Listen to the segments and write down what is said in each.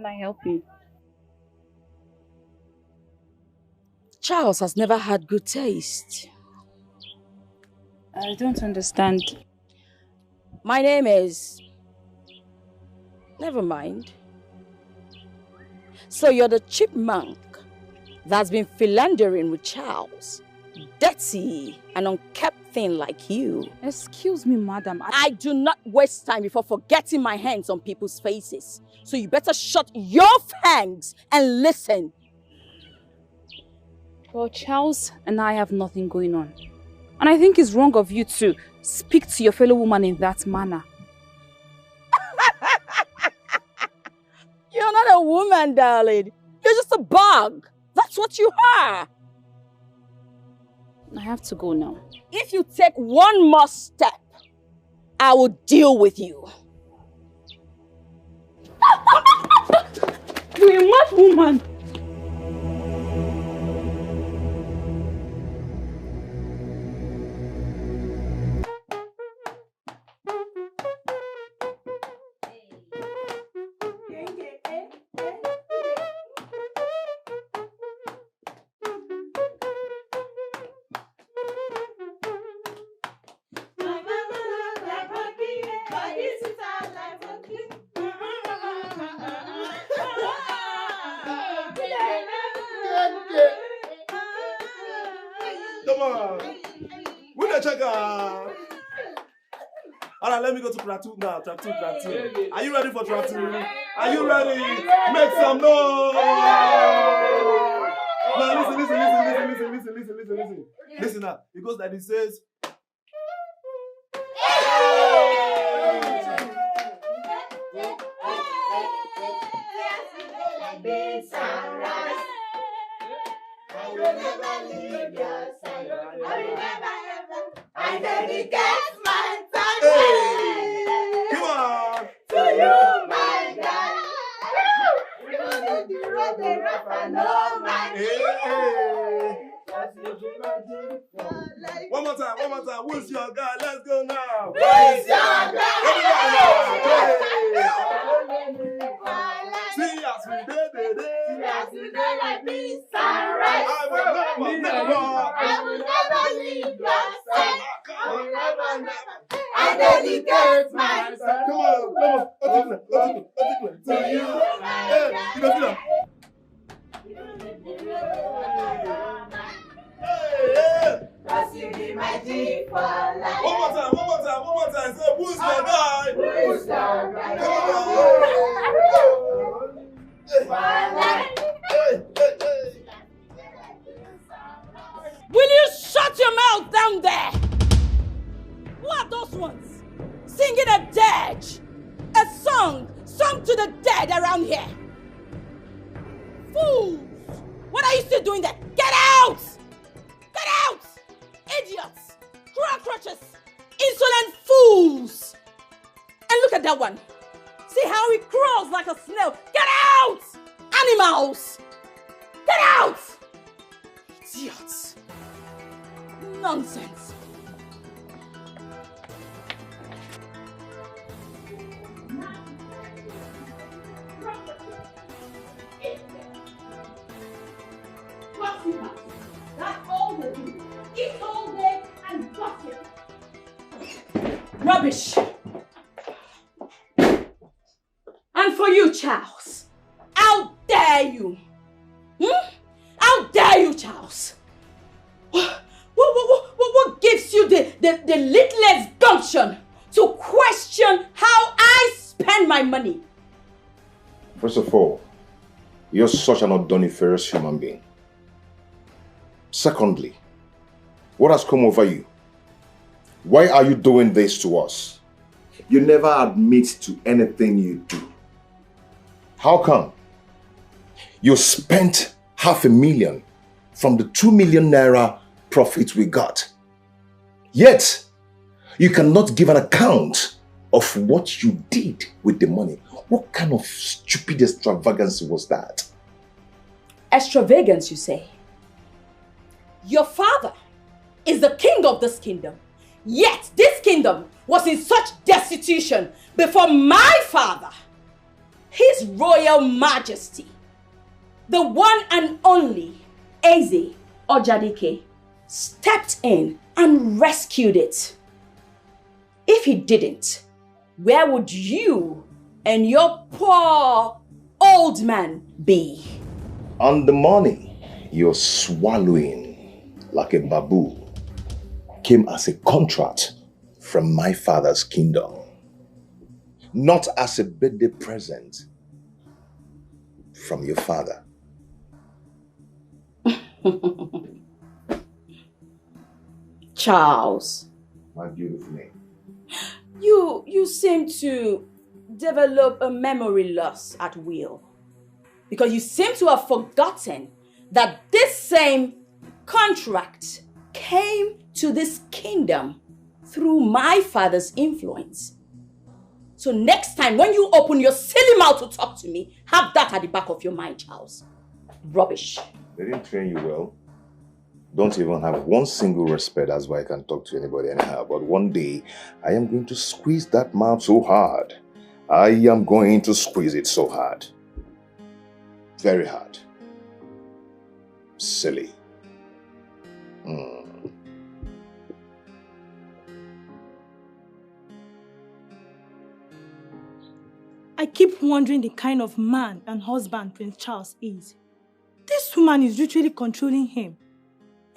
can I help you? Charles has never had good taste. I don't understand. My name is... Never mind. So you're the chipmunk that's been philandering with Charles. Dirty and unkept thing like you. Excuse me, madam. I do not waste time before forgetting my hands on people's faces. So you better shut your fangs and listen. Well, Charles and I have nothing going on. And I think it's wrong of you to speak to your fellow woman in that manner. You're not a woman, darling. You're just a bug. That's what you are. I have to go now. If you take one more step, I will deal with you. You're a mad woman. Let me go to Track 2 now. Track 2. Are you ready for Track 2? Are you ready? Make some noise! Now listen. Listen now. It goes like it says. I will never leave your side. I will never ever. I dedicate my time to you, my God. You need the road, the rap, and no man. One more time. Who's your guy? Let's go now. Who's your guy? See us, we did. Like this, sunrise. I will never leave your side. I will never. I dedicate myself. Come on. To you, my God. Cause you be my G for life. One more time. Say, who's your guy? Who's your guy? Will you shut your mouth down there? Who are those ones? Singing a dirge. A song sung to the dead around here. Fools! What are you still doing there? Get out! Get out! Idiots! Crotches! Insolent fools! And look at that one. See how he crawls like a snail. Get out! Animals! Get out! Idiots! Nonsense! That's all they do. Eat all day and gossip. Rubbish! And for you, Charles, how dare you? How dare you, Charles? What gives you the littlest gumption to question how I spend my money? First of all, you're such an undoniferous human being. Secondly, what has come over you? Why are you doing this to us? You never admit to anything you do. How come? You spent $500,000 from the 2 million naira profit we got. Yet, you cannot give an account of what you did with the money. What kind of stupid extravagance was that? Extravagance, you say? Your father is the king of this kingdom. Yet this kingdom was in such destitution before my father. His Royal Majesty, the one and only Eze Dikeh, stepped in and rescued it. If he didn't, where would you and your poor old man be? And the money you're swallowing like a babu came as a contract from my father's kingdom, not as a birthday present from your father. Charles. My beautiful name. You seem to develop a memory loss at will. Because you seem to have forgotten that this same contract came to this kingdom through my father's influence. So next time when you open your silly mouth to talk to me, have that at the back of your mind, Charles. Rubbish. They didn't train you well. Don't even have one single respect. That's why I can talk to anybody anyhow. But one day, I am going to squeeze that mouth so hard. I am going to squeeze it so hard. Very hard. Silly. I keep wondering the kind of man and husband Prince Charles is. This woman is literally controlling him.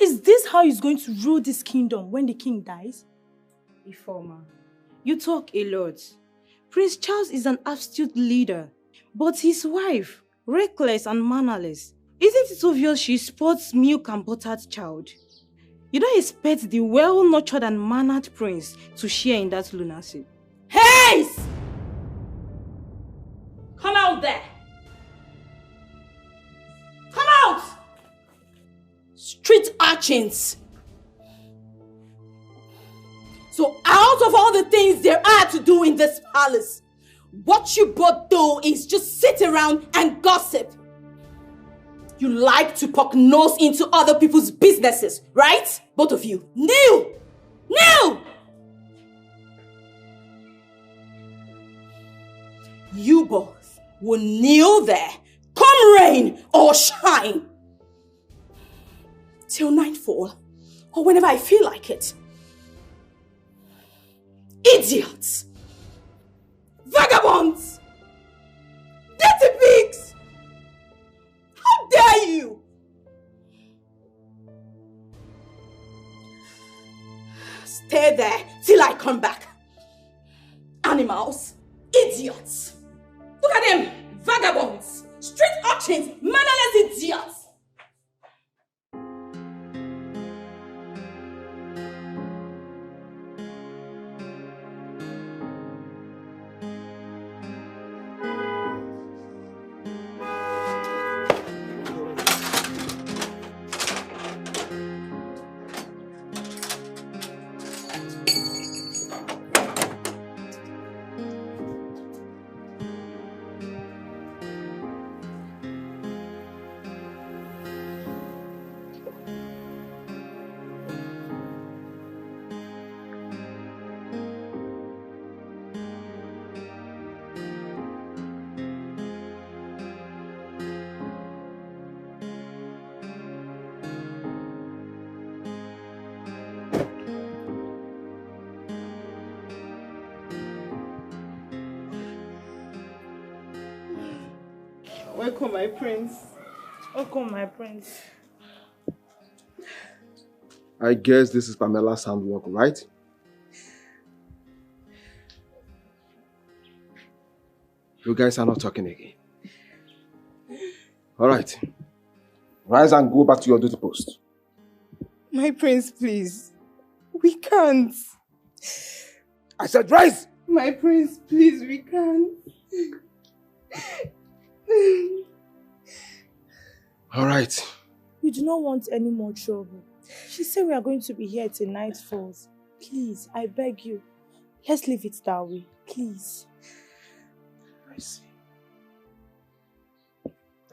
Is this how he's going to rule this kingdom when the king dies? Informer, you talk a lot. Prince Charles is an absolute leader, but his wife, reckless and mannerless. Isn't it obvious she sports milk and buttered child? You don't expect the well-nurtured and mannered prince to share in that lunacy. Haze! Come out there! Come out! Street urchins! So out of all the things there are to do in this palace, what you both do is just sit around and gossip. You like to poke nose into other people's businesses, right? Both of you. Kneel! Kneel! You both will kneel there, come rain or shine, till nightfall, or whenever I feel like it. Idiots! Vagabonds! Dirty pigs! How dare you! Stay there till I come back. Animals! Idiots! Look at them! Vagabonds! Street urchins! Mannerless idiots! Welcome, my prince. Welcome, my prince. I guess this is Pamela's handwork, right? You guys are not talking again. Alright. Rise and go back to your duty post. My prince, please. We can't. I said rise! My prince, please, we can't. Alright. We do not want any more trouble. She said we are going to be here till night falls. Please, I beg you. Let's leave it that way. Please. I see.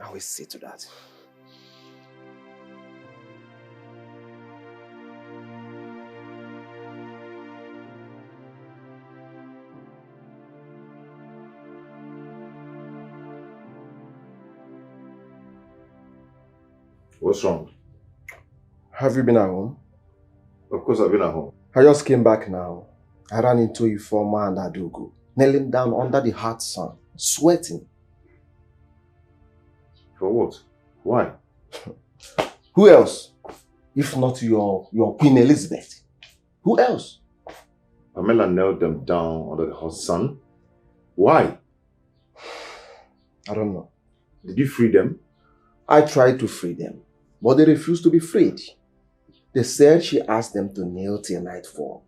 I will see to that. What's wrong? Have you been at home? Of course I've been at home. I just came back now. I ran into Ifeoma and Adugo, kneeling down under the hot sun, sweating. For what? Why? Who else? If not your Queen Elizabeth. Who else? Pamela knelt them down under the hot sun. Why? I don't know. Did you free them? I tried to free them, but they refused to be freed. They said she asked them to kneel till nightfall.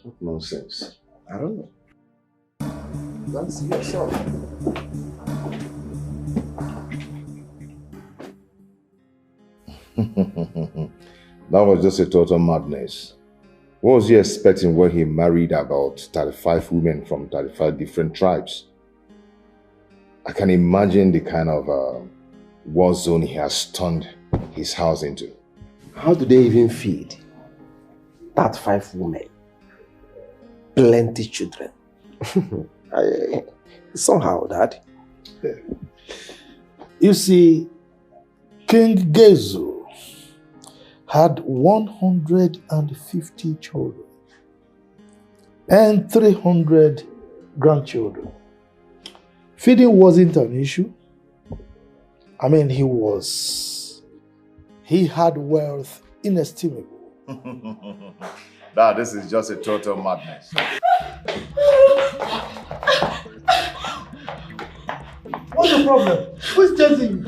What nonsense. I don't know. Go and see yourself. That was just a total madness. What was he expecting when he married about 35 women from 35 different tribes? I can imagine the kind of war zone he has turned his house into. How do they even feed 35 women? Plenty children. Somehow, Dad. You see, King Gezo had 150 children and 300 grandchildren. Feeding wasn't an issue. I mean, he had wealth inestimable. Dad, this is just a total madness. What's the problem? Who's chasing you?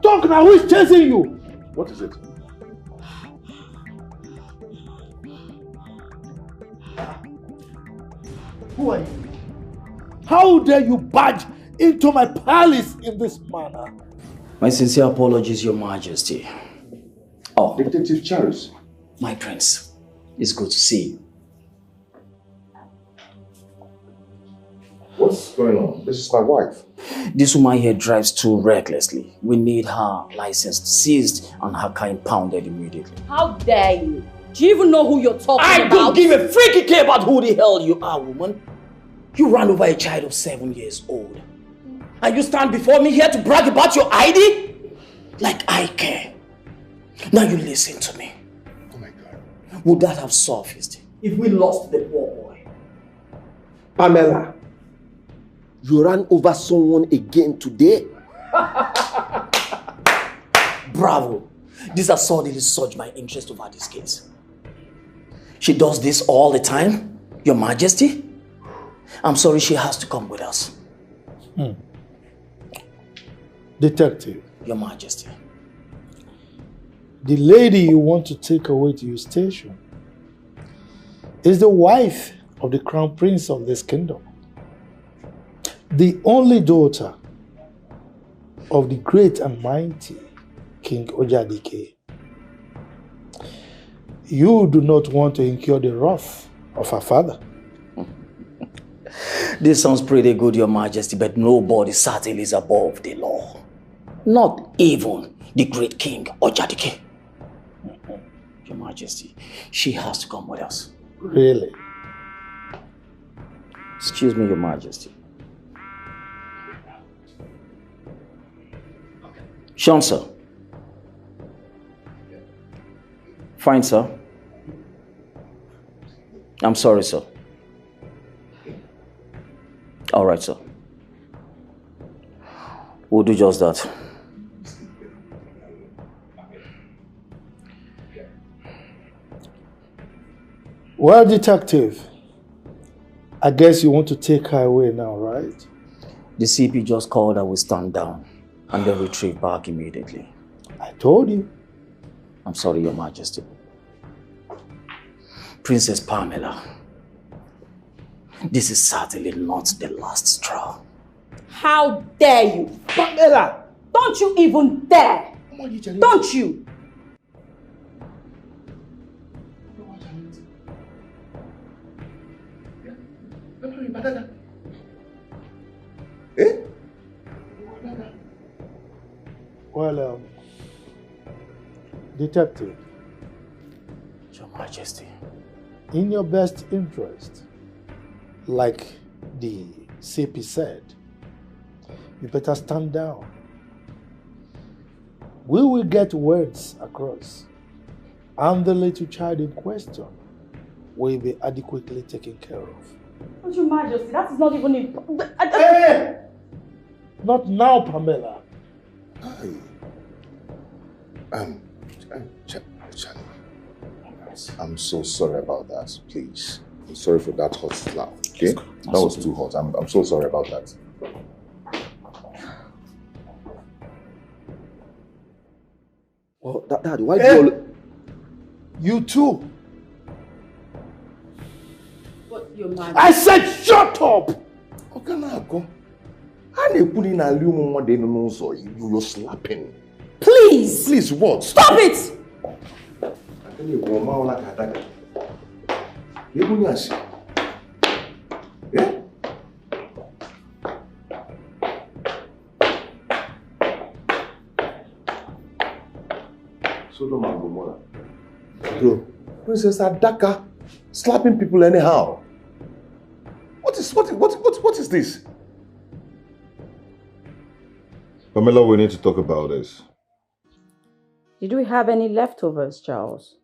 Talk now, who's chasing you? What is it? Who are you? How dare you barge into my palace in this manner? My sincere apologies, Your Majesty. Oh, Detective Charles. my prince. It's good to see you. What's going on? This is my wife. This woman here drives too recklessly. We need her license seized and her car impounded immediately. How dare you? Do you even know who you're talking about? I don't give a freaky care about who the hell you are, woman. You ran over a child of 7 years old. And you stand before me here to brag about your ID? Like I care. Now you listen to me. Oh my God. Would that have surfaced if we lost the poor boy? Pamela, you ran over someone again today? Bravo. This has suddenly surged my interest over this case. She does this all the time, Your Majesty? I'm sorry, she has to come with us. Detective, Your Majesty. the lady you want to take away to your station is the wife of the crown prince of this kingdom. The only daughter of the great and mighty King Dikeh. You do not want to incur the wrath of her father. This sounds pretty good, Your Majesty, but nobody certainly is above the law. Not even the great King Dikeh. Your Majesty, she has to come with us. Really? Excuse me, Your Majesty. Sean, sir. Fine, sir. I'm sorry, sir. All right, sir. We'll do just that. Well, detective, I guess you want to take her away now, right? The CP just called her, we stand down and then retrieve back immediately. I told you. I'm sorry, Your Majesty. Princess Pamela, this is certainly not the last straw. How dare you? Pamela! Don't you even dare! Don't you? Eh? Well, detective, Your Majesty. in your best interest, like the CP said, you better stand down. we will get words across, and the little child in question will be adequately taken care of. But Your Majesty, that is not even important. Hey! Not now, Pamela. Charlie, I'm so sorry about that, please. I'm sorry for that hot slap, okay? That was too hot. I'm so sorry about that. Well, Dad, why do you... You too. But Your Majesty... I said shut up! You're slapping. Please! Please, what? Stop it! Sodom and Gomorrah. Bro, Princess Adaka slapping people anyhow. What is this? Pamela, we need to talk about this. Did we have any leftovers, Charles?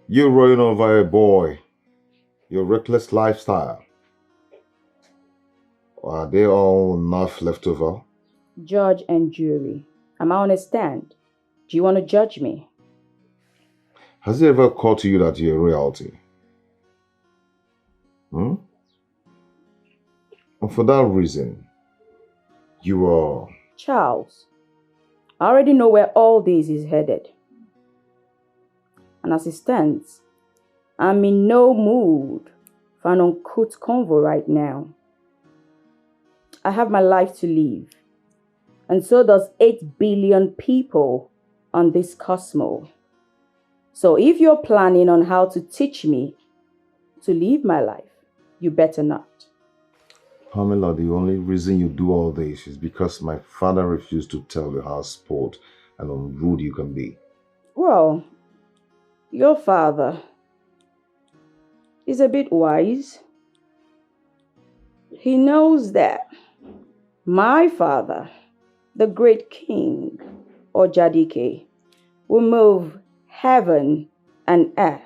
You running over a boy. Your reckless lifestyle. Are they all enough left over? Judge and jury. Am I on a stand? Do you want to judge me? Has it ever occurred to you that you're royalty? And for that reason, you are... Charles, I already know where all this is headed. And as it stands, I'm in no mood for an uncouth convo right now. I have my life to live. And so does 8 billion people on this cosmos. So if you're planning on how to teach me to live my life, you better not. Pamela, the only reason you do all this is because my father refused to tell you how spoiled and unrude you can be. Well, your father is a bit wise. He knows that my father, the great king, or Dikeh, will move heaven and earth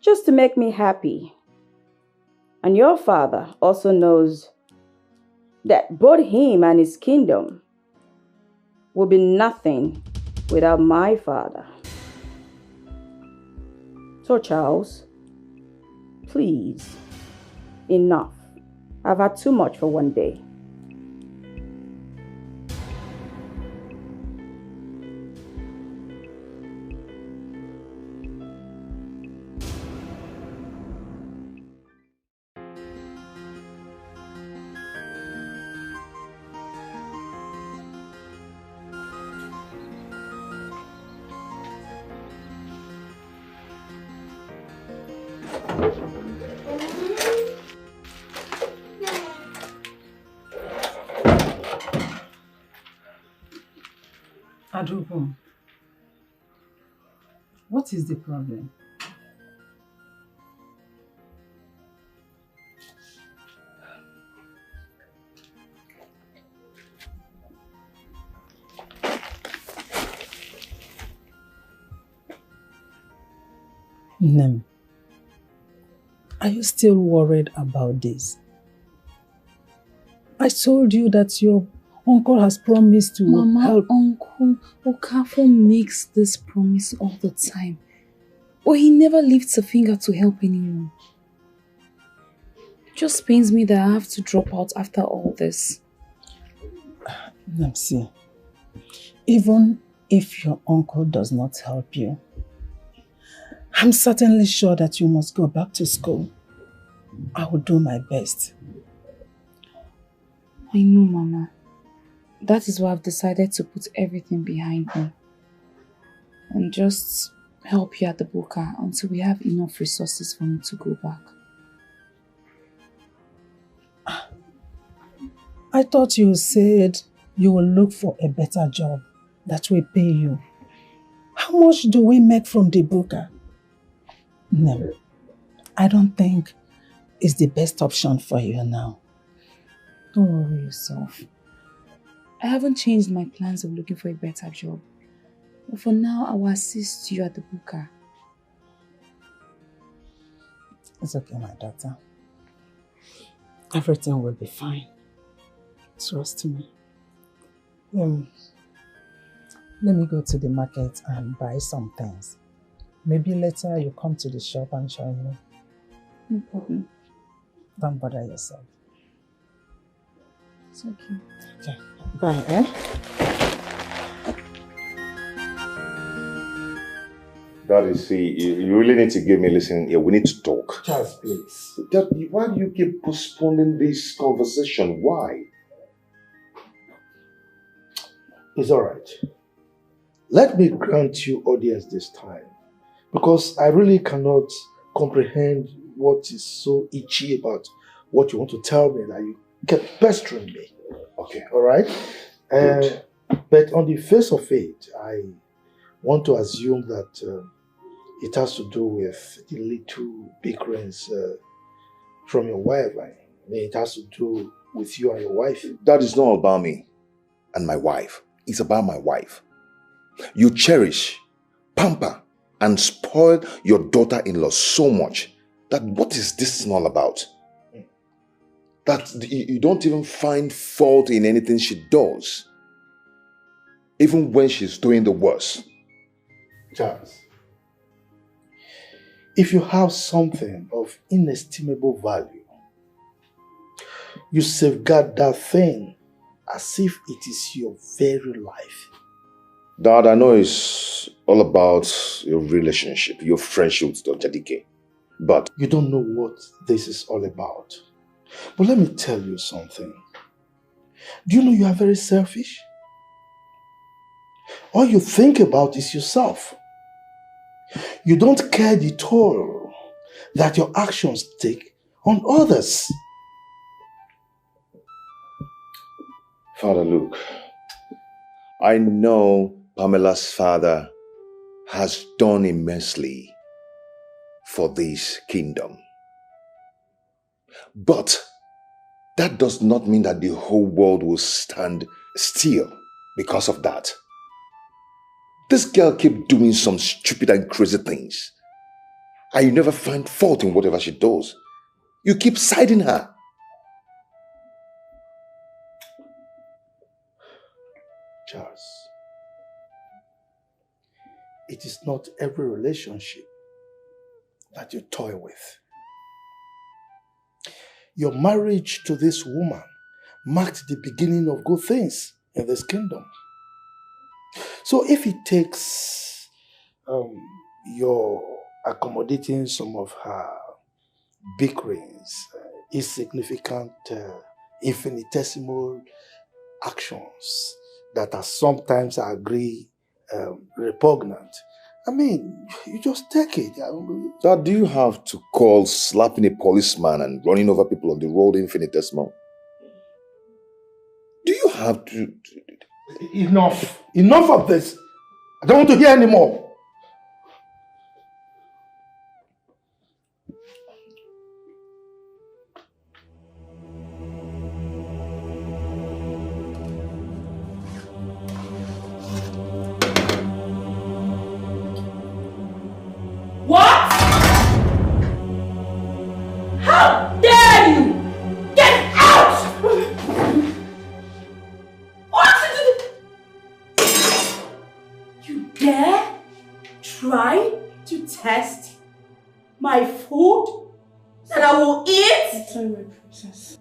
just to make me happy. And your father also knows that both him and his kingdom will be nothing without my father. So Charles, please, enough. I've had too much for one day. Adubum, what is the problem? Nem, are you still worried about this? I told you that your uncle has promised to help. Uncle Okafor makes this promise all the time. But he never lifts a finger to help anyone. It just pains me that I have to drop out after all this. Namsi, even if your uncle does not help you, I'm certainly sure that you must go back to school. I will do my best. I know, Mama. That is why I've decided to put everything behind me and just help you at the Buka until we have enough resources for me to go back. I thought you said you will look for a better job that will pay you. How much do we make from the Buka? No, I don't think it's the best option for you now. Don't worry yourself. I haven't changed my plans of looking for a better job. For now, I will assist you at the booker. It's okay, my daughter. Everything will be fine. Trust me. Let me go to the market and buy some things. Maybe later you come to the shop and join me. No problem. Don't bother yourself. It's okay. Okay. Bye, eh? Daddy, see, you really need to give me a listen here. We need to talk. Charles, please. Daddy, why do you keep postponing this conversation? Why? It's all right. Let me grant you audience this time, because I really cannot comprehend what is so itchy about what you want to tell me that you kept pestering me. Okay. All right? But on the face of it, I want to assume that it has to do with the little bickerings from your wife. I mean, it has to do with you and your wife. That is not about me and my wife. It's about my wife. You cherish, pamper, and spoil your daughter-in-law so much that what is this all about? That you don't even find fault in anything she does, even when she's doing the worst. Charles, if you have something of inestimable value, you safeguard that thing as if it is your very life. Dad, I know it's all about your relationship, your friendship with Dr. Dikeh, but you don't know what this is all about. But let me tell you something. Do you know you are very selfish? All you think about is yourself. You don't care the toll that your actions take on others. Father Luke, I know Pamela's father has done immensely for this kingdom. But that does not mean that the whole world will stand still because of that. This girl keeps doing some stupid and crazy things. And you never find fault in whatever she does. You keep siding her. Charles, it is not every relationship that you toy with. Your marriage to this woman marked the beginning of good things in this kingdom. So if it takes your accommodating some of her bickerings, insignificant, infinitesimal actions that are sometimes, I agree, repugnant, I mean, you just take it. Dad, do you have to call slapping a policeman and running over people on the road infinitesimal? Do you have to... Enough. Enough of this. I don't want to hear anymore. What? How dare you? Get out! What did you dare try to test my food that I will eat? Sorry, my princess.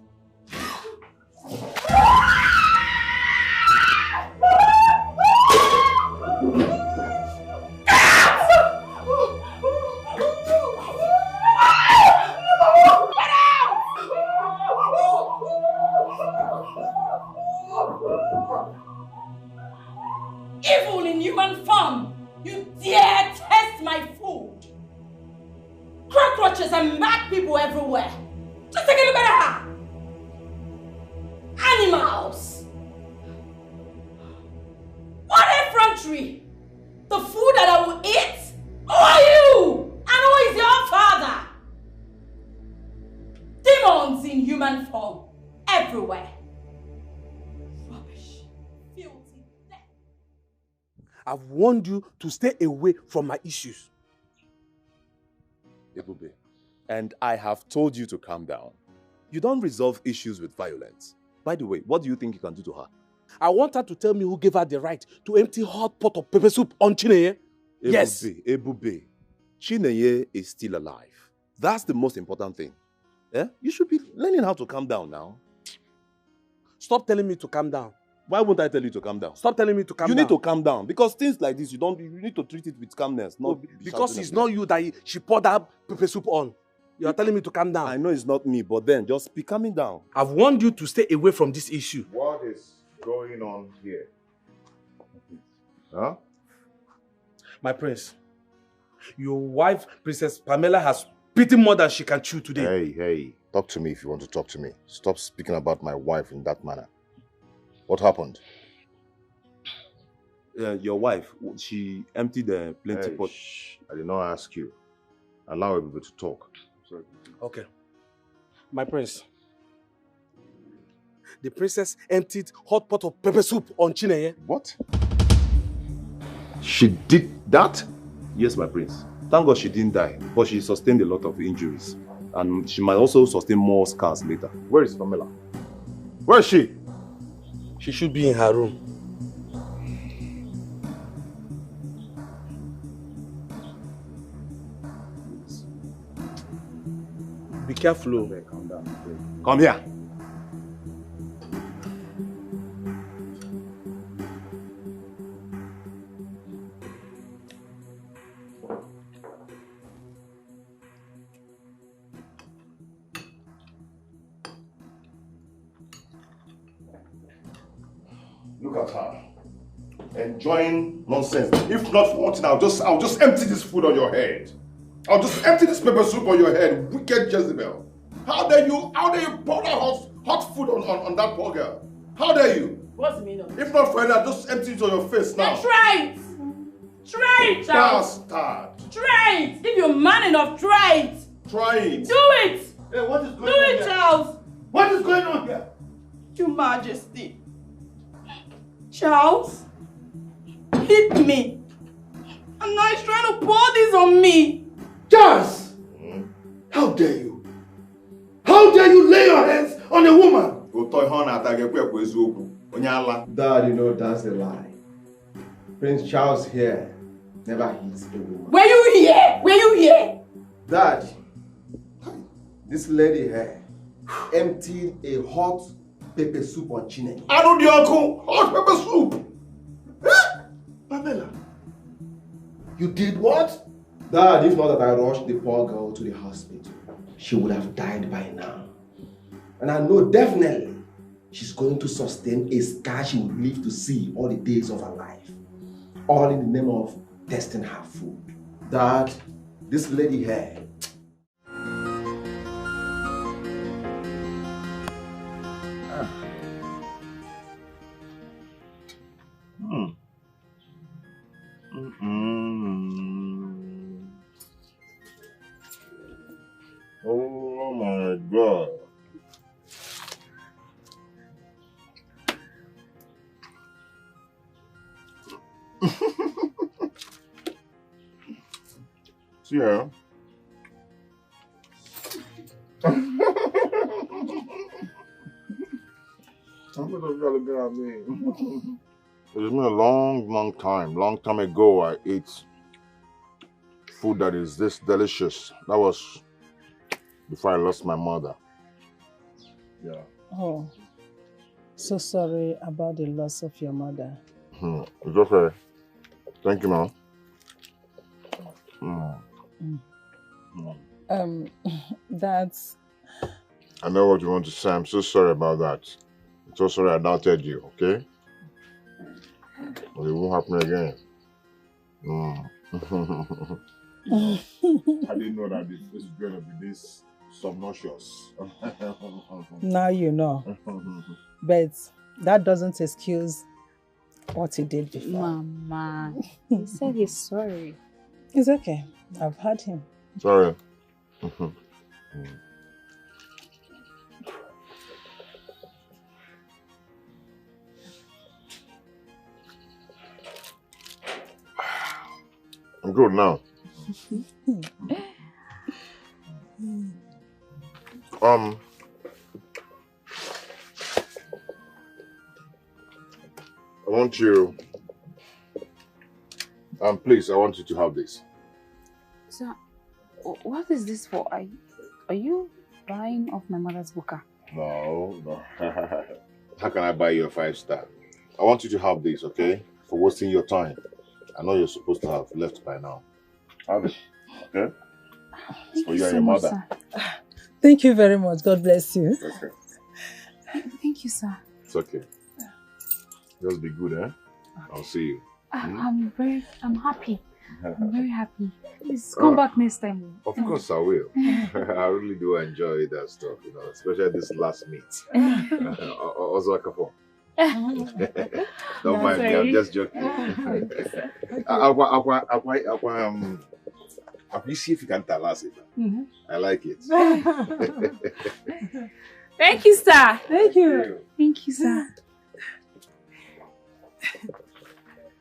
Evil in human form, you dare test my food. Cockroaches and mad people everywhere. Just take a look at her. Animals. What effrontery? The food that I will eat? Who are you? And who is your father? Demons in human form everywhere. I've warned you to stay away from my issues. Ebube, and I have told you to calm down. You don't resolve issues with violence. By the way, what do you think you can do to her? I want her to tell me who gave her the right to empty hot pot of pepper soup on Chineye. Yes. Ebube, Chineye is still alive. That's the most important thing. Eh? You should be learning how to calm down now. Stop telling me to calm down. Why won't I tell you to calm down? Stop telling me to calm down. You need to calm down because things like this, you need to treat it with calmness. Not because it's not you that she poured that pepper soup on. You are telling me to calm down. I know it's not me, but then just be calming down. I've warned you to stay away from this issue. What is going on here? Huh? My prince, your wife, Princess Pamela, has bitten more than she can chew today. Hey, talk to me if you want to talk to me. Stop speaking about my wife in that manner. What happened? Your wife, she emptied the plenty pot. I did not ask you. Allow everybody to talk. Sorry. Okay. My prince, the princess emptied hot pot of pepper soup on Chineye. What? She did that? Yes, my prince. Thank God she didn't die, but she sustained a lot of injuries. And she might also sustain more scars later. Where is Pamela? Where is she? She should be in her room. Be careful. Okay, calm down. Come here. Look at her. Enjoying nonsense. If not for one thing, I'll just empty this food on your head. I'll just empty this pepper soup on your head. Wicked Jezebel. How dare you pour that hot food on that poor girl? How dare you? What's the meaning of it? If not for that, just empty it on your face now. Then try it! Try it, Charles! Bastard! Try it! If you're man enough, try it! Try it! Do it! Hey, what is going Do on it, here? Charles! What is going on here? Your Majesty. Charles, hit me. And now he's trying to pour this on me. Charles! How dare you? How dare you lay your hands on a woman? Dad, you know that's a lie. Prince Charles here never hits a woman. Were you here? Were you here? Dad, this lady here emptied a hot pepper soup on Chineye. I know the uncle. Hot pepper soup. Huh? Pamela, you did what? Dad, if not that I rushed the poor girl to the hospital, she would have died by now. And I know definitely she's going to sustain a scar she will live to see all the days of her life. All in the name of testing her food. Dad, this lady here. Oh my God. See her? I'm gonna look at me. It's been a long time ago I ate food that is this delicious. That was before I lost my mother. Yeah. Oh, so sorry about the loss of your mother. It's okay. Thank you, Mom. That's... I know what you want to say. I'm so sorry about that. I'm so sorry I doubted you, okay? But it won't happen again. I didn't know that this is going to be this subconscious. Now you know. But that doesn't excuse what he did before. Mama, he said he's sorry. It's okay. I've heard him. Sorry. I'm good now. I want you. Please, I want you to have this. Sir, what is this for? Are you buying off my mother's booker? No. How can I buy you a 5-star? I want you to have this, okay? For wasting your time. I know you're supposed to have left by now. Have it, okay? Thank For you you and so your much, mother. sir. Thank you very much. God bless you. Okay. Thank you, sir. It's okay. Just be good, eh? I'll see you. I'm happy. I'm very happy. Please come back next time. Of course I will. I really do enjoy that stuff, you know, especially this last meet. Also, don't mind me, I'm just joking. Please see if you can tell us it. I like it. Thank you, sir. Thank you. Thank you, sir.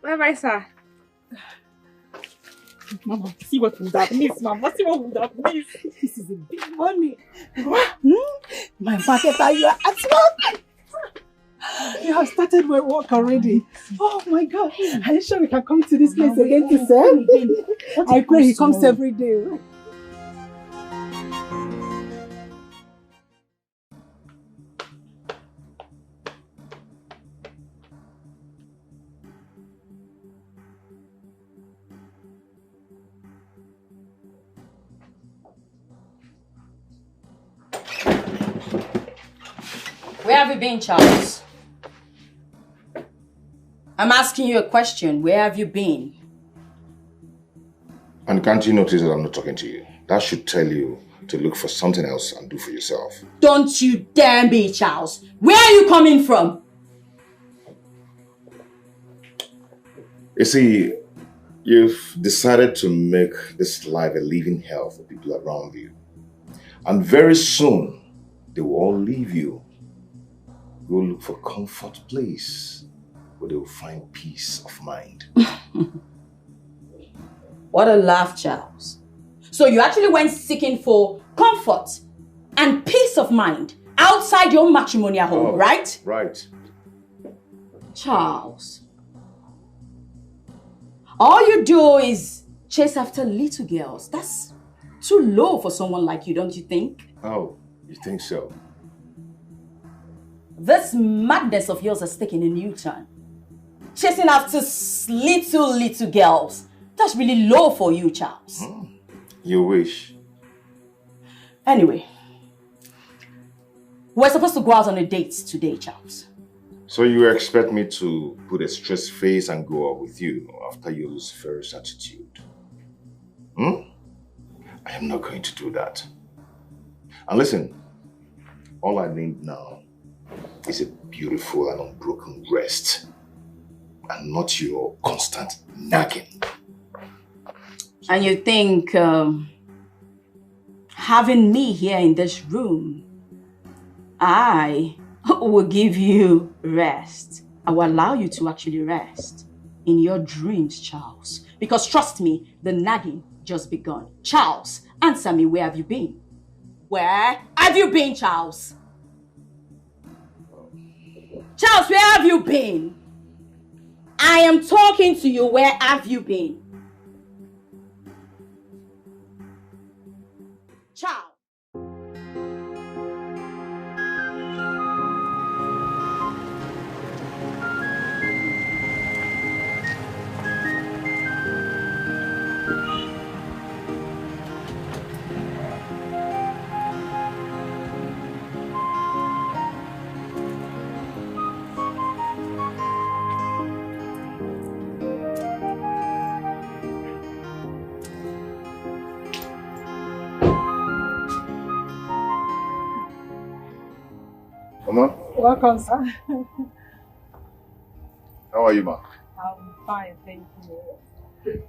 Bye-bye, sir. Mama, see what would have missed, Mama. See what would have missed. This is a big money. My marketer, you are at work. You have started my work already. Oh my God. Are you sure we can come to this place again to serve? I pray he comes every day. Where have you been, Charles? I'm asking you a question. Where have you been? And can't you notice that I'm not talking to you? That should tell you to look for something else and do for yourself. Don't you dare be, Charles. Where are you coming from? You see, you've decided to make this life a living hell for people around you. And very soon, they will all leave you. Go look for a comfort place where they will find peace of mind. What a laugh, Charles. So you actually went seeking for comfort and peace of mind outside your matrimonial home, right? Right. Charles, all you do is chase after little girls. That's too low for someone like you, don't you think? Oh, you think so? This madness of yours has taken a new turn. Chasing after little girls. That's really low for you, Charles. You wish. Anyway, we're supposed to go out on a date today, Charles. So you expect me to put a stressed face and go out with you after your Lucifer's attitude? I am not going to do that. And listen, all I need now is a beautiful and unbroken rest, and not your constant nagging. And you think having me here in this room, I will give you rest. I will allow you to actually rest in your dreams, Charles. Because trust me, the nagging just begun. Charles, answer me, where have you been? Where have you been, Charles? Charles, where have you been? I am talking to you. Where have you been? Charles. Mama? Welcome, sir. How are you, ma? I'm fine, thank you. Okay.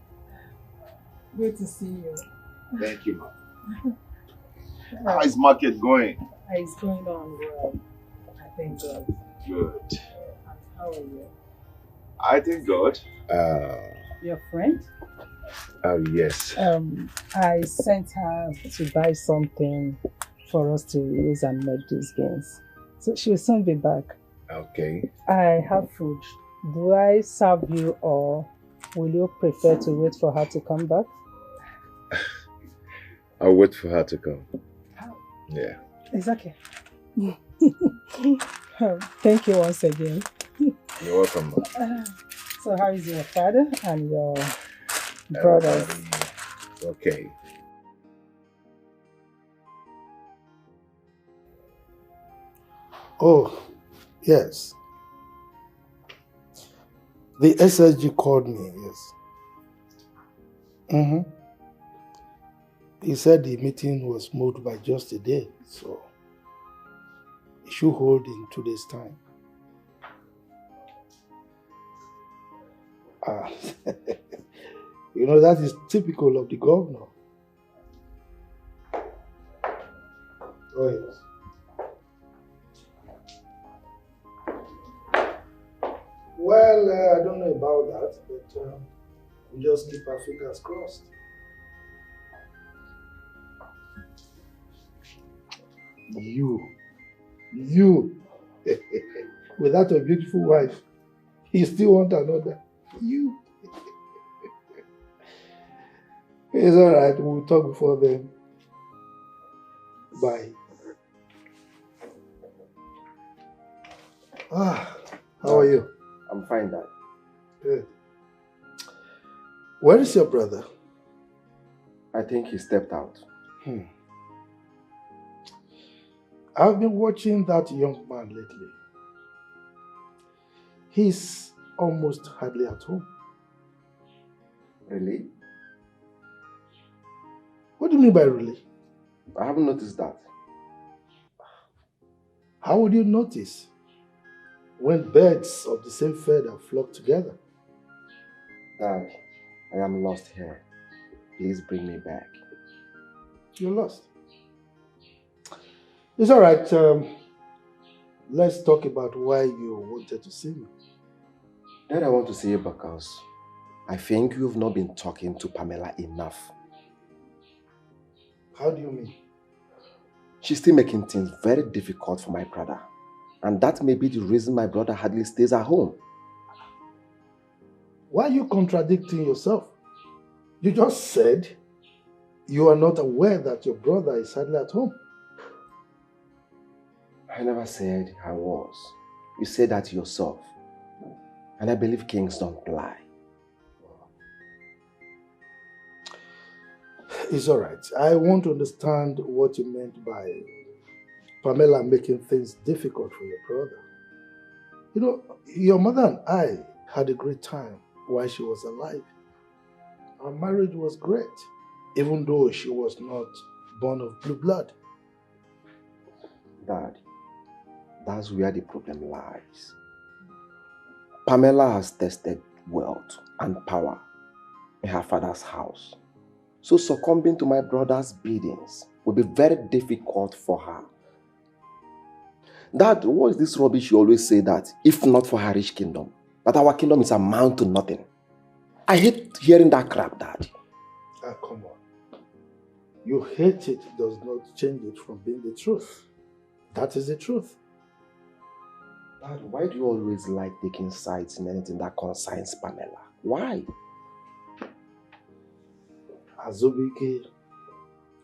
Good to see you. Thank you, ma. How is market going? It's going on well. I thank God. Good. How are you? I thank God. Your friend? Oh, yes. I sent her to buy something for us to use and make these games. So she'll soon be back. Okay. I have food. Do I serve you or will you prefer to wait for her to come back? I'll wait for her to come. Yeah. It's okay. Thank you once again. You're welcome. So how is your father and your brothers? Okay. Oh, yes. The SSG called me, yes. Mm-hmm. He said the meeting was moved by just a day, so it should hold in 2 days' time. You know, that is typical of the governor. Oh, yes. Well, I don't know about that, but we just keep our fingers crossed. You, without a beautiful wife, you still want another. You. It's all right. We'll talk before then. Bye. How are you? I'm fine, Dad. Good. Where is your brother? I think he stepped out. I've been watching that young man lately. He's almost hardly at home. Really? What do you mean by really? I haven't noticed that. How would you notice when birds of the same feather flock together? Dad, I am lost here. Please bring me back. You're lost. It's all right. Let's talk about why you wanted to see me. Dad, I want to see you because I think you've not been talking to Pamela enough. How do you mean? She's still making things very difficult for my brother. And that may be the reason my brother hardly stays at home. Why are you contradicting yourself? You just said you are not aware that your brother is hardly at home. I never said I was. You said that yourself. And I believe kings don't lie. It's all right. I want to understand what you meant by Pamela making things difficult for your brother. You know, your mother and I had a great time while she was alive. Our marriage was great, even though she was not born of blue blood. Dad, that's where the problem lies. Pamela has tested wealth and power in her father's house. So succumbing to my brother's biddings will be very difficult for her. Dad, what is this rubbish you always say that if not for her rich kingdom, that our kingdom is amount to nothing? I hate hearing that crap, Dad. Come on. You hate it does not change it from being the truth. That is the truth. Dad, why do you always like taking sides in anything that concerns Pamela? Why? Azubike,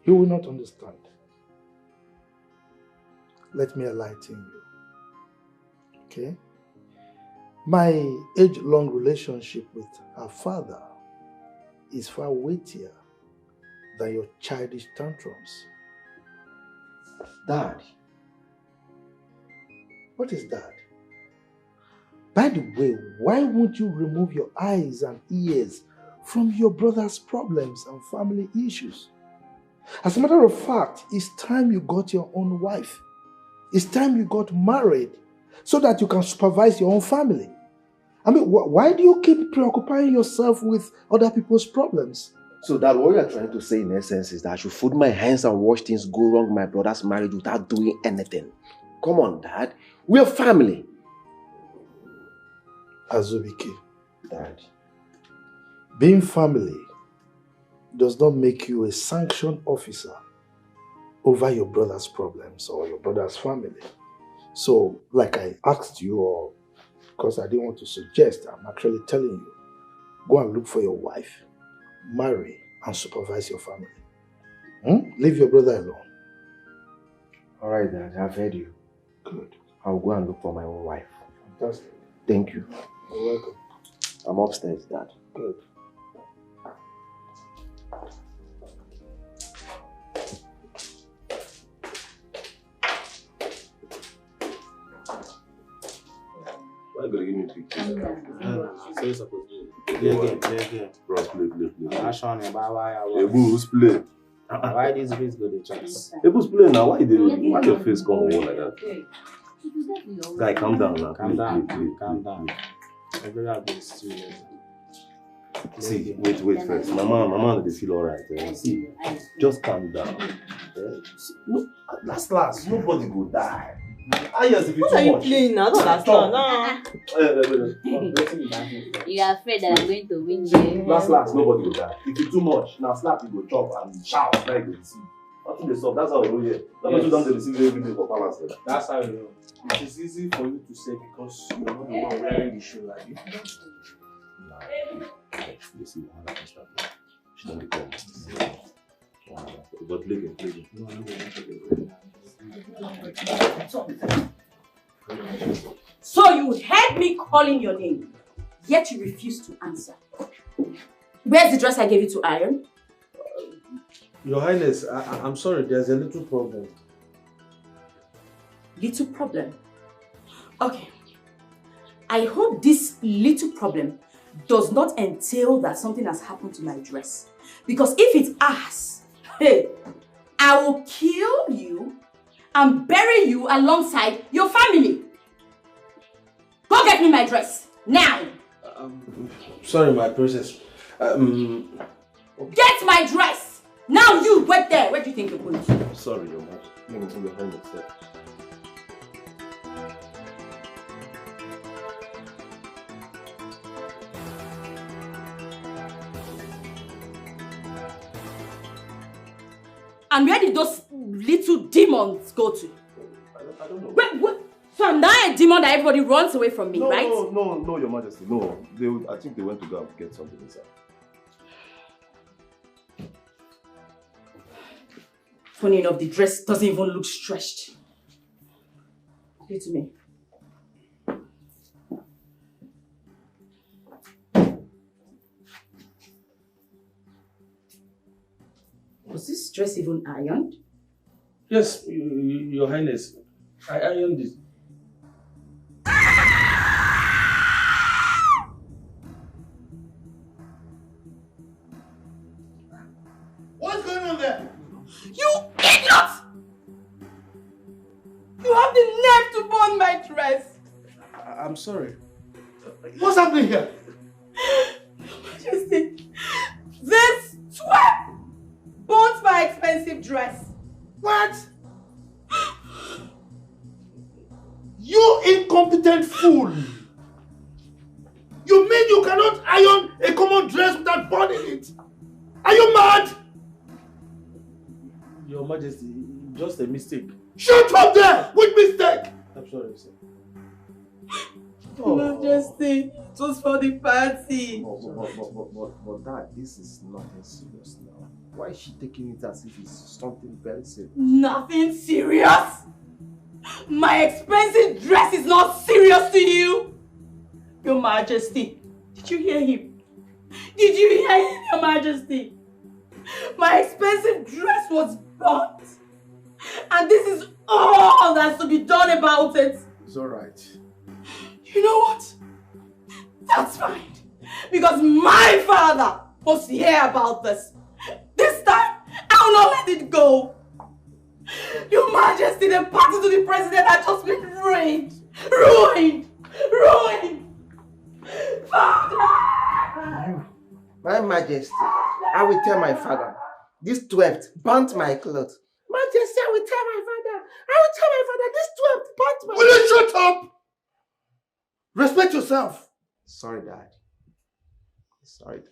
you will not understand. Let me enlighten you. Okay? My age-long relationship with her father is far weightier than your childish tantrums. Dad. What is that? By the way, why won't you remove your eyes and ears from your brother's problems and family issues? As a matter of fact, it's time you got your own wife. It's time you got married so that you can supervise your own family. I mean, why do you keep preoccupying yourself with other people's problems? So that what you're trying to say in essence is that I should fold my hands and watch things go wrong in my brother's marriage without doing anything. Come on, Dad. We're family. Azubike. Dad. Being family does not make you a sanctioned officer over your brother's problems or your brother's family. So, like I asked you, or because I didn't want to suggest, I'm actually telling you, go and look for your wife, marry, and supervise your family. Leave your brother alone. All right, Dad, I've heard you. Good. I'll go and look for my own wife. Fantastic. Thank you. You're welcome. I'm upstairs, Dad. Good. Why are you going to give me pictures? Say supposed to play again. Bros, play. Who's play? Why this face go the chance? Ebus play now. Why your face come over like that? Guy, calm down now. Calm down. Everybody be still. See, wait first. Mama, they feel alright. See, just calm down. No, last, nobody go die. Yes, if what are you playing now? Don't last now. You are afraid that I'm going to win you. Last, nobody will die. If you too much, now slap you go chop and shout like you see. Nothing they solve. That's how we know here. That's why you receive every day for balance. That's how you know. It is easy for you to say because you're not the one wearing the shoe like you. You see, she don't become. But play again. So you heard me calling your name, yet you refuse to answer. Where's the dress I gave you to iron? Your Highness, I'm sorry, there's a little problem. Little problem? Okay. I hope this little problem does not entail that something has happened to my dress. Because if it has, hey, I will kill you and bury you alongside your family. Go get me my dress, now! Sorry, my princess. Get my dress! Now you, wait there. Where do you think you're going to? Sorry, Your Majesty. Let me hold your hand instead. And where did those little demons go to? I don't know. Wait. So I'm now a demon that everybody runs away from me, right? No, Your Majesty. No. I think they went to go and get something inside. Funny enough, the dress doesn't even look stretched. Give it to me. Was this dress even ironed? Yes, Your Highness. I ironed it. What's going on there? You idiot! You have the nerve to burn my dress! I'm sorry. What's happening here? Majesty, this twerp burnt my expensive dress. What? You incompetent fool! You mean you cannot iron a common dress without burning it? Are you mad? Your Majesty, just a mistake. Shut up there! Which mistake? I'm sorry, sir. Majesty, it was for the party. But Dad, this is nothing serious now. Why is she taking it as if it's something very serious? Nothing serious? My expensive dress is not serious to you? Your Majesty, did you hear him? Did you hear him, Your Majesty? My expensive dress was burnt. And this is all that's to be done about it. It's alright. You know what? That's fine. Because my father must hear about this. This time, I will not let it go. Your Majesty, the party to the president has just been ruined. Ruined! Father! My Majesty, I will tell my father. This theft burnt my clothes. Majesty, I will tell my father. This theft burnt my clothes. Will you shut up? Respect yourself. Sorry, Dad. Sorry, Dad.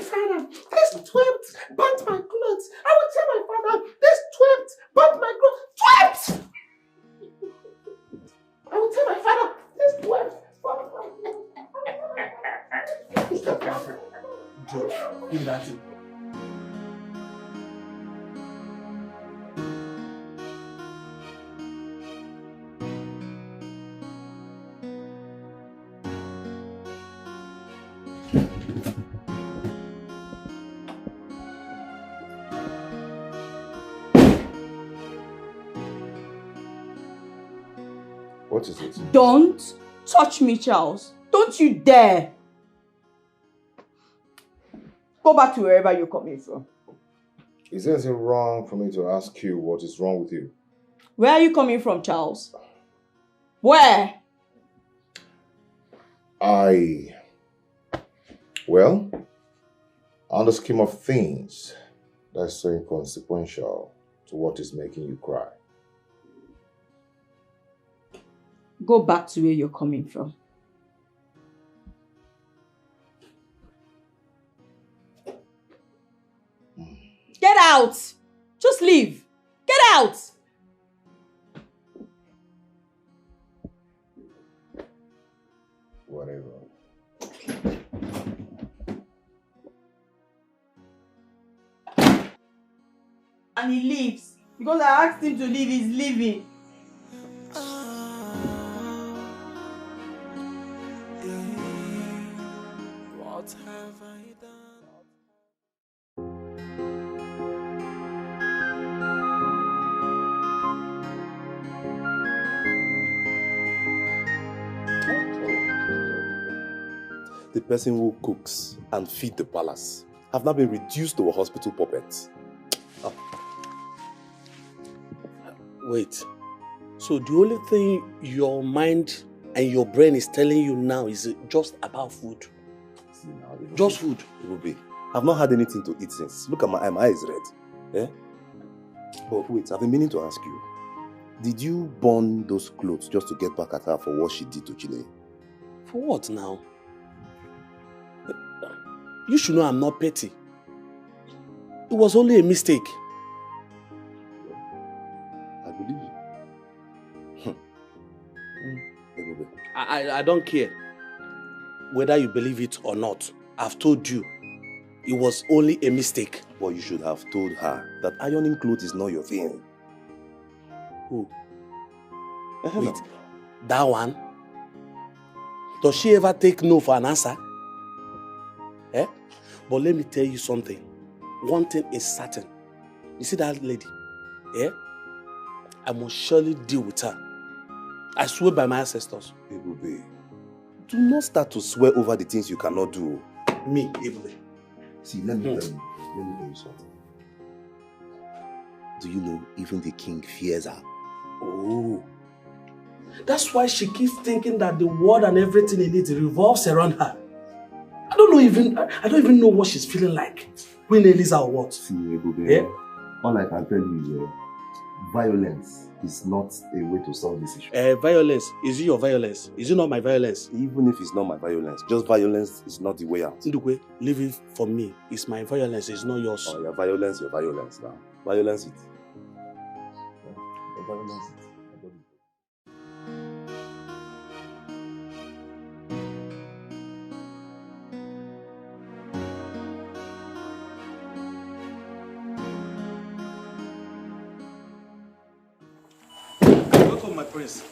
father, this twerp burnt my clothes. I will tell my father, this twerp burnt my clothes. Twerp! I will tell my father, this twerp burnt my clothes. Stop laughing. Joe, give that to me. What is it? Don't touch me, Charles. Don't you dare. Go back to wherever you're coming from. Is there anything wrong for me to ask you what is wrong with you? Where are you coming from, Charles? Where? Well, on the scheme of things, that's so inconsequential to what is making you cry. Go back to where you're coming from. Get out! Just leave. Get out! Whatever. And he leaves. Because I asked him to leave, he's leaving. What have I done? The person who cooks and feeds the palace have now been reduced to a hospital puppet. Oh. Wait. So the only thing your mind and your brain is telling you now is just about food? Just food? It will be. I've not had anything to eat since. Look at my eyes red. Eh? But wait, I've been meaning to ask you. Did you burn those clothes just to get back at her for what she did to Chile? For what now? You should know I'm not petty. It was only a mistake. I believe you. I don't care whether you believe it or not. I've told you, it was only a mistake. But you should have told her that ironing clothes is not your thing. Who? Wait, that one? Does she ever take no for an answer? Eh? But let me tell you something. One thing is certain. You see that lady? Eh? I must surely deal with her. I swear by my ancestors. Ebube, do not start to swear over the things you cannot do. Me, Ebube. See, let me tell you something. Do you know even the king fears her? Oh. That's why she keeps thinking that the world and everything in it revolves around her. I don't even know what she's feeling like. When Elisa or what? See, Ebube, yeah? All I can tell you is violence is not a way to solve this issue. Violence? Is it your violence? Is it not my violence? Even if it's not my violence, just violence is not the way out. Ndukwe, leave it for me. It's my violence, it's not yours. Oh, your violence now. Violence it. Your violence it. My prince.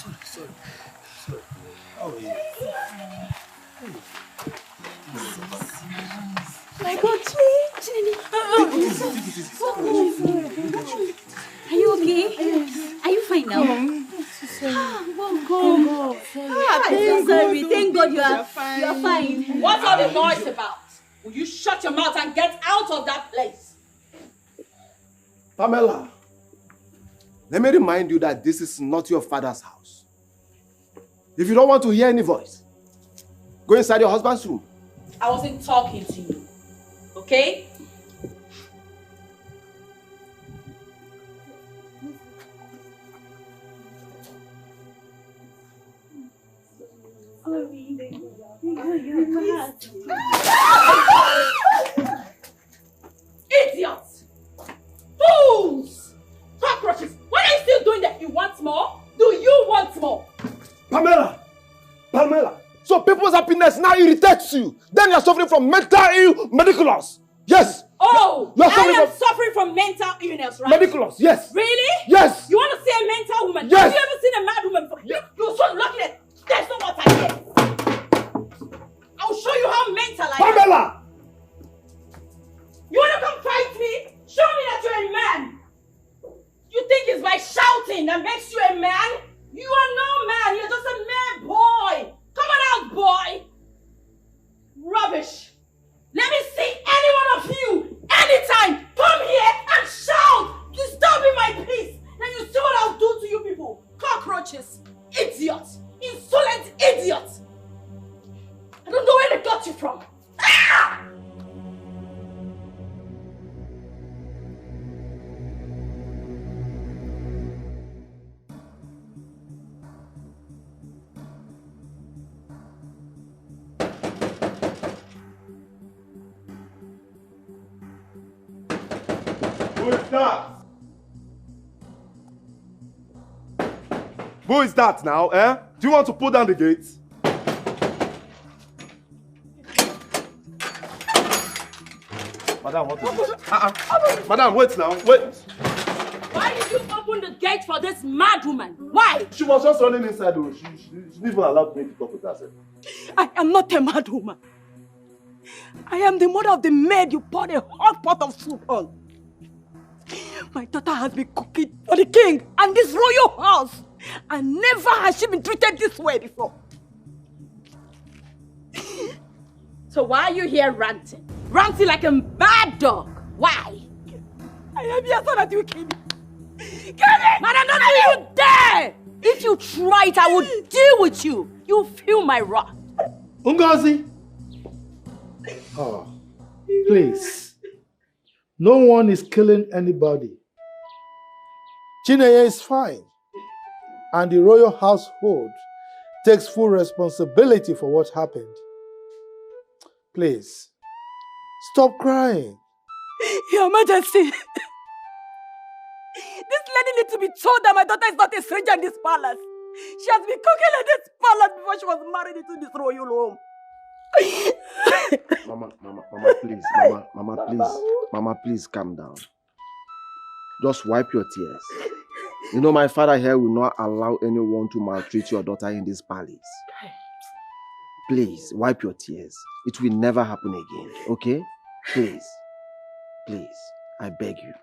Sorry. How are you? My God, Chineni. Are you okay? Are you fine now? Thank God you are fine. What's all the noise about? Will you shut your mouth and get out of that place? Pamela, let me remind you that this is not your father's house. If you don't want to hear any voice, go inside your husband's room. I wasn't talking to you, okay? Idiots! Fools! Cockroaches! What are you still doing that? You want more? Do you want more? Pamela! Pamela! So people's happiness now irritates you. Then you're suffering from mental ill mediculous. Yes! Oh! You're I am suffering from mental illness, right? Mediculous, yes! Really? Yes! You want to see a mental woman? Yes! Have you ever seen a mad woman before? You're so lucky that there's no water here. I'll show you how mental I am. Pamela! You want to come fight me? Show me that you're a man. You think it's by shouting that makes you a man? You are no man. You're just a mere boy. Come on out, boy. Rubbish. Let me see any one of you anytime. Come here and shout. Disturbing my peace. Then you see what I'll do to you people. Cockroaches. Idiots. Insolent idiots. I don't know where they got you from. Ah! Who is that? Who is that now, eh? Do you want to pull down the gates? Madam, what is it? Madam, wait now, wait. Why did you open the gate for this mad woman? Why? She was just running inside. She didn't even allow me to talk with herself. I am not a mad woman. I am the mother of the maid you poured a hot pot of soup on. My daughter has been cooking for the king and this royal house. And never has she been treated this way before. So why are you here ranting? Ranting like a mad dog. Why? I am here so that you kill me. Kill it! Madam, don't you dare! If you try it, I will deal with you. You'll feel my wrath. Ngozi! Oh, please. No one is killing anybody. Chineye is fine. And the royal household takes full responsibility for what happened. Please, stop crying. Your Majesty, this lady needs to be told that my daughter is not a stranger in this palace. She has been cooking in this palace before she was married into this royal home. Mama, please calm down. Just wipe your tears. You know my father here will not allow anyone to maltreat your daughter in this palace. Please, wipe your tears. It will never happen again, okay? Please, I beg you.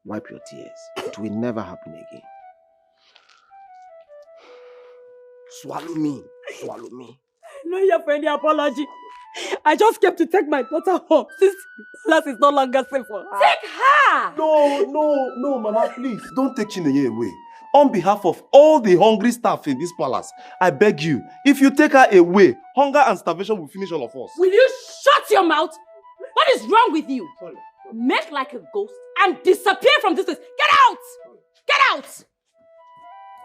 Wipe your tears. It will never happen again. Swallow me. I'm not here for any apology. I just came to take my daughter home since the palace is no longer safe for her. Take her! No, Mama, please. Don't take Chineye away. On behalf of all the hungry staff in this palace, I beg you, if you take her away, hunger and starvation will finish all of us. Will you shut your mouth? What is wrong with you? Sorry. Make like a ghost and disappear from this place. Get out! Get out!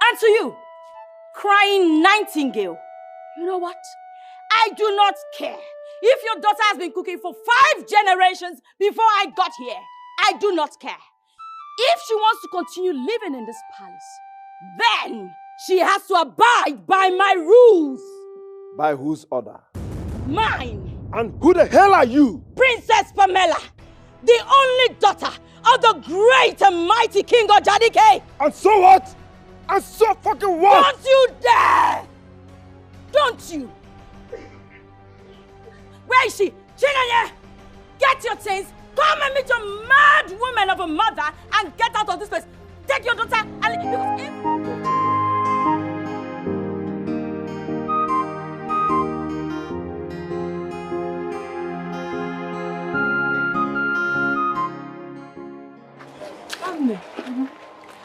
And to you, crying nightingale, you know what? I do not care if your daughter has been cooking for 5 generations before I got here. I do not care. If she wants to continue living in this palace, then she has to abide by my rules. By whose order? Mine. And who the hell are you? Princess Pamela, the only daughter of the great and mighty King of Dikeh. And so what? And so fucking what? Don't you dare! Don't you? Where is she? Chineye! Get your things, come and meet your mad woman of a mother and get out of this place. Take your daughter and...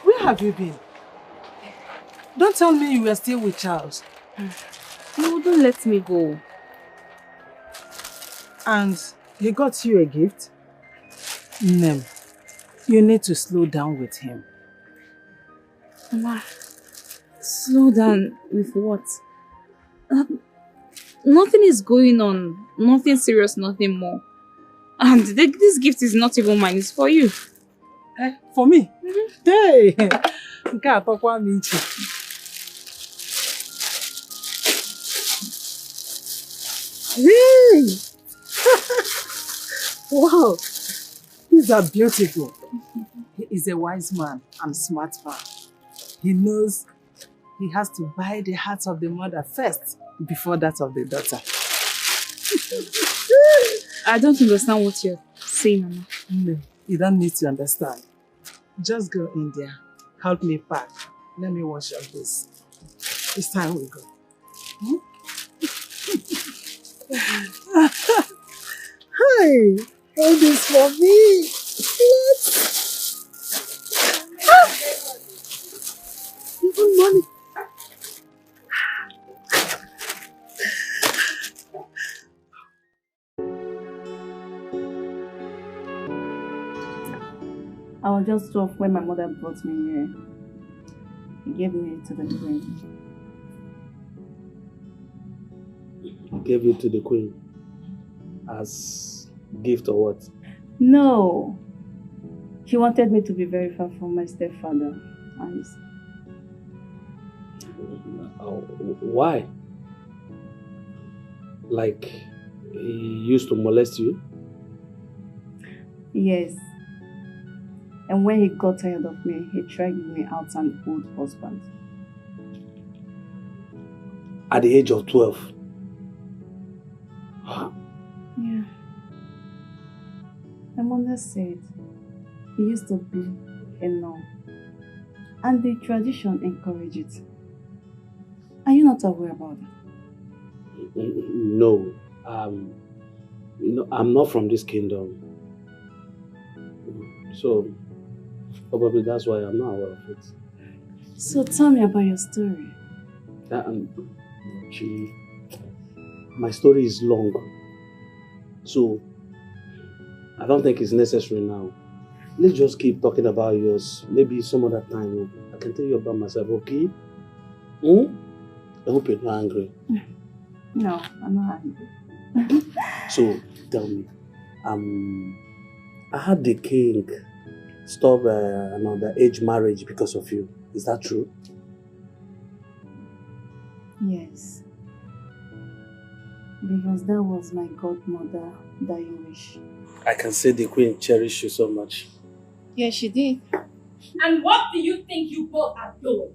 Where have you been? Don't tell me you were still with Charles. No, don't let me go. And he got you a gift? Nem, you need to slow down with him. Mama, slow down with what? Nothing is going on. Nothing serious, nothing more. And this gift is not even mine, it's for you. For me? Hey! Nke a tọkwa m iche. Hey! Wow! These are beautiful. He is a wise man and smart man. He knows he has to buy the heart of the mother first before that of the daughter. I don't understand what you're saying, Mama. No, you don't need to understand. Just go in there. Help me pack. Let me wash up this. It's time we go. Hmm? Hi! Hold this for me. Even money. I was just 12 when my mother brought me here. He gave me to the queen. Gave you to the queen as gift or what? No. He wanted me to be very far from my stepfather. Why? Like, he used to molest you? Yes. And when he got tired of me, he dragged me out an old husband. At the age of 12? Yeah. My mother said he used to be a nun. And the tradition encouraged it. Are you not aware about it? No. I'm not from this kingdom. So, probably that's why I'm not aware of it. So tell me about your story. My story is long. So, I don't think it's necessary now. Let's just keep talking about yours. Maybe some other time I can tell you about myself, okay? I hope you're not angry. No, I'm not angry. So, tell me. I had the king stop another age marriage because of you. Is that true? Yes. Because that was my godmother dying wish. I can say the queen cherished you so much. Yes, she did. And what do you think you both are doing?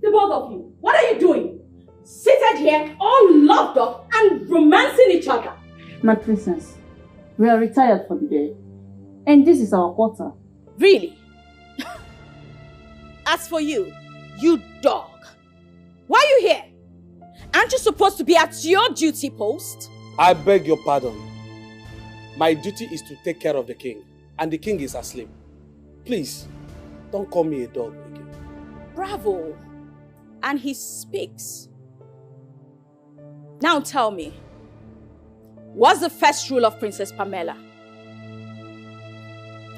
The both of you. What are you doing? Seated here, all loved up and romancing each other. My princess, we are retired for the day. And this is our quarter. Really? As for you, you dog. Why are you here? Aren't you supposed to be at your duty post? I beg your pardon. My duty is to take care of the king. And the king is asleep. Please, don't call me a dog again. Bravo. And he speaks. Now tell me, what's the first rule of Princess Pamela?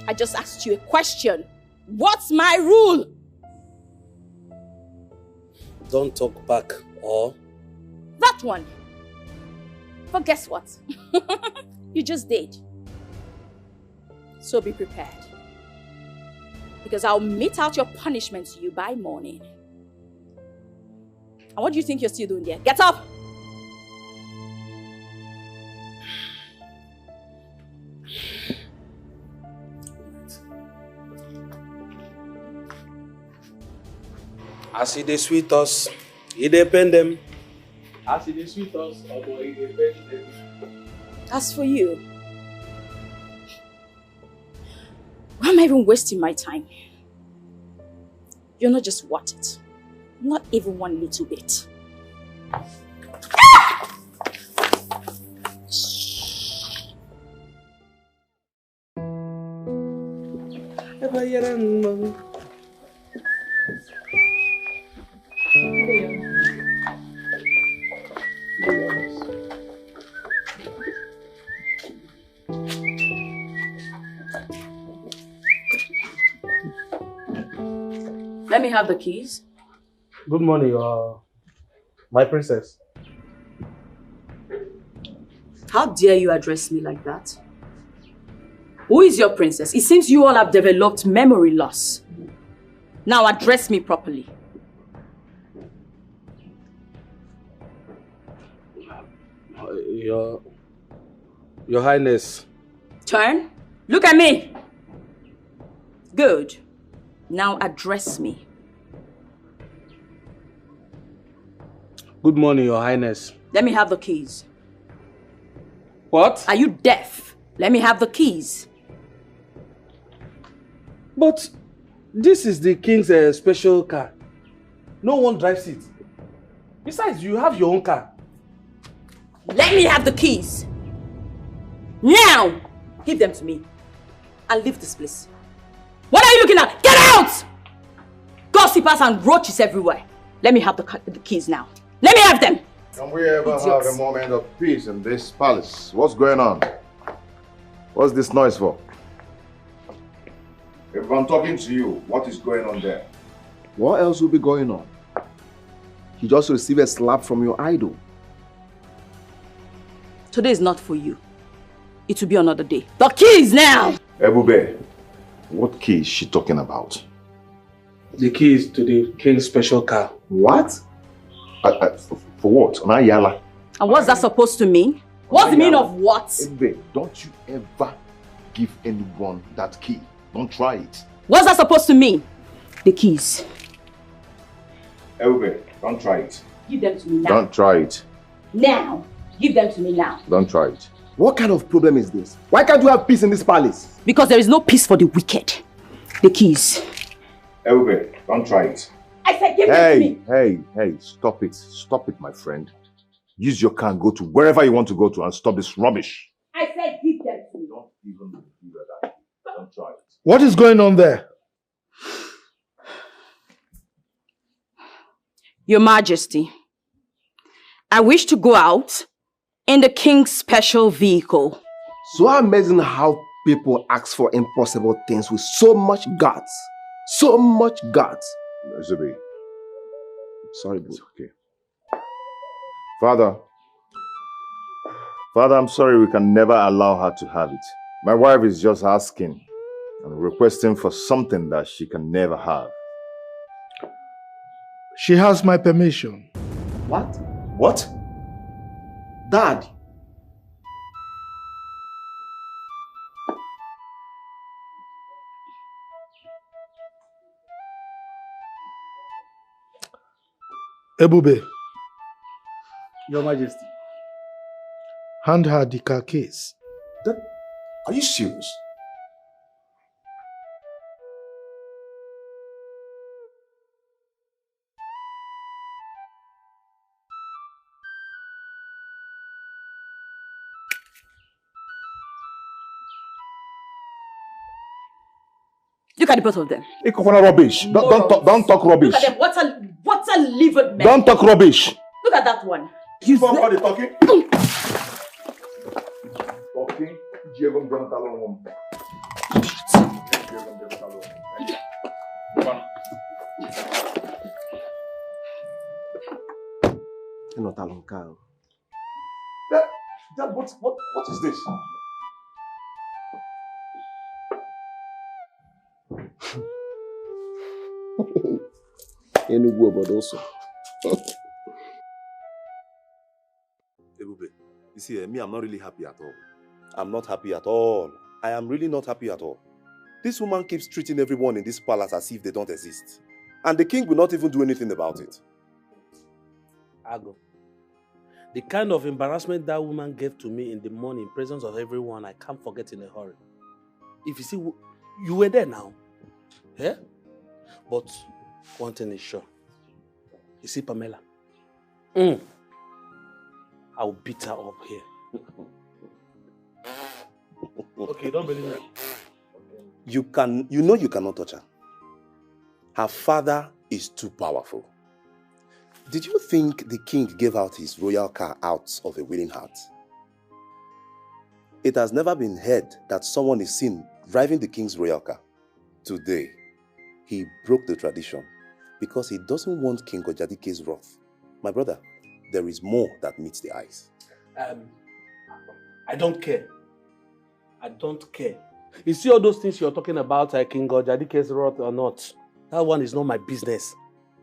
I just asked you a question. What's my rule? Don't talk back, or... That one. But guess what? You just did. So be prepared. Because I'll mete out your punishment to you by morning. And what do you think you're still doing there? Get up! As he dey sweet us, he dey pain them. As he dey sweet us, he dey pain them. As for you, why am I even wasting my time? You're not just worth it. Not even one little bit. Let me have the keys. Good morning, my princess. How dare you address me like that? Who is your princess? It seems you all have developed memory loss. Now address me properly. Your Highness. Turn. Look at me. Good. Now address me. Good morning, Your Highness. Let me have the keys. What? Are you deaf? Let me have the keys. But this is the king's special car. No one drives it. Besides, you have your own car. Let me have the keys. Now! Give them to me. And leave this place. What are you looking at? Get out! Gossipers and roaches everywhere. Let me have the keys now. Let me have them. Can we ever have a moment of peace in this palace? What's going on? What's this noise for? If I'm talking to you, what is going on there? What else will be going on? You just received a slap from your idol. Today is not for you. It will be another day. The keys now! Ebube, what key is she talking about? The keys to the king's special car. What? For what? Ayala. And what's that supposed to mean? What's the meaning of what? Ebube, don't you ever give anyone that key. Don't try it. What's that supposed to mean? The keys. Ebube, don't try it. Give them to me now. Don't try it. Now. Give them to me now. Don't try it. What kind of problem is this? Why can't you have peace in this palace? Because there is no peace for the wicked. The keys. Ebube, don't try it. I said give them to me. Hey, stop it. Stop it, my friend. Use your car and go to wherever you want to go to and stop this rubbish. I said give them to me. Don't even do that. Don't try it. What is going on there? Your Majesty, I wish to go out in the king's special vehicle. So amazing how people ask for impossible things with so much guts. So much guts. Zoe. Sorry, bro. It's okay. Father, I'm sorry we can never allow her to have it. My wife is just asking and requesting for something that she can never have. She has my permission. What? What? Dad. Ebube, Your Majesty. hand her the car case. Are you serious? Look at the both of them. Rubbish. Don't talk rubbish. Look at them. What's a livered man? Don't talk rubbish. Look at that one. You somebody talking? Talking? Not a long car. Dad, what is this? Any word, but also. Ebube, you see, me, I'm not really happy at all. I'm not happy at all. I am really not happy at all. This woman keeps treating everyone in this palace as if they don't exist. And the king will not even do anything about it. Ago, the kind of embarrassment that woman gave to me in the morning in presence of everyone, I can't forget in a hurry. If you see, you were there now. Yeah? But one thing is sure. You see Pamela? I'll beat her up here. Okay, don't believe me. You know you cannot touch her. Her father is too powerful. Did you think the king gave out his royal car out of a willing heart? It has never been heard that someone is seen driving the king's royal car. Today, he broke the tradition because he doesn't want King Ojadike's wrath. My brother, there is more that meets the eyes. I don't care. I don't care. You see all those things you're talking about, King Dikeh's wrath or not, that one is not my business.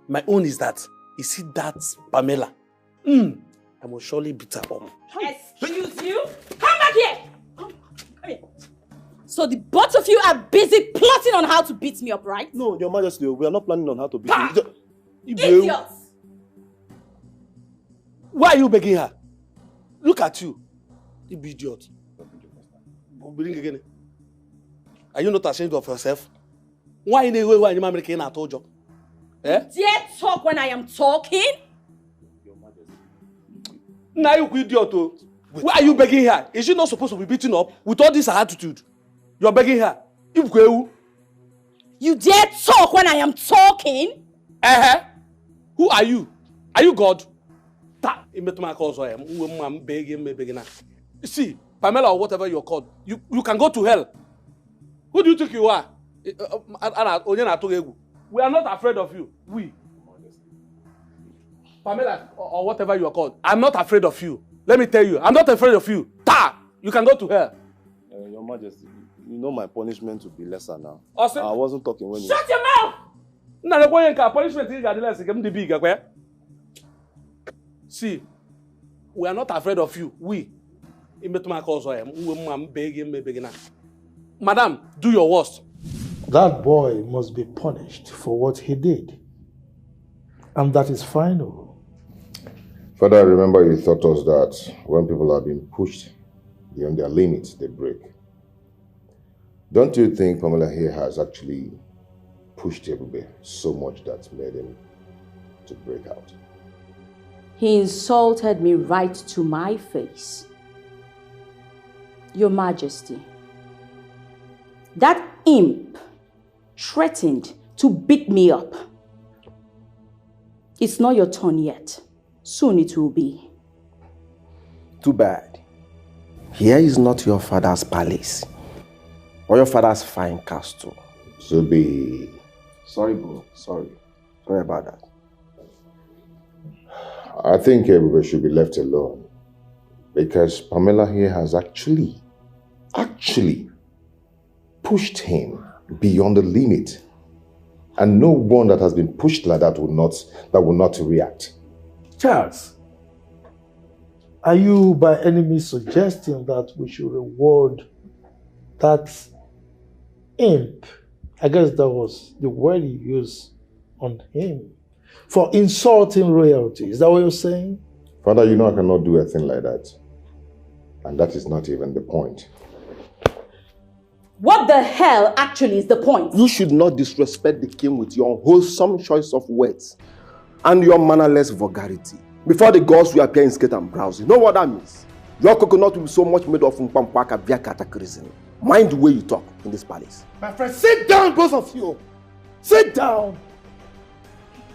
My own is that, you see that Pamela, I must surely beat her up. Excuse you? Come back here! Come here. So the both of you are busy plotting on how to beat me up, right? No, Your Majesty, we are not planning on how to beat you. Idiots! Why are you begging her? Look at you. You idiot. Are you not ashamed of yourself? Why in the way why you making at all? Dare talk when I am talking? Now you idiot. Why are you begging her? Is she not supposed to be beaten up with all this attitude? You're begging her. You dare talk when I am talking? Who are you? Are you God? See, Pamela or whatever you're called, you can go to hell. Who do you think you are? We are not afraid of you. We. Pamela or whatever you are called, I'm not afraid of you. Let me tell you, I'm not afraid of you. You can go to hell. Your Majesty, you know my punishment will be lesser now. Also, I wasn't talking when you... Shut your mouth! See, we are not afraid of you. We. Madam, do your worst. That boy must be punished for what he did. And that is final. Father, I remember you taught us that when people are being pushed beyond their limits, they break. Don't you think Pamela here has actually pushed Ebube so much that made him to break out? He insulted me right to my face. Your Majesty, that imp threatened to beat me up. It's not your turn yet. Soon it will be. Too bad. Here is not your father's palace or your father's fine castle. Zubi. Sorry, bro. Sorry. Sorry about that. I think Ebube should be left alone because Pamela here has actually pushed him beyond the limit. And no one that has been pushed like that will not react. Charles, are you by any means suggesting that we should reward that imp? I guess that was the word you used on him. For insulting royalty. Is that what you're saying? Father, you know I cannot do a thing like that. And that is not even the point. What the hell actually is the point? You should not disrespect the king with your unwholesome choice of words and your mannerless vulgarity. Before the gods will appear in skirt and blouse. You know what that means? Your coconut will be so much made of mpampaka via cataclysm. Mind the way you talk in this palace. My friend, sit down, both of you. Sit down.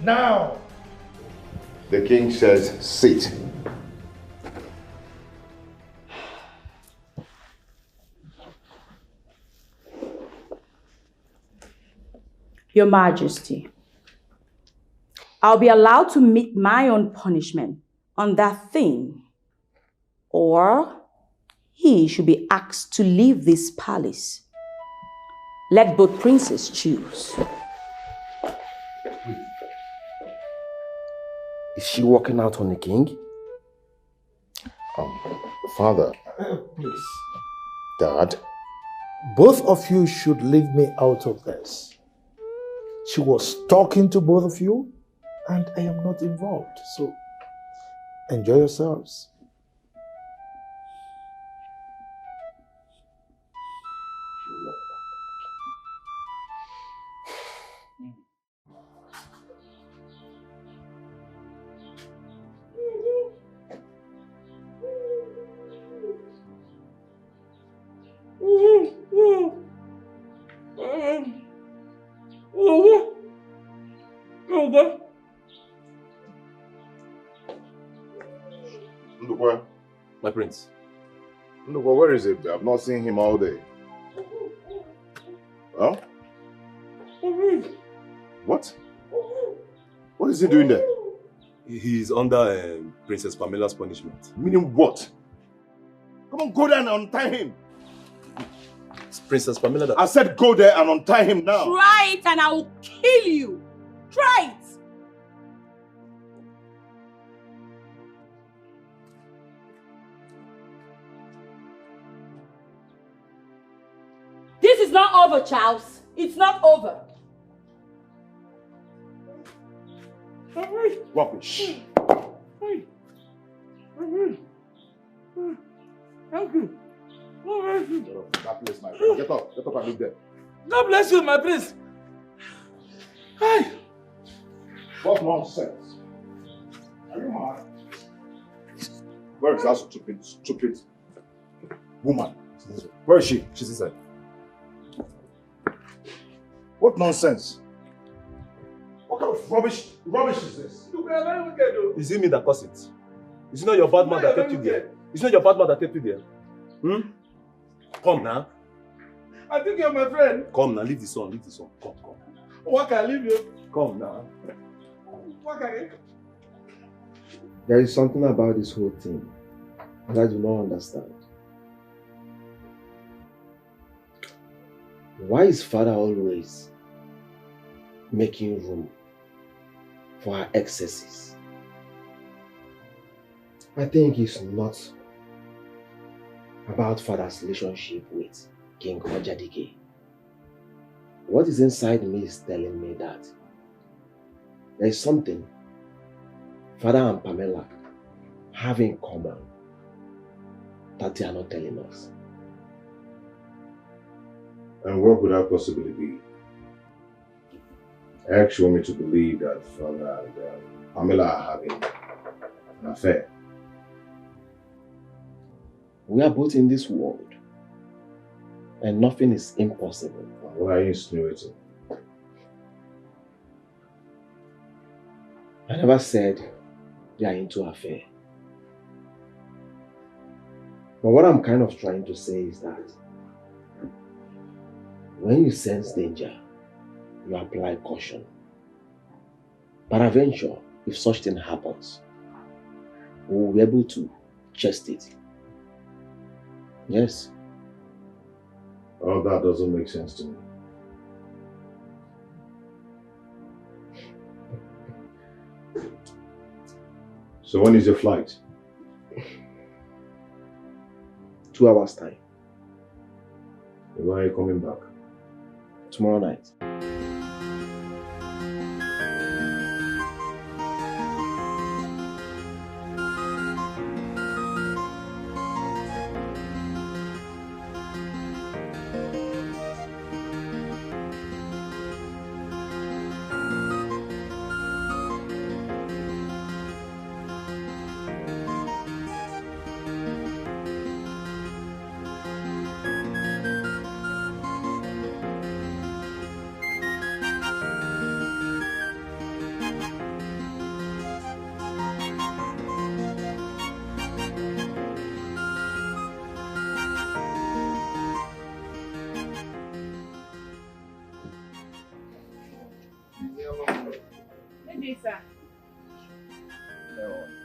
Now. The king says, sit. Your Majesty, I'll be allowed to meet my own punishment on that thing, or he should be asked to leave this palace. Let both princes choose. Is she walking out on the king? Father. Please. Dad. Both of you should leave me out of this. She was talking to both of you, and I am not involved. So, enjoy yourselves. My prince. Ndukwa, where is it? I've not seen him all day. Huh? What? What is he doing there? He's under Princess Pamela's punishment. Meaning what? Come on, go there and untie him. It's Princess Pamela that... I said go there and untie him now. Try it and I will kill you. Try it. This is not over, Charles. It's not over. Rubbish. Thank you. That place, my friend. Get up and look there. God bless you, my prince. Hi. What nonsense? Are you mad? Where is that stupid woman? Where is she? She's inside. What nonsense? What kind of rubbish is this? You are very wicked, though. Is it me that caused it? Is it not your bad man that kept you there? Is it not your bad man that kept you there? Come now. I think you're my friend. Come now, leave the son, Come. What can I leave you? Come now. What can I? There is something about this whole thing that I do not understand. Why is father always making room for our excesses? I think it's not about father's relationship with King Dikeh. What is inside me is telling me that there is something father and Pamela have in common that they are not telling us. And what could that possibly be? I actually want me to believe that father and Pamela are having an affair. We are both in this world, and nothing is impossible. What are you insinuating? I never said they are into affair. But what I'm kind of trying to say is that when you sense danger, you apply caution. Peradventure, if such thing happens, we will be able to chest it. Yes. Oh, that doesn't make sense to me. So when is your flight? 2 hours time. When are you coming back? Tomorrow night.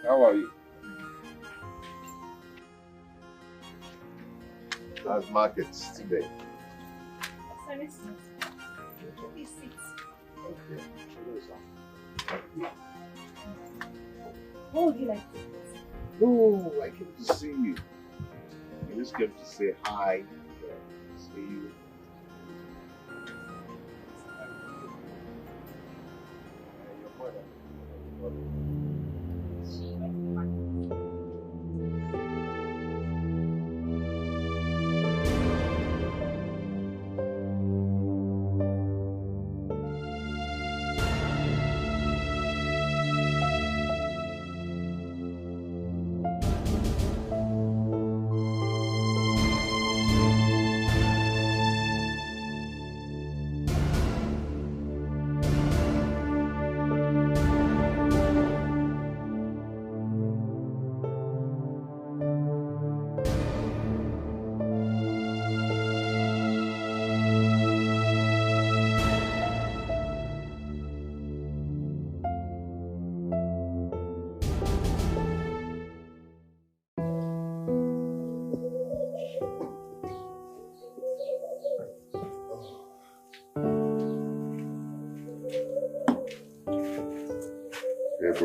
How are you? How's markets today? What would you like to eat? No, I came to see you. I just came to say hi, see you.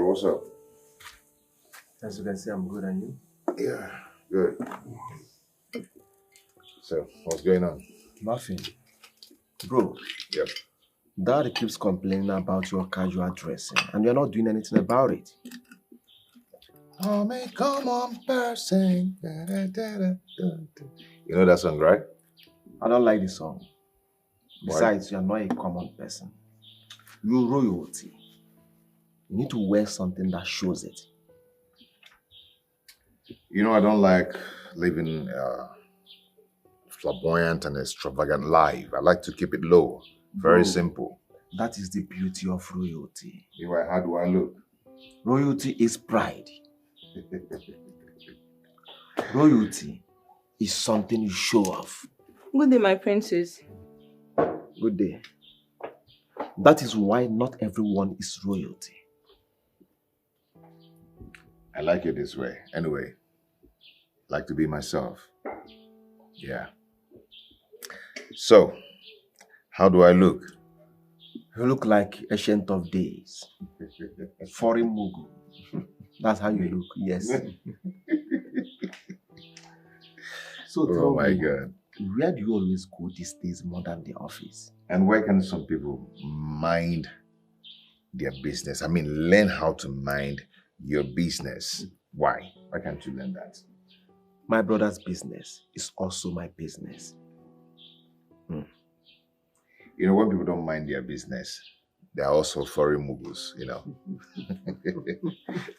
bro, what's up? As you can see, I'm good, and you? Yeah, good. So, what's going on? Nothing. Bro. Yep. Dad keeps complaining about your casual dressing, and you're not doing anything about it. Oh, man, come on, person. You know that song, right? I don't like the song. Why? Besides, you're not a common person. You're royalty. You need to wear something that shows it. You know, I don't like living flamboyant and extravagant life. I like to keep it low. Very simple. That is the beauty of royalty. Anyway, how do I look? Royalty is pride. Royalty is something you show off. Good day, my princess. Good day. That is why not everyone is royalty. I like it this way. Anyway, I like to be myself. Yeah. So, how do I look? You look like Ancient of Days. Foreign Mugu. That's how you look, yes. So oh my God. Where do you always go these days more than the office? And where can some people mind their business? I mean, learn how to mind your business. Why? Why can't you learn that? My brother's business is also my business. You know, when people don't mind their business, they're also foreign mugus, you know.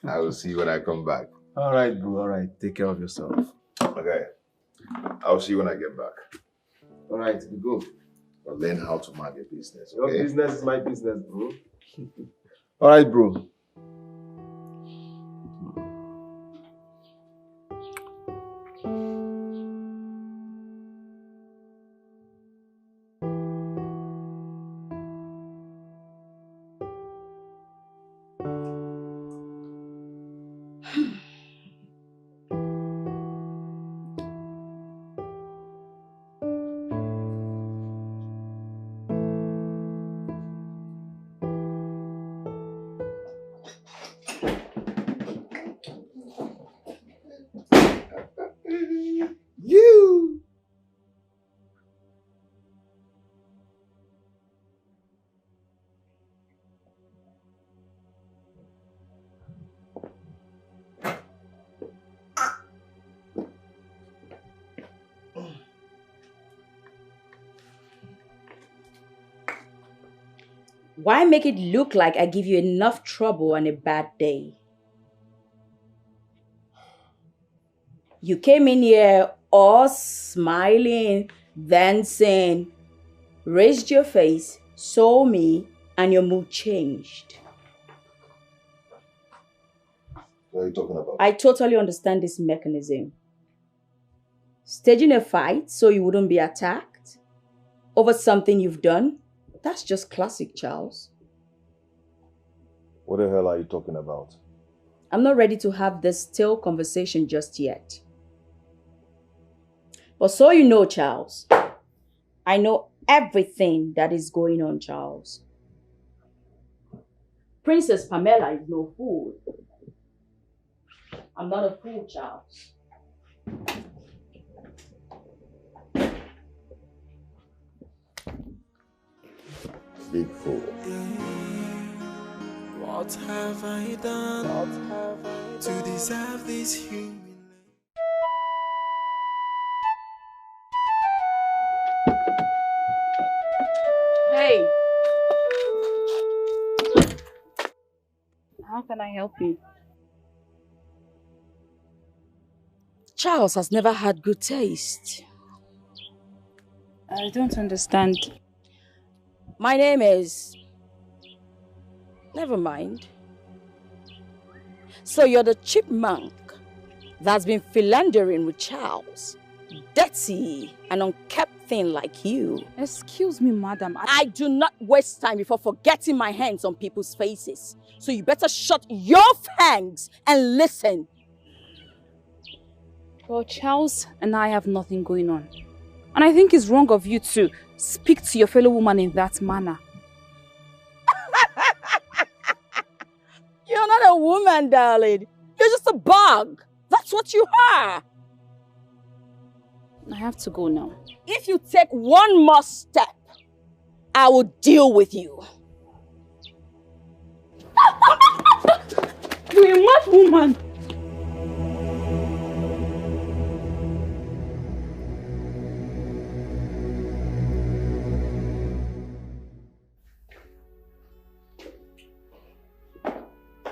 I will see you when I come back. All right, bro. All right. Take care of yourself. Okay. I'll see you when I get back. All right. We go. But learn how to mind your business. Okay? Your business is my business, bro. All right, bro. You! Why make it look like I give you enough trouble on a bad day? You came in here all smiling, dancing, raised your face, saw me, and your mood changed. What are you talking about? I totally understand this mechanism. Staging a fight so you wouldn't be attacked over something you've done, that's just classic, Charles. What the hell are you talking about? I'm not ready to have this still conversation just yet. But so you know, Charles, I know everything that is going on, Charles. Princess Pamela is no fool. I'm not a fool, Charles. Big fool. What have I done to deserve this human? Hey! How can I help you? Charles has never had good taste. I don't understand. My name is... Never mind. So you're the chipmunk that's been philandering with Charles. Dirty and unkept thing like you. Excuse me, madam. I do not waste time before forgetting my hands on people's faces. So you better shut your fangs and listen. Well, Charles and I have nothing going on. And I think it's wrong of you to speak to your fellow woman in that manner. You're not a understand, darling. You're just a bug. That's what you are. I have to go now. If you take one more step, I will deal with you. You're a mad woman.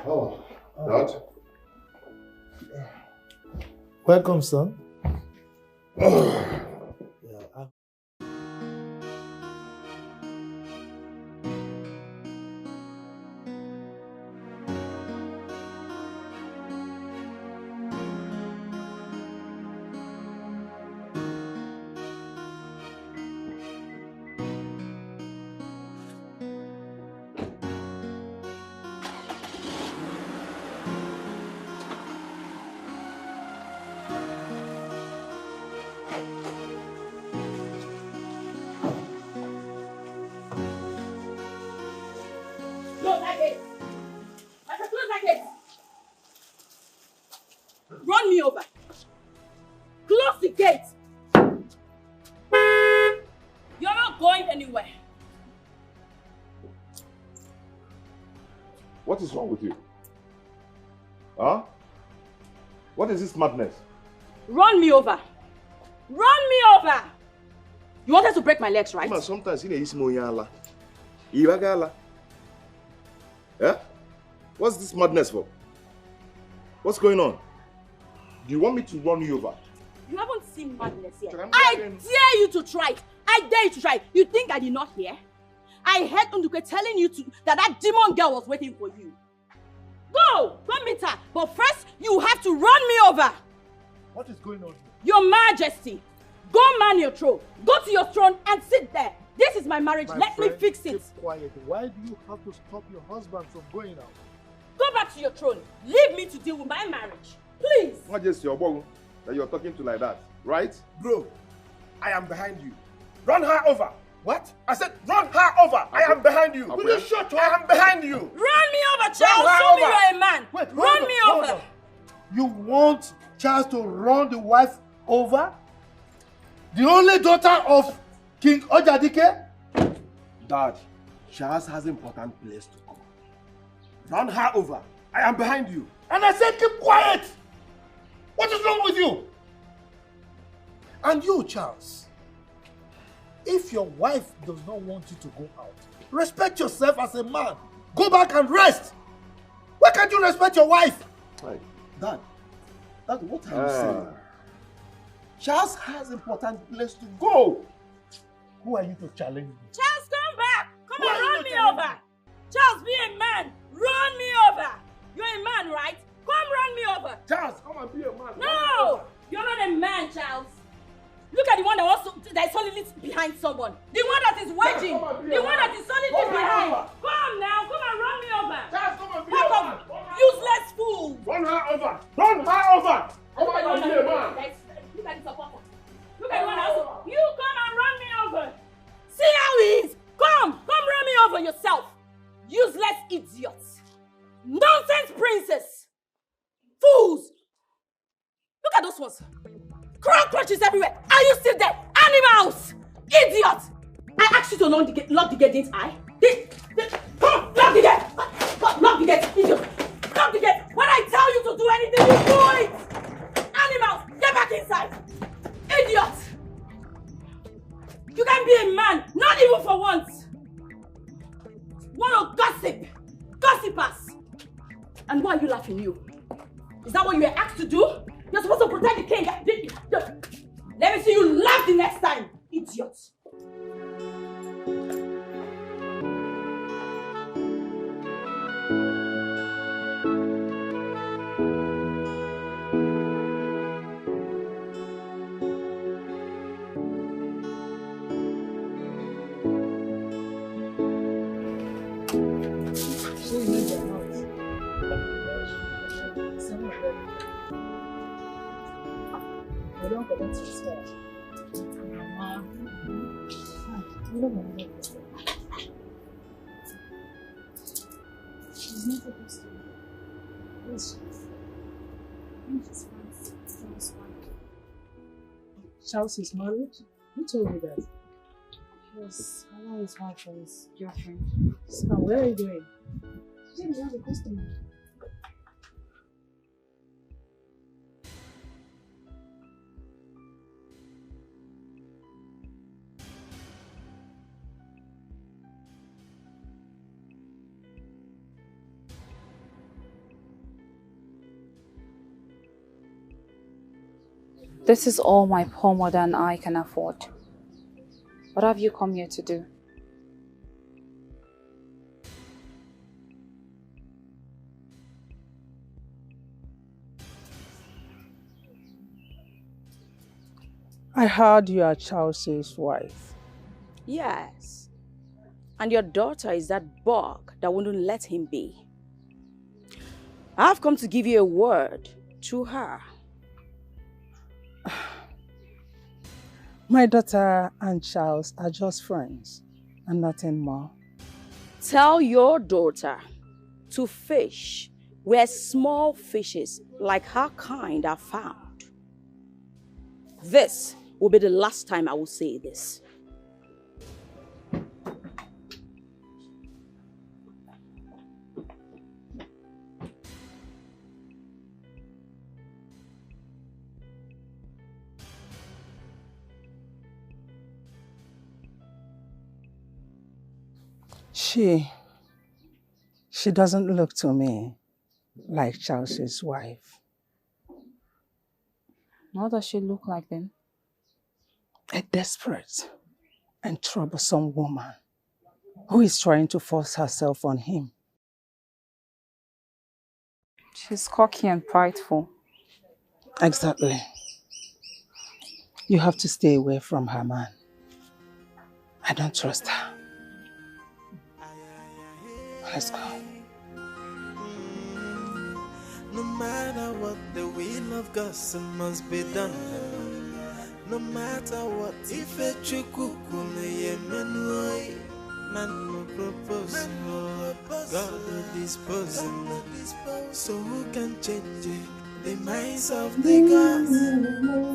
Oh, Dad. Welcome, son. Run me over. Close the gate. You're not going anywhere. What is wrong with you? Huh? What is this madness? Run me over. Run me over. You wanted to break my legs, right? Sometimes in a ismoyala. Iragala. Yeah? What's this madness for? What's going on? Do you want me to run you over? You haven't seen madness yet. I dare you to try it. I dare you to try it. You think I did not hear? I heard Nduke telling you that demon girl was waiting for you. Go meet her. But first, you have to run me over. What is going on here? Your Majesty, go man your throne. Go to your throne and sit there. This is my marriage. Let me fix it. Keep quiet. Why do you have to stop your husband from going out? Go back to your throne. Leave me to deal with my marriage. Please. Not just your boy that you're talking to like that, right? Bro, I am behind you. Run her over. What? I said run her over. I am behind you. Will you shut up? I am behind you. Run me over, Charles. Show me you're a man. Wait, run me over. You want Charles to run the wife over? The only daughter of King Dikeh? Dad, Charles has an important place to go. Run her over. I am behind you. And I said keep quiet. What is wrong with you? And you, Charles, if your wife does not want you to go out, respect yourself as a man. Go back and rest. Why can't you respect your wife? Right. Dad, what are you saying? Charles has an important place to go. Who are you to challenge me? Charles, come back. Come and run me over. Charles, be a man. Run me over. You're a man, right? Come run me over. Charles, come and be a man. No, you're not a man, Charles. Look at the one that is solidly behind someone. The one that is waiting. The one that is solidly behind. Come now, come and run me over. Charles, come and be a man. Useless fool. Run her over. Run her over. Come and be a man. Look at the supporter. Look at the one else. You come and run me over. See how he is. Come run me over yourself. Useless idiots. Nonsense princess. Fools. Look at those ones. Cockroaches everywhere. Are you still there? Animals. Idiots. I asked you to lock the gate, didn't I? Come, lock the gate. Lock the gate, idiot. Lock the gate. When I tell you to do anything, you do it. Animals, get back inside. Idiots. You can't be a man, not even for once. Want to gossip. Gossipers. And why are you laughing, you? Is that what you were asked to do? You're supposed to protect the king. Let me see you laugh the next time, idiot. We don't forget to swear. She's not supposed to. Charles is married? Who told you that? Yes, I know his wife or his girlfriend. So where are you going? She didn't have a customer. This is all my poor mother and I can afford. What have you come here to do? I heard you are Charles's wife. Yes. And your daughter is that bug that wouldn't let him be. I've come to give you a word to her. My daughter and Charles are just friends and nothing more. Tell your daughter to fish where small fishes like her kind are found. This will be the last time I will say this. She doesn't look to me like Charles's wife. What does she look like then? A desperate and troublesome woman who is trying to force herself on him. She's cocky and prideful. Exactly. You have to stay away from her, man. I don't trust her. Let's go. No matter what, the will of God must be done. No matter what, if a chukukule yemenoi, man no propose, God will dispose. So who can change it? The minds of the gods,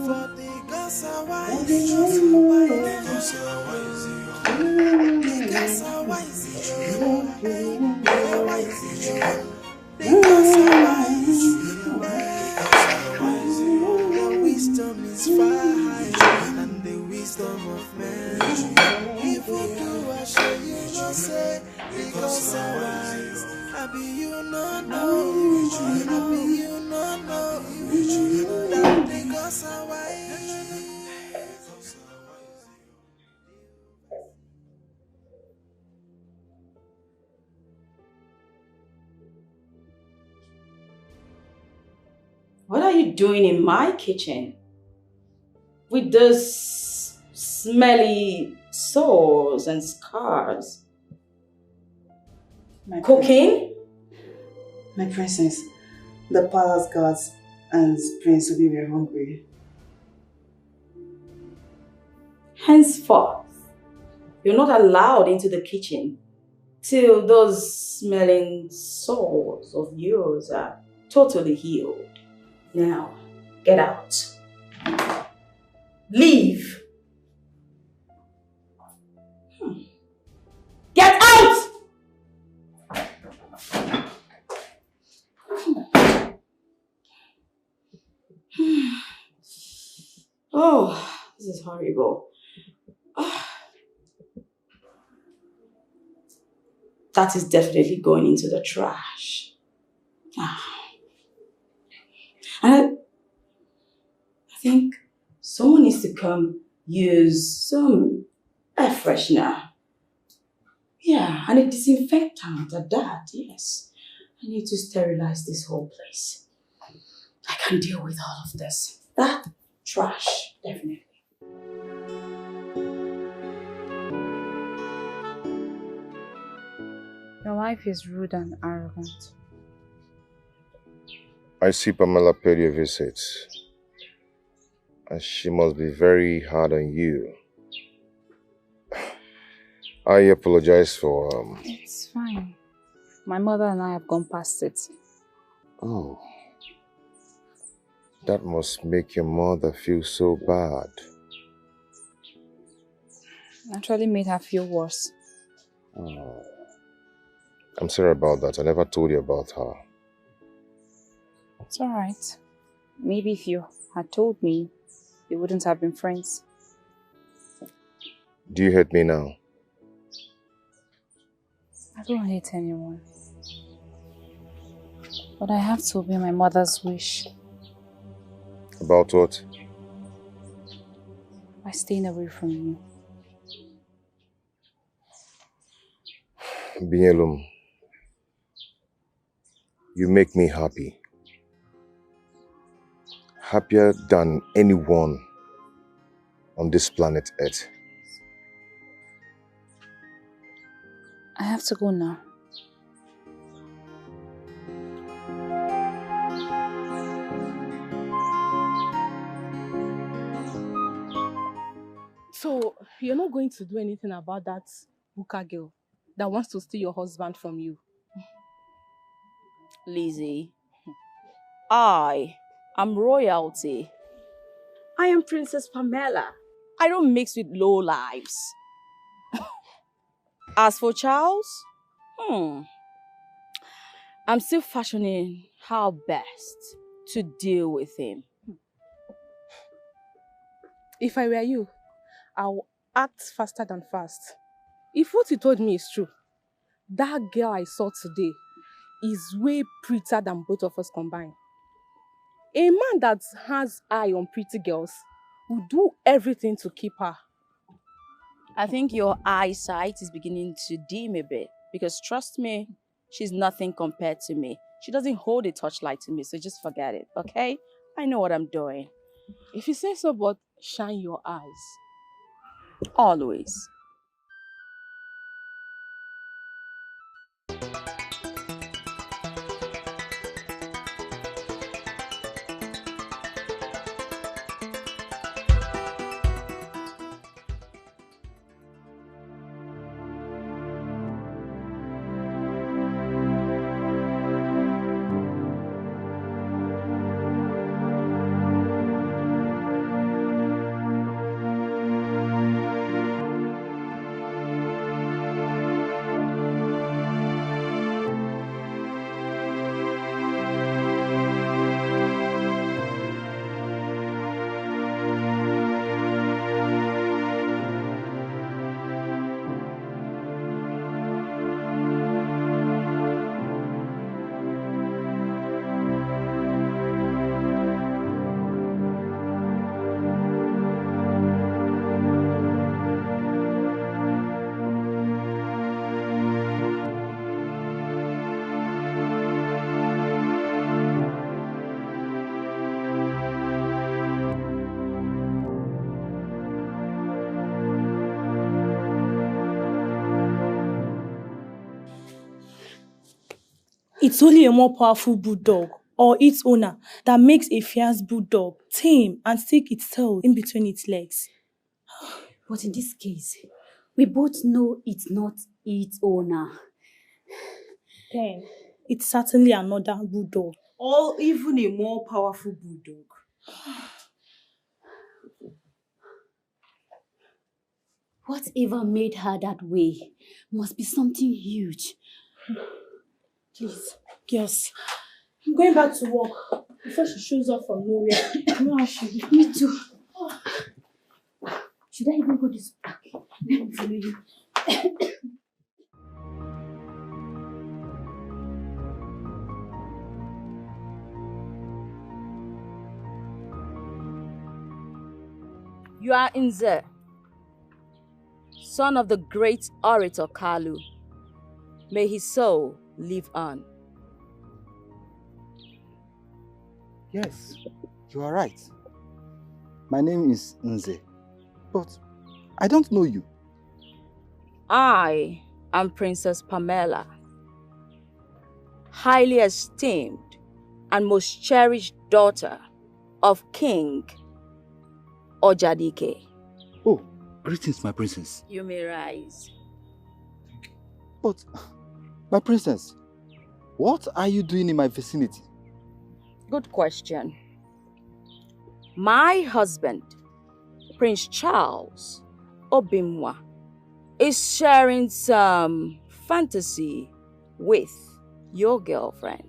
for the gods are wise. The gods are wise. The gods are wise. They are wise. The gods are wise. Their wisdom is far higher than the wisdom of man. If you do, I show you no say. The gods are wise. I be you no know. I be you no know. That the gods are wise. What are you doing in my kitchen? With those smelly sores and scars? Cooking? My princess, the palace guards and Prince Obi were hungry. Henceforth, you're not allowed into the kitchen till those smelling sores of yours are totally healed. Now, get out. Leave. Get out! Oh, this is horrible. That is definitely going into the trash. And I think someone needs to come use some air freshener. Yeah, and a disinfectant at that, yes. I need to sterilize this whole place. I can deal with all of this. That trash, definitely. Your wife is rude and arrogant. I see Pamela paid you a visit. And she must be very hard on you. I apologize for It's fine. My mother and I have gone past it. Oh. That must make your mother feel so bad. Actually made her feel worse. Oh. I'm sorry about that. I never told you about her. It's alright. Maybe if you had told me, we wouldn't have been friends. Do you hate me now? I don't hate anyone. But I have to obey my mother's wish. About what? By staying away from you. Binyelum, you make me happy. Happier than anyone on this planet Earth. I have to go now. So, you're not going to do anything about that Buka girl that wants to steal your husband from you? Lizzie, I am royalty. I am Princess Pamela. I don't mix with low lives. As for Charles, I'm still fashioning how best to deal with him. If I were you, I'll act faster than fast. If what you told me is true, that girl I saw today is way prettier than both of us combined. A man that has eye on pretty girls will do everything to keep her. I think your eyesight is beginning to dim a bit because trust me, she's nothing compared to me. She doesn't hold a torchlight to me, so just forget it, okay? I know what I'm doing. If you say so, but shine your eyes. Always. It's only a more powerful bulldog or its owner that makes a fierce bulldog tame and stick its tail in between its legs. But in this case, we both know it's not its owner. Then, it's certainly another bulldog. Or even a more powerful bulldog. Whatever made her that way must be something huge. Please, yes. I'm going back to work before she shows up from nowhere. No, she. Me too. Should I even go this back? Let me follow you. You are Nze, son of the great orator Kalu. May his soul live on. Yes, you are right. My name is Nze, but I don't know you. I am Princess Pamela, highly esteemed and most cherished daughter of King Dikeh. Oh, greetings, my princess. You may rise. But, my princess, what are you doing in my vicinity? Good question. My husband, Prince Charles Obimwa, is sharing some fantasy with your girlfriend,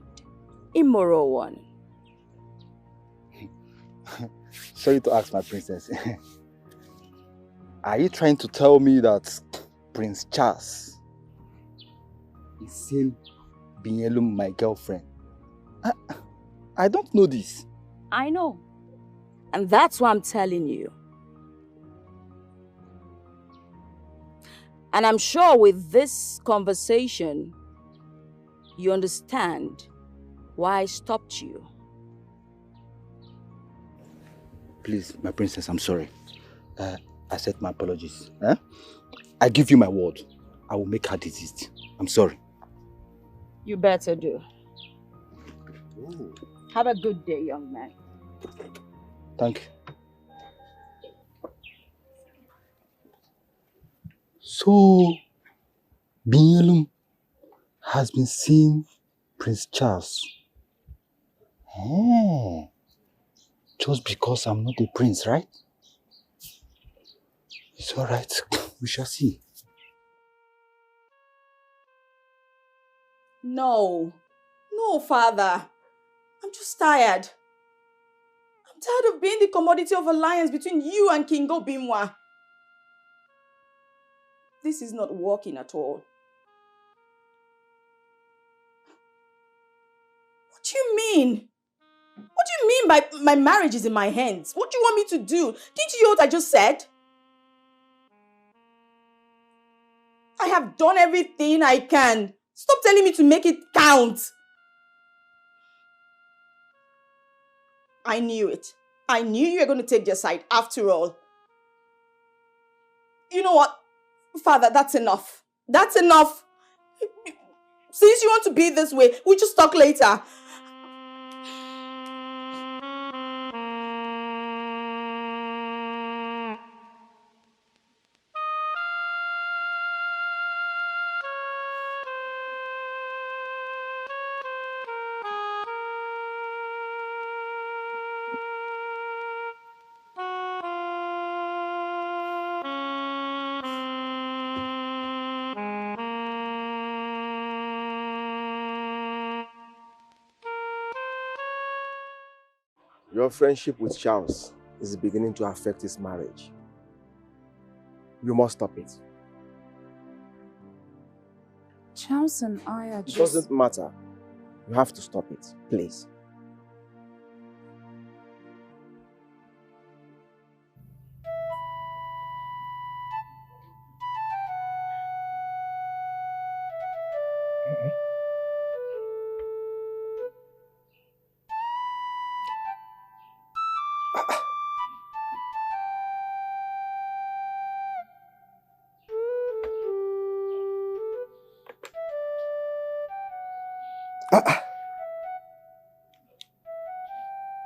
immoral one. Sorry to ask, my princess. Are you trying to tell me that Prince Charles is seeing Binyelum, my girlfriend? I don't know this. I know. And that's why I'm telling you. And I'm sure with this conversation, you understand why I stopped you. Please, my princess, I'm sorry. I accept my apologies. I give you my word. I will make her desist. I'm sorry. You better do. Ooh. Have a good day, young man. Thank you. So, Binyelum has been seeing Prince Charles. Just because I'm not a prince, right? It's alright. We shall see. No. No, father. I'm just tired. I'm tired of being the commodity of alliance between you and King Obimwa. This is not working at all. What do you mean? What do you mean by my marriage is in my hands? What do you want me to do? Didn't you hear what I just said? I have done everything I can. Stop telling me to make it count. I knew it. I knew you were going to take their side after all. You know what? Father, that's enough. That's enough. Since you want to be this way, we'll just talk later. Your friendship with Charles is beginning to affect his marriage. You must stop it. Charles and I are It just... doesn't matter. You have to stop it, please.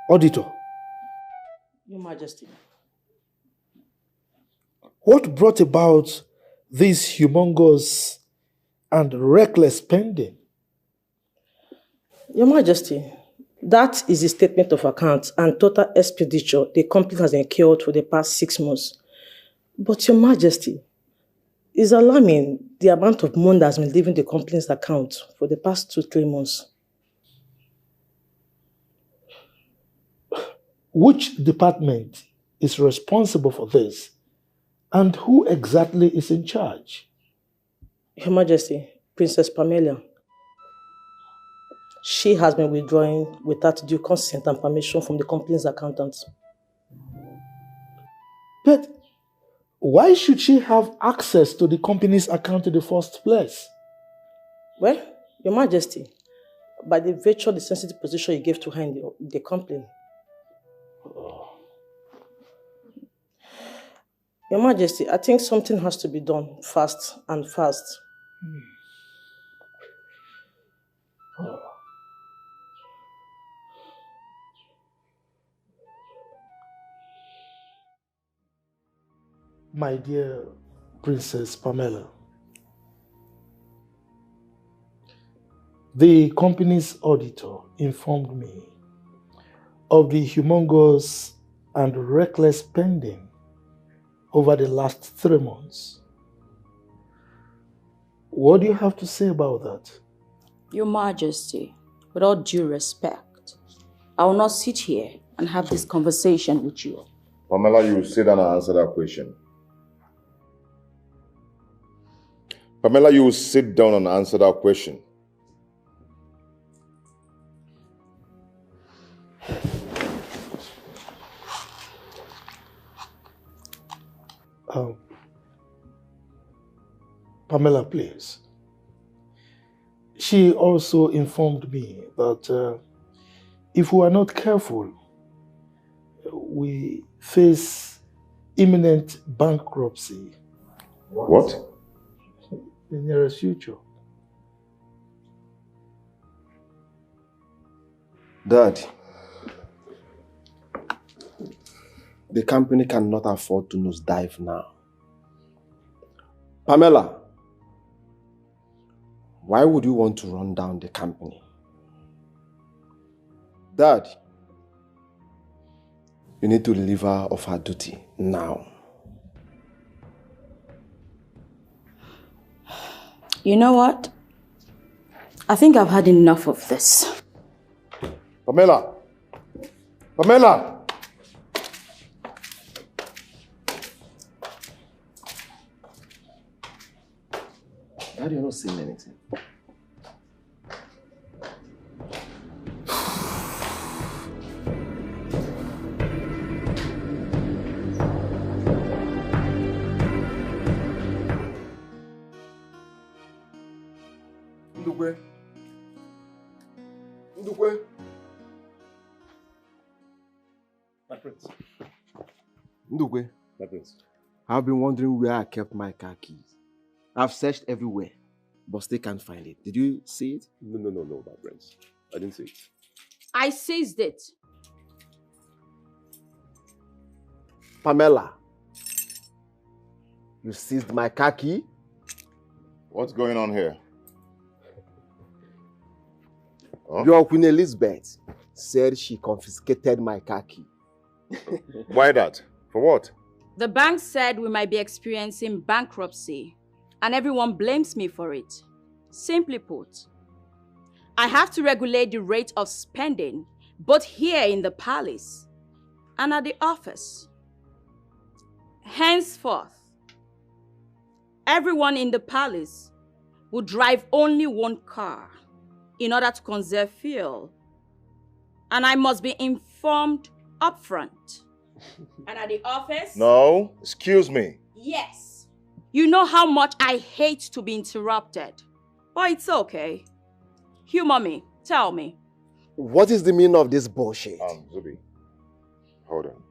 Auditor, Your Majesty. what brought about this humongous and reckless spending? Your Majesty, that is the statement of accounts and total expenditure the company has incurred for the past 6 months. But Your Majesty, it's alarming the amount of money that has been leaving the company's account for the past 2-3 months. Which department is responsible for this? And who exactly is in charge? Your Majesty, Princess Pamela. She has been withdrawing without due consent and permission from the company's accountants. But why should she have access to the company's account in the first place? Well, Your Majesty, by the virtue of the sensitive position you gave to her in the company. Your Majesty, I think something has to be done fast and fast. My dear Princess Pamela, the company's auditor informed me of the humongous and reckless spending over the last 3 months. What do you have to say about that? Your Majesty, with all due respect, I will not sit here and have this conversation with you. Pamela, you will sit down and answer that question. Pamela, you will sit down and answer that question. Pamela, please. She also informed me that if we are not careful, we face imminent bankruptcy. What? In the nearest future. Dad, the company cannot afford to nosedive now. Pamela, why would you want to run down the company? Dad, you need to relieve her of her duty now. You know what? I think I've had enough of this. Pamela! Pamela! Dad, you're not saying anything. Ndukwe. Ndukwe. My prince. Ndukwe. My prince. I've been wondering where I kept my car keys. I've searched everywhere, but still can't find it. Did you see it? No, my prince. I didn't see it. I seized it. Pamela, you seized my car key? What's going on here? Huh? Your Queen Elizabeth said she confiscated my car key. Why that? For what? The bank said we might be experiencing bankruptcy, and everyone blames me for it. Simply put, I have to regulate the rate of spending, both here in the palace and at the office. Henceforth, everyone in the palace will drive only one car in order to conserve fuel. And I must be informed upfront. And at the office? No, excuse me. Yes. You know how much I hate to be interrupted. But it's okay. Humor me. Tell me. What is the meaning of this bullshit? Zubi, hold on.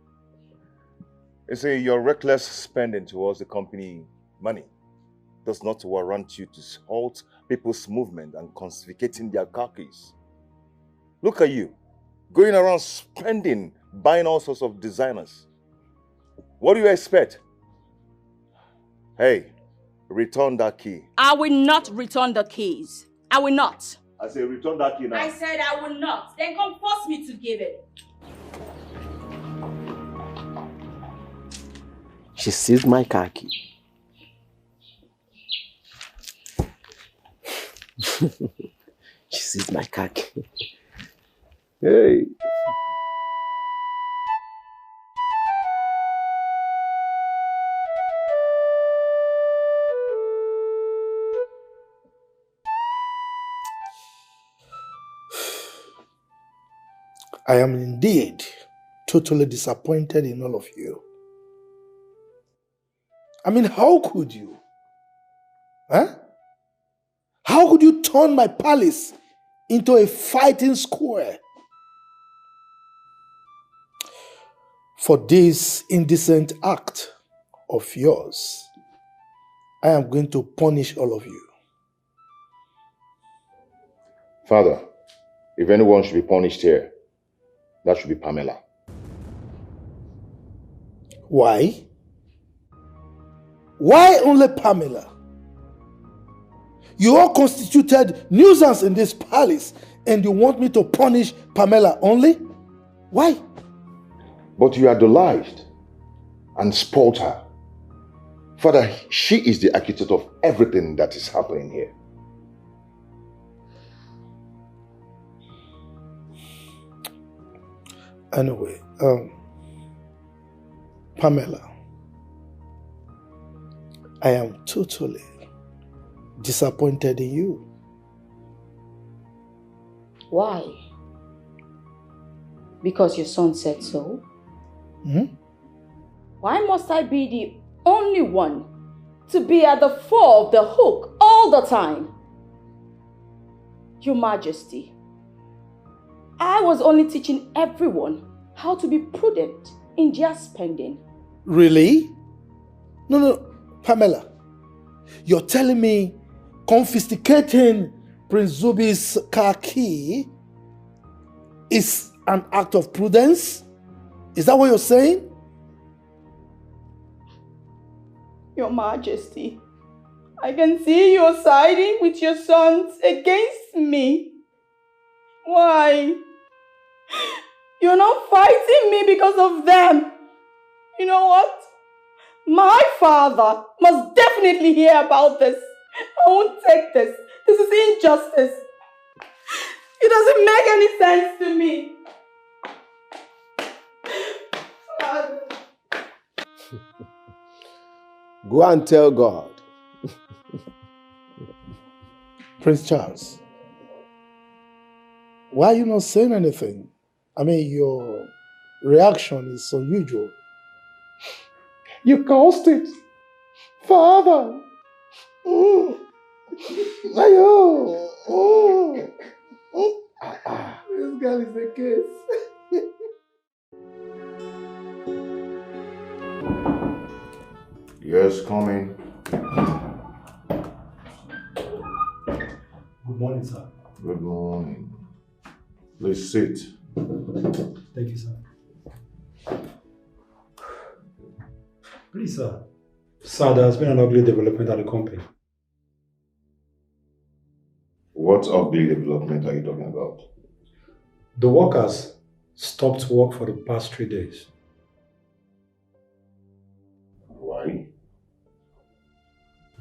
You see, your reckless spending towards the company money does not warrant you to halt people's movement and confiscating their car keys. Look at you, going around spending, buying all sorts of designers. What do you expect? Hey, return that key. I will not return the keys. I will not. I say return that key now. I said I will not. Then come force me to give it. She seized my car key. She seized my car key. Hey. I am indeed totally disappointed in all of you. I mean, how could you? Huh? How could you turn my palace into a fighting square? For this indecent act of yours, I am going to punish all of you. Father, if anyone should be punished here, that should be Pamela. Why? Why only Pamela? You all constituted nuisance in this palace and you want me to punish Pamela only? Why? But you idolized and spoiled her. Father, she is the architect of everything that is happening here. Anyway, Pamela, I am totally disappointed in you. Why? Because your son said so? Hmm? Why must I be the only one to be at the fore of the hook all the time? Your Majesty, I was only teaching everyone how to be prudent in their spending. Really? No, Pamela. You're telling me confiscating Prince Zubi's car key is an act of prudence? Is that what you're saying? Your Majesty, I can see you're siding with your sons against me. Why? You're not fighting me because of them. You know what? My father must definitely hear about this. I won't take this. This is injustice. It doesn't make any sense to me. Go and tell God. Prince Charles, why are you not saying anything? I mean, your reaction is unusual. You caused it. Father. Ayo. This girl is a case. Yes, coming. Good morning, sir. Good morning. Please sit. Thank you, sir. Please, sir. Sir, there has been an ugly development at the company. What ugly development are you talking about? The workers stopped work for the past 3 days. Why?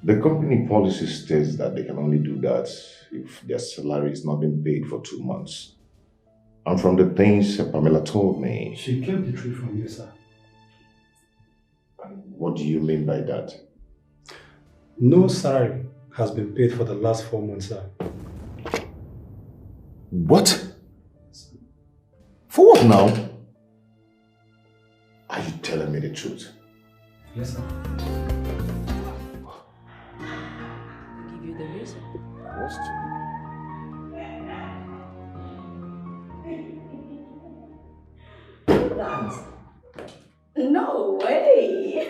The company policy states that they can only do that if their salary is not being paid for 2 months. And from the things Pamela told me... She kept the truth from you, sir. What do you mean by that? No salary has been paid for the last 4 months, sir. What? For what now? Are you telling me the truth? Yes, sir. Give you the reason. What's That? No way.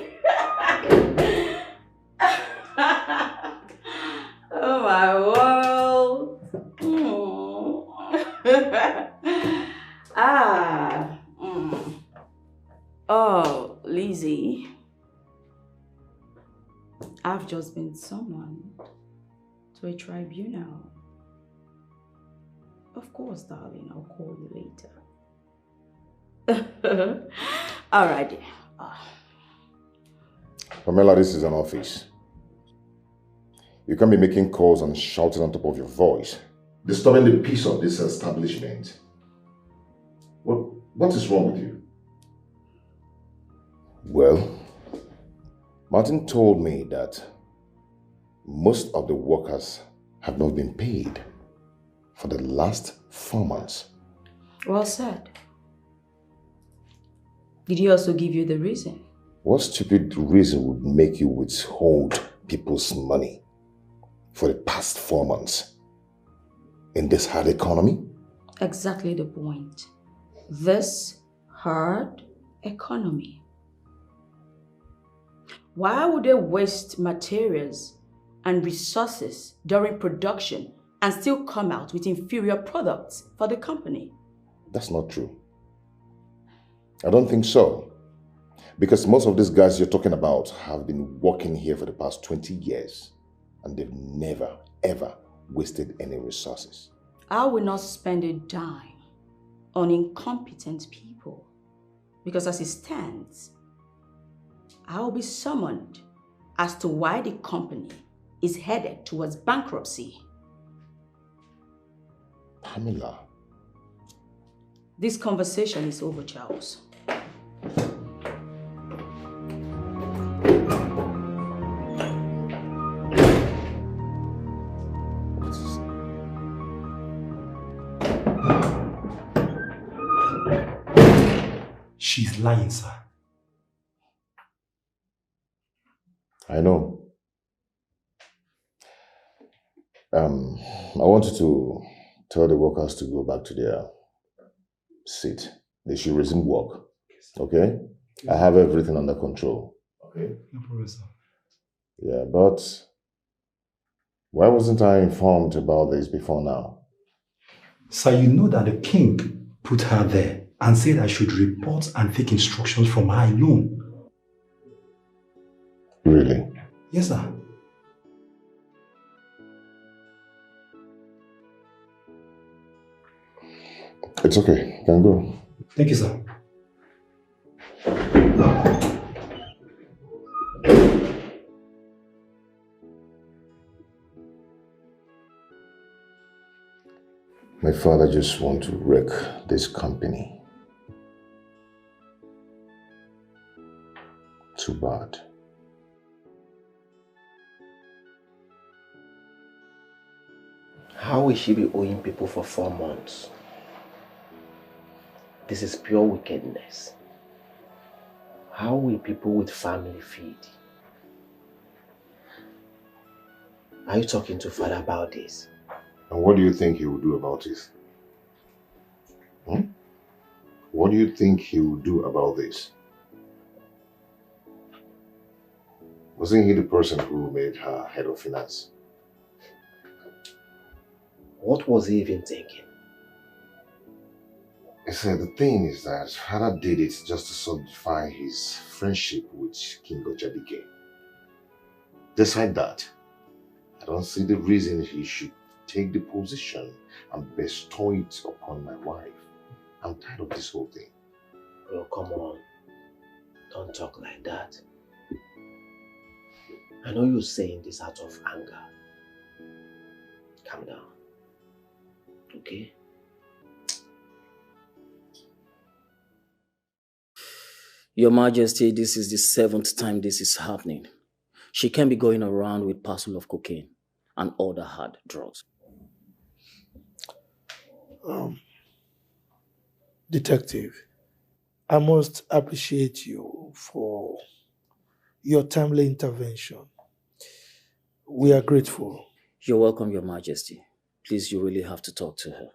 Oh my world. Oh, Lizzie. I've just been summoned to a tribunal. Of course, darling, I'll call you later. Alrighty. Pamela, this is an office. You can't be making calls and shouting on top of your voice, disturbing the peace of this establishment. What is wrong with you? Well, Martin told me that most of the workers have not been paid for the last 4 months. Well said. Did he also give you the reason? What stupid reason would make you withhold people's money for the past 4 months in this hard economy? Exactly the point. This hard economy. Why would they waste materials and resources during production and still come out with inferior products for the company? That's not true. I don't think so. Because most of these guys you're talking about have been working here for the past 20 years and they've never, ever wasted any resources. I will not spend a dime on incompetent people. Because as it stands, I will be summoned as to why the company is headed towards bankruptcy. Pamela. This conversation is over, Charles. She's lying, sir. I know. I want you to tell the workers to go back to their seat. They should resume work. Okay? I have everything under control. Okay? No problem, sir. Yeah, but why wasn't I informed about this before now? Sir, you know that the king put her there and said I should report and take instructions from her alone. Really? Yes, sir. It's okay. You can go. Thank you, sir. My father just wants to wreck this company. Too bad. How will she be owing people for 4 months? This is pure wickedness. How will people with family feed? Are you talking to Father about this? And what do you think he will do about this? What do you think he will do about this? Wasn't he the person who made her head of finance? What was he even thinking? I said the thing is that Father did it just to solidify his friendship with King Dikeh. Despite that, I don't see the reason he should take the position and bestow it upon my wife. I'm tired of this whole thing. Bro, come on. Don't talk like that. I know you're saying this out of anger. Calm down. Okay? Your Majesty, this is the 7th time this is happening. She can't be going around with parcel of cocaine and other hard drugs. Detective, I must appreciate you for your timely intervention. We are grateful. You're welcome, Your Majesty. Please, you really have to talk to her.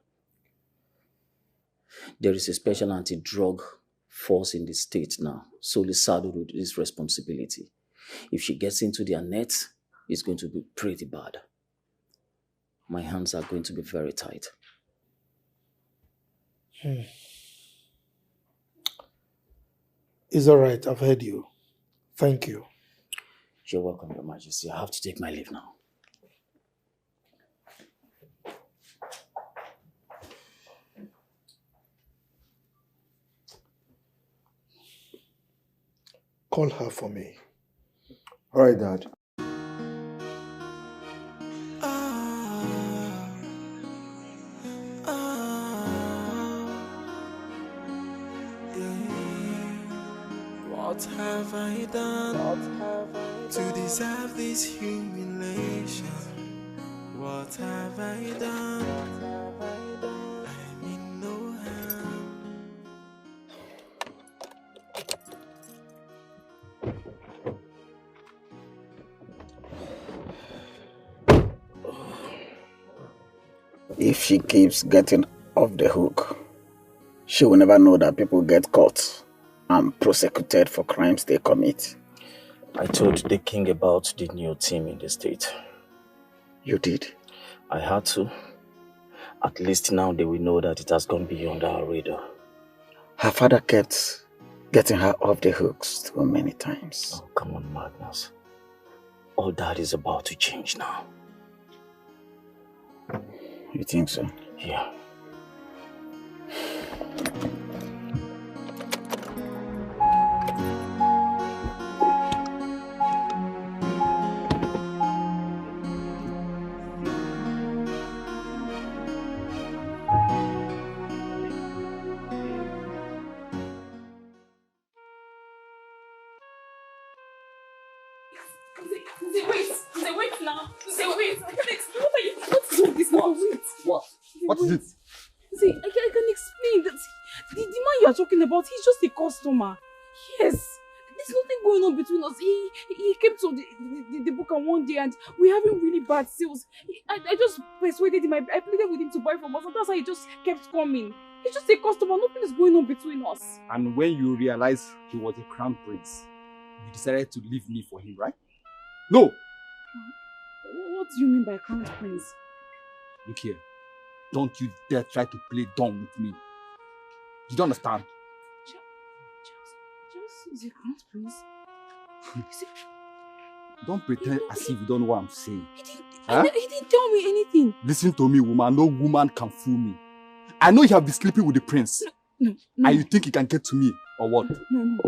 There is a special anti-drug force in the state now, solely saddled with this responsibility. If she gets into their net, it's going to be pretty bad. My hands are going to be very tight. It's all right. I've heard you. Thank you. You're welcome, Your Majesty. I have to take my leave now. Call her for me. All right, Dad. What have I done to deserve this humiliation? What have I done? I mean no harm. If she keeps getting off the hook, she will never know that people get caught and prosecuted for crimes they commit. I told the king about the new team in the state. You did? I had to. At least now they will know that it has gone beyond our radar. Her father kept getting her off the hooks too many times. Oh, come on, Magnus. All that is about to change now. You think so? Yeah. Wait now. Wait. I can explain. What is all this now? Wait. What? What is it? See, I can explain that the man you are talking about, he's just a customer. Yes. There's nothing going on between us. He came to the book one day and we're having really bad sales. I just persuaded him. I pleaded with him to buy from us, and that's how he just kept coming. He's just a customer. Nothing is going on between us. And when you realized he was a crown prince, you decided to leave me for him, right? No! What do you mean by crown prince? Look here. Don't you dare try to play dumb with me. You don't understand? Is it crown prince? Don't pretend as if you don't know what I'm saying. He didn't tell me anything. Listen to me, woman. No woman can fool me. I know you have been sleeping with the prince. No. And you think you can get to me, or what? No.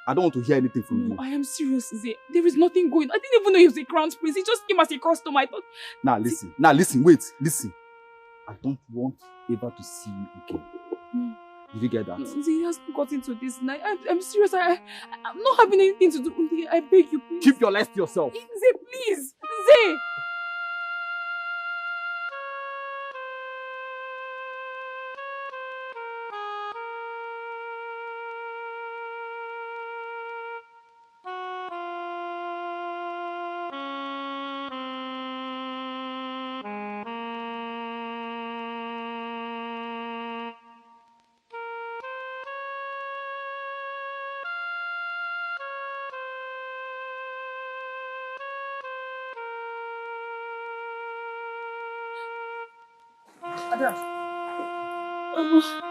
I don't want to hear anything from you. I am serious, Zay. There is nothing going on. I didn't even know he was a crown prince. He just came as a customer. I thought... Now listen. Wait. Listen. I don't want ever to see you again. No. Did you get that? Zay, he hasn't got into this. I'm serious. I'm not having anything to do with it. I beg you, please. Keep your lies to yourself. Zay, please. Zay!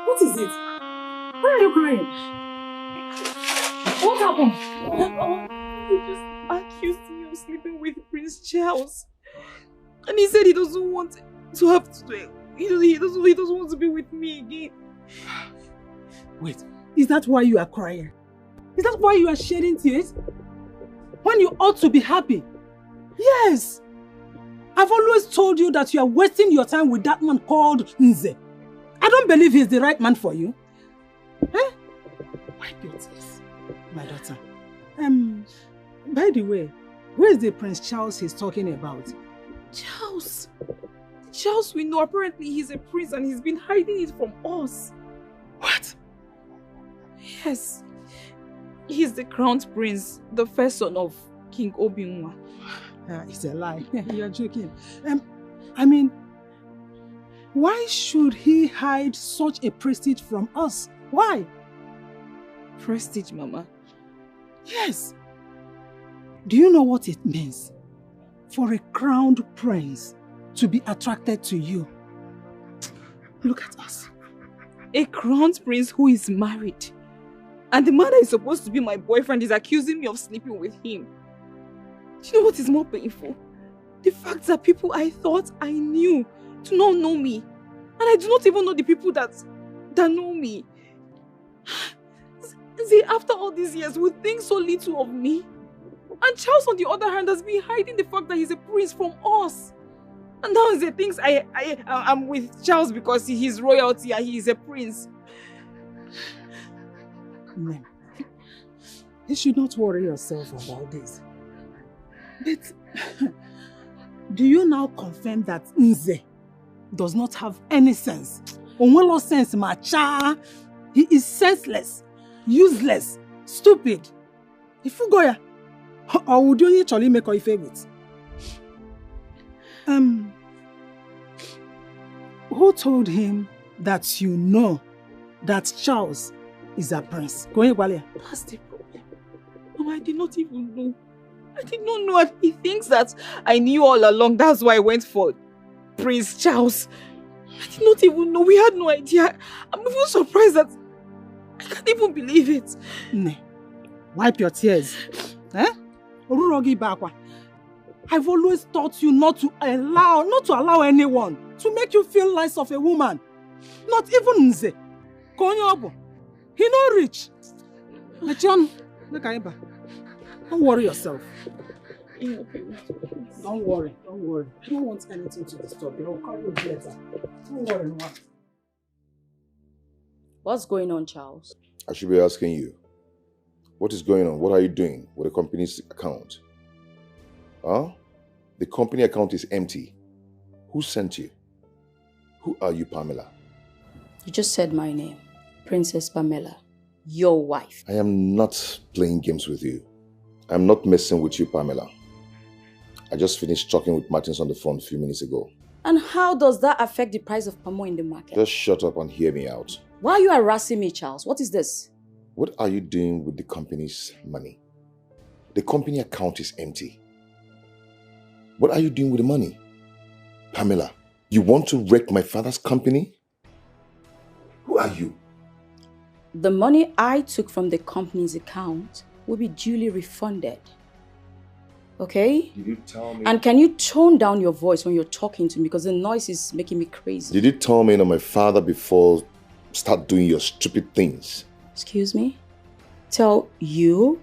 What is it? Why are you crying? What happened? He just accused me of sleeping with Prince Charles. And he said he doesn't want to have to do it. He doesn't want to be with me again. Wait, is that why you are crying? Is that why you are shedding tears? When you ought to be happy? Yes! I've always told you that you are wasting your time with that man called Nze. I don't believe he's the right man for you. Eh? Wipe your tears, my daughter. By the way, where is the Prince Charles he's talking about? Charles? Charles we know, apparently he's a prince and he's been hiding it from us. What? Yes. He's the crown prince, the first son of King Obinwa. It's a lie. You're joking. I mean, why should he hide such a prestige from us? Why? Prestige, Mama? Yes. Do you know what it means for a crowned prince to be attracted to you? Look at us. A crowned prince who is married. And the man that is supposed to be my boyfriend is accusing me of sleeping with him. Do you know what is more painful? The fact that people I thought I knew do not know me. And I do not even know the people that know me. See, after all these years, would think so little of me. And Charles, on the other hand, has been hiding the fact that he's a prince from us. And now he thinks I'm with Charles because he's royalty and he is a prince. Ma'am, you should not worry yourself about this. But do you now confirm that Nze does not have any sense? Onwelo sense, macha. He is senseless, useless, stupid. If you go here, or would you actually make your favorite? Who told him that you know that Charles is a prince? Go ahead, That's the problem. Mama, I did not even know. I did not know, and he thinks that I knew all along. That's why I went for Prince Charles. I did not even know. We had no idea. I'm even surprised that I can't even believe it. Ne, wipe your tears. Eh? I've always taught you not to allow anyone to make you feel less of a woman. Not even Nze. He not rich. John, look at him. Don't worry yourself. Don't worry. I don't want anything to disturb you. I'll call you later. Don't worry, man. What's going on, Charles? I should be asking you. What is going on? What are you doing with the company's account? Huh? The company account is empty. Who sent you? Who are you, Pamela? You just said my name. Princess Pamela. Your wife. I am not playing games with you. I'm not messing with you, Pamela. I just finished talking with Martins on the phone a few minutes ago. And how does that affect the price of palm oil in the market? Just shut up and hear me out. Why are you harassing me, Charles? What is this? What are you doing with the company's money? The company account is empty. What are you doing with the money? Pamela, you want to wreck my father's company? Who are you? The money I took from the company's account will be duly refunded. Okay? Did you tell me? And can you tone down your voice when you're talking to me because the noise is making me crazy? Did you tell me my father before start doing your stupid things? Excuse me? Tell you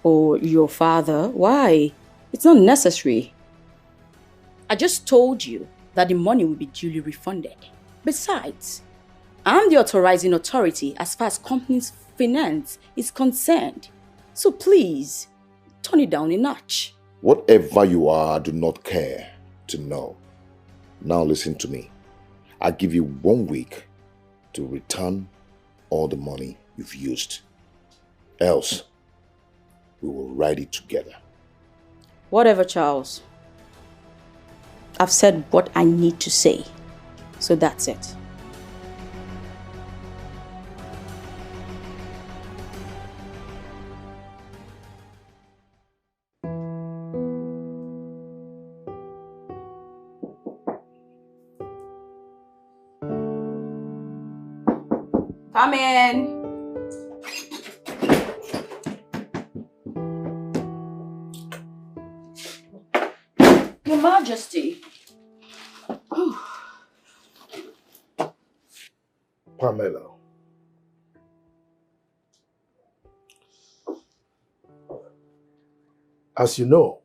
or your father? Why? It's not necessary. I just told you that the money will be duly refunded. Besides, I'm the authorizing authority as far as company's finance is concerned. So please, turn it down a notch. Whatever you are, I do not care to know. Now listen to me. I give you 1 week to return all the money you've used. Else, we will ride it together. Whatever, Charles. I've said what I need to say. So that's it. Come in. Your Majesty. Pamela. As you know,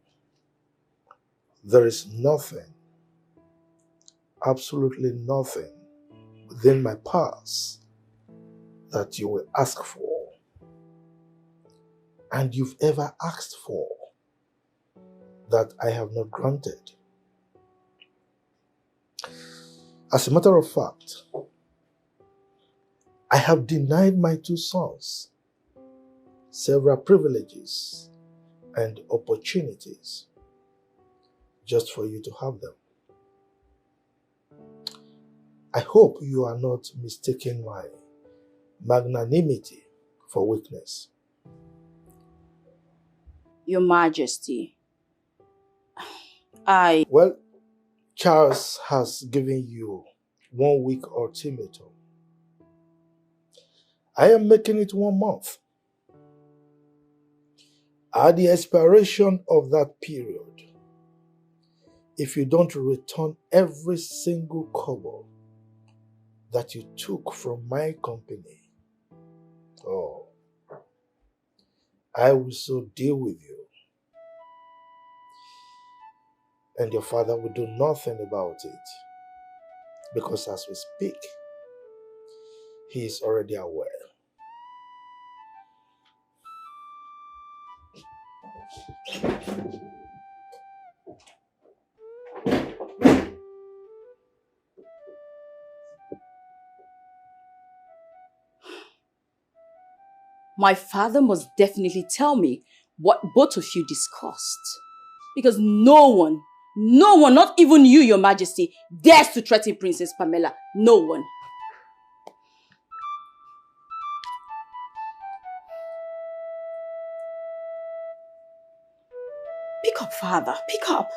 there is nothing, absolutely nothing within my past that you will ask for and you've ever asked for that I have not granted. As a matter of fact, I have denied my 2 sons several privileges and opportunities just for you to have them. I hope you are not mistaking my magnanimity for weakness. Your Majesty, Well, Charles has given you 1 week ultimatum. I am making it 1 month. At the expiration of that period, if you don't return every single kobo that you took from my company, I will so deal with you. And your father will do nothing about it. Because as we speak, he is already aware. my father must definitely tell me what both of you discussed. Because no one, not even you, Your Majesty, dares to threaten Princess Pamela. No one. Pick up, Father. Pick up.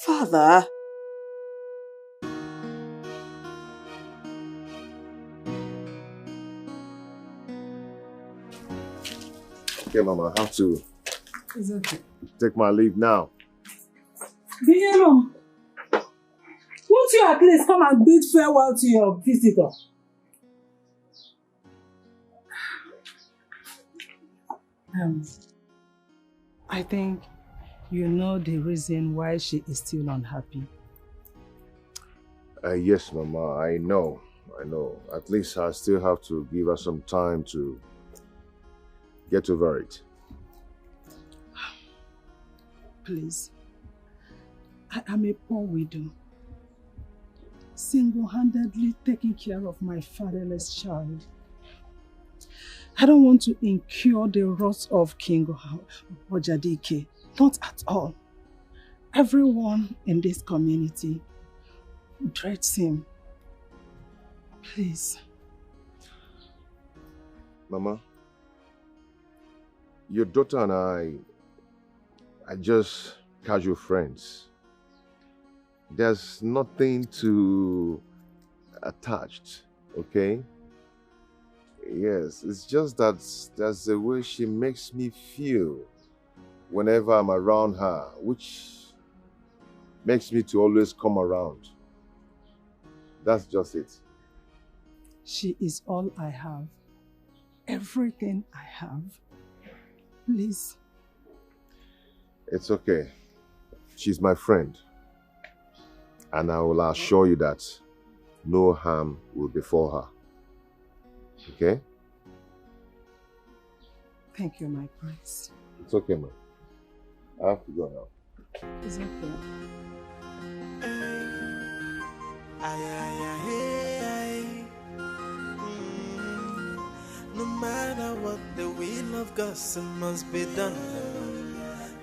Father. Okay, Mama, I have to It's okay. take my leave now. Bieno, won't you at least come and bid farewell to your visitor? I think you know the reason why she is still unhappy. Yes, Mama, I know. At least I still have to give her some time to Get over it. Please. I am a poor widow, single-handedly taking care of my fatherless child. I don't want to incur the wrath of King Dikeh. Not at all. Everyone in this community dreads him. Please. Mama, your daughter and I are just casual friends. There's nothing to attached, okay? Yes, it's just that that's the way she makes me feel whenever I'm around her, which makes me to always come around. That's just it. She is all I have. Everything I have. Please. It's okay. She's my friend. And I will assure you that no harm will befall her. Okay? Thank you, my prince. It's okay, man. I have to go now. It's okay. No matter what, the will of God must be done.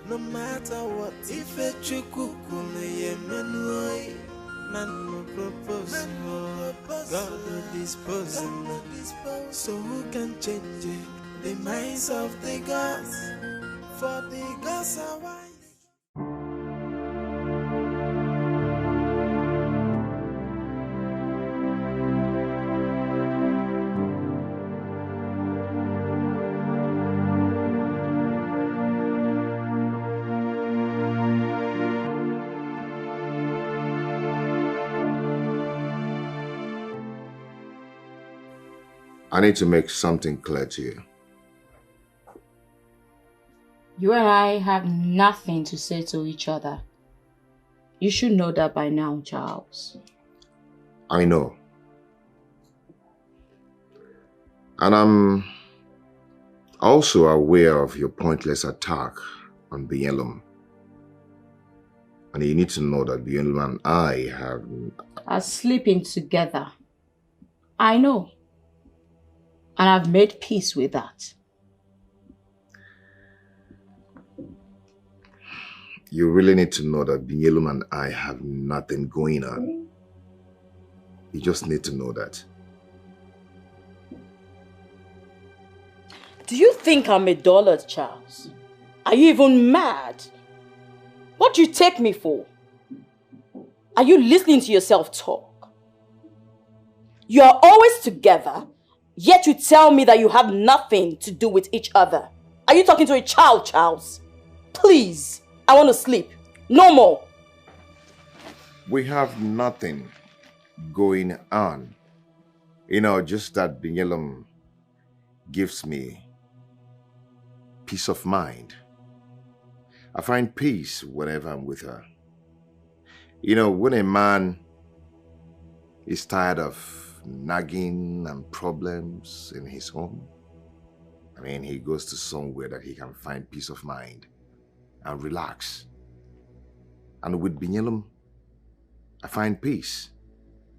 No matter what, if a chukukule yemenway, man no propose, God will dispose. So who can change it? The minds of the gods, for the gods are wise. I need to make something clear to you. You and I have nothing to say to each other. You should know that by now, Charles. I know. And I'm also aware of your pointless attack on Bielum. And you need to know that Bielum and I are sleeping together. I know. And I've made peace with that. You really need to know that Bielum and I have nothing going on. You just need to know that. Do you think I'm a dullard, Charles? Are you even mad? What do you take me for? Are you listening to yourself talk? You are always together, yet you tell me that you have nothing to do with each other. Are you talking to a child, Charles? Please, I want to sleep. No more. We have nothing going on. You know, just that Bielum gives me peace of mind. I find peace whenever I'm with her. You know, when a man is tired of nagging and problems in his home, I mean, he goes to somewhere that he can find peace of mind and relax. And with Bielum, I find peace.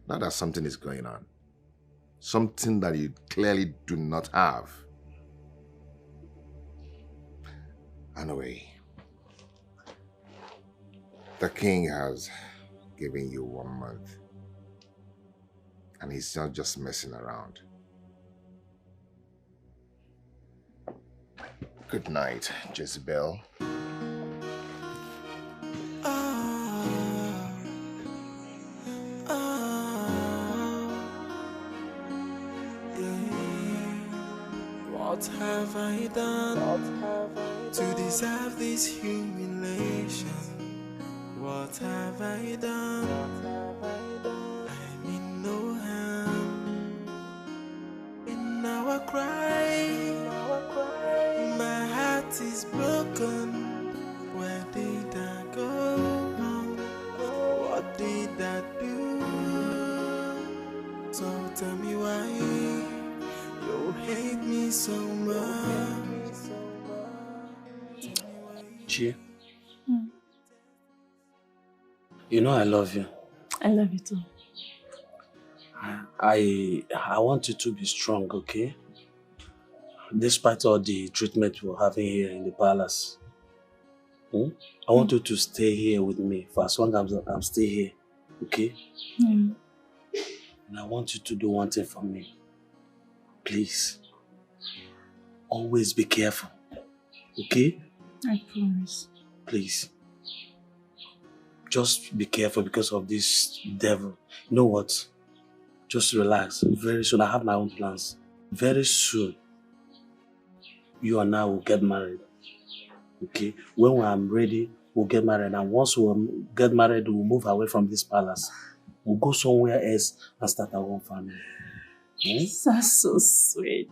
Not that something is going on. Something that you clearly do not have. Anyway, the king has given you 1 month. And he's not just messing around. Good night, Jezebel. What have I done to deserve this humiliation? What have I done? I mean no harm. In our cry, my heart is broken. Where did I go wrong? What did I do? So tell me why you hate me so much. Chi, you know I love you. I love you too. I want you to be strong, okay? Despite all the treatment we're having here in the palace. I want you to stay here with me for as long as I'm still here, okay? And I want you to do one thing for me. Please. Always be careful, okay? I promise. Please. Just be careful because of this devil. You know what? Just relax. Very soon, I have my own plans. Very soon, you and I will get married. Okay? When I'm ready, we'll get married. And once we get married, we'll move away from this palace. We'll go somewhere else and start our own family. That's so sweet.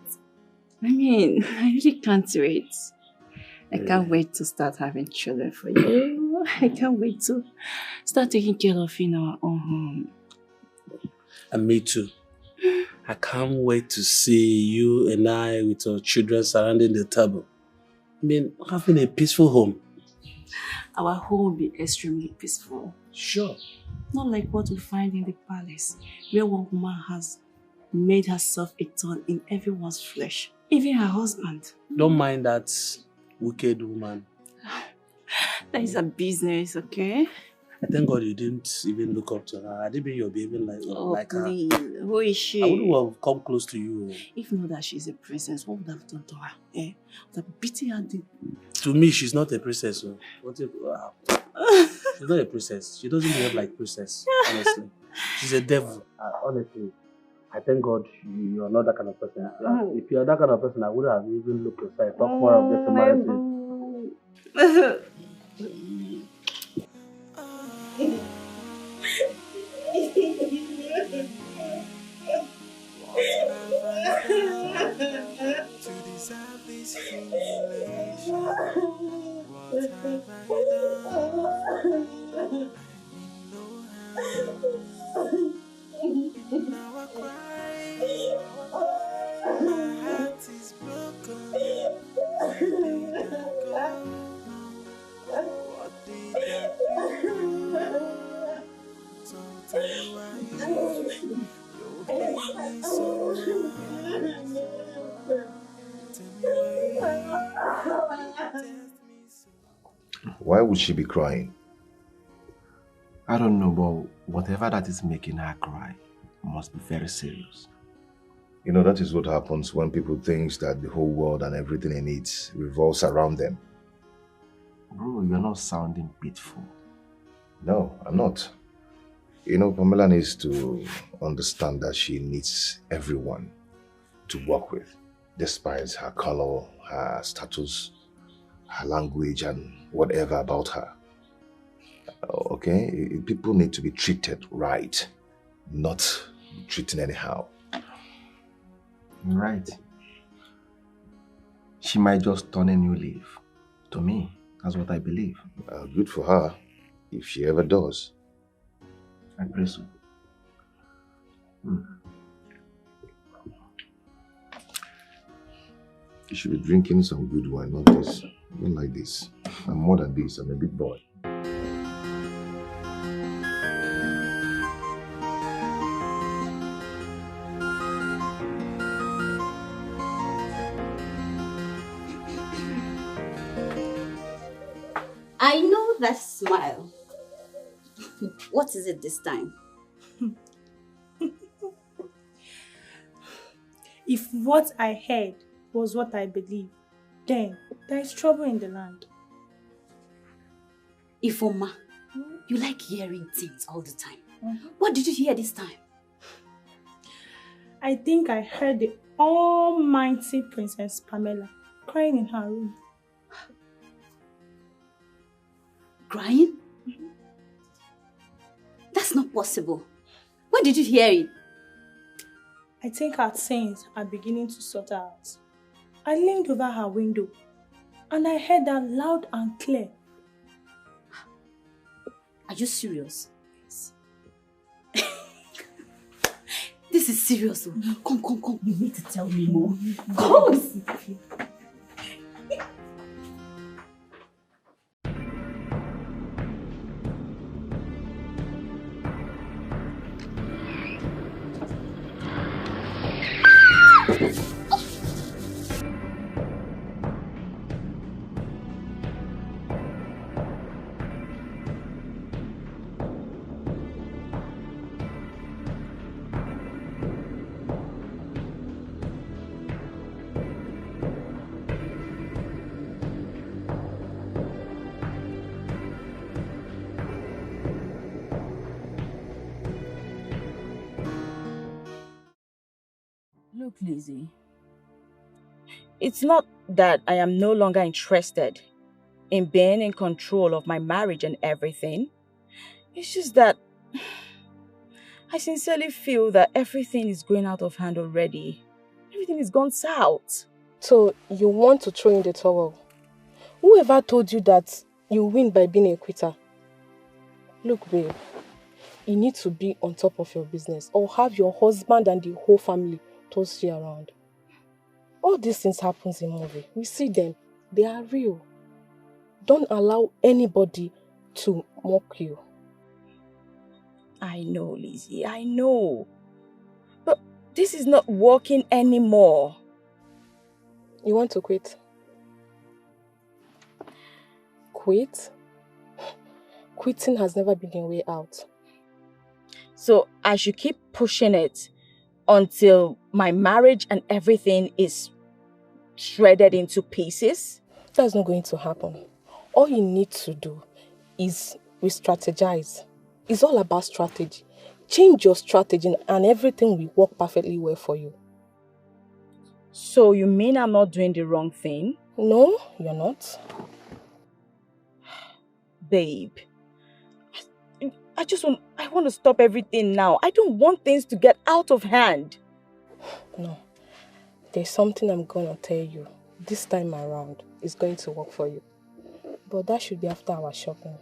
I mean, I really can't wait. I can't wait to start having children for you. I can't wait to start taking care of you in our own home. And me too. I can't wait to see you and I with our children surrounding the table. I mean, having a peaceful home. Our home will be extremely peaceful. Sure. Not like what we find in the palace, where one woman has made herself a thorn in everyone's flesh, even her husband. Don't mind that wicked woman. That is a business, okay? I thank God you didn't even look up to her. I didn't mean you're behaving like her. Please. Who is she? I wouldn't have come close to you. If not that she's a princess, what would I have done to her? I would have beaten her deep. To me, she's not a princess. So. She's not a princess. She doesn't behave like a princess, honestly. She's a devil. Honestly, I thank God you're not that kind of person. If you're that kind of person, I would have even looked aside. Talk more of this embarrassing. To deserve this humiliation, what have I done? Now I cry, my heart is broken. Did I go? What did I do? So tell me why you hate me so much. Why would she be crying? I don't know, but whatever that is making her cry must be very serious. You know, that is what happens when people think that the whole world and everything in it revolves around them. Bro, you're not sounding pitiful. No, I'm not. You know, Pamela needs to understand that she needs everyone to work with, despite her color, her status, her language, and whatever about her. Okay? People need to be treated right, not treated anyhow. You're right. She might just turn a new leaf. To me, that's what I believe. Good for her, if she ever does. I pray so. You should be drinking some good wine, not this. I don't like this. I'm more than this. I'm a big boy. I know that smile. What is it this time? If what I heard was what I believe, then there is trouble in the land. Ifoma, you like hearing things all the time. What did you hear this time? I think I heard the almighty Princess Pamela crying in her room. Crying? That's not possible. Where did you hear it? I think her sins are beginning to sort her out. I leaned over her window and I heard her loud and clear. Are you serious? Yes. This is serious. Come. You need to tell me more. Come. Look, Lizzie. It's not that I am no longer interested in being in control of my marriage and everything. It's just that I sincerely feel that everything is going out of hand already. Everything is gone south. So you want to throw in the towel? Whoever told you that you win by being a quitter? Look, babe, you need to be on top of your business or have your husband and the whole family toss you around. All these things happen in movie. We see them. They are real. Don't allow anybody to mock you. I know, Lizzie, I know. But this is not working anymore. You want to quit? Quit? Quitting has never been a way out. So I should keep pushing it until my marriage and everything is shredded into pieces? That's not going to happen. All you need to do is re-strategize. It's all about strategy. Change your strategy and everything will work perfectly well for you. So you mean I'm not doing the wrong thing? No, you're not. Babe, I want to stop everything now. I don't want things to get out of hand. No. There's something I'm going to tell you. This time around, it's going to work for you. But that should be after our shopping.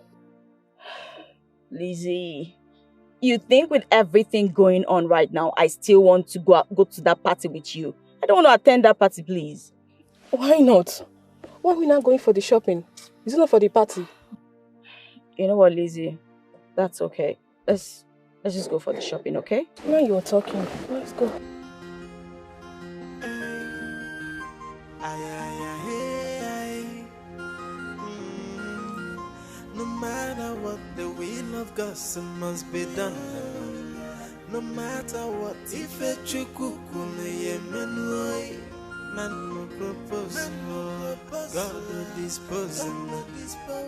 Lizzie, you think with everything going on right now, I still want to go to that party with you? I don't want to attend that party, please. Why not? Why are we not going for the shopping? Is it not for the party? You know what, Lizzie? That's okay. Let's just go for the shopping, okay? Now you're talking. Let's go. No matter what, the will of God must be done. No matter what, if a man will propose, God will dispose.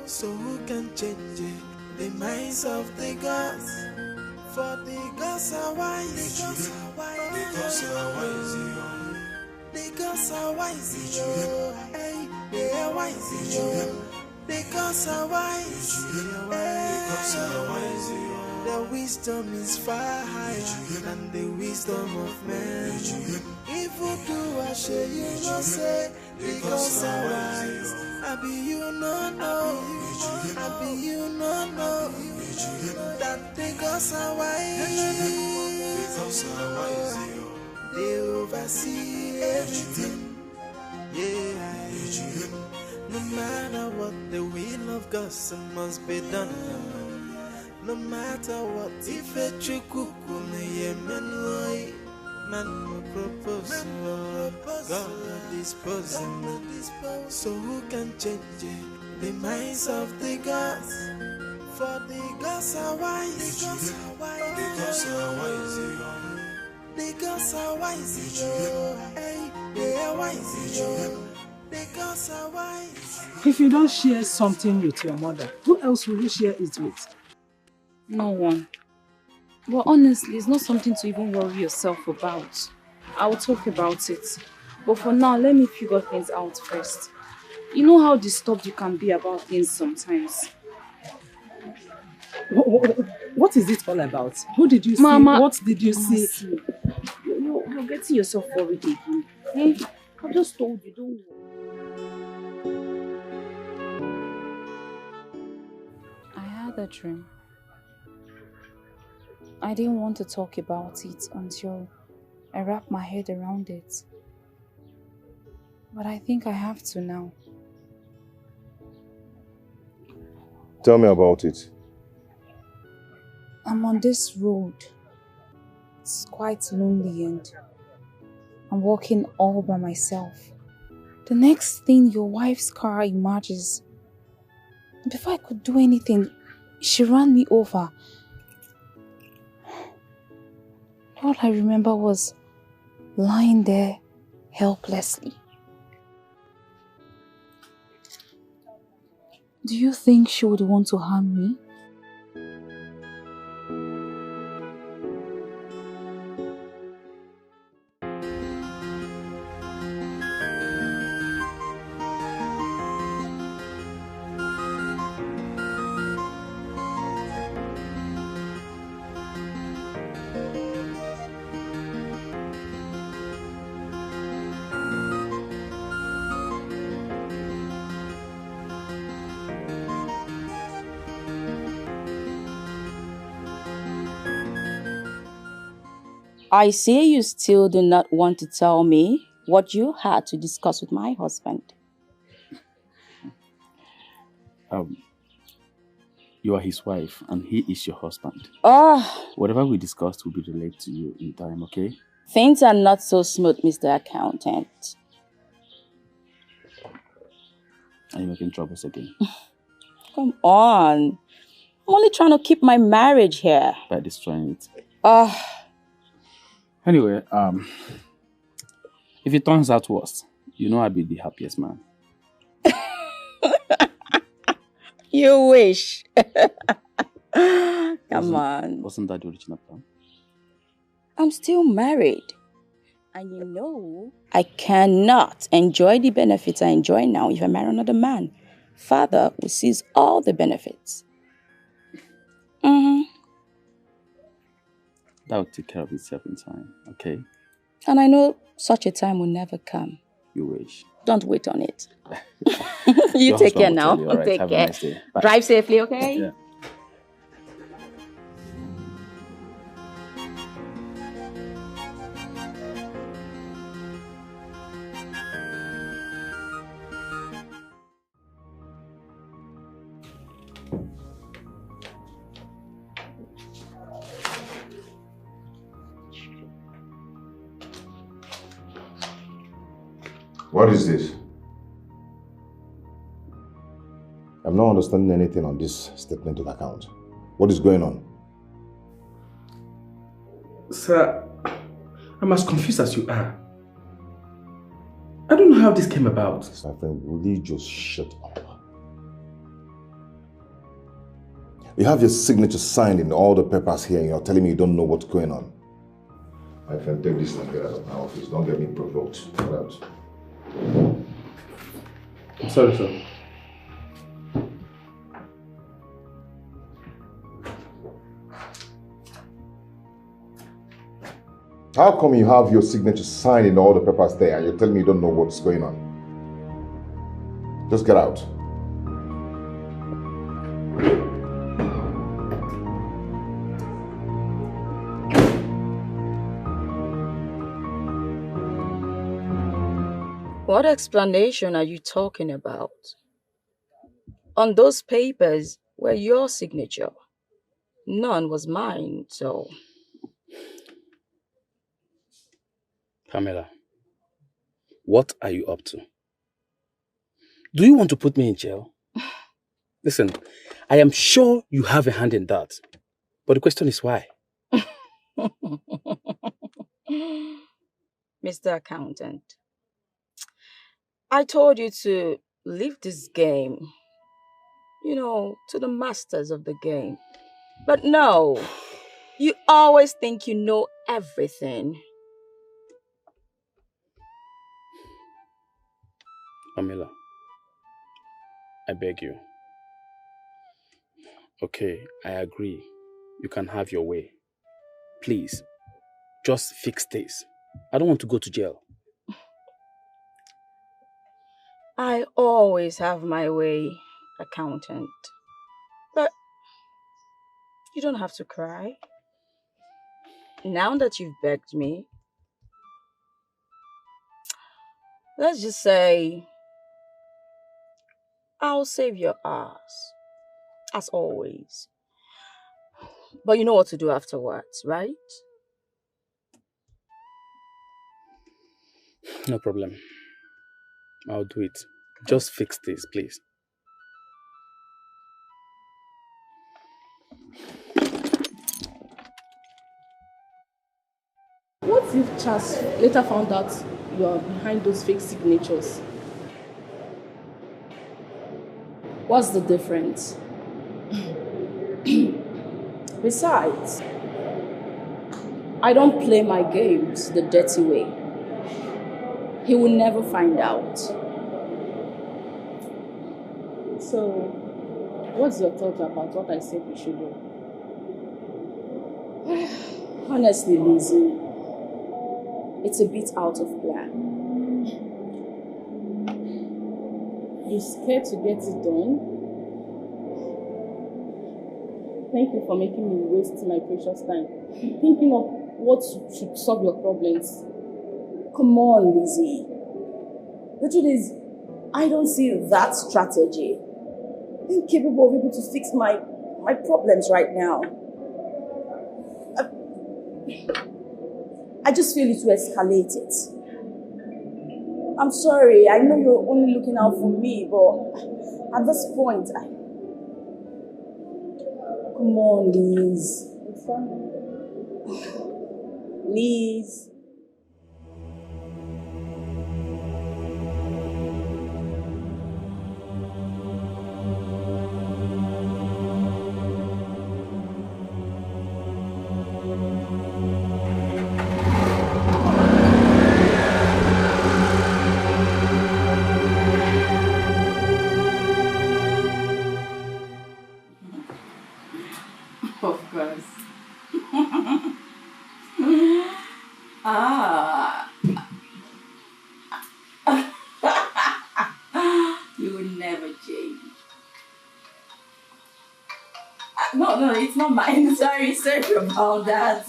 So who can change it? The minds of the gods. For the gods are wise. The gods are wise. The gods are wise. Hey, they are wise. The gods are wise. Their wisdom is far higher than the wisdom of man. If you do, I share you no say. The gods are wise. I be you no know. I be you no know. That the gods are wise. They oversee everything. Yeah. No matter what, the will of God must be done. No matter what, if a man will propose, God will dispose. So who can change it? The minds of the gods. For the gods are wise. The gods are wise. The gods are wise. Hey, they are wise. The gods are wise. If you don't share something with your mother, who else will you share it with? No one. But honestly, it's not something to even worry yourself about. I'll talk about it. But for now, let me figure things out first. You know how disturbed you can be about things sometimes. What is it all about? Who did you see? Mama, What did you see? You're getting yourself worried again. Hey, I just told you, don't worry. I had a dream. I didn't want to talk about it until I wrapped my head around it. But I think I have to now. Tell me about it. I'm on this road. It's quite lonely and I'm walking all by myself. The next thing, your wife's car emerges. Before I could do anything, she ran me over. All I remember was lying there helplessly. Do you think she would want to harm me? I see you still do not want to tell me what you had to discuss with my husband. You are his wife and he is your husband. Oh, Whatever we discussed will be relayed to you in time, okay? things are not so smooth, Mr. Accountant. Are you making troubles again? Come on. I'm only trying to keep my marriage here. By destroying it. Anyway, if it turns out worse, you know I'll be the happiest man. you wish. Come on. Wasn't that the original plan? I'm still married. And you know, I cannot enjoy the benefits I enjoy now if I marry another man. Father will seize all the benefits. That will take care of itself in time, okay? And I know such a time will never come. You wish. Don't wait on it. You take care now. Right, take have care. A nice day. Bye. Drive safely, okay? Yeah. What is this? I'm not understanding anything on this statement of account. What is going on? Sir, I'm as confused as you are. I don't know how this came about. My friend, will you just shut up? You have your signature signed in all the papers here and you're telling me you don't know what's going on. My friend, take this and get out of my office. Don't get me provoked. Get out. I'm sorry, sir. How come you have your signature signed in all the papers there and you're telling me you don't know what's going on? Just get out. What explanation are you talking about? On those papers were your signature. None was mine, so... Pamela, what are you up to? Do you want to put me in jail? Listen, I am sure you have a hand in that. But the question is why? Mr. Accountant, I told you to leave this game, to the masters of the game. But no, you always think you know everything. Pamela, I beg you. Okay, I agree. You can have your way. Please, just fix this. I don't want to go to jail. I always have my way, Accountant. But you don't have to cry. Now that you've begged me, let's just say I'll save your ass, as always. But you know what to do afterwards, right? No problem. I'll do it. Just fix this, please. What if Charles later found out you are behind those fake signatures? What's the difference? Besides, I don't play my games the dirty way. He will never find out. So, what's your thought about what I said we should do? Honestly, Lizzie, it's a bit out of plan. You're scared to get it done? Thank you for making me waste my precious time thinking of what should solve your problems. Come on, Lizzie. The truth is, I don't see that strategy being capable of able to fix my problems right now. I just feel it will escalate it. I'm sorry, I know you're only looking out for me, but at this point, come on, Liz. Liz. Of course. Ah. You will never change. No, it's not mine. Sorry about that.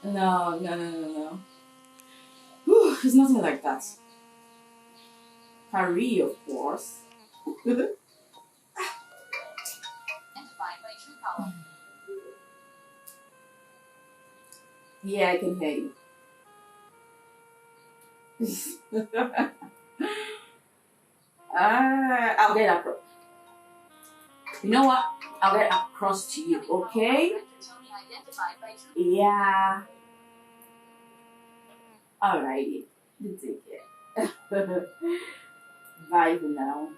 No. Whew, it's nothing like that. Harry, of course. Yeah, I can hear you. I'll get across. You know what? I'll get across to you, okay? Yeah. Alrighty. You take care. Bye for now.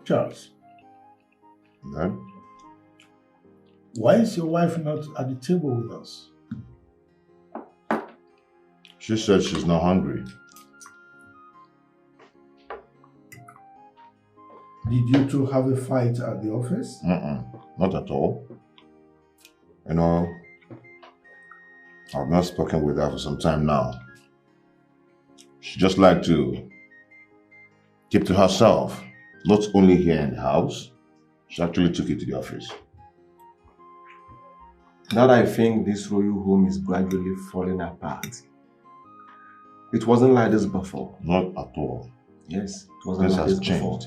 Charles. Dad? Why is your wife not at the table with us? She said she's not hungry. Did you two have a fight at the office? Not at all. You know, I've not spoken with her for some time now. She just liked to keep to herself. Not only here in the house, she actually took it to the office. Now I think this royal home is gradually falling apart. It wasn't like this before. Not at all. Yes, it wasn't like this before.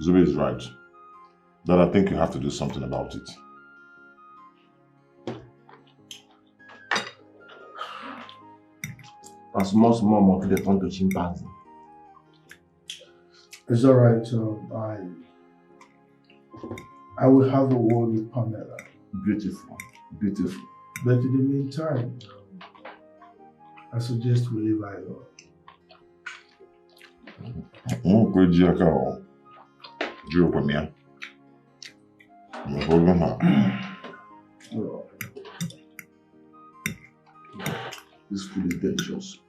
Zubi is right. That I think you have to do something about it. As much more to the Tonto chimpanzee. It's all right. I will have a word with Pamela. Beautiful, beautiful. But in the meantime, I suggest we leave her alone. This food is delicious.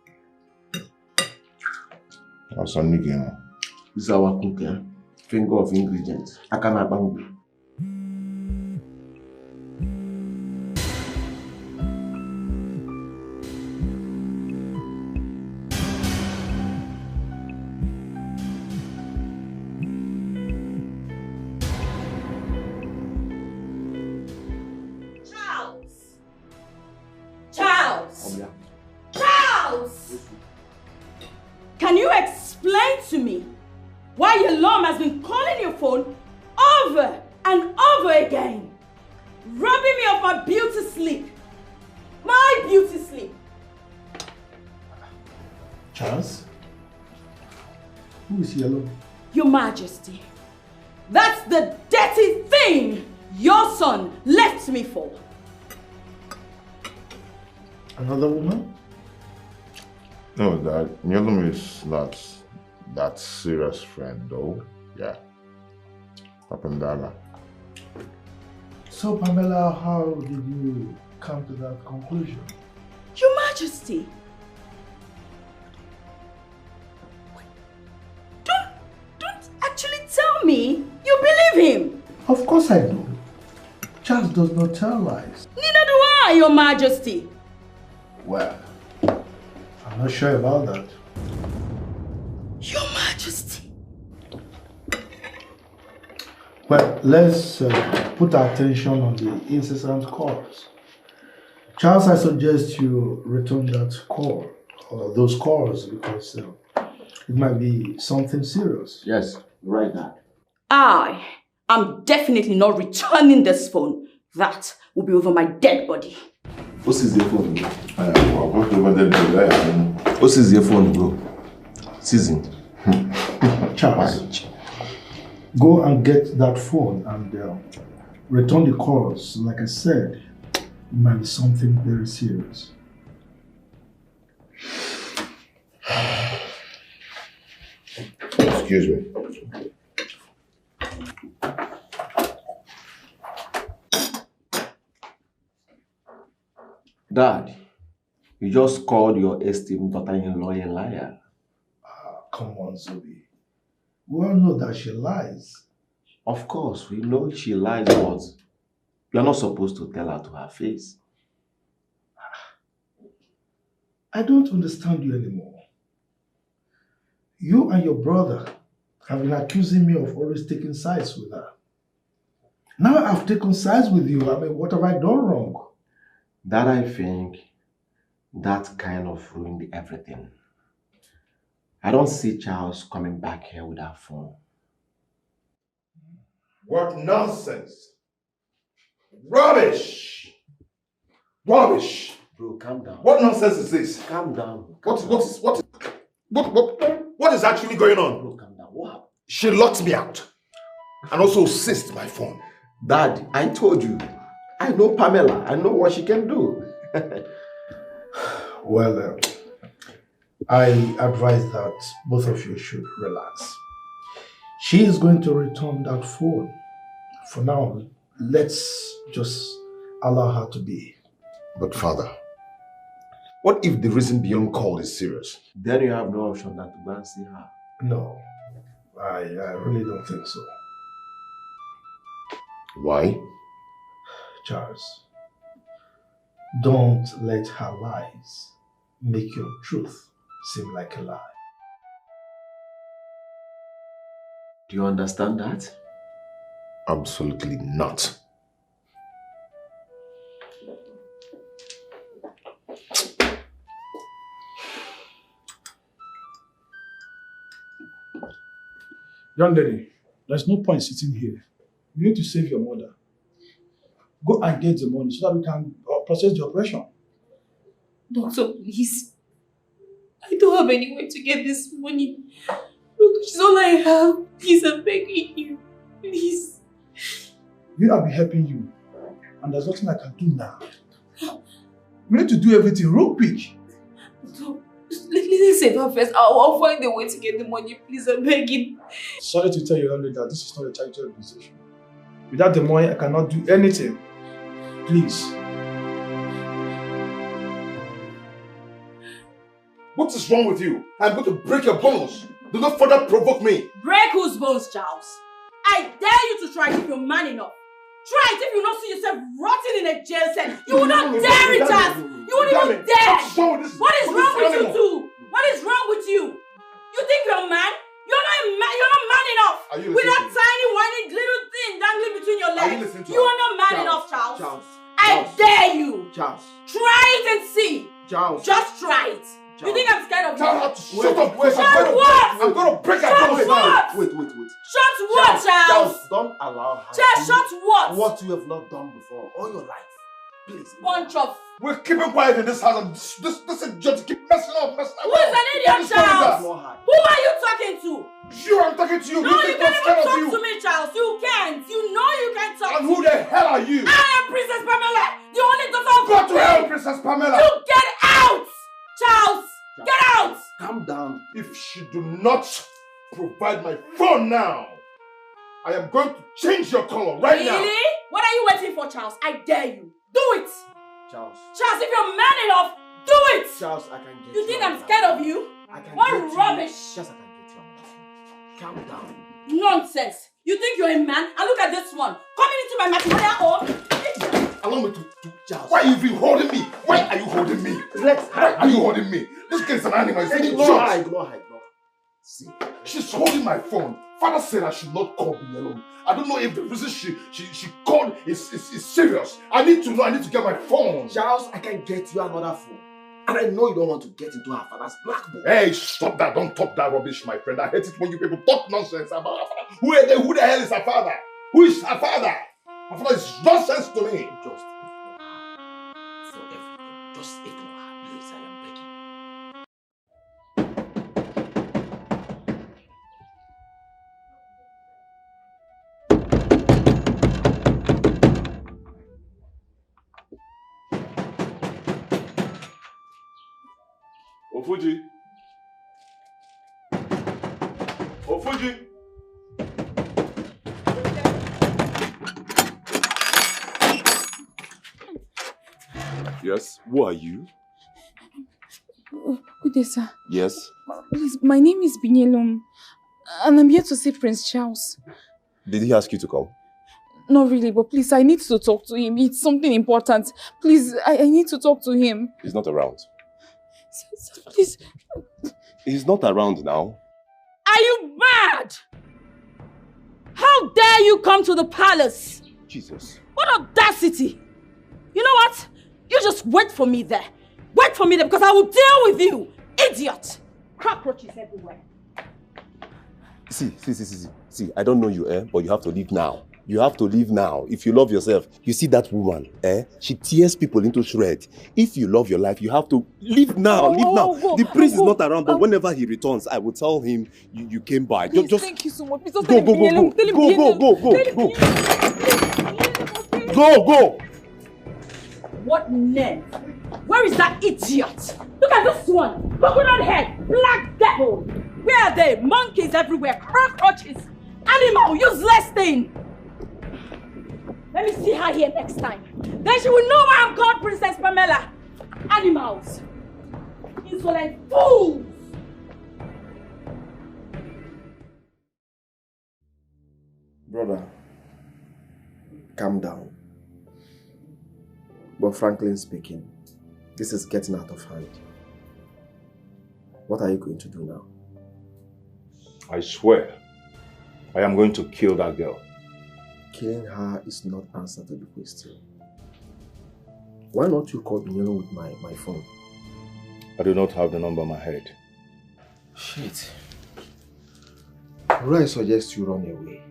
That's a nigga. This is our cooker. Finger of ingredients. I cannot bang. Can you explain to me why your mom has been calling your phone over and over again, robbing me of my beauty sleep? My beauty sleep. Charles? Who is Yellow? Your Majesty, that's the dirty thing your son left me for? Another woman? No, Dad. Nyelum is not that serious friend, though. Yeah. Papandala. So, Pamela, how did you come to that conclusion? Your Majesty. Don't actually tell me you believe him. Of course I do. Charles does not tell lies. Neither do I, Your Majesty. Well, I'm not sure about that. Your Majesty. Well, let's put our attention on the incessant calls. Charles, I suggest you return that call, or those calls, because it might be something serious. Yes, right now. I am definitely not returning this phone. That will be over my dead body. What is your phone, bro? What is your phone, bro? Season. Charles, go and get that phone and return the calls. Like I said, it might be something very serious. Excuse me. Dad, you just called your esteemed daughter-in-law a liar. Come on, Zubi. We all know that she lies. Of course, we know she lies, but you're not supposed to tell her to her face. I don't understand you anymore. You and your brother have been accusing me of always taking sides with her. Now I've taken sides with you. I mean, what have I done wrong? That I think that kind of ruined everything. I don't see Charles coming back here with that phone. What nonsense! Rubbish! Rubbish! Bro, calm down. What nonsense is this? Calm down. What is actually going on? Bro, calm down. What happened? She locked me out and also seized my phone. Dad, I told you. I know Pamela. I know what she can do. Well, I advise that both of you should relax. She is going to return that phone. For now, let's just allow her to be. But Father, what if the reason beyond call is serious? Then you have no option than to go and see her. No, I really don't think so. Why? Charles, don't let her lies make your truth seem like a lie. Do you understand that? Absolutely not. Young lady, there's no point sitting here. You need to save your mother. Go and get the money so that we can process the operation. Doctor, please. I don't have any way to get this money. Look, this is all I have. Please, I'm begging you. Please. We have been helping you. And there's nothing I can do now. We need to do everything real quick. Doctor, let's save her first. I'll find a way to get the money. Please, I'm begging. Sorry to tell you earlier that this is not a charity organization. Without the money, I cannot do anything. Please. What is wrong with you? I'm going to break your bones. Do not further provoke me. Break whose bones, Charles? I dare you to try it if you're man enough. Try it if you don't see yourself rotting in a jail cell. You will not dare it, Charles. You won't even dare. What is wrong with you two? What is wrong with you? You think you're a man? You're not a man. You're not man enough. With that tiny, whiny little thing dangling between your legs. You are not man enough, Charles. I dare you. Charles. Try it and see. Charles. Just try it. You think I'm scared of you? Shut up. Shut what? I'm going to break her bones now. Wait. Shut what, Charles? Don't allow her. Charles, shut what? What you have not done before all your life. Please. Bunch of... We're keeping quiet in this house and this is just keep messing up. Who is an idiot, Charles? Who are you talking to? You, I'm talking to you. No, you can't even talk to me, Charles. You can't. You know you can't talk And who the hell calm down. If she do not provide my phone now, I am going to change your color right now. Really? What are you waiting for, Charles? I dare you. Do it! Charles. Charles, if you're man enough, do it! Charles, I can get you. think I'm scared of you? What rubbish! Just I can get you. Calm down. Nonsense! You think you're a man? And look at this one. Coming into my matrimonial home. Allow me to Charles. Why are you even holding me? Why are you holding me? Why are you holding me? This kid is an animal. He's taking shots. No hide. See, she's holding my phone. Father said I should not call me alone. I don't know if the reason she called is serious. I need to know. I need to get my phone. Charles, I can get you another phone. And I know you don't want to get into her father's black book. Hey, stop that. Don't talk that rubbish, my friend. I hate it when you people talk nonsense about her father. Who the hell is her father? Who is her father? Her father is nonsense to me. Just ignore her. For everything. Just ignore her, please. I am begging. Ofuji. Ofuji. Yes, who are you? Good day, sir. Yes? Please, my name is Binyelum, and I'm here to see Prince Charles. Did he ask you to come? Not really, but please, I need to talk to him. It's something important. Please, I need to talk to him. He's not around. Sir, please. He's not around now. Are you mad? How dare you come to the palace? Jesus. What audacity! You know what? You just wait for me there. Wait for me there because I will deal with you, idiot! Cockroaches everywhere. See, I don't know you, but you have to leave now. You have to leave now. If you love yourself, you see that woman, she tears people into shreds. If you love your life, you have to leave now. Leave now. The prince is not around, but whenever he returns, I will tell him you came by. Please, just thank you so much. Please don't go. Go. What name? Where is that idiot? Look at this one. Coconut head, black devil. Where are they? Monkeys everywhere, cockroaches, animal, useless thing. Let me see her here next time. Then she will know why I'm called Princess Pamela. Animals. Insolent fools. Brother, calm down. But frankly speaking, this is getting out of hand. What are you going to do now? I swear, I am going to kill that girl. Killing her is not answer to the question. Why not you call Binyelum with my phone? I do not have the number in my head. Shit. Would I suggest you run away?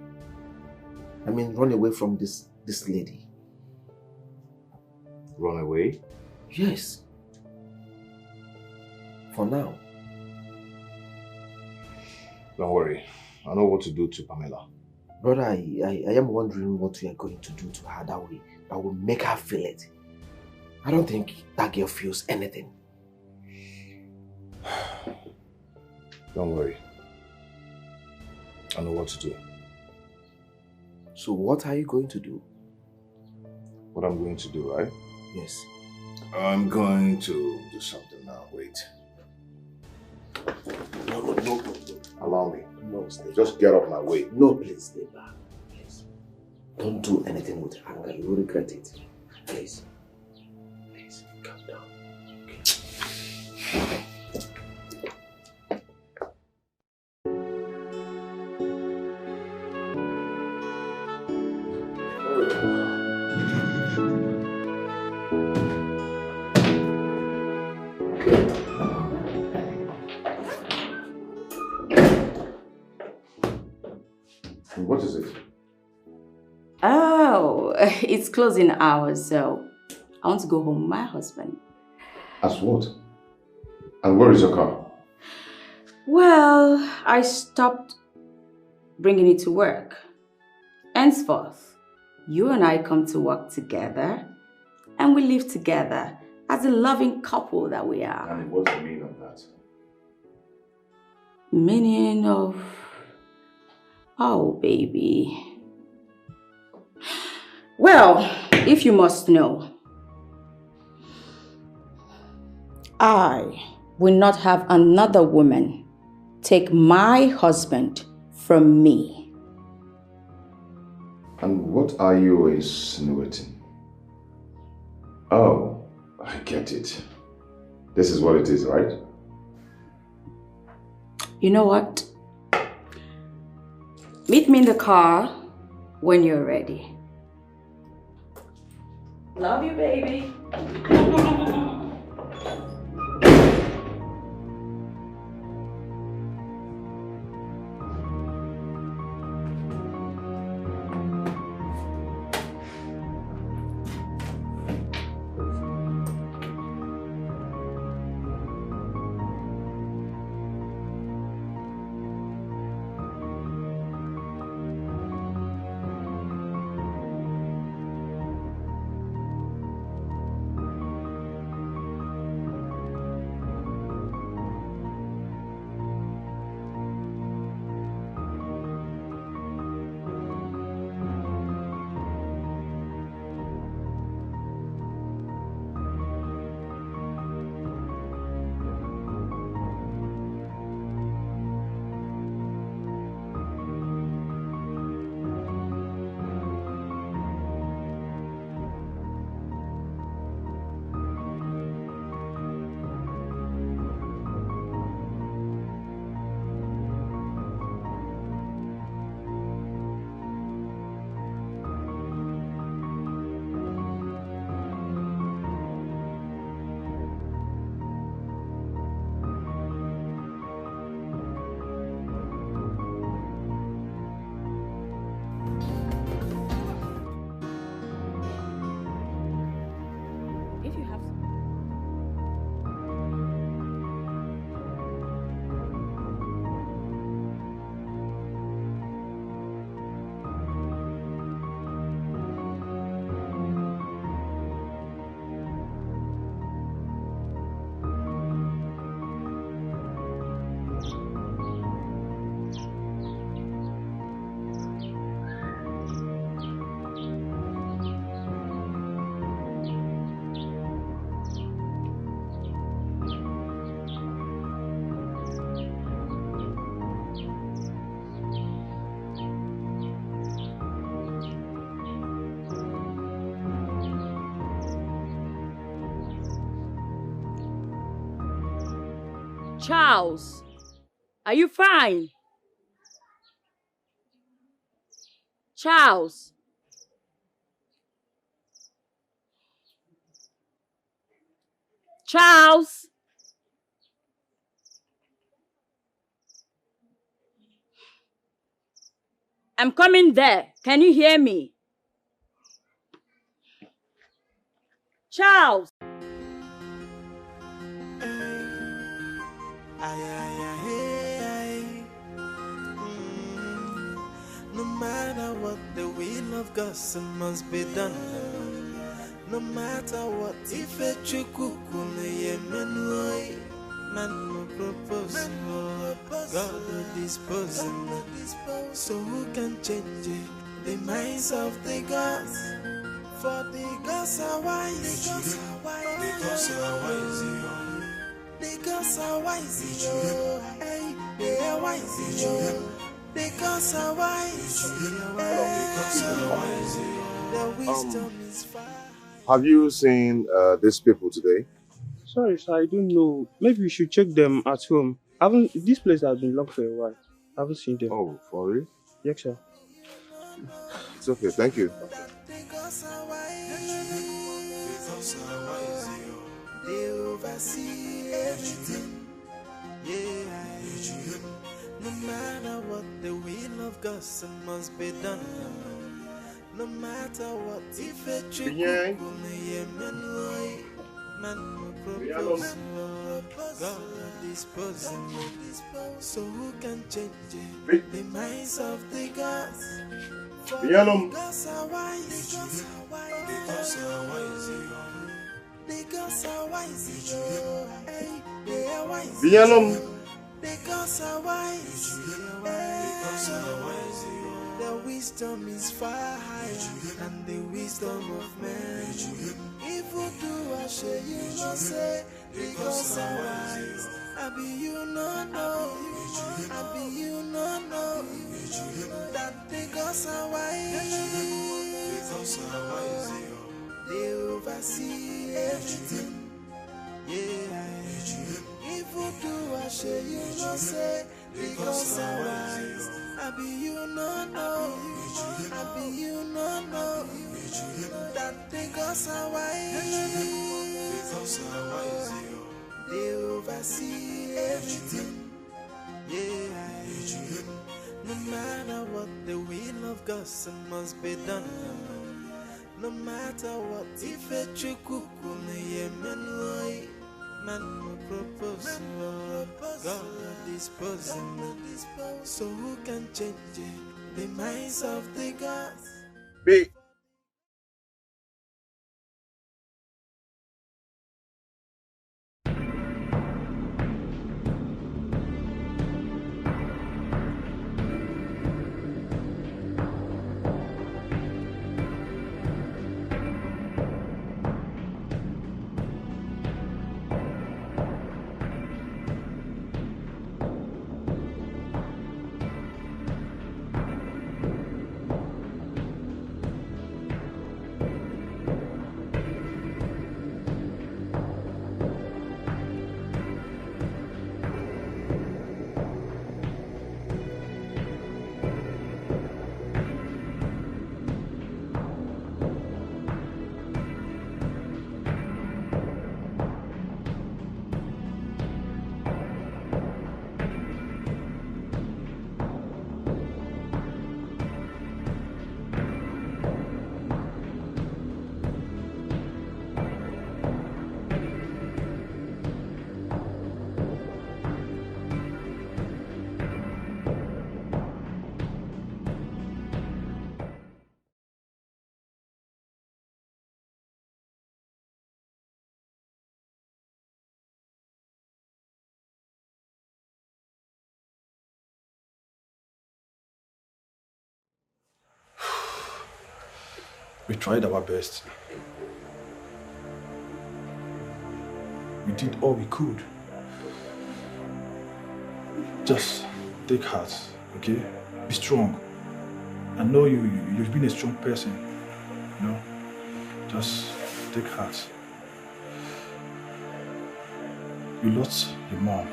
I mean, run away from this lady. Run away? Yes. For now. Don't worry. I know what to do to Pamela. Brother, I am wondering what we are going to do to her that will make her feel it. I don't think that girl feels anything. Don't worry. I know what to do. So what are you going to do? What I'm going to do, right? Yes. I'm going to do something now. Wait. No. Allow me. No, stay Just back. get off my way. No, please stay back. Please. Don't do anything with anger. You will regret it. Please. Please, calm down. Okay. What is it? Oh, it's closing hours, so I want to go home with my husband. As what? And where is your car? Well, I stopped bringing it to work. Henceforth, you and I come to work together and we live together as a loving couple that we are. And what's the meaning of that? Meaning of... Oh, baby. Well, if you must know, I will not have another woman take my husband from me. And what are you insinuating? Oh, I get it. This is what it is, right? You know what? Meet me in the car when you're ready. Love you, baby. Charles, are you fine? Charles. Charles. I'm coming there. Can you hear me? Charles. No matter what, the will of God must be done. No matter what, if a chukukule yemenway, man no propose, God will dispose. So who can change it? The minds of the gods? For the gods are wise. The gods are wise. The gods are wise. Hey, they are wise. The gods are wise. The wisdom is fine. Have you seen these people today? Sorry, sir, I don't know. Maybe we should check them at home. This place has been locked for a while. I haven't seen them. Oh, for real? Yes, sir. It's okay, thank you. They oversee everything. Yeah. No matter what, the will of God must be done. No matter what, if a trick man will propose, God will dispose. So who can change it? The minds of the gods. For the gods are wise. The gods are wise. The gods are wise. Hey, they are wise. The gods are wise. wisdom is far higher than the wisdom of man. If you do, I share you no say, because I'm wise. I be you no know, I be you no know, that because I'm wise, they oversee everything. Yeah, if you do, I share you no say, because I'm wise. I be you no know, I be you no know, that because I'm wise, they oversee everything. Yeah, no matter what, the will of God must be done. No matter what, if a chukukume yemenoi, man no propose, God dispose. So who can change the minds of the gods? Be We tried our best. We did all we could. Just take heart, okay? Be strong. I know you've been a strong person, you know? Just take heart. You lost your mom.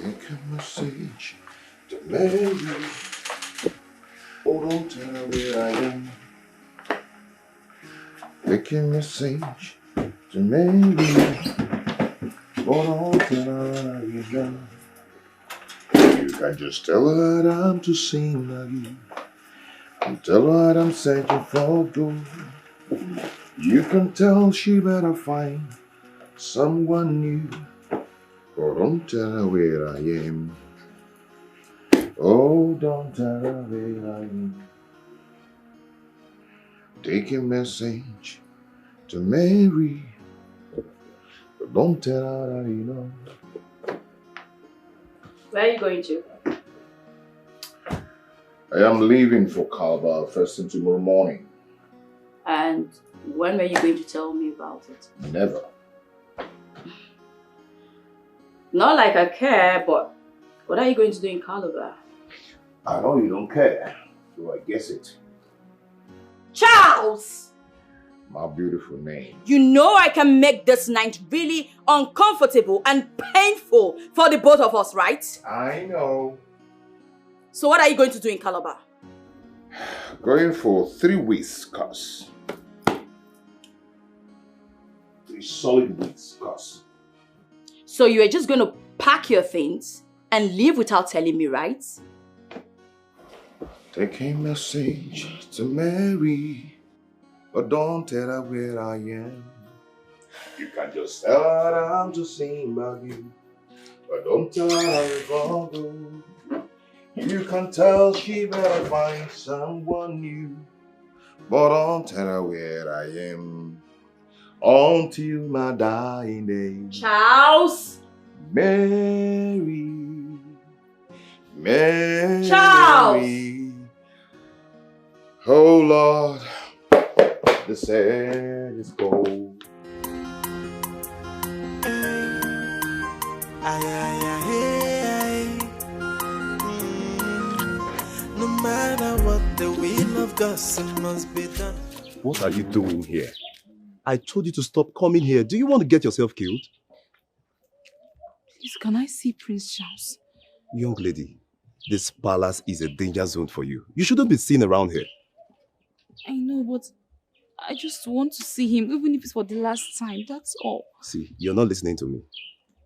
take a message to Mary. Oh, don't tell her where I am. Take a message to Mary. Oh, don't tell her where I am. You can just tell her that I'm to sing again. And tell her that I'm searching for gold. You can tell she better find someone new. Oh, don't tell her where I am. Oh, don't tell her where I am. Take a message to Mary. But don't tell her that you know. Where are you going to? I am leaving for Calabar first thing tomorrow morning. And when were you going to tell me about it? Never. Not like I care, but what are you going to do in Calabar? I know you don't care, so I guess it. Charles! My beautiful name. You know I can make this night really uncomfortable and painful for the both of us, right? I know. So what are you going to do in Calabar? Going for 3 weeks, cuz. 3 solid weeks, cuz. So you are just going to pack your things and leave without telling me, right? Take a message to Mary, but don't tell her where I am. You can just tell her that I'm just saying about you, but don't tell her I'm gonna go. You You can tell she better find someone new. But don't tell her where I am until my dying day. Charles! Mary. Mary. Charles! Oh Lord, the sand is cold. No matter what, the will of God must be done. What are you doing here? I told you to stop coming here. Do you want to get yourself killed? Please, can I see Prince Charles? Young lady, this palace is a danger zone for you. You shouldn't be seen around here. I know, but I just want to see him, even if it's for the last time. That's all. See, you're not listening to me.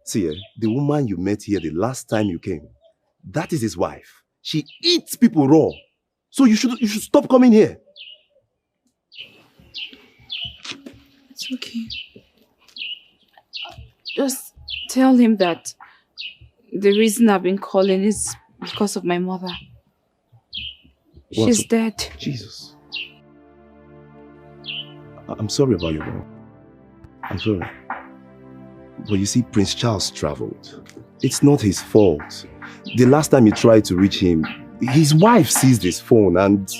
See, the woman you met here the last time you came, that is his wife. She eats people raw. So you should stop coming here. It's okay. Just tell him that the reason I've been calling is because of my mother. She's dead. Jesus. I'm sorry about your mom. I'm sorry. But you see, Prince Charles traveled. It's not his fault. The last time he tried to reach him, his wife seized his phone and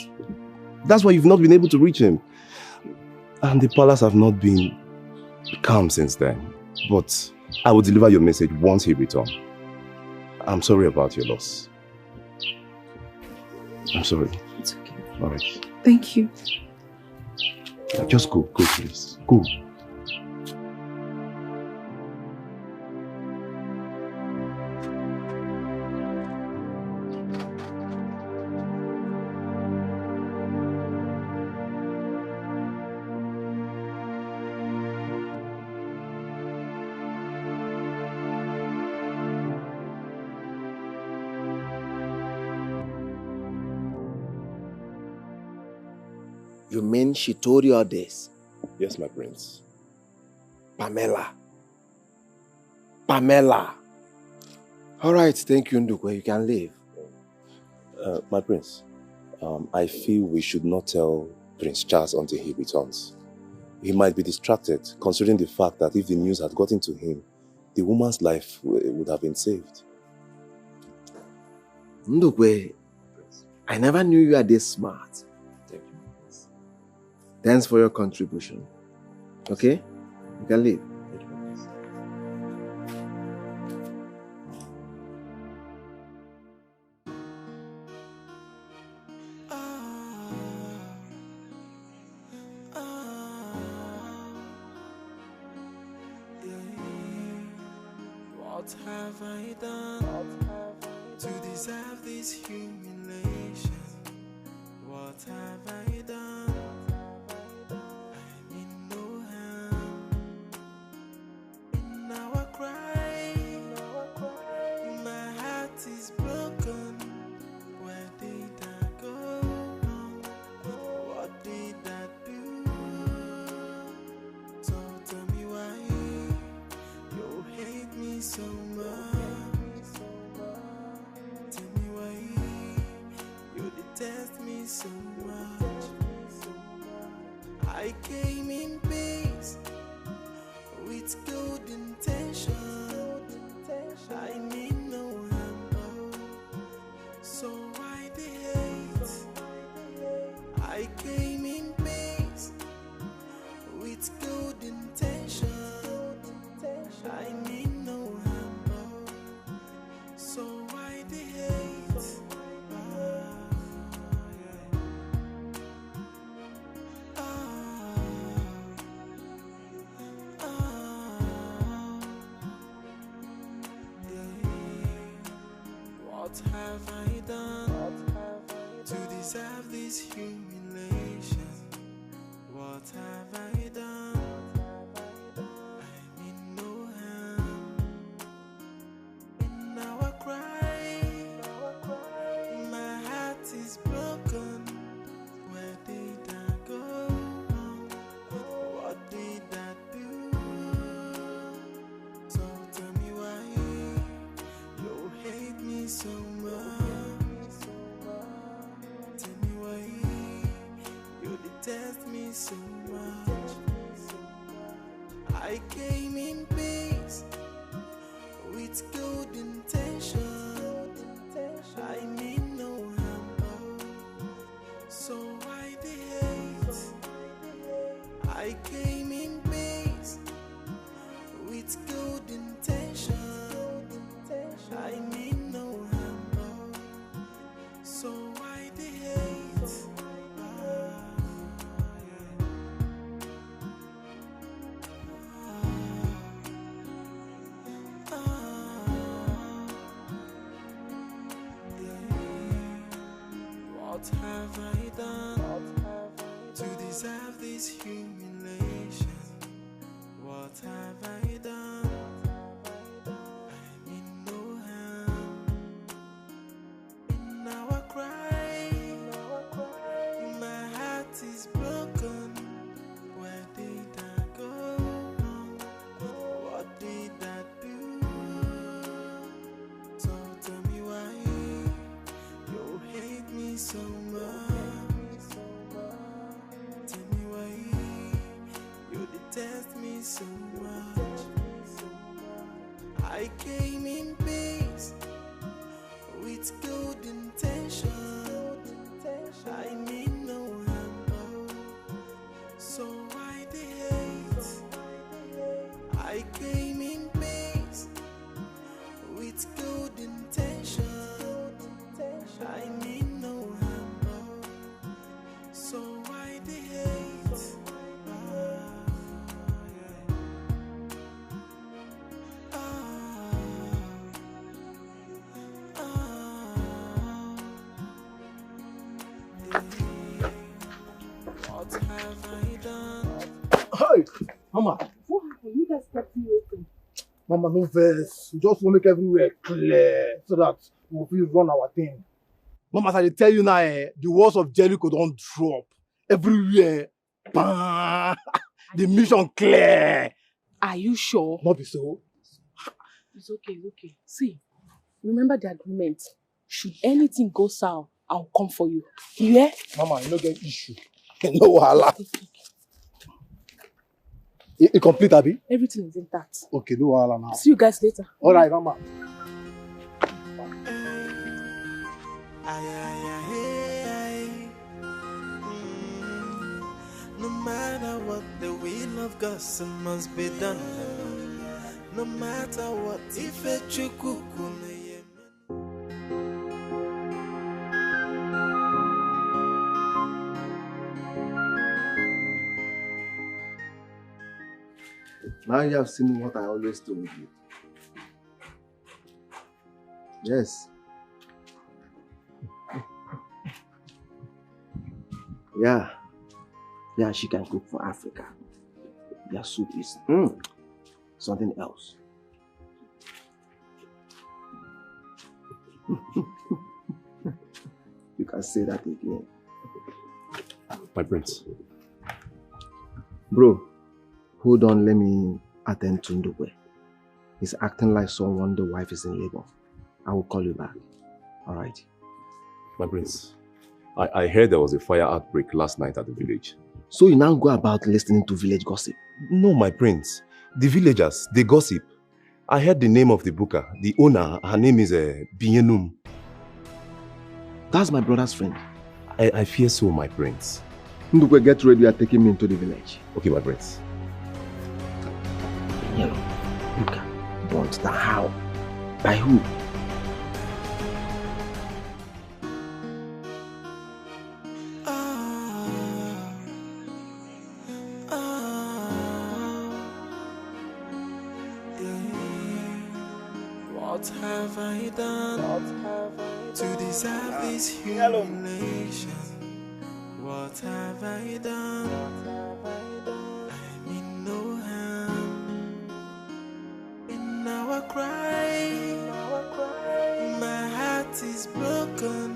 that's why you've not been able to reach him. And the palace have not been calm since then. But I will deliver your message once he returns. I'm sorry about your loss. I'm sorry. It's okay. All right. Thank you. Just go, please. Go. You mean she told you all this? Yes, my prince. Pamela. All right, thank you, Ndukwe. You can leave. My prince, I feel we should not tell Prince Charles until he returns. He might be distracted, considering the fact that if the news had gotten to him, the woman's life would have been saved. Ndukwe, I never knew you are this smart. Thank you. Thanks for your contribution. Okay? You can leave. What have I done to deserve this humiliation? What have I done? I mean no harm. In our cry, my heart is broken. Where did I go wrong? What did I do? So tell me why you hate me so much. Tell me why you detest me so much. I came in peace with good intention. I mean no harm, so why the hate? I came in peace with good intention. I mean no harm, so why the hate? What have I done to deserve this humiliation? What have I done? I mean no harm. In our cry, my heart is broken. Where did I go wrong? What did I do? So tell me why you hate me so much. so much. I came in peace with good intention. I mean no harm, so why the hate? I came in peace with good intention. I mean no harm, so why the hate? What have I done to deserve this humiliation? What have I done? I mean no harm. In our cry, my heart is broken. Where did I go wrong? What did I do? So tell me why you hate me so much. Tell me why you detest me so much. I came in peace with good intention. I mean no harm, so why the hate? I came in peace with good intention. I mean no harm, so why the hate? What have I done? Hey, Mama. What happened? You guys kept me open. Mama, no verse. We just want to make everywhere clear so that we'll run our thing. Mama, as I tell you now, the walls of Jericho don't drop. Everywhere. Bam. The mission clear. Are you sure? Not be so. It's okay, it's okay. See, remember the agreement. Should anything go south, I'll come for you. You hear? Mama, you don't get issue. No wahala. It complete, Abi? Everything is intact. Okay, no wahala now. See you guys later. All right, Mama. No matter what, the will of God must be done. No matter what, if it you cook. Now you have seen what I always told you. Yes. Yeah. Yeah, she can cook for Africa. Their soup is something else. You can say that again. My prince. Bro, hold on, let me attend to Ndukwe. He's acting like someone the wife is in labor. I will call you back. Alright. My prince, I heard there was a fire outbreak last night at the village. So you now go about listening to village gossip? No, my prince. The villagers, they gossip. I heard the name of the booker. The owner, her name is Bienum. That's my brother's friend. I fear so, my prince. Ndukwe, get ready. You are taking me into the village. Okay, my prince. Yellow, booker, burnt down. How? By who? What have I done to deserve this humiliation? What have I done? I mean no harm. In our cry, my heart is broken.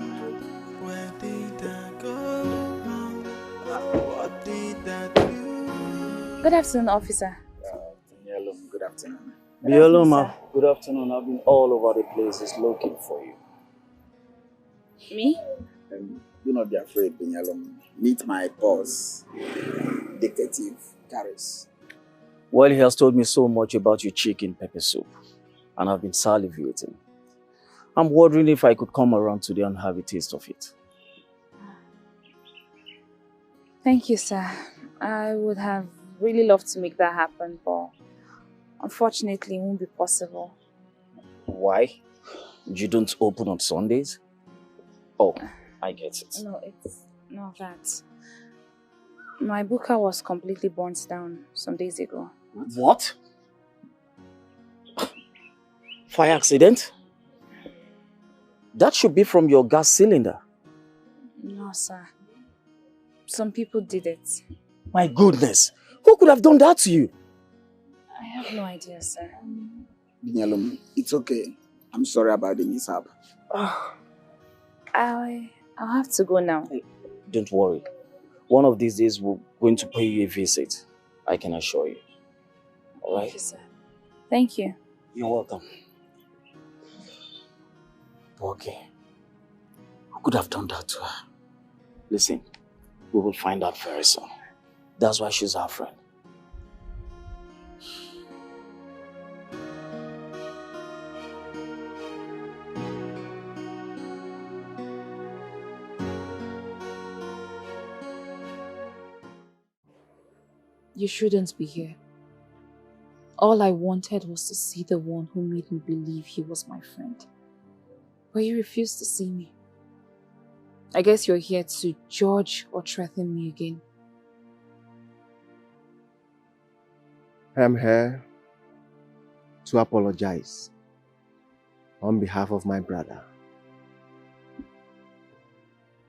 Where did I go wrong? What did I do? Good afternoon, officer. Good afternoon. Bioloma, good afternoon. I've been all over the places looking for you. Me? Do not be afraid, Binyalum. Meet my boss, Detective Caris. Well, he has told me so much about your chicken pepper soup, and I've been salivating. I'm wondering if I could come around today and have a taste of it. Thank you, sir. I would have really loved to make that happen, but unfortunately it won't be possible. Why? You don't open on Sundays? Oh, I get it. No, it's not that. My booker was completely burnt down some days ago. What? Fire accident? That should be from your gas cylinder. No, sir. Some people did it. My goodness. Who could have done that to you? I have no idea, sir. Binyalum, it's okay. I'm sorry about the mishap. I'll have to go now. Don't worry. One of these days we're going to pay you a visit. I can assure you. All right? Thank you, sir. Thank you. You're welcome. Okay. Who could have done that to her? Listen, we will find out very soon. That's why she's our friend. You shouldn't be here. All I wanted was to see the one who made me believe he was my friend. But you refused to see me. I guess you're here to judge or threaten me again. I'm here to apologize on behalf of my brother.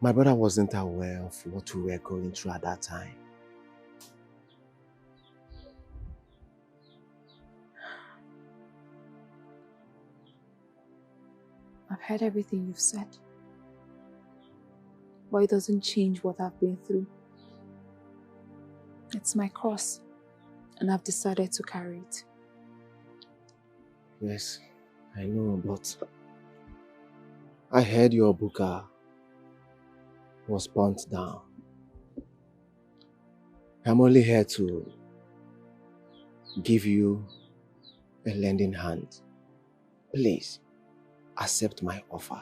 My brother wasn't aware of what we were going through at that time. I've heard everything you've said. But it doesn't change what I've been through. It's my cross, and I've decided to carry it. Yes, I know, but I heard your booker was burnt down. I'm only here to give you a lending hand. Please, accept my offer.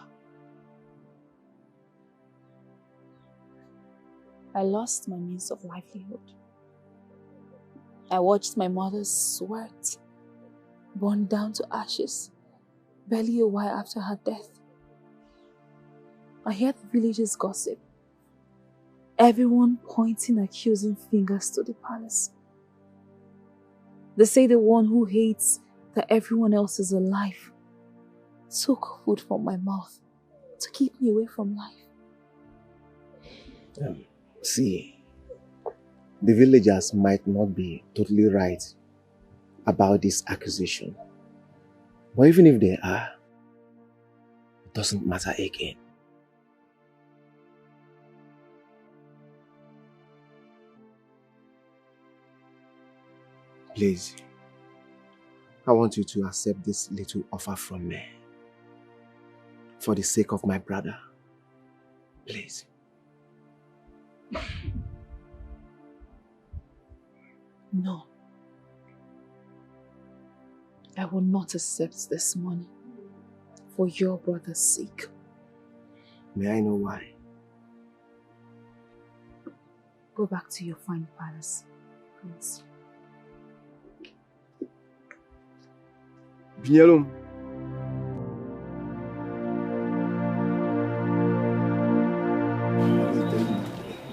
I lost my means of livelihood. I watched my mother's sweat burn down to ashes barely a while after her death. I hear the villagers gossip. Everyone pointing accusing fingers to the palace. They say the one who hates that everyone else is alive took food from my mouth to keep me away from life. See, the villagers might not be totally right about this accusation. But even if they are, it doesn't matter again. Please, I want you to accept this little offer from me. For the sake of my brother. Please. No. I will not accept this money for your brother's sake. May I know why? Go back to your fine palace, please. Binyalum.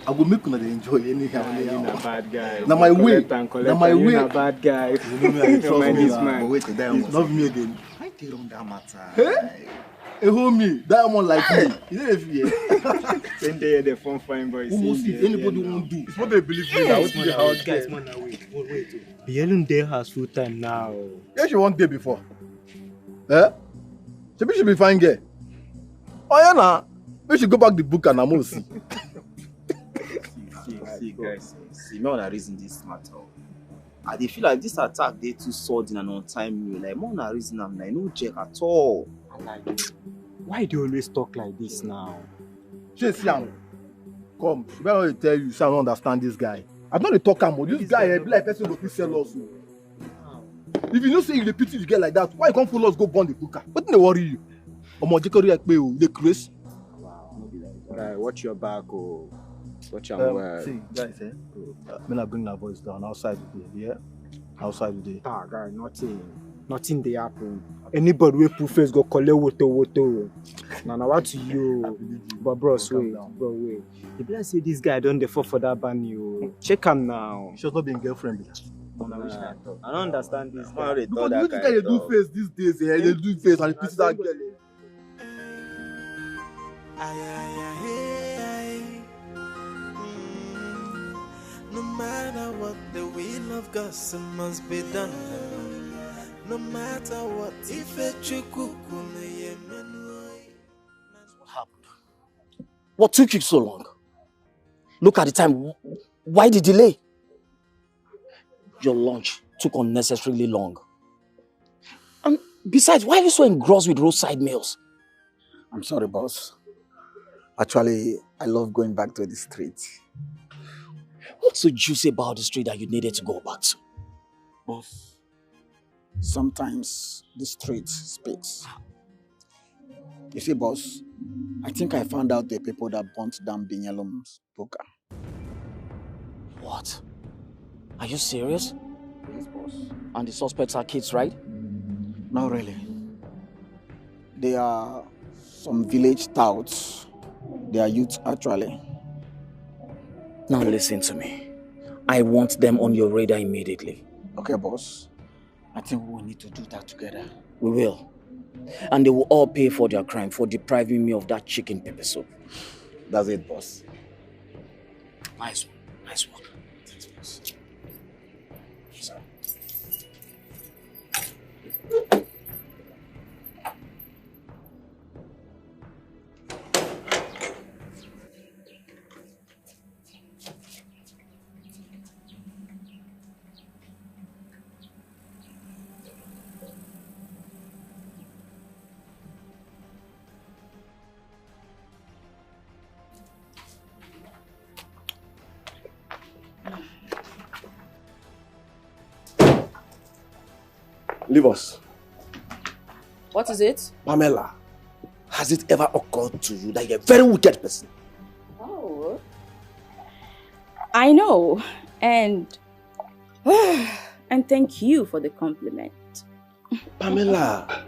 I will make you enjoy anyhow. You're not bad guy. Now my way. Now my way. You're not bad guy. You know me, I trust me. This man. Wait, Diamond. Love me again. I tell on that matter. Hey? Hey, homie, Diamond like me. You know if you Then they the fun fine boys. almost if anybody won't do. It's what they believe in. Yes, man, out guys, man, wait. Bielun there has full time now. Yes, you want day before. Eh? She should be fine girl. Oh yeah, nah. We should go back the book and I'm see. See, guys, see, me wanna reason this matter. I dey feel like this attack they too sudden and untimely. Like, me wanna reason I'm like no check at all. Why do you always talk like this now? Just young. Come, if I want to tell you, so I don't understand this guy. I don't dey talk am. This guy be like person go sell us. If you know say you dey pity the girl like that, why you can't follow us go burn the cooker? What dey worry you? Omo Jekori Ekpe o, dey craze. Guy, watch your back, oh. Watch your well. See, guys, when I bring that voice down outside today, yeah? Outside today. Ah, guy, nothing dey happen. Anybody wey put face go collect woto. Now what you? But bros, wait. The plan say this guy don't fall for that ban you. Check him now. She's not being girlfriend. I don't understand this guy. Because you guys dey do face these days, eh? They do face and pity that girl. No matter what, the will of God must be done. No matter what, if What happened? What took you so long? Look at the time. Why the delay? Your lunch took unnecessarily long. And besides, why are you so engrossed with roadside meals? I'm sorry, boss. Actually, I love going back to the street. What's so juicy about the street that you needed to go back to? Boss, sometimes the street speaks. You see, boss, I think I found out the people that burnt down Binyalom's poker. What? Are you serious? Yes, boss. And the suspects are kids, right? Not really. They are some village touts. They are youth, actually. Now listen to me. I want them on your radar immediately. Okay, boss. I think we will need to do that together. We will. And they will all pay for their crime for depriving me of that chicken pepper soup. That's it, boss. Nice one. Nice one. Thanks, boss. Leave us. What is it? Pamela, has it ever occurred to you that you're a very wicked person? Oh. I know. And thank you for the compliment. Pamela,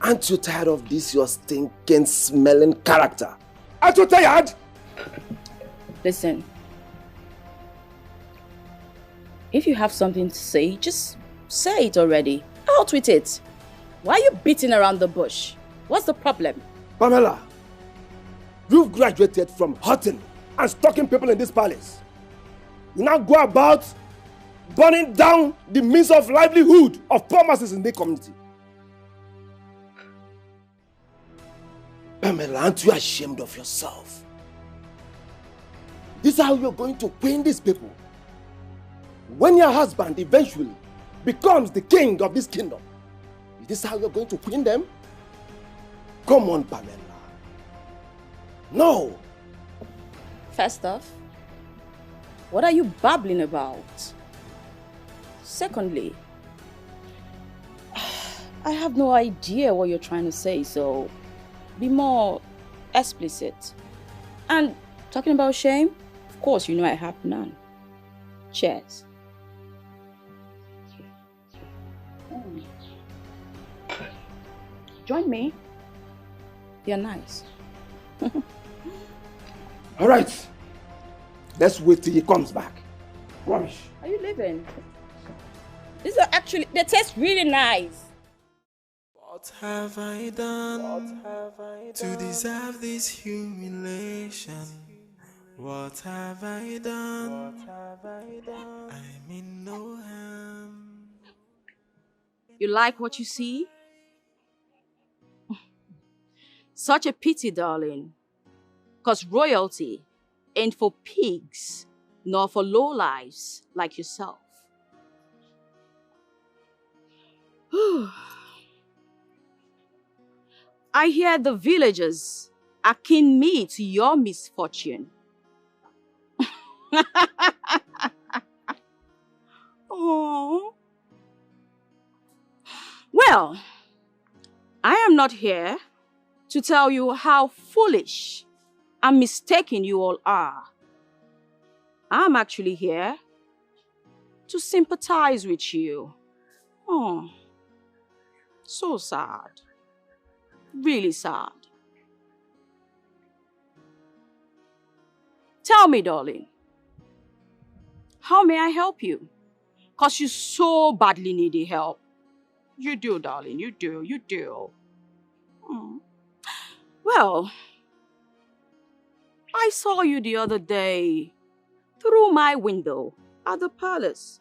aren't you tired of this your stinking smelling character? Aren't you tired? Listen. If you have something to say, just say it already. Out with it. Why are you beating around the bush? What's the problem? Pamela, you've graduated from hunting and stalking people in this palace. You now go about burning down the means of livelihood of poor masses in the community. Pamela, aren't you ashamed of yourself? This is how you're going to queen these people. When your husband eventually becomes the king of this kingdom, is this how you're going to queen them? Come on, Pamela. No. First off, what are you babbling about? Secondly, I have no idea what you're trying to say, so be more explicit. And talking about shame, of course you know I have none. Cheers. Join me. You're nice. All right. Let's wait till he comes back. Rubbish. Are you leaving? These are actually, they taste really nice. What have I done to deserve this humiliation? What have I done? I mean no harm. You like what you see? Such a pity, darling. 'Cause royalty ain't for pigs, nor for lowlifes like yourself. I hear the villagers akin me to your misfortune. Oh. Well, I am not here to tell you how foolish and mistaken you all are. I'm actually here to sympathize with you. Oh, so sad. Really sad. Tell me, darling, how may I help you? Because you so badly need the help. You do, darling, you do. Well, I saw you the other day through my window at the palace,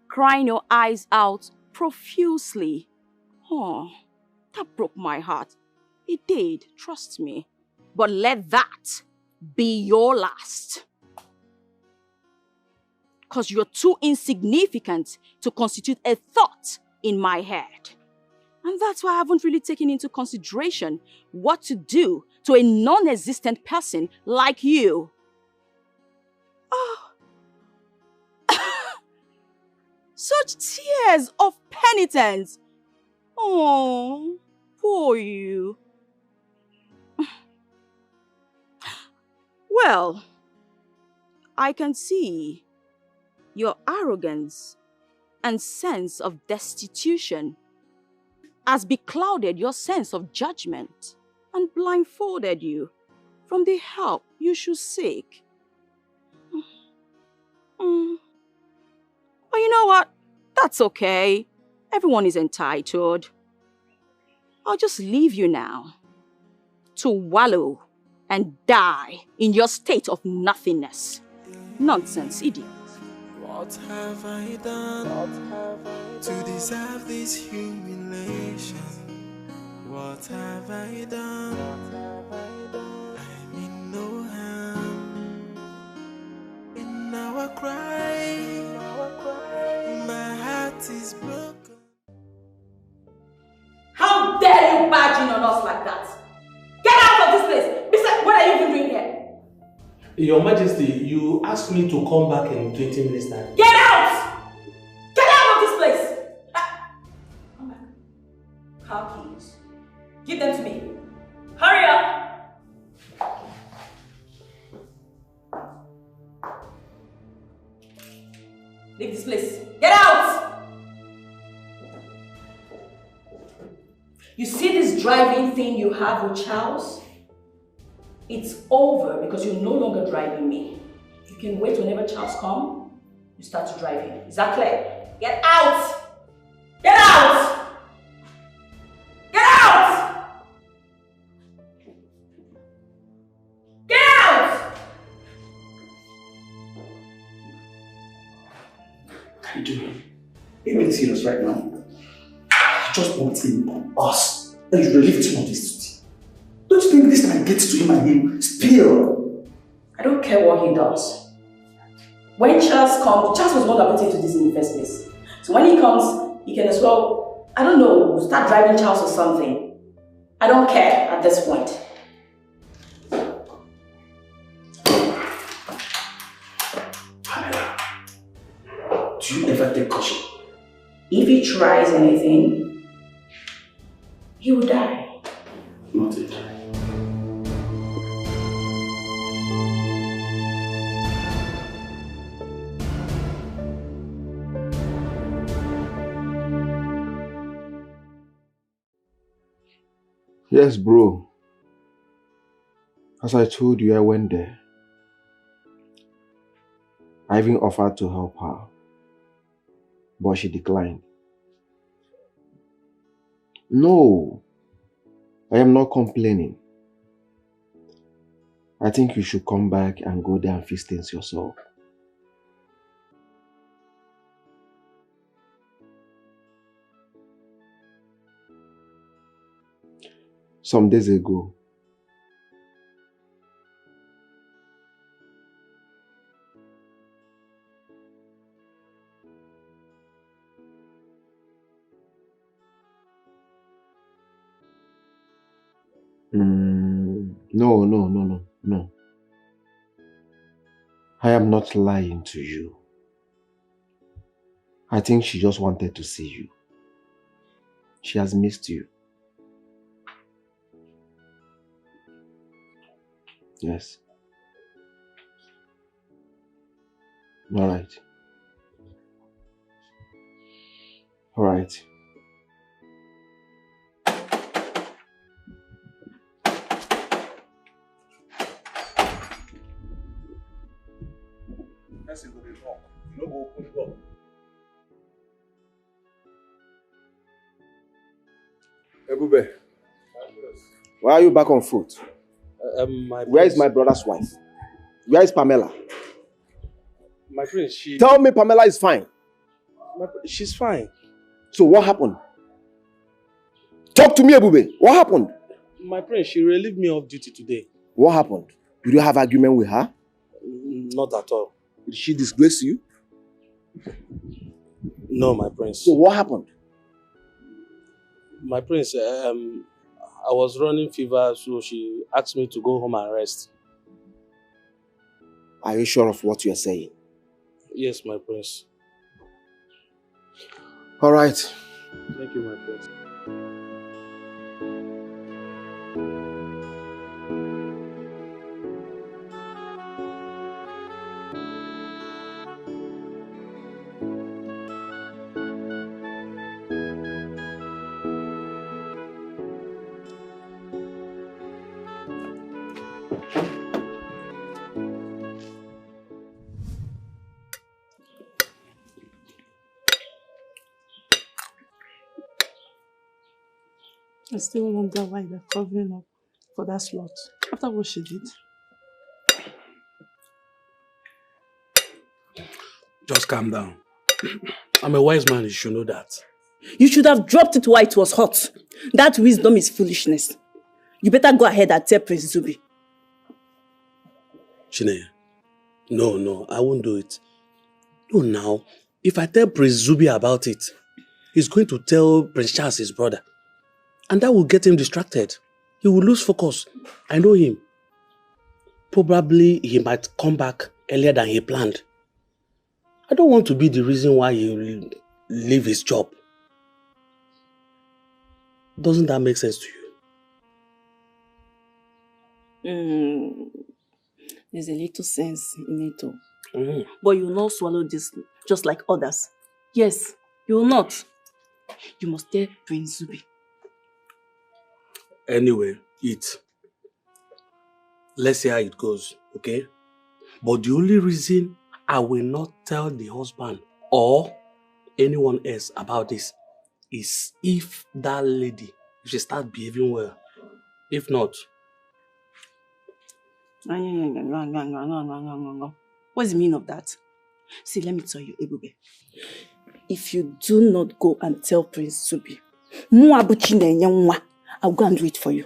crying your eyes out profusely. Oh, that broke my heart. It did, trust me. But let that be your last. Because you're too insignificant to constitute a thought in my head. And that's why I haven't really taken into consideration what to do to a non-existent person like you. Oh. Such tears of penitence. Oh, poor you. Well, I can see your arrogance and sense of destitution has beclouded your sense of judgment and blindfolded you from the help you should seek. But you know what? That's okay. Everyone is entitled. I'll just leave you now to wallow and die in your state of nothingness. Nonsense, idiot. What have I done to deserve this humiliation? What have I done? I mean no harm. In our cry, my heart is broken. How dare you barge in on us like that? Get out of this place! Besides, what are you even doing here? Your Majesty, you asked me to come back in 20 minutes time. Get out! Get out of this place! Come back. Car keys. Give them to me. Hurry up! Leave this place. Get out! You see this driving thing you have with Charles? It's over because you're no longer driving me. You can wait whenever Charles comes, you start driving. Is that clear? Get out! Get out! Get out! Get out! Can you do me? Are you being serious right now? I just want in us that you relieve some of this duty. Don't you think this man gets to him and he spill? I don't care what he does. When Charles comes, Charles was the one that put into this in the first place. So when he comes, he can as well, I don't know, start driving Charles or something. I don't care at this point. Do you ever take caution? If he tries anything, he will die. Noted. Yes, bro. As I told you, I went there. I even offered to help her, but she declined. No, I am not complaining. I think you should come back and go there and fix things yourself. Some days ago, no. I am not lying to you. I think she just wanted to see you. She has missed you. Yes. All right. All right. Person go dey knock. You no go open the door. Ebube, why are you back on foot? Where is my brother's wife? Where is Pamela? My prince, she... Tell me Pamela is fine. She's fine. So what happened? Talk to me, Ebube. What happened? My prince, she relieved me of duty today. What happened? Did you have argument with her? Not at all. Did she disgrace you? No, my prince. So what happened? My prince, I was running fever, so she asked me to go home and rest. Are you sure of what you are saying? Yes, my prince. All right. Thank you, my prince. I still wonder why they're covering up for that slot after what she did. Just calm down. I'm a wise man, you should know that. You should have dropped it while it was hot. That wisdom is foolishness. You better go ahead and tell Prince Zubi. Chineye, no, I won't do it. No, now, if I tell Prince Zubi about it, he's going to tell Prince Charles, his brother. And that will get him distracted. He will lose focus. I know him. Probably he might come back earlier than he planned. I don't want to be the reason why he will leave his job. Doesn't that make sense to you? There's a little sense in it too. But you will not swallow this just like others. Yes, you will not. You must tell Prince Zubi. Anyway, eat. Let's see how it goes, okay? But the only reason I will not tell the husband or anyone else about this is if that lady, if she starts behaving well. If not. What's the meaning of that? See, let me tell you, Ebube. If you do not go and tell Prince Zubi, I'll go and do it for you.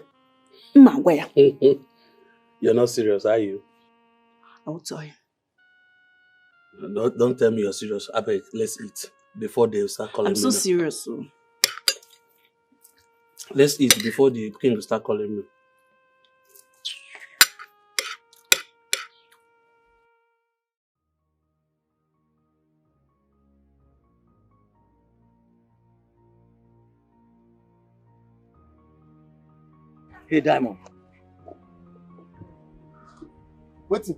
You're not serious, are you? I will tell you. Don't tell me you're serious. I beg, let's eat before they start calling me. I'm so serious. So. Let's eat before the king will start calling me. Hey, Diamond. Wait.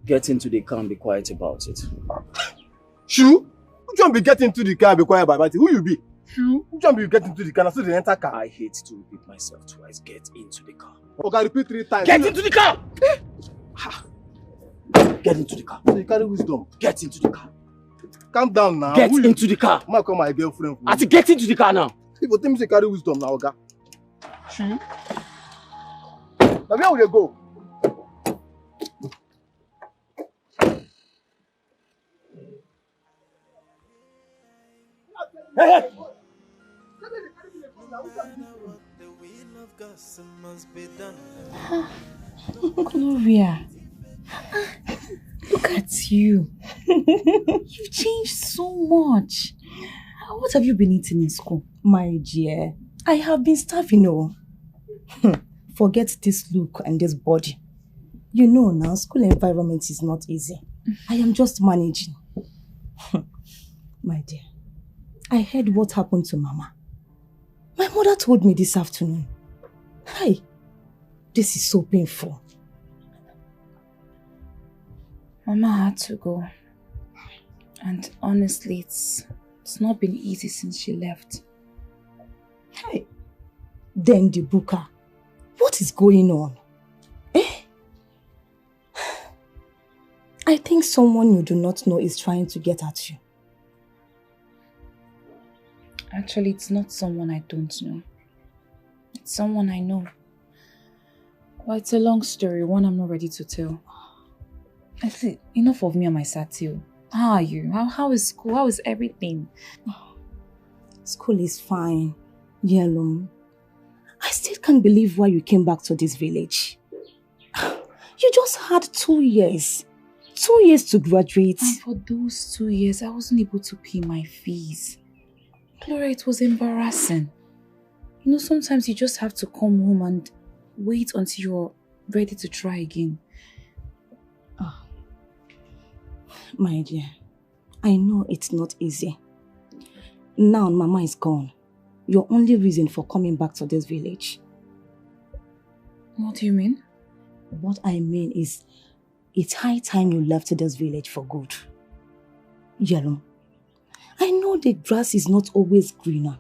Get into the car and be quiet about it. Shoo? Who don't be getting into the car and be quiet about it? Who you be? Shoo? Who don't be getting into the car and so they enter car? I hate to repeat myself twice. Get into the car. Okay, repeat 3 times. Get into the car! Get into the car. So you carry wisdom. Get into the car. Calm down now. Get into the car. I might call my girlfriend. I said get into the car now. People tell me say carry wisdom now, okay? Shoo? Now where will you go? Hey! Gloria, look at you. You've changed so much. What have you been eating in school? My dear, I have been starving, oh. Forget this look and this body. You know now, school environment is not easy. I am just managing. My dear, I heard what happened to Mama. My mother told me this afternoon. Hey, this is so painful. Mama had to go. And honestly, it's not been easy since she left. Hey, then the booker. What is going on? I think someone you do not know is trying to get at you. Actually, it's not someone I don't know. It's someone I know. Well, it's a long story, one I'm not ready to tell. Actually, enough of me and my satire. How are you? How is school? How is everything? School is fine. Yellow. I still can't believe why you came back to this village. You just had 2 years. 2 years to graduate. And for those 2 years, I wasn't able to pay my fees. Gloria, it was embarrassing. You know, sometimes you just have to come home and wait until you're ready to try again. Oh. My dear, I know it's not easy. Now Mama is gone. Your only reason for coming back to this village. What do you mean? What I mean is, it's high time you left this village for good. Yellow, I know the grass is not always greener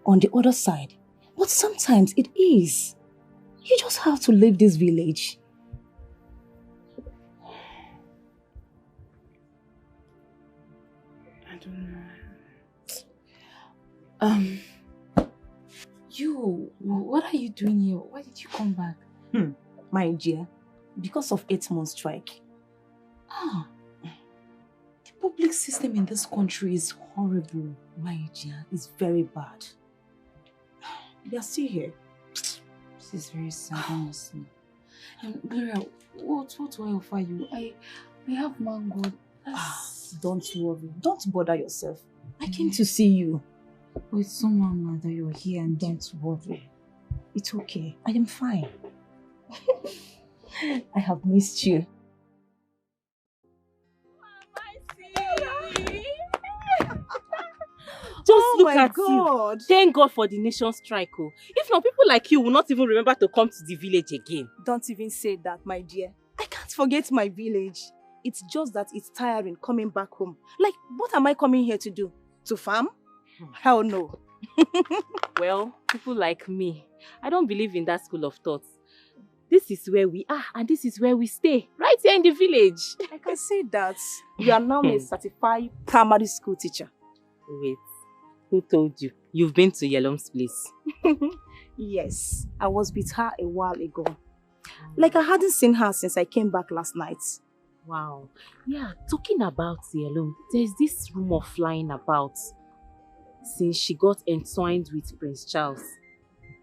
on the other side, but sometimes it is. You just have to leave this village. I don't know. What are you doing here? Why did you come back? My dear, because of 8 months strike. The public system in this country is horrible. My dear, it's very bad. We are still here. This is very sad, honestly. Gloria, what do I offer you? I have mango. Don't worry. Don't bother yourself. I came to see you. Oh, it's so mama that you're here and don't worry. It's okay. I am fine. I have missed you. Just look my at God. you. Thank God for the nation strike. Oh. If not, people like you will not even remember to come to the village again. Don't even say that, my dear. I can't forget my village. It's just that it's tiring coming back home. Like, what am I coming here to do? To farm? Hell no. Well, people like me, I don't believe in that school of thought. This is where we are and this is where we stay. Right here in the village. I can say that. You are now a certified primary school teacher. Wait. Who told you? You've been to Yelom's place. Yes, I was with her a while ago. Like I hadn't seen her since I came back last night. Wow. Yeah, talking about Yelom, there's this rumor flying about since she got entwined with Prince Charles.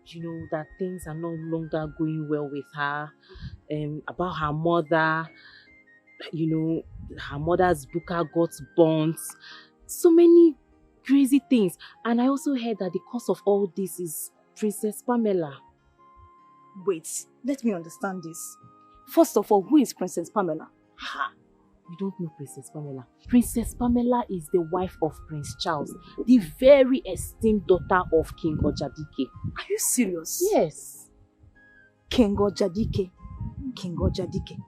You know, that things are no longer going well with her. About her mother, you know, her mother's booker got burnt. So many crazy things. And I also heard that the cause of all this is Princess Pamela. Wait, let me understand this. First of all, who is Princess Pamela? Ha! You don't know Princess Pamela. Princess Pamela is the wife of Prince Charles, the very esteemed daughter of King Ojadike. Are you serious? Yes. King Ojadike. King Ojadike.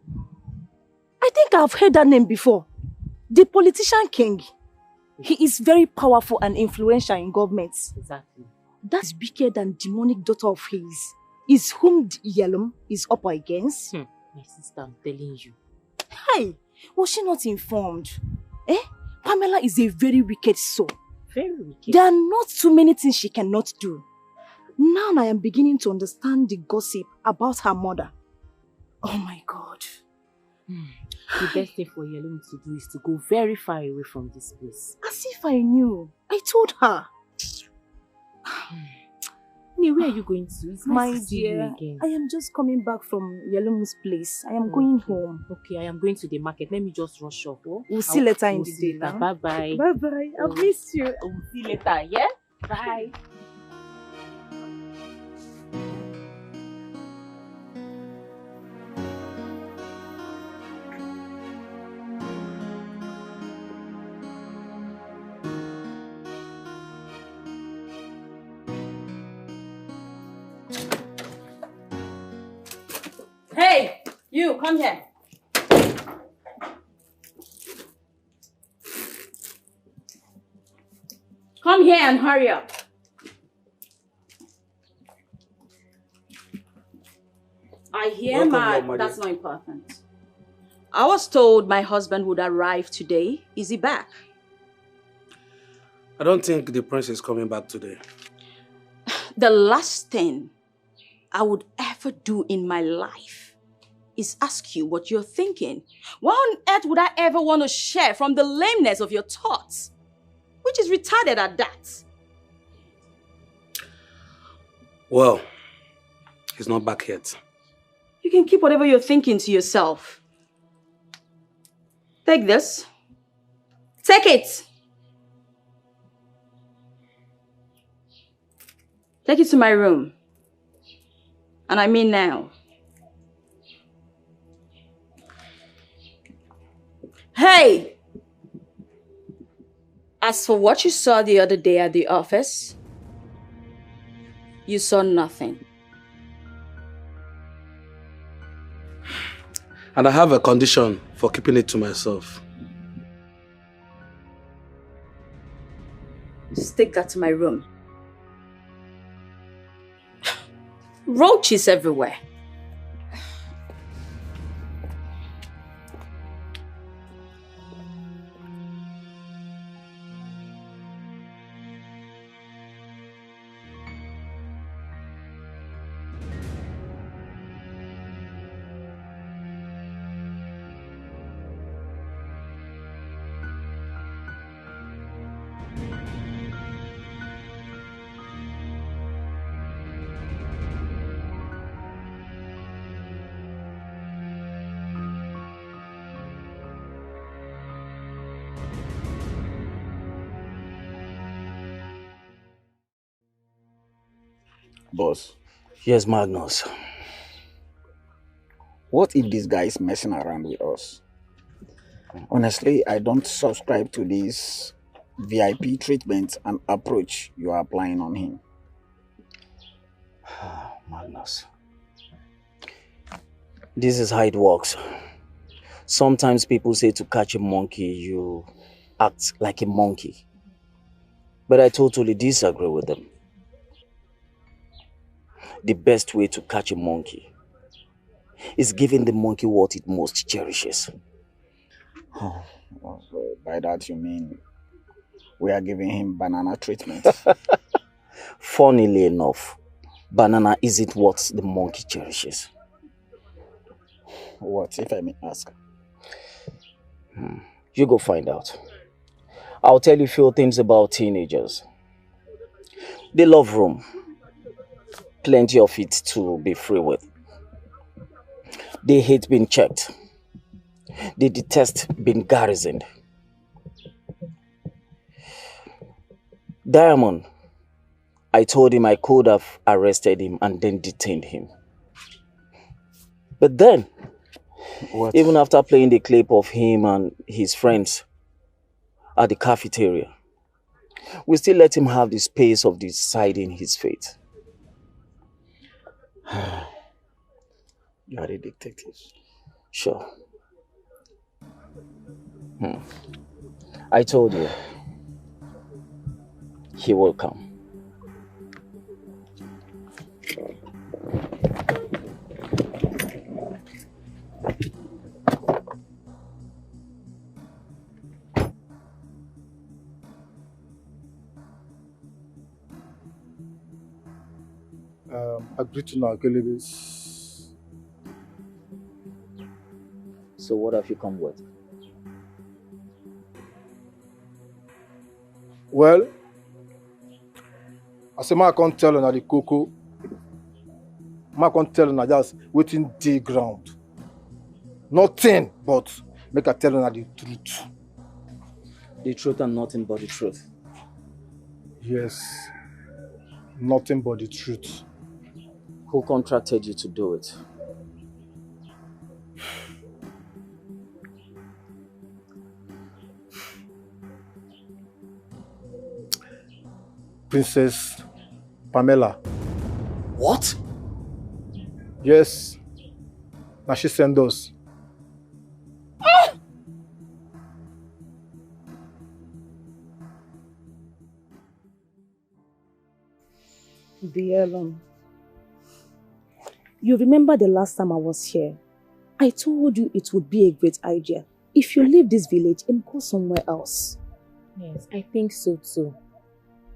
I think I've heard that name before. The politician king. He is very powerful and influential in government. Exactly. That wicked and demonic daughter of his is whom Yelom is up against. My sister, I'm telling you. Hey, was she not informed? Pamela is a very wicked soul. Very wicked. There are not too many things she cannot do. Now I am beginning to understand the gossip about her mother. Oh my God. The best thing for Yelom to do is to go very far away from this place. As if I knew. I told her. Where are you going to? It's nice to see you again. I am just coming back from Yelom's place. I am going home. Okay, I am going to the market. Let me just rush up. Oh? We'll see later in the day now. Bye-bye. Bye-bye. I'll miss you. We'll see later, yeah? Bye. Hey, you, come here. Come here and hurry up. I hear Welcome, Lord, that's not important. I was told my husband would arrive today. Is he back? I don't think the prince is coming back today. The last thing I would ever do in my life is ask you what you're thinking. Why on earth would I ever want to share from the lameness of your thoughts? Which is retarded at that. Well, he's not back yet. You can keep whatever you're thinking to yourself. Take this. Take it. Take it to my room. And I mean now. Hey! As for what you saw the other day at the office, you saw nothing. And I have a condition for keeping it to myself. Just take that to my room. Roaches everywhere. Boss. Yes, Magnus. What if this guy is messing around with us? Honestly, I don't subscribe to this VIP treatment and approach you are applying on him. Magnus. This is how it works. Sometimes people say to catch a monkey, you act like a monkey. But I totally disagree with them. The best way to catch a monkey is giving the monkey what it most cherishes. Oh, by that you mean we are giving him banana treatment? Funnily enough, banana isn't what the monkey cherishes. What, if I may ask? You go find out. I'll tell you a few things about teenagers. They love room. Plenty of it to be free with. They hate being checked. They detest being garrisoned. Diamond, I told him I could have arrested him and then detained him. But then, even after playing the clip of him and his friends at the cafeteria, we still let him have the space of deciding his fate. You are a detective. Sure. I told you, he will come. I greet you now, Kelebis. So what have you come with? Well, as a man, I can't tell you the cocoa. I can't tell you just waiting the ground. Nothing but make I tell you the truth. The truth and nothing but the truth. Yes, nothing but the truth. Who contracted you to do it? Princess Pamela. What? Yes. Now she send us. Bielum, you remember the last time I was here? I told you it would be a great idea if you leave this village and go somewhere else. Yes, I think so too.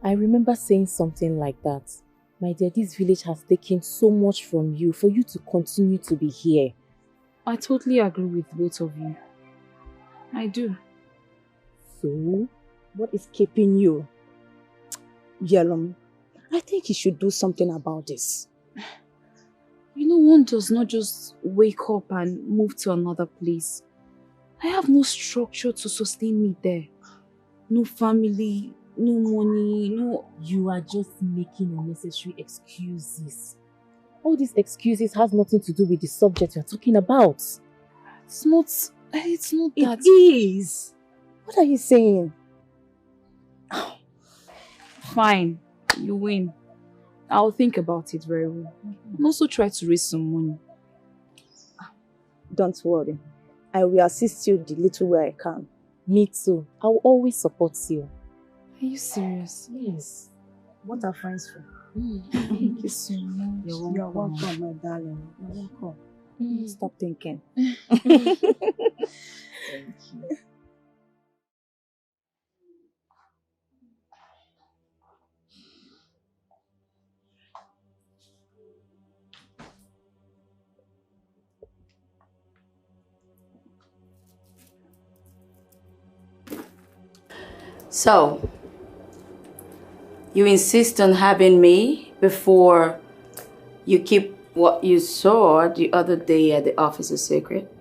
I remember saying something like that. My dear, this village has taken so much from you for you to continue to be here. I totally agree with both of you. I do. So, what is keeping you? Bielum, I think you should do something about this. You know, one does not just wake up and move to another place. I have no structure to sustain me there. No family, no money, no... You are just making unnecessary excuses. All these excuses has nothing to do with the subject you're talking about. It's not that... It is! What are you saying? Fine, you win. I'll think about it very well. And also try to raise some money. Don't worry. I will assist you the little way I can. Me too. I will always support you. Are you serious? Yes. What are friends for? Thank you so much. You're welcome, my darling. You're welcome. Stop thinking. Thank you. So, you insist on having me before you keep what you saw the other day at the office a secret?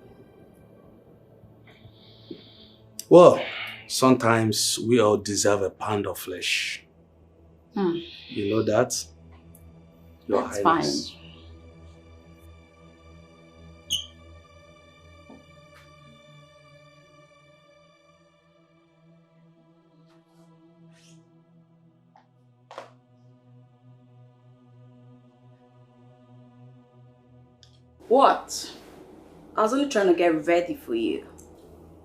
Well, sometimes we all deserve a pound of flesh. You know that? Your That's Highness. fine. What? I was only trying to get ready for you.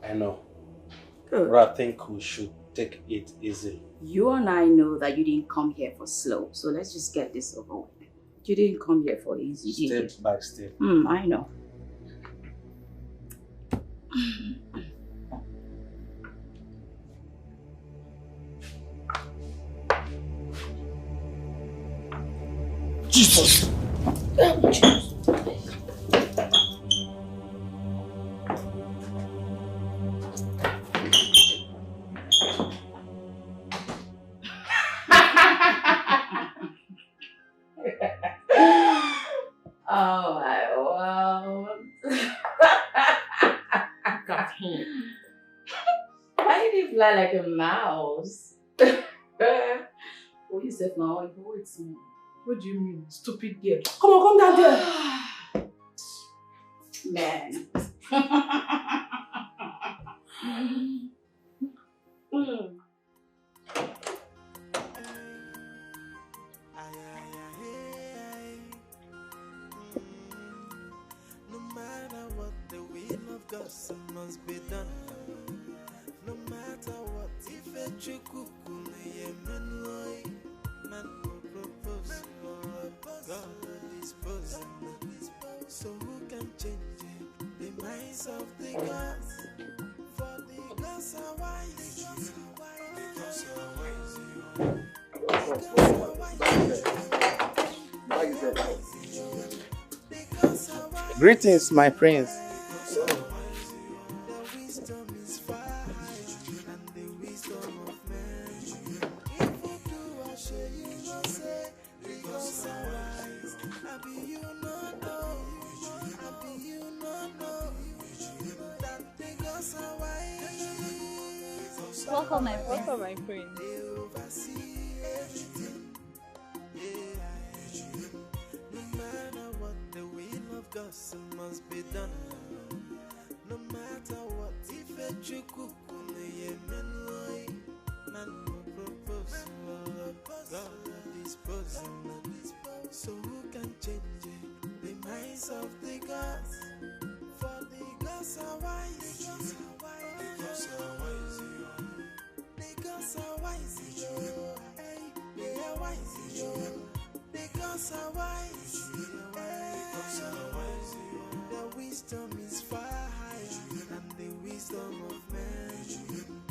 I know. Good. But I think we should take it easy. You and I know that you didn't come here for slow, so let's just get this over with. You didn't come here for easy, did you? Step by step. I know. Jesus! Oh my world. Got him. Why did he fly like a mouse? What you said now? It's me. What do you mean? Stupid girl. Come on, come down there. Man. Gossip must be done. No matter what, if a chukukule yemenoi, man will propose, God will dispose. So who can change it? The minds of the gods. For the gods are wise. The gods are wise. Greetings, my prince. Welcome, my friend. Gossip must be done. No matter what, if a chukukule yemenoi, man will propose, God will dispose. So who can change it? The minds of the gods. Because our wise, the wisdom is far higher than the wisdom of man.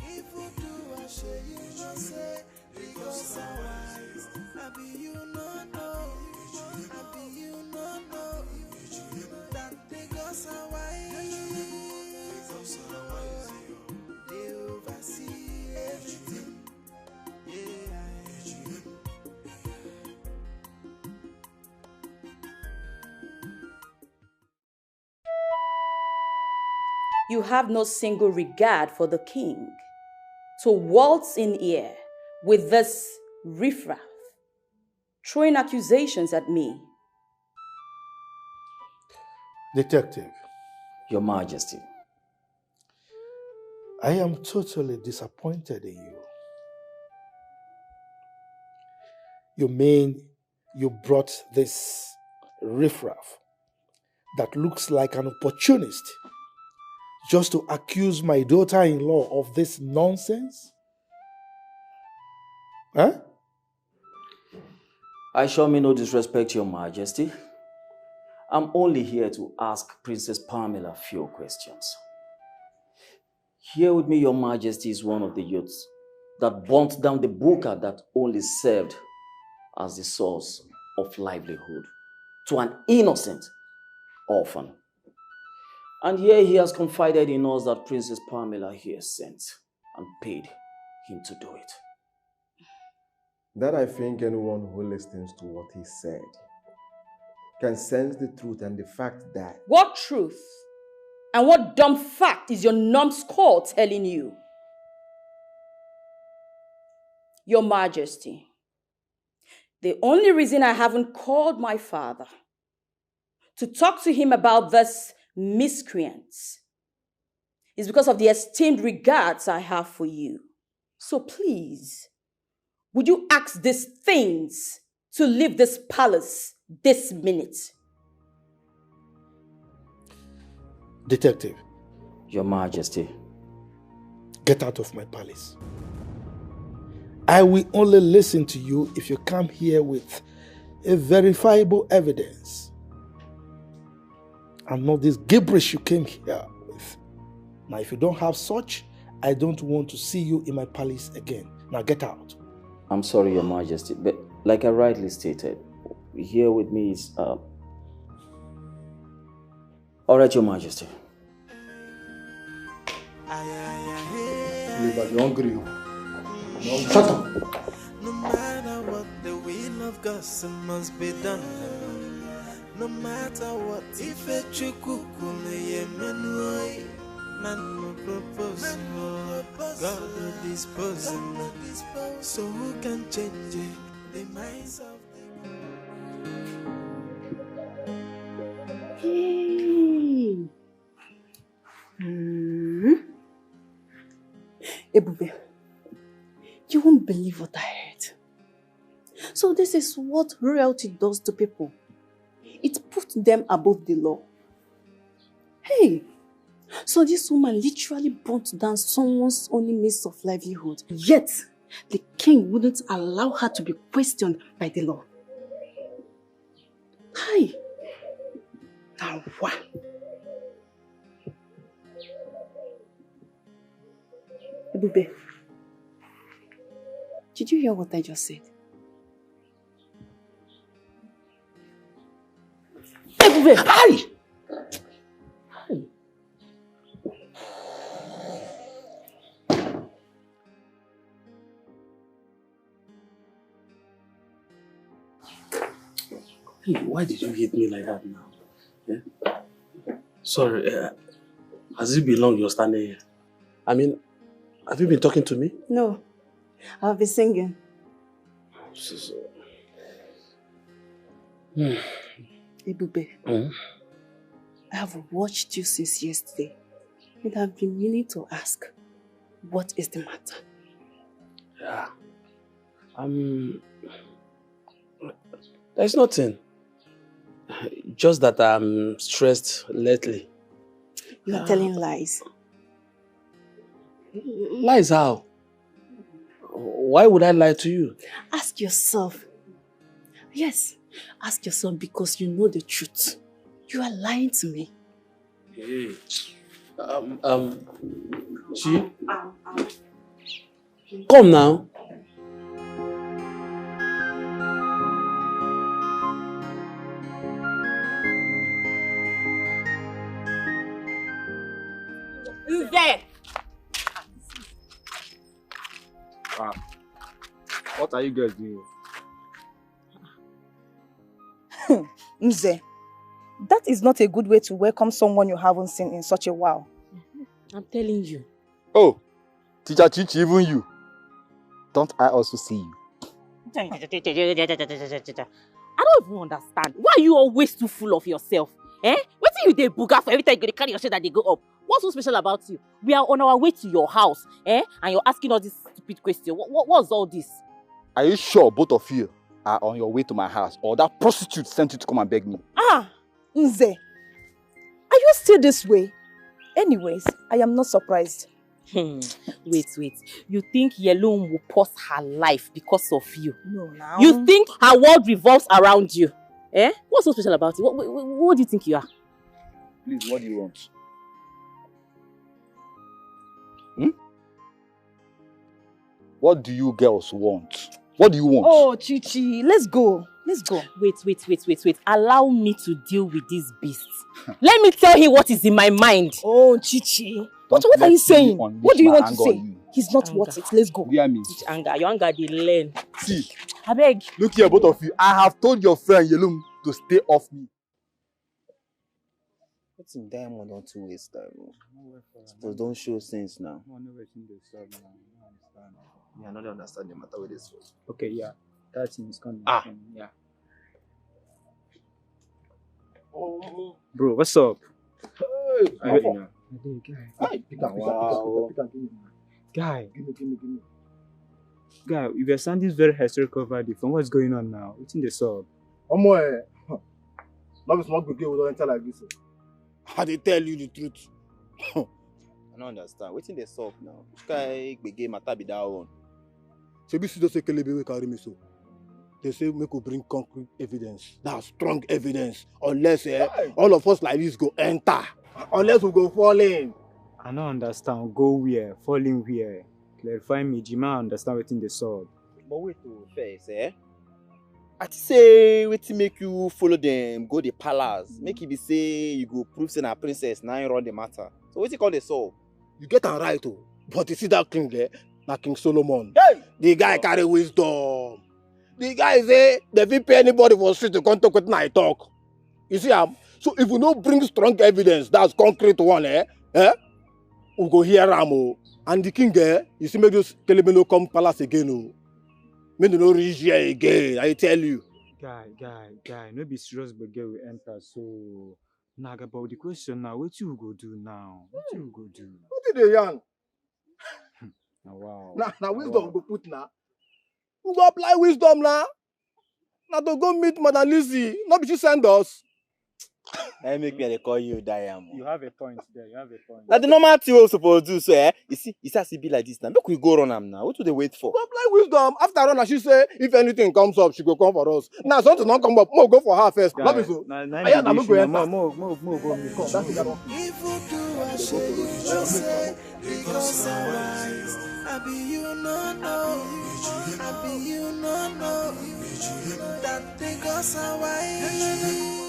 If we do, I share you no say. Because our wise, I be you no know, I be you no know. That because our wise, they oversee everything. You have no single regard for the king to waltz in here with this riffraff, throwing accusations at me. Detective. Your Majesty. I am totally disappointed in you. You mean you brought this riffraff that looks like an opportunist just to accuse my daughter-in-law of this nonsense? Huh? I show me no disrespect, Your Majesty. I'm only here to ask Princess Pamela a few questions. Here with me, Your Majesty, is one of the youths that burnt down the buka that only served as the source of livelihood to an innocent orphan. And here he has confided in us that Princess Pamela here sent and paid him to do it. That I think anyone who listens to what he said can sense the truth and the fact that... What truth? And what dumb fact is your numbskull telling you? Your Majesty, the only reason I haven't called my father to talk to him about this miscreants is because of the esteemed regards I have for you. So please, would you ask these things to leave this palace this minute? Detective. Your Majesty. Get out of my palace. I will only listen to you if you come here with a verifiable evidence. And not this gibberish you came here with. Now, if you don't have such, I don't want to see you in my palace again. Now get out. I'm sorry, Your Majesty, but like I rightly stated, here with me is... All right, Your Majesty. You're hungry. Shut up. No matter what, the will of God must be done. No matter what, if a chukukume yemenoi, man no propose, God will dispose. So who can change it? The minds of Hey. Ebube, you won't believe what I heard. So this is what royalty does to people. It puts them above the law. Hey, so this woman literally burnt down someone's only means of livelihood. Yet, the king wouldn't allow her to be questioned by the law. Hi. Now what? Ebube, did you hear what I just said? Ebube! Hi! Hey, why did you hit me like that now? Yeah? Sorry, has it been long you're standing here? I mean, have you been talking to me? No, I'll be singing. Ebube, I have watched you since yesterday and I've been meaning to ask, what is the matter? Yeah. There's nothing. Just that I'm stressed lately. You are telling lies. Lies how? Why would I lie to you? Ask yourself, Yes. Ask your son because you know the truth. You are lying to me. Hey. She? Come now. There. What are you guys doing? Nze, that is not a good way to welcome someone you haven't seen in such a while. I'm telling you. Oh, Teacher Chichi, even you. Don't I also see you? I don't even understand. Why are you always too full of yourself? Eh? What do you dey booga for every time you go carry your shit that they go up? What's so special about you? We are on our way to your house, eh? And you're asking all this stupid question. What's all this? Are you sure both of you are on your way to my house, or that prostitute sent you to come and beg me? Ah, Nze, are you still this way? Anyways, I am not surprised. Wait. You think Yellow will pause her life because of you? No, now. You think her world revolves around you? Eh? What's so special about you? What do you think you are? Please, what do you want? What do you girls want? What do you want? Oh, Chichi, let's go. Let's go. Wait. Allow me to deal with this beast. Let me tell him what is in my mind. Oh, Chichi. What are you saying? What do you want to say? He's not worth it. Let's go. Yeah, me. Anger. Your anger, they learn. See, I beg. look here, both of you. I have told your friend Yelum to stay off me. What's in diamond on 2 ways time? But don't show sense now. Yeah, I don't understand the matter with this. Okay, yeah. That thing is coming. Yeah. Bro, what's up? Guy, if you're sounding very hysterical about it, from what's going on now? What's in the sub? Not small good girl don't enter like this. How they tell you the truth? I don't understand. What's in the sub now? Which guy big game matter be that one? So this is just a kelebe we carry me so. They say we could bring concrete evidence. That's strong evidence. Unless all of us like this go enter. Unless we go fall in. I don't understand. Go where? Falling where? Clarify me. Jima understand what's in the sub. But wait to first, I say wait to make you follow them, go the palace. Make it be say you go prove say na princess, now you run the matter. So what's it called the sub? You get am right oh. But you see that king there? Na King Solomon. Hey! The guy carry wisdom. The guy say they fit pay anybody for street to come talk with I talk. You see so if we don't bring strong evidence, that's concrete one, we go hear am. And the king you see make those kelebe no come palace again oh. Make no reach here again, I tell you. Guy, no be serious but girl we enter so naga about the question now. What you go do now? What you go do? What did they yarn? Wow. Now wisdom go put now. We go apply wisdom now. Now to go meet Madam Lizzie. Not be she send us. That make me call you Diamond. You have a point there. Now the normal thing we supposed to do so you see, it has to be like this now. Make we go run am now. What do they wait for? Go apply wisdom. After run, she say if anything comes up, she go come for us. Now something not come up, more go for her first. Not be so. I be you no know that they go somewhere.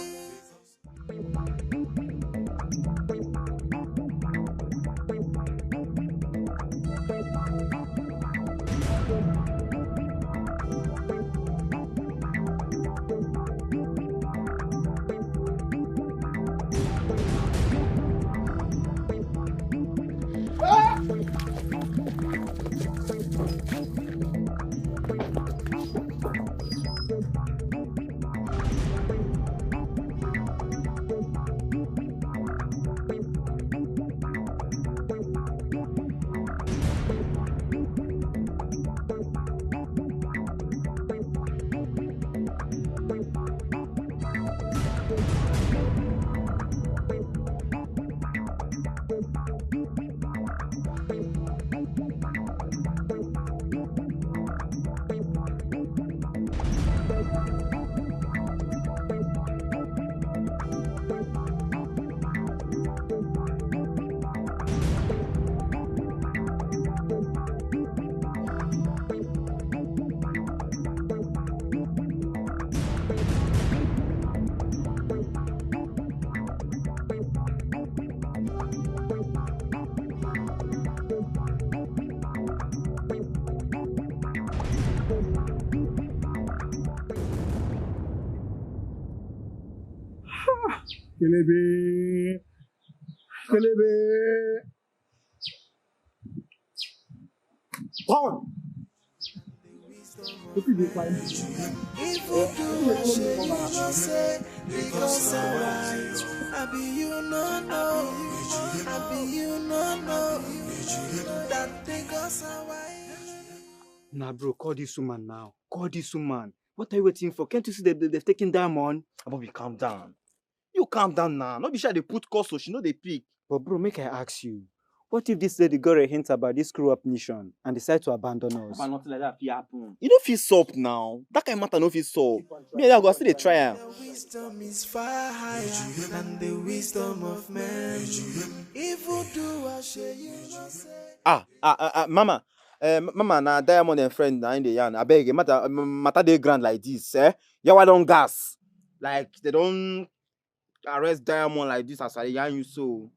Kelebe. Kelebe. Pound. What did you find? If you do a shit, you don't say, because I'm right. I be you no know. I be you no know. That because I'm right. Nah, bro, call this woman now. Call this woman. What are you waiting for? Can't you see they've taken Diamond? Bobby, calm down. You calm down now. Not be sure they put cost so she know they pick. But bro, make I ask you. What if this lady got a hint about this screw-up nation and decide to abandon us? But nothing like that happen. You don't feel soap now. That kind of matter no feel soap. Me and that go still dey try am. Wisdom is far higher than the wisdom of man. If you do a shit, you don't say. Mama. Mama na Diamond and friend na in the yarn. I beg matter dey grand like this, eh? Yawa don gas. Like they don't arrest Diamond like this as I yarn you so.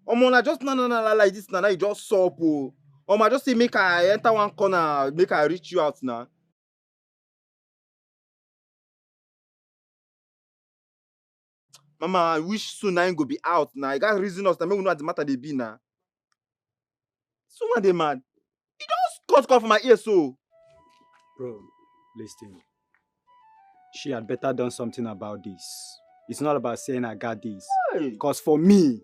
Na just na like this na you just sup oh. I just say make I enter one corner, make I reach you out now. Mama, I wish soon I go be out now. You got reason us to make we know what the matter they be now. Someone they mad. You don't cut for my ear so. Bro, listen. She had better done something about this. It's not about saying I got this. Because for me,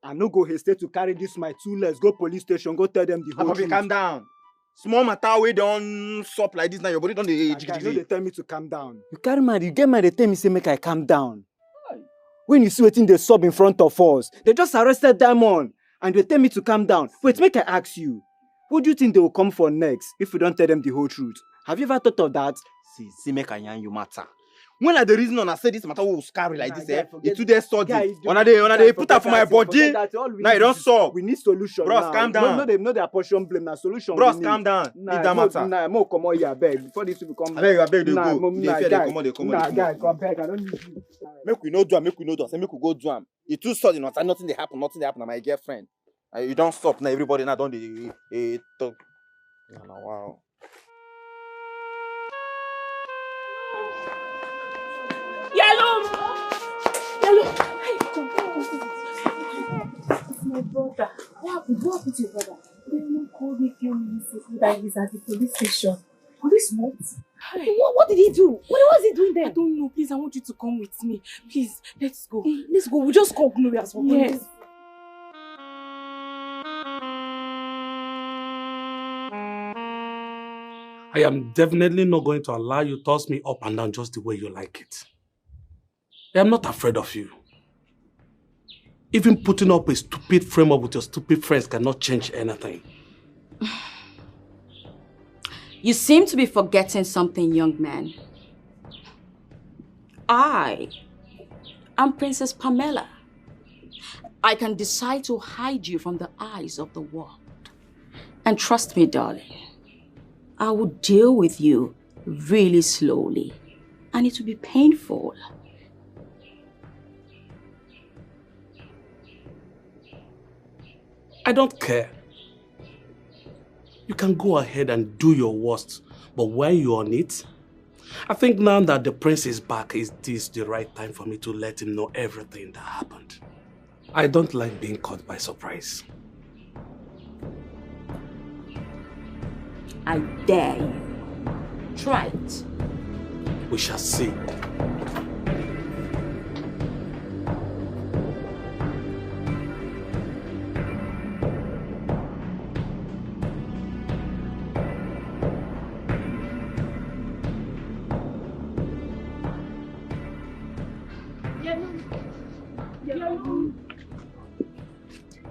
I no go hesitate to carry this my 2 legs, go police station, go tell them the whole truth. Calm down. Small matter we don't stop like this now. Your body don't dey jiggy. They tell me to calm down. You carry mad, you get mad, they tell me say make I calm down. When you see what they sub in front of us, they just arrested Diamond and they tell me to calm down. Wait, make I ask you. What do you think they will come for next if we don't tell them the whole truth? Have you ever thought of that? See, make I yarn you matter. When are the reason on I say this matter will scary like this, eh? It's too study. When they put that for my body. Now you don't solve. We need solution. Bros, calm down. No, they apportion blame. Now solution. Bros, calm down. Leave that matter. Nah, more come on here, beg. Before this will come. I beg they go. They come on. Guy, come back. I don't need you. Make we no do am. Say make we go do am. It too sudden. Nothing they happen. Na my girlfriend. You don't stop now. Everybody now don't they talk. Wow. Yellow! Hey, come. It's my brother. What happened to your brother? They called me a few minutes ago that he's at the police station. Police what? Hey. What did he do? What was he doing there? I don't know. Please, I want you to come with me. Please, let's go. Hey, let's go. We just call Gloria as well. Yes. I am definitely not going to allow you to toss me up and down just the way you like it. I am not afraid of you. Even putting up a stupid framework with your stupid friends cannot change anything. You seem to be forgetting something, young man. I am Princess Pamela. I can decide to hide you from the eyes of the world. And trust me, darling, I will deal with you really slowly. And it will be painful. I don't care. You can go ahead and do your worst, but when you're on it, I think now that the prince is back, is this the right time for me to let him know everything that happened? I don't like being caught by surprise. I dare you. Try it. We shall see.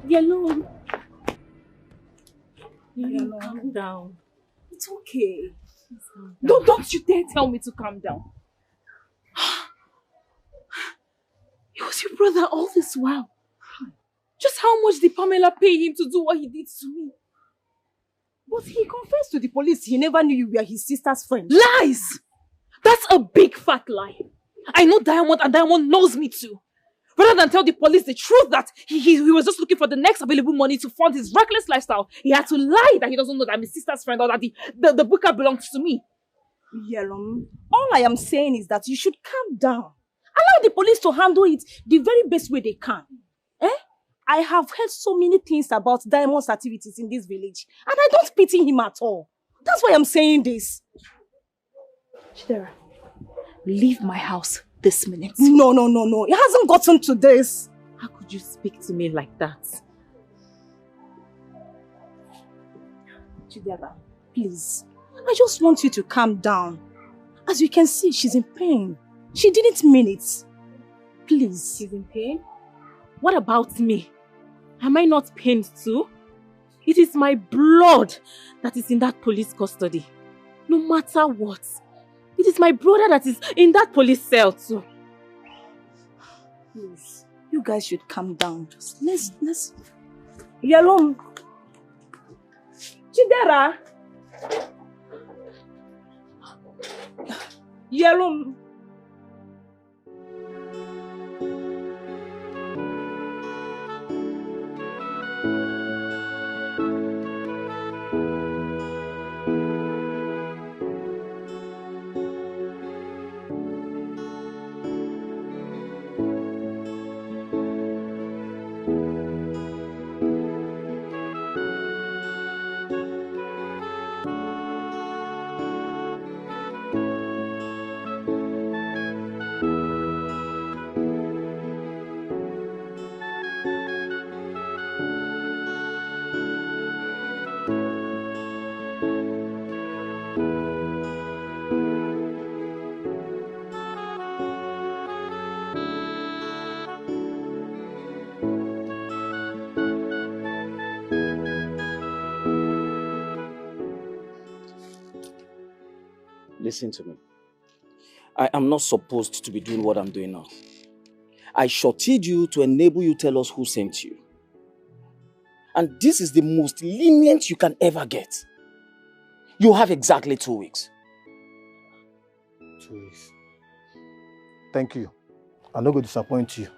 Yellow. Calm down. It's okay. Don't you dare tell me to calm down. He was your brother all this while. Just how much did Pamela pay him to do what he did to me? But he confessed to the police he never knew you were his sister's friend. Lies! That's a big fat lie. I know Diamond and Diamond knows me too. Rather than tell the police the truth that he was just looking for the next available money to fund his reckless lifestyle, he had to lie that he doesn't know that I'm his sister's friend or that the booker belongs to me. Yellow, all I am saying is that you should calm down Allow the police to handle it the very best way they can. Eh? I have heard so many things about Diamond's activities in this village, and I don't pity him at all. That's why I'm saying this. Chidera, leave my house this minute. No. It hasn't gotten to this. How could you speak to me like that? Chidera, please. I just want you to calm down. As you can see, she's in pain. She didn't mean it. Please. She's in pain? What about me? Am I not pained too? It is my blood that is in that police custody. No matter what. It is my brother that is in that police cell too. Please, you guys should calm down. Just let's... Yellow. Chidera. Yellow. Listen to me. I am not supposed to be doing what I'm doing now. I shorted you to enable you tell us who sent you. And this is the most lenient you can ever get. You have exactly 2 weeks. 2 weeks. Thank you. I'm not going to disappoint you.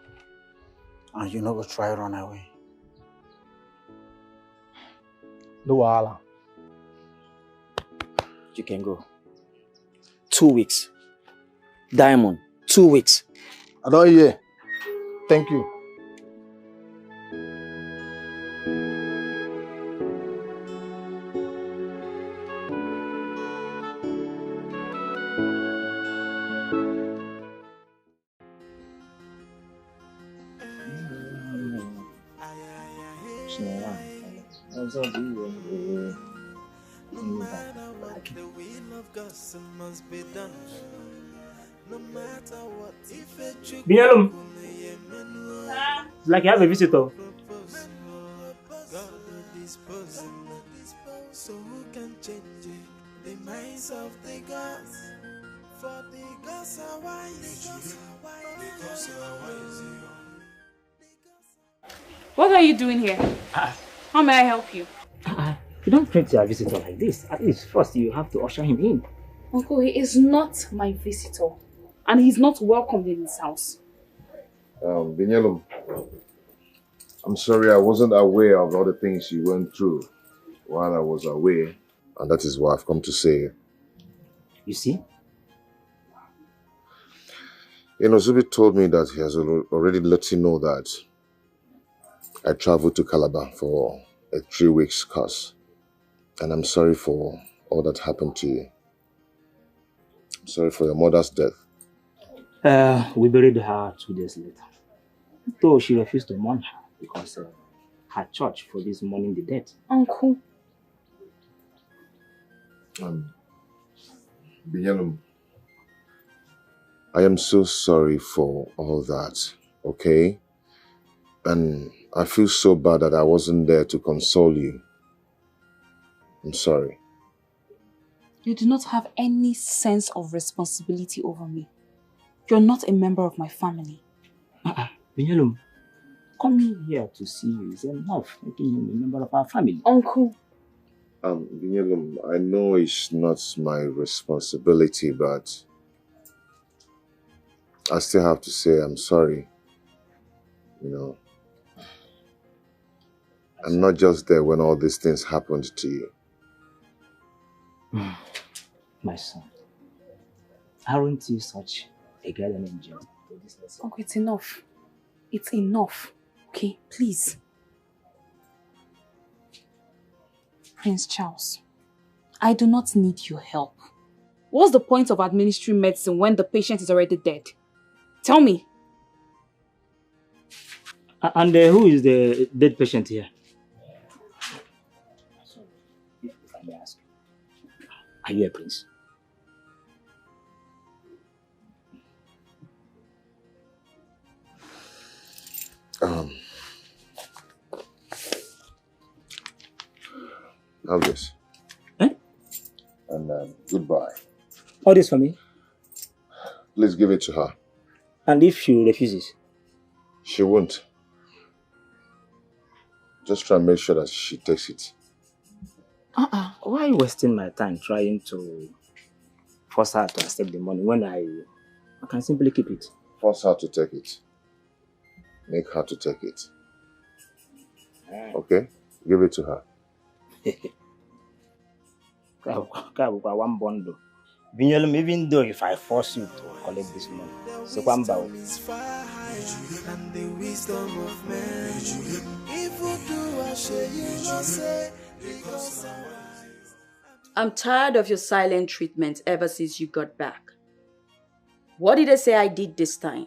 And you're not going to try to run away. No wahala. You can go. 2 weeks. Diamond, 2 weeks. I don't hear. Thank you. No matter what, the will of God must be done. No matter what, if it Binyalum. It's like you have a visitor. so who can change it? The minds of the gods. For the gods are wise. What are you doing here? How may I help you? You don't treat your visitor like this. At least first you have to usher him in. Uncle, he is not my visitor. And he's not welcomed in his house. Binyalum, I'm sorry I wasn't aware of all the things you went through while I was away. And that is what I've come to say. You see? You know, Zubi told me that he has already let you know that I traveled to Calabar for a 3 weeks course. And I'm sorry for all that happened to you. I'm sorry for your mother's death. We buried her 2 days later. Though she refused to mourn her because her church for this mourning the dead. Uncle. Binyalum, I am so sorry for all that, okay? And I feel so bad that I wasn't there to console you. I'm sorry. You do not have any sense of responsibility over me. You're not a member of my family. Binyalum, coming here to see you is enough, making him a member of our family. Uncle. Binyalum, I know it's not my responsibility, but I still have to say I'm sorry. You know, I'm not just there when all these things happened to you. My son, aren't you such a guardian angel? for this lesson. Uncle, it's enough. It's enough. Okay, please. Prince Charles, I do not need your help. What's the point of administering medicine when the patient is already dead? Tell me. And who is the dead patient here? If I may ask. Are you a prince? Have this. Eh? And goodbye. All this for me? Please give it to her. And if she refuses? She won't. Just try and make sure that she takes it. Why are you wasting my time trying to force her to accept the money when I can simply keep it? Force her to take it. Make her to take it. Okay? Give it to her. One bundle. Even though if I force you to collect this money, it's one bow. And the wisdom of man. If you do, I share you not say. Because I'm tired of your silent treatment ever since you got back. What did I say I did this time?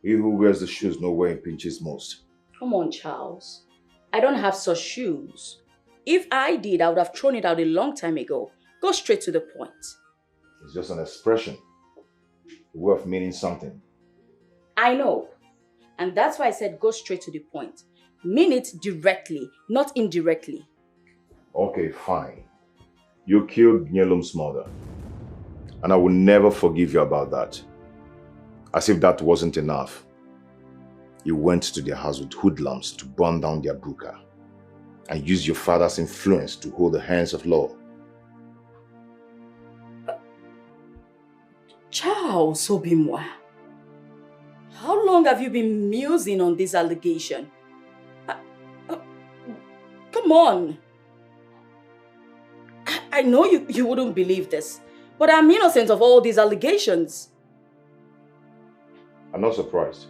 He who wears the shoes know where it pinches most. Come on, Charles. I don't have such shoes. If I did, I would have thrown it out a long time ago. Go straight to the point. It's just an expression. A way of meaning something. I know. And that's why I said go straight to the point. Mean it directly, not indirectly. Okay, fine. You killed Nyelum's mother. And I will never forgive you about that. As if that wasn't enough. You went to their house with hoodlums to burn down their buka and used your father's influence to hold the hands of law. Charles Obimwa, how long have you been musing on this allegation? Come on. I know you wouldn't believe this, but I'm innocent of all these allegations. I'm not surprised.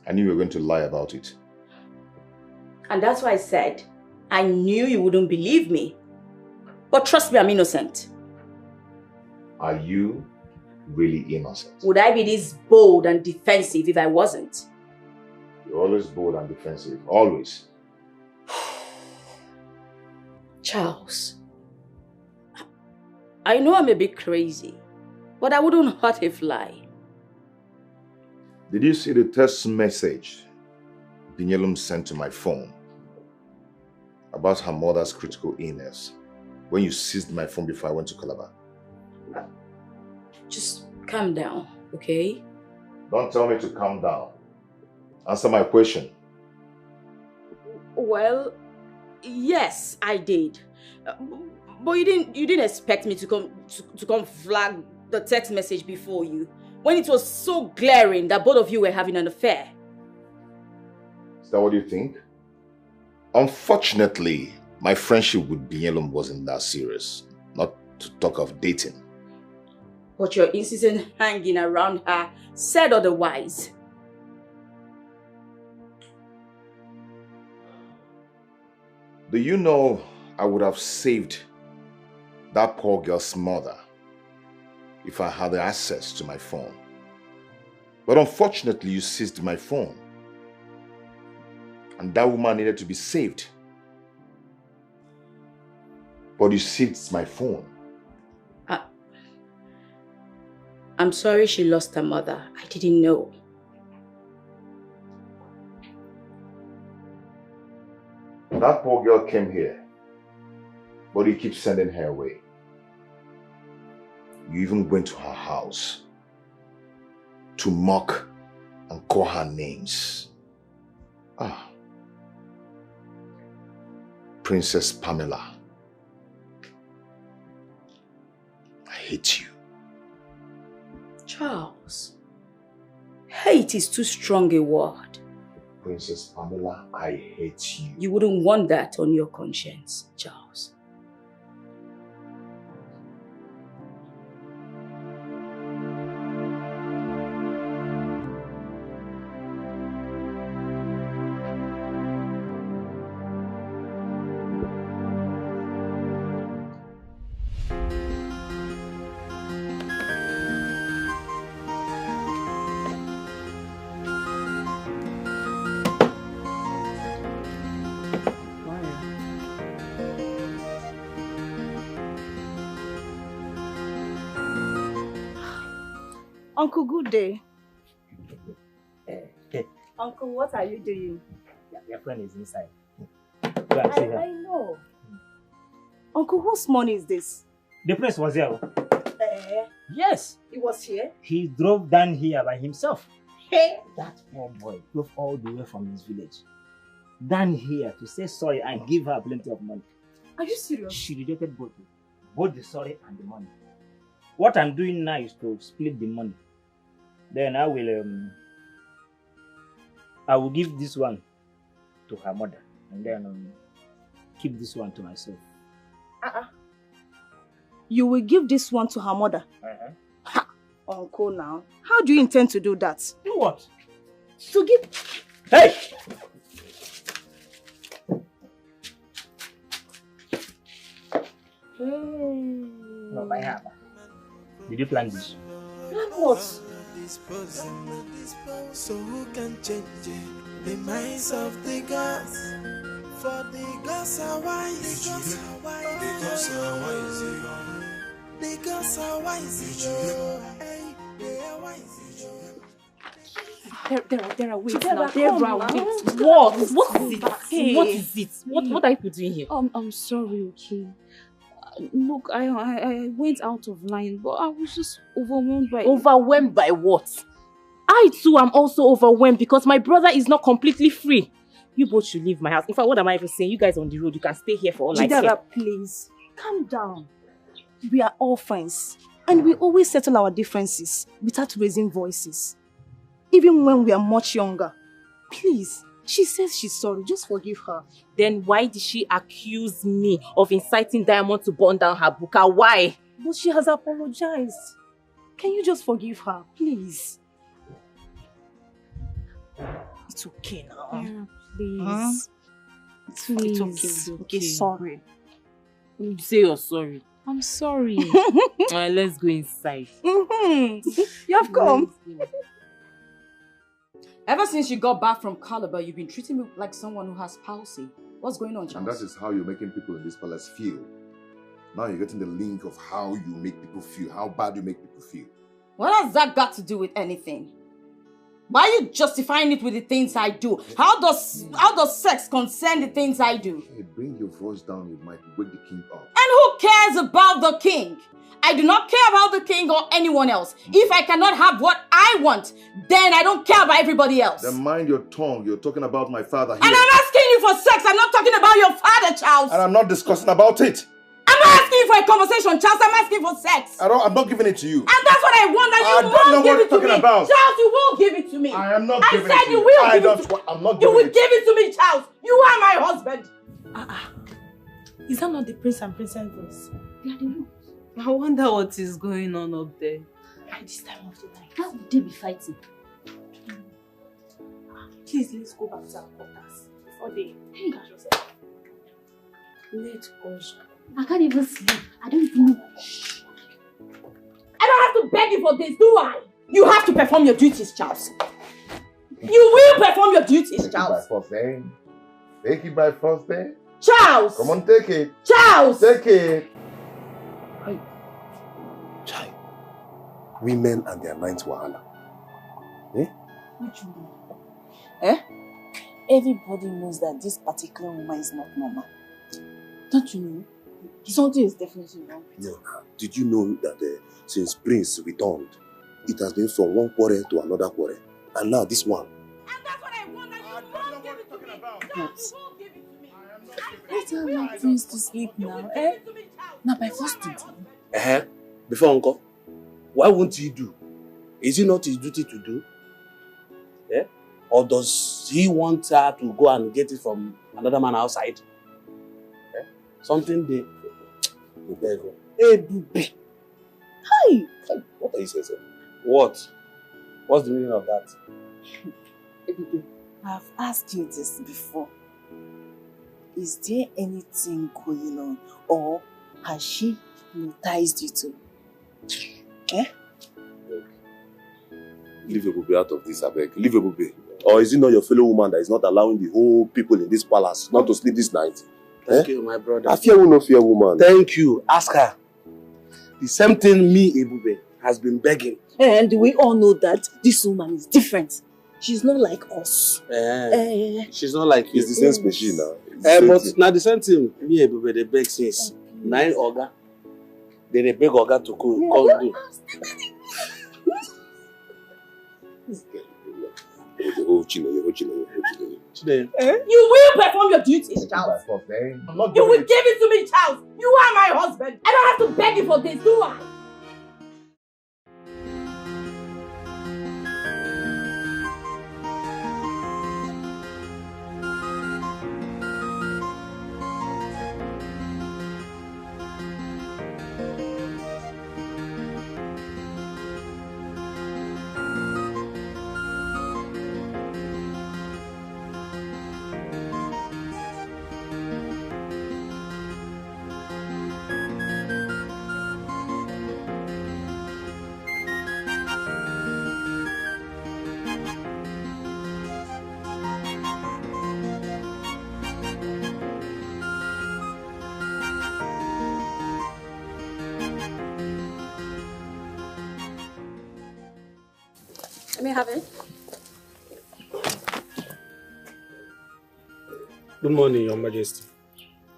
I knew you were going to lie about it. And that's why I said, I knew you wouldn't believe me. But trust me, I'm innocent. Are you really innocent? Would I be this bold and defensive if I wasn't? You're always bold and defensive. Always. Charles, I know I'm a bit crazy, but I wouldn't hurt a fly. Did you see the text message Binyelum sent to my phone about her mother's critical illness when you seized my phone before I went to Calabar? Just calm down, okay? Don't tell me to calm down. Answer my question. Well, yes, I did. But you didn't expect me to come flag the text message before you when it was so glaring that both of you were having an affair. Is that what you think? Unfortunately, my friendship with Binyelum wasn't that serious. Not to talk of dating. But your insistent hanging around her said otherwise. Do you know I would have saved that poor girl's mother if I had access to my phone? But unfortunately, you seized my phone. And that woman needed to be saved. But you seized my phone. I'm sorry she lost her mother. I didn't know. That poor girl came here, but you keep sending her away. You even went to her house to mock and call her names. Princess Pamela. I hate you. Charles, hate is too strong a word. Princess Pamela, I hate you. You wouldn't want that on your conscience, Charles. Uncle, good day. Uncle, what are you doing? Your friend is inside. Go and see her. I know. Uncle, whose money is this? The prince was here. Yes. He was here? He drove down here by himself. Hey. That poor boy drove all the way from his village down here to say sorry and give her plenty of money. Are you serious? She rejected both the sorry and the money. What I'm doing now is to split the money. Then I will give this one to her mother and then keep this one to myself. You will give this one to her mother? Ha! Uncle, now. How do you intend to do that? Do what? To give... Hey! No, my hammer. Did you plan this? Plan what? So who can change it? The minds of the gods. For the gods are wise. The gods are wise. The gods are wise. They are wise. There are ways There now. are There come are now. ways. What? What is it? Hey. What is it? What are you doing here? I'm sorry, okay. Look, I went out of line, but I was just overwhelmed by... Overwhelmed by what? I too am also overwhelmed because my brother is not completely free. You both should leave my house. In fact, what am I even saying? You guys on the road, you can stay here for all I care. Jidara, please. Calm down. We are all friends. And we always settle our differences without raising voices. Even when we are much younger. Please. She says she's sorry. Just forgive her. Then why did she accuse me of inciting Diamond to burn down her buka? Why? But she has apologized. Can you just forgive her, please? It's okay now. Yeah, please. Huh? Please. It's okay. Sorry. You say you're sorry. I'm sorry. Alright, let's go inside. You have come. Ever since you got back from Calabar, you've been treating me like someone who has palsy. What's going on, Charles? And that is how you're making people in this palace feel. Now you're getting the link of how you make people feel, how bad you make people feel. What has that got to do with anything? Why are you justifying it with the things I do? How does sex concern the things I do? Hey, bring your voice down, you might wake the king up. And who cares about the king? I do not care about the king or anyone else. If I cannot have what I want, then I don't care about everybody else. Then mind your tongue. You're talking about my father here. And I'm asking you for sex. I'm not talking about your father, Charles. And I'm not discussing about it. I'm not asking you for a conversation, Charles. I'm asking for sex. I'm not giving it to you. And that's what I want. And you won't give it to me. About. Charles, you won't give it to me. I am not giving it to you. I said you will give it to me. I'm not You giving will it. give it to me, Charles. You are my husband. Is that not the prince and princess voice? They are the ones. I wonder what is going on up there. At this time of the night. How would they be fighting? Please, let's go back to our quarters. Before they catch yourself. Let us. I can't even sleep. I don't even know. I don't have to beg you for this, do I? You have to perform your duties, Charles. You will perform your duties, Charles. Take it by force, then. Take it by force, then. Charles! Come on, take it. Charles! Take it. Chai. Women and their ninth wahala. Eh? Which woman? Eh? Everybody knows that this particular woman is not normal. Don't you know? Something is definitely wrong with her. No. Did you know that since Prince returned, it has been from one quarrel to another quarrel. And now this one. And that's what I want, and you won't give it to me. Charles, you won't give it to me. Let's allow Prince to sleep now, eh? Now by first duty. Before Uncle, why won't he do? Is it not his duty to do? Yeah? Or does he want her to go and get it from another man outside? Yeah? Something they... Hey, Bube. Hi! What are you saying, sir? What? What's the meaning of that? I've asked you this before. Is there anything going on, or has she hypnotized you too? Eh? Leave your Bube out of this, I beg. Leave your Bube. Or is it not your fellow woman that is not allowing the whole people in this palace not to sleep this night? Thank you, my brother. I fear will not fear woman. Thank you. Ask her. The same thing me, Ebube, has been begging. And we all know that this woman is different. She's not like us. She's not like you. It's the same species now. But now the same thing, me and Bebe, they beg since 9 Oga. Then they beg Oga to come do. You will perform your duties, Charles. You will give it to me, Charles. You are my husband. I don't have to beg you for this, do I? Let me have it. Good morning, Your Majesty.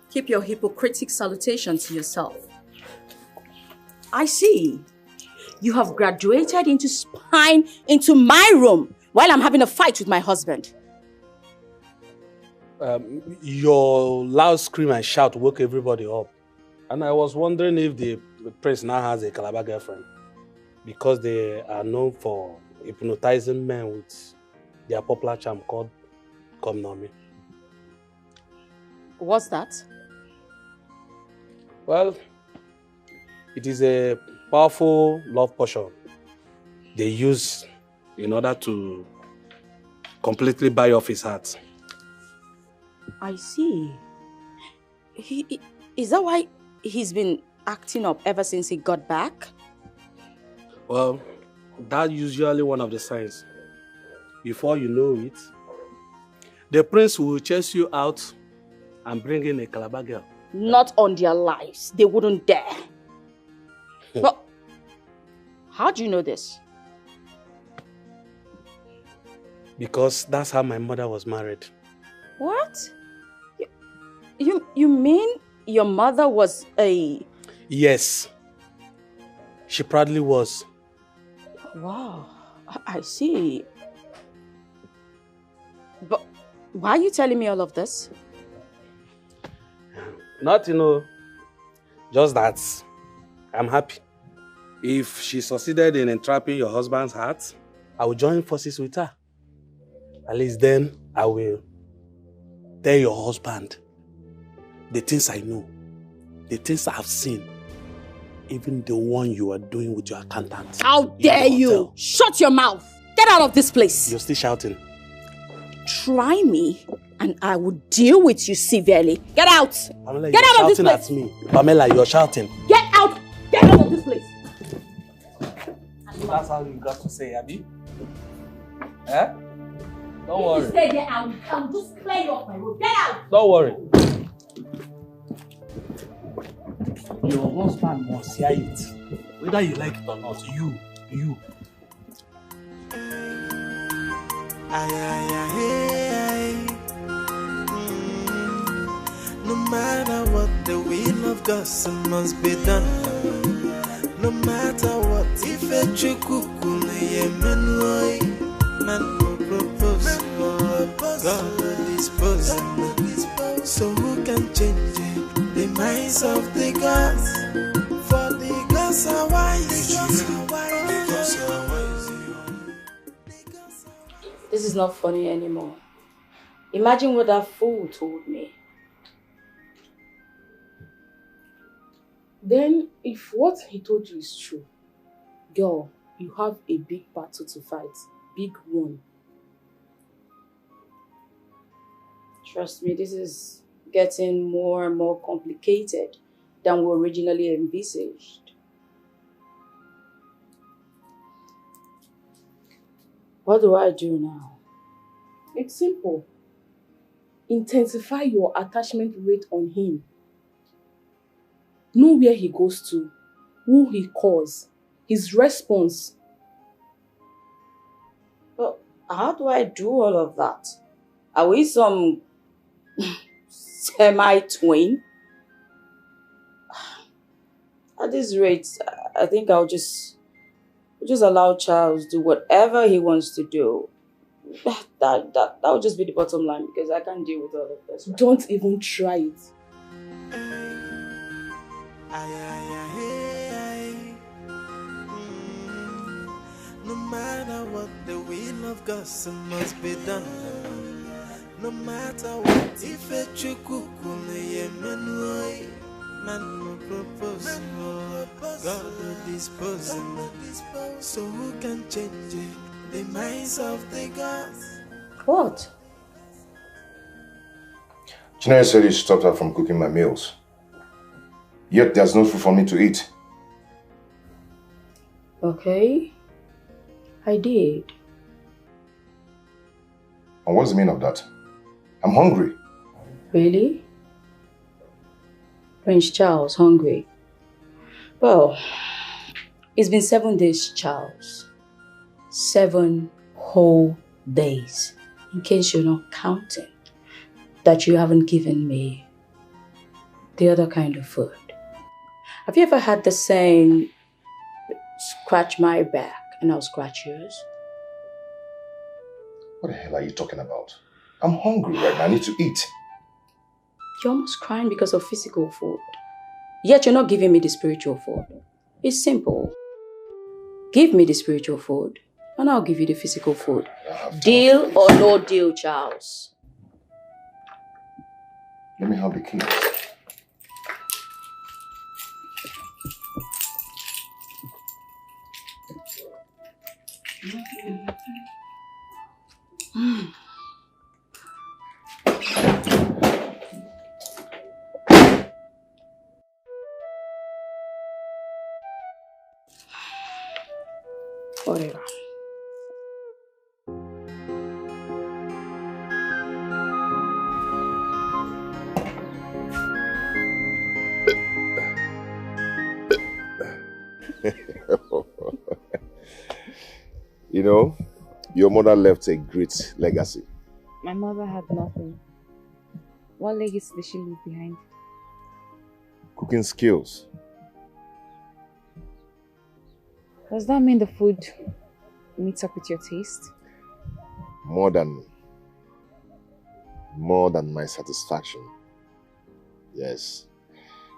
Keep your hypocritic salutation to yourself. I see. You have graduated into spying into my room while I'm having a fight with my husband. Your loud scream and shout woke everybody up. And I was wondering if the prince now has a Calabar girlfriend. Because they are known for hypnotizing men with their popular charm called Come Know Me. What's that? Well, it is a powerful love potion they use in order to completely buy off his heart. I see. Is that why he's been acting up ever since he got back? Well, that's usually one of the signs. Before you know it, the prince will chase you out and bring in a Calabar girl. Not on their lives. They wouldn't dare. But how do you know this? Because that's how my mother was married. What? You mean your mother was a... Yes. She proudly was. Wow, I see. But why are you telling me all of this? Not, just that I'm happy. If she succeeded in entrapping your husband's heart, I will join forces with her. At least then I will tell your husband the things I know, the things I have seen, even the one you are doing with your accountant. How dare you! Shut your mouth! Get out of this place! You're still shouting. Try me and I will deal with you severely. Get out! Pamela, Get out of this place! At me. Pamela, you're shouting. Get out! Get out of this place! That's how you got to say, Abby. Eh? Don't worry. If you stay there, I'll just clear you off my road. Get out! Don't worry. Your husband must hear it. Whether you like it or not, you. No matter what, the will of God must be done. No matter what, if a chukukune yemenwoi, man will propose, God will dispose. So who can change the minds of the gods? For the gods are wise. This is not funny anymore. Imagine what that fool told me. Then, if what he told you is true, girl, you have a big battle to fight. Big one. Trust me, this is getting more and more complicated than we originally envisaged. What do I do now? It's simple. Intensify your attachment rate on him. Know where he goes to, who he calls, his response. But how do I do all of that? Are we some semi-twin? At this rate, I think I'll just allow Charles do whatever he wants to do. That will just be the bottom line because I can't deal with all of this. Right? Don't even try it. No matter what, the will of God must be done. No matter what, if a chukukume man will propose, God will dispose. So who can change the minds of the gods? What? Chinaya said he stopped her from cooking my meals. Yet there's no food for me to eat. Okay. I did. And what's the meaning of that? I'm hungry. Really? Prince Charles, hungry? Well, it's been 7 days, Charles. 7 whole days. In case you're not counting, that you haven't given me the other kind of food. Have you ever had the saying, scratch my back and I'll scratch yours? What the hell are you talking about? I'm hungry right now. I need to eat. You're almost crying because of physical food. Yet you're not giving me the spiritual food. It's simple. Give me the spiritual food and I'll give you the physical food. Deal or no deal, Charles? Let me have the key. Whatever. You know, your mother left a great legacy. My mother had nothing. What legacy did she leave behind? Cooking skills. Does that mean the food meets up with your taste? More than my satisfaction. Yes.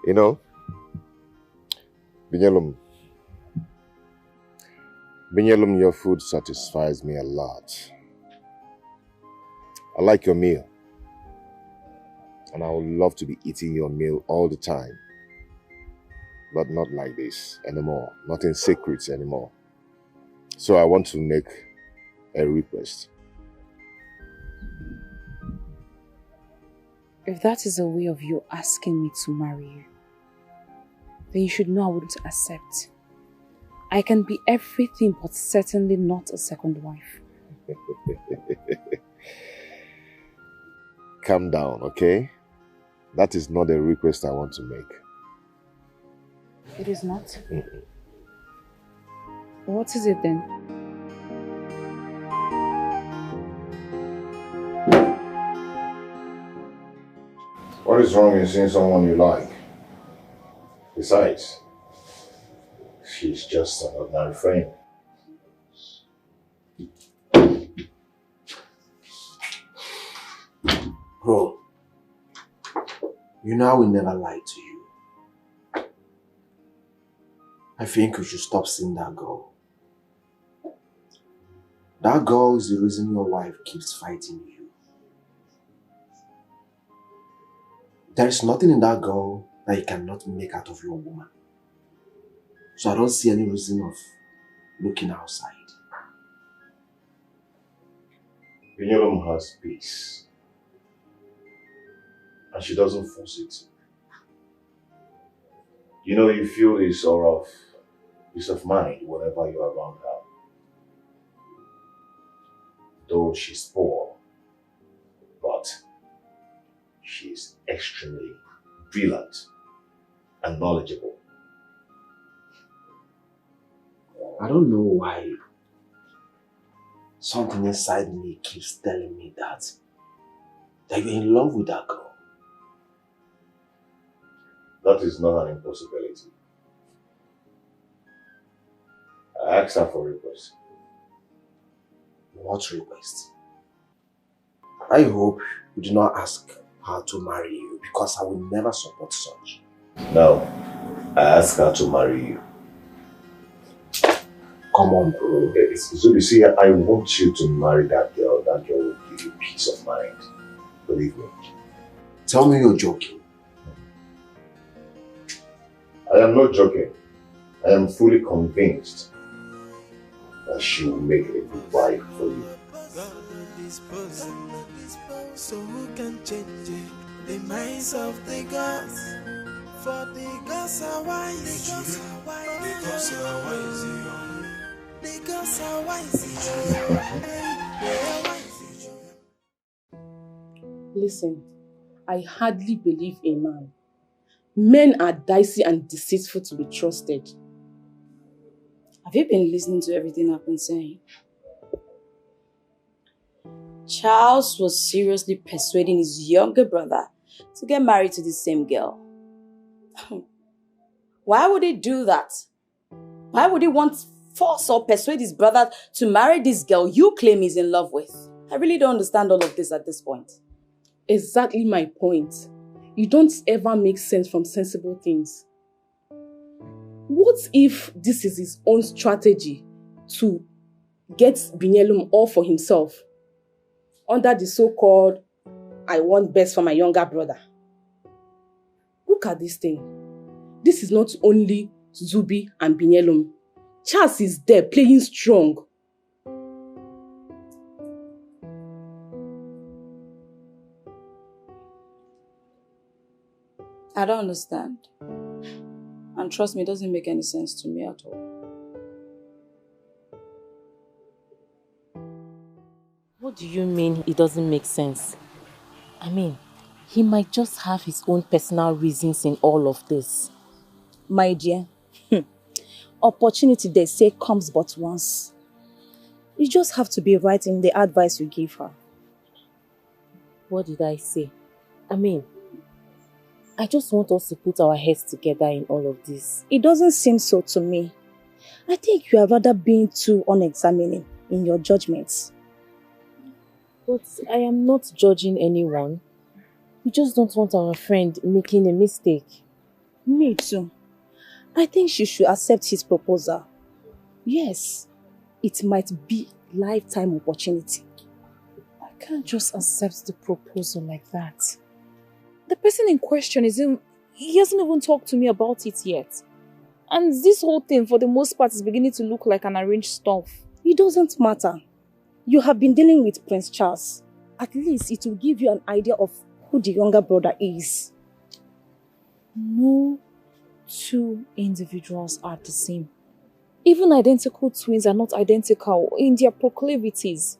You know, Binyelum, your food satisfies me a lot. I like your meal. And I would love to be eating your meal all the time. But not like this anymore. Not in secrets anymore. So I want to make a request. If that is a way of you asking me to marry you, then you should know I wouldn't accept. I can be everything but certainly not a second wife. Calm down, okay? That is not a request I want to make. It is not? What is it then? What is wrong in seeing someone you like? Besides, she's just an ordinary friend. Bro, you know I will never lie to you. I think you should stop seeing that girl. That girl is the reason your wife keeps fighting you. There is nothing in that girl that you cannot make out of your woman. So I don't see any reason of looking outside. Binyelum has peace. And she doesn't force it. You know, you feel a sort of peace of mind whenever you're around her. Though she's poor, but she's extremely brilliant and knowledgeable. I don't know why something inside me keeps telling me that you're in love with that girl. That is not an impossibility. I asked her for a request. What request? I hope you do not ask her to marry you, because I will never support such. No, I asked her to marry you. Come on, bro. So you see, I want you to marry that girl. That girl will give you peace of mind. Believe me. Tell me you're joking. I am not joking. I am fully convinced that she will make a good wife for you. So who can change it? The minds of the gods. For the gods are wise. The gods are wise. The gods are wise. Listen, I hardly believe a man. Men are dicey and deceitful to be trusted. Have you been listening to everything I've been saying? Charles was seriously persuading his younger brother to get married to the same girl. Why would he do that? Why would he want to force or persuade his brother to marry this girl you claim he's in love with? I really don't understand all of this at this point. Exactly my point. You don't ever make sense from sensible things. What if this is his own strategy to get Binyelum all for himself? Under the so-called, I want best for my younger brother. Look at this thing. This is not only Zubi and Binyelum. Charles is there playing strong. I don't understand. And trust me, it doesn't make any sense to me at all. What do you mean it doesn't make sense? I mean, he might just have his own personal reasons in all of this. My dear, opportunity they say comes but once. You just have to be right in the advice you give her. What did I say? I mean, I just want us to put our heads together in all of this. It doesn't seem so to me. I think you are rather being too unexamining in your judgments. But I am not judging anyone. We just don't want our friend making a mistake. Me too. I think she should accept his proposal. Yes, it might be lifetime opportunity. I can't just accept the proposal like that. The person in question he hasn't even talked to me about it yet. And this whole thing, for the most part, is beginning to look like an arranged stuff. It doesn't matter. You have been dealing with Prince Charles. At least it will give you an idea of who the younger brother is. No two individuals are the same. Even identical twins are not identical in their proclivities.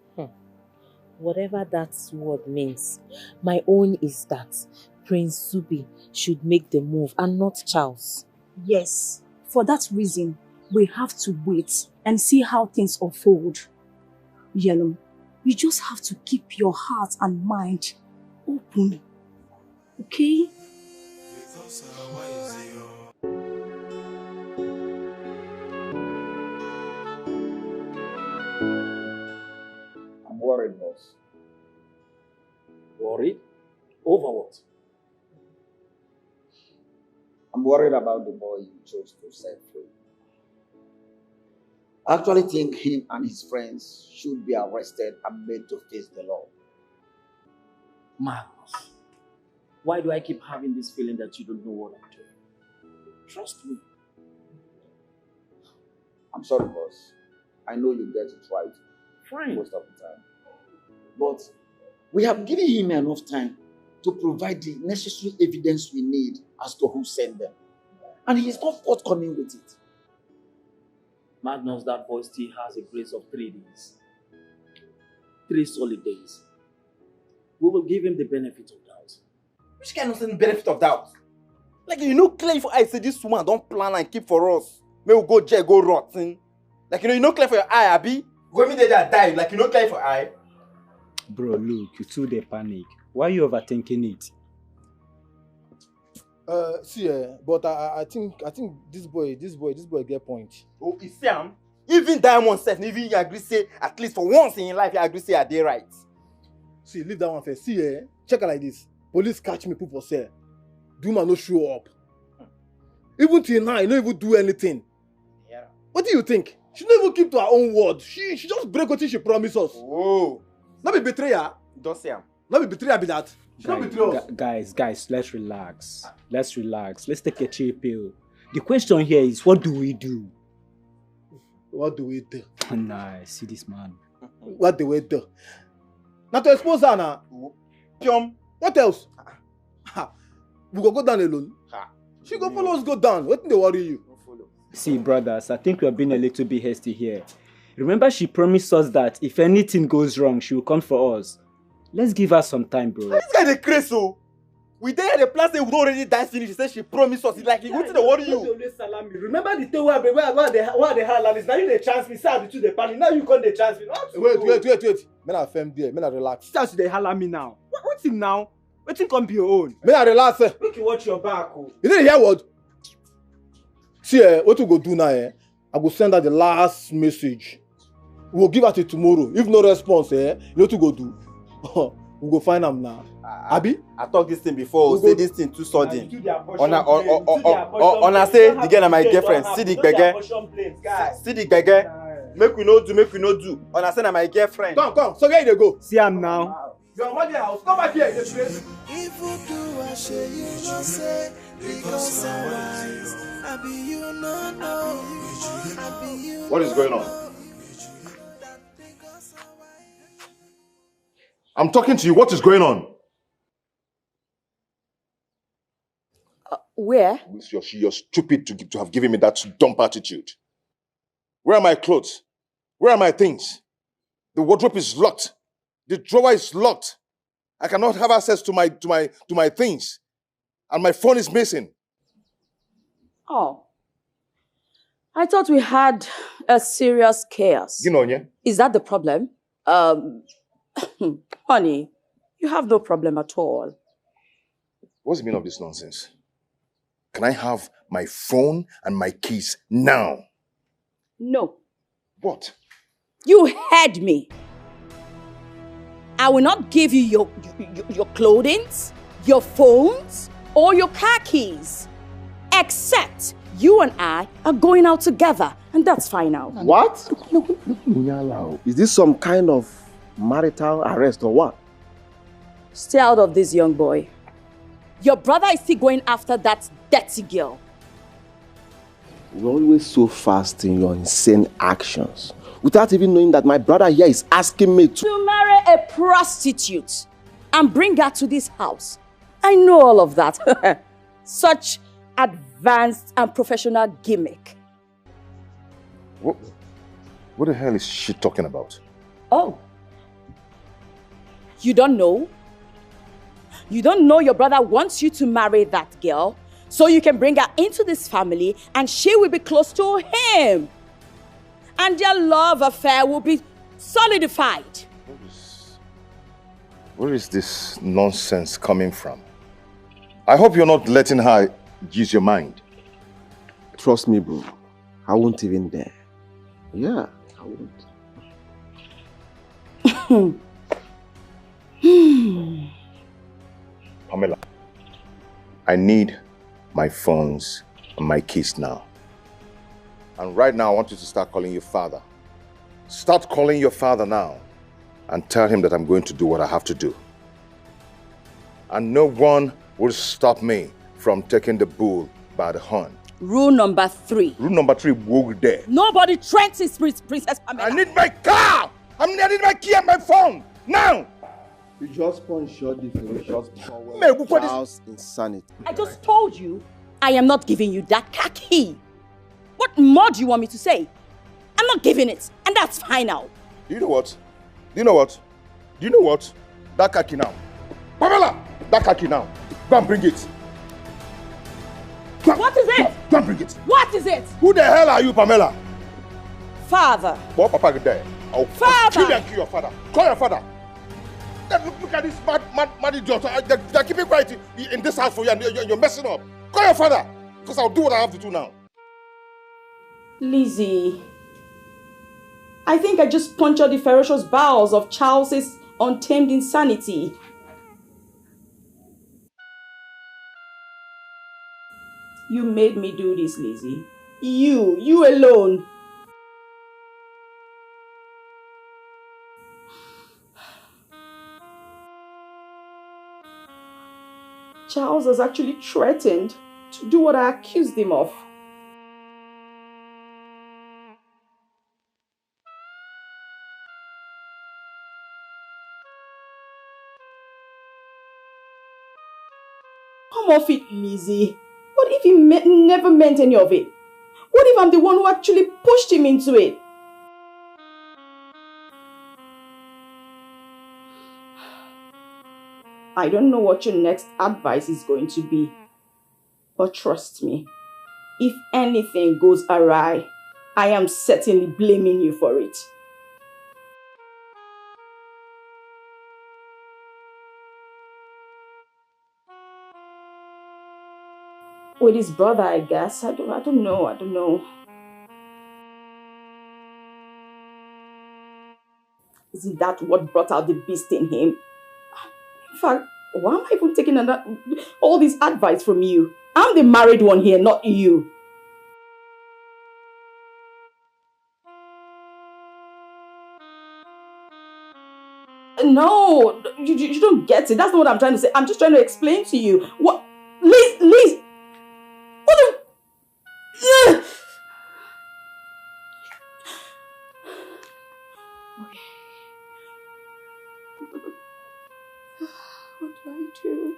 Whatever that word means, my own is that Prince Zubi should make the move and not Charles. Yes, for that reason, we have to wait and see how things unfold. Yellow, you just have to keep your heart and mind open, okay? I'm worried, boss. Worried? Over what? I'm worried about the boy you chose to set free. I actually think him and his friends should be arrested and made to face the law. Magnus, why do I keep having this feeling that you don't know what I'm doing? Trust me. I'm sorry, boss. I know you get it right. Fine. Most of the time. But we have given him enough time to provide the necessary evidence we need as to who sent them. And he is not forthcoming with it. Magnus, that boy still has a grace of 3 days. 3 solid days. We will give him the benefit of doubt. Which kind of benefit of doubt? Like, you know clearly for I say this woman don't plan and keep for us. May we go jail, go rotten. Like, you know clear for your eye, Abi? When me there die, like, you know clear for your eye? Bro, look, you too dey panic. Why you overthinking it? See, but I think this boy get point. Oh, you see him? Even Diamond said, even he agree say, at least for once in life, he agree say I dey right. See, leave that one first. See, check it like this. Police catch me, people say, do man no show up. Even till now, I don't even do anything. Yeah. What do you think? She don't even keep to her own word. She just break what she promised us. Oh. Not be betrayer. Don't say him. Not be betrayer be that. She don't betray us. Guys, let's relax. Let's relax. Let's take a chill pill. The question here is, what do we do? What do we do? Nah, see this man. What do we do? Not to expose her now. What else? We go down alone. She go follow us go down. What they worry you? See, brothers, I think we're being a little bit hasty here. Remember, she promised us that if anything goes wrong, she will come for us. Let's give her some time, bro. This guy the crazy, so we there the plan say we don't already die finish. She said she promised us. It's like, what's the worry you? Remember the thing where they had is now you the chance me, say the two the panic. Now you can't the chance me. Wait. Men are firm there. Men are relax. Start they holler me now. What's it now? What's it come be your own? Men are relax. Make you watch your back. Oh. You didn't hear what? See, what we go do now? I go send her the last message. We'll give her till tomorrow. If no response, you know what to go do? We go find them now. Abi? I talked this thing before. Say this thing too sudden. On I say the girl and my girlfriend. See the Dikeh. See the Dikeh. Make we no do. On I say na my girlfriend. Come. So where you go? See am now. Your mother house. Come back here. If you do, I say you no say because I'm wise. I be you no know. I be you. What is going on? I'm talking to you. What is going on? Where? You're stupid to have given me that dumb attitude. Where are my clothes? Where are my things? The wardrobe is locked. The drawer is locked. I cannot have access to my things. And my phone is missing. Oh. I thought we had a serious chaos. You know, yeah? Is that the problem? Honey, you have no problem at all. What's the meaning of this nonsense? Can I have my phone and my keys now? No. What? You heard me. I will not give you your clothing, your phones, or your car keys. Except you and I are going out together. And that's fine now. What? Is this some kind of marital arrest or what? Stay out of this, young boy. Your brother is still going after that dirty girl. You're always so fast in your insane actions, without even knowing that my brother here is asking me to marry a prostitute and bring her to this house. I know all of that. Such advanced and professional gimmick. What the hell is she talking about? Oh. You don't know? You don't know your brother wants you to marry that girl so you can bring her into this family and she will be close to him. And their love affair will be solidified. Where is this nonsense coming from? I hope you're not letting her use your mind. Trust me, bro. I won't even dare. Yeah, I won't. Pamela, I need my phones and my keys now. And right now, I want you to start calling your father. Start calling your father now and tell him that I'm going to do what I have to do. And no one will stop me from taking the bull by the horn. Rule number 3. Rule number 3, walk there. Nobody threatens his Princess Pamela. I need my car! I need my key and my phone! Now! You just punched your definition of child's insanity. I just told you I am not giving you that car key. What more do you want me to say? I'm not giving it, and that's fine now. Do you know what? Do you know what? Do you know what? That car key now. Pamela! That car key now. Go and bring it. What is it? Go and bring it. What is it? Who the hell are you, Pamela? Father. What Papa get there? I'll Father! kill you and kill your father. Call your father. Then look at this mad idiot. They're keeping quiet in this house for you and you're messing up. Call your father. Because I'll do what I have to do now. Lizzie, I think I just punctured the ferocious bowels of Charles's untamed insanity. You made me do this, Lizzie. You alone. Charles has actually threatened to do what I accused him of. Come off it, Lizzie. What if he never meant any of it? What if I'm the one who actually pushed him into it? I don't know what your next advice is going to be. But trust me, if anything goes awry, I am certainly blaming you for it. With his brother, I guess. I don't know. Isn't that what brought out the beast in him? In fact, why am I even taking all this advice from you? I'm the married one here, not you. No, you don't get it. That's not what I'm trying to say. I'm just trying to explain to you. What? Liz! What the... Yeah. Okay. What do I do?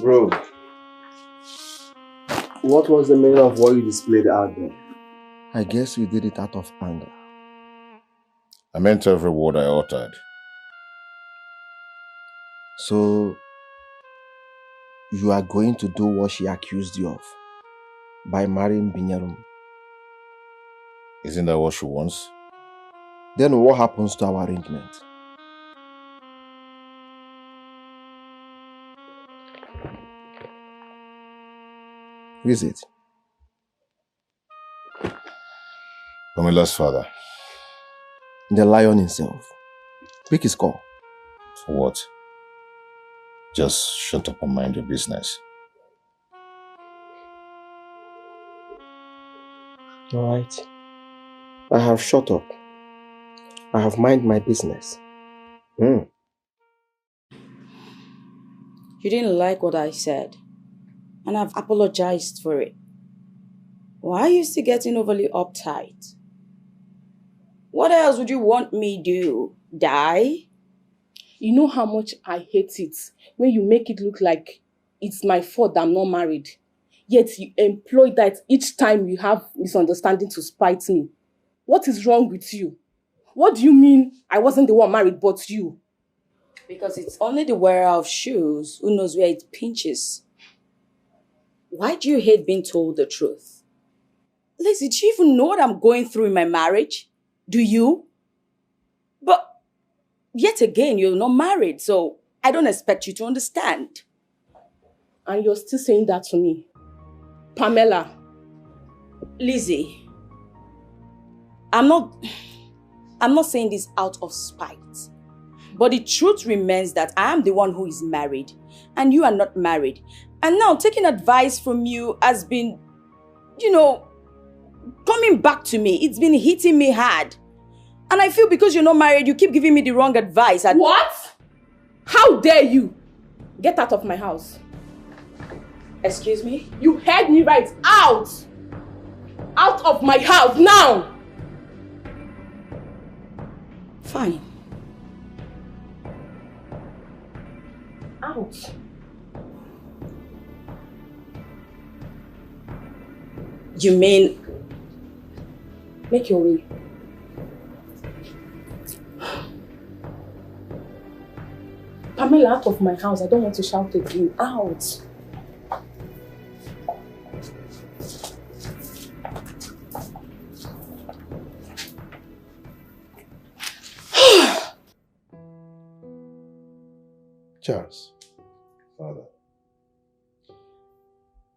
Bro, what was the meaning of what you displayed out there? I guess you did it out of anger. I meant every word I uttered. So, you are going to do what she accused you of by marrying Binyarum? Isn't that what she wants? Then what happens to our arrangement? Who is it? Pamila's father. The lion himself. Pick his call. For what? Just shut up and mind your business. Alright. I have shut up. I have mind my business. You didn't like what I said, and I've apologized for it. Why are you still getting overly uptight? What else would you want me do? Die? You know how much I hate it when you make it look like it's my fault that I'm not married. Yet you employ that each time you have misunderstanding to spite me. What is wrong with you? What do you mean I wasn't the one married but you? Because it's only the wearer of shoes who knows where it pinches. Why do you hate being told the truth? Lizzie, do you even know what I'm going through in my marriage? Do you? But yet again, you're not married, so I don't expect you to understand. And you're still saying that to me? Pamela. Lizzie, I'm not saying this out of spite. But the truth remains that I am the one who is married and you are not married. And now taking advice from you has been, coming back to me. It's been hitting me hard. And I feel because you're not married, you keep giving me the wrong advice. What? How dare you? Get out of my house. Excuse me? You heard me right. Out! Out of my house now! Fine. Out. You mean... Make your way. Pamela, out of my house. I don't want to shout again. Out. Charles, Father,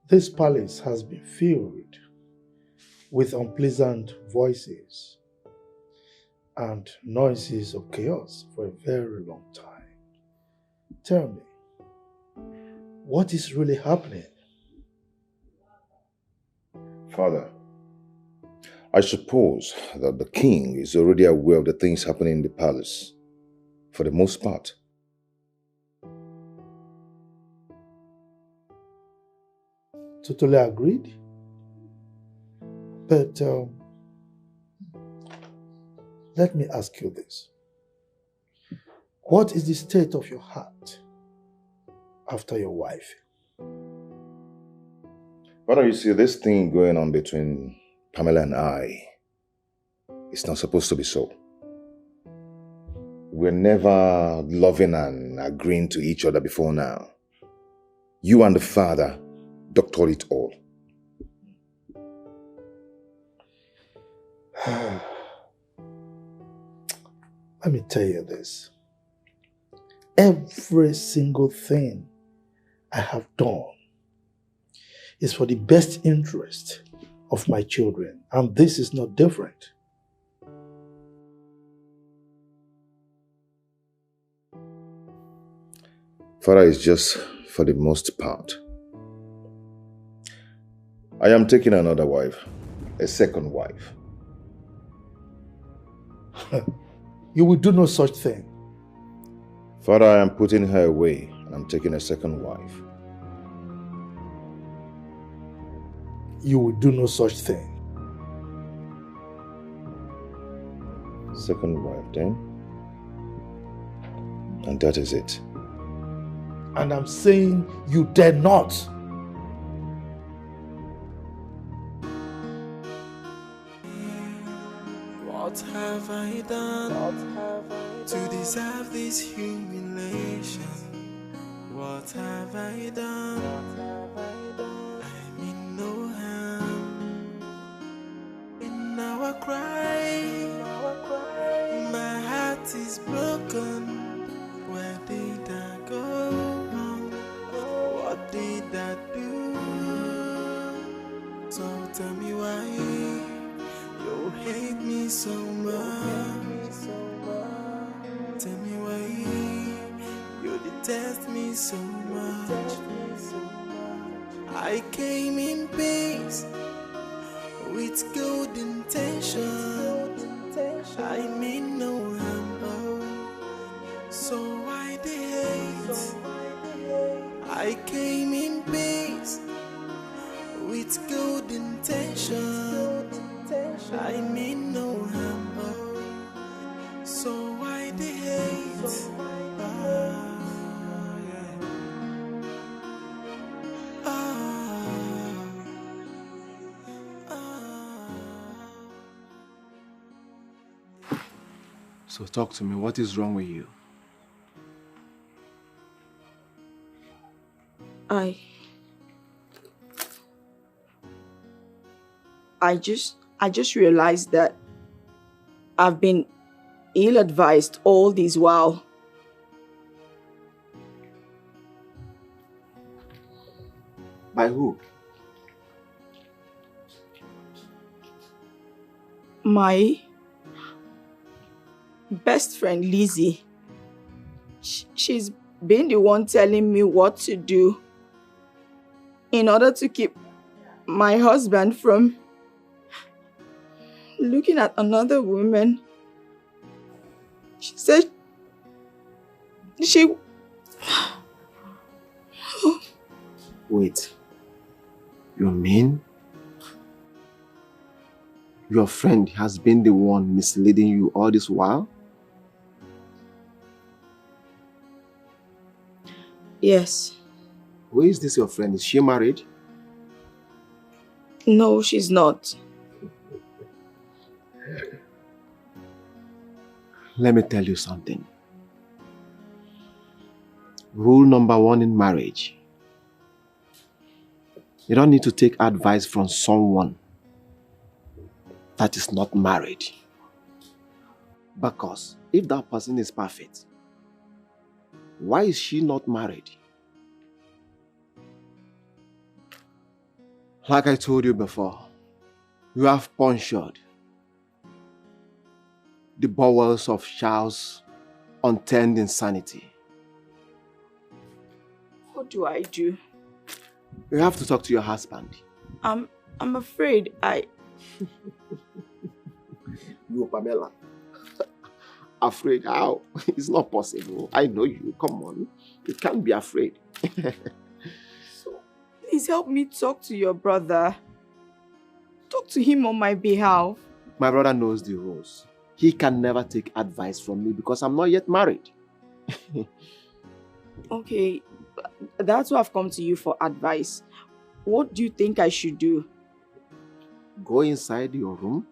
this palace has been filled with unpleasant voices and noises of chaos for a very long time. Tell me, what is really happening? Father, I suppose that the king is already aware of the things happening in the palace, for the most part. Totally agreed. But let me ask you this. What is the state of your heart after your wife? Father, you see, this thing going on between Pamela and I, it's not supposed to be so. We're never loving and agreeing to each other before now. You and the father doctored it all. Let me tell you this. Every single thing I have done is for the best interest of my children, and this is not different. Father, is just for the most part. I am taking another wife, a second wife. You will do no such thing. Father, I am putting her away and I'm taking a second wife. You will do no such thing. Second wife, then? And that is it. And I'm saying you dare not. What have I done to deserve this humiliation? What have I done? I mean no harm. In our cry, my heart is broken. Where did I go wrong? What did I do? So tell me why you hate me so much. Tell me why you detest me so much. I came in peace with good intention. I mean no harm, oh. So why the hate? I came in peace with good intention. I mean no harm, oh. So why the hate? So talk to me, what is wrong with you? I just realized that I've been ill-advised all this while. By who? My best friend Lizzie. She's been the one telling me what to do in order to keep my husband from looking at another woman. She said she... Wait. You mean your friend has been the one misleading you all this while? Yes. Who is this your friend? Is she married? No, she's not. Let me tell you something. Rule number 1 in marriage. You don't need to take advice from someone that is not married. Because if that person is perfect, why is she not married? Like I told you before, you have punctured the bowels of Charles' unturned insanity. What do I do? You have to talk to your husband. I'm afraid You, Pamela. Afraid how? It's not possible. I know you. Come on. You can't be afraid. Please help me talk to your brother. Talk to him on my behalf. My brother knows the rules. He can never take advice from me because I'm not yet married. Okay, that's why I've come to you for advice. What do you think I should do? Go inside your room,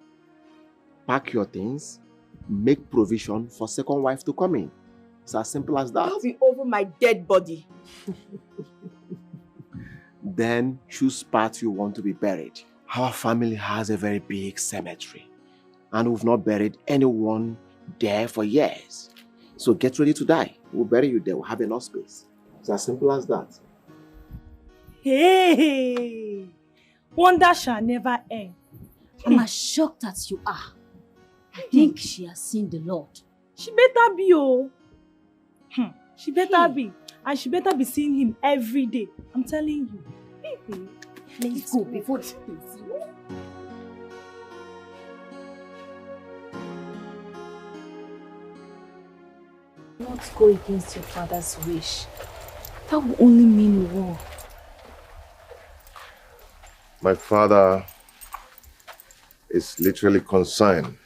pack your things, make provision for second wife to come in. It's as simple as that. I'll be over my dead body. Then choose part you want to be buried. Our family has a very big cemetery and we've not buried anyone there for years. So get ready to die. We'll bury you there. We'll have enough space. It's as simple as that. Hey! Wonder shall never end. I'm as shocked as you are. I think she has seen the Lord. She better be, oh. She better be. And she better be seeing him every day. I'm telling you. Let's go before she pays you. Not go against your father's wish. That will only mean war. My father is literally concerned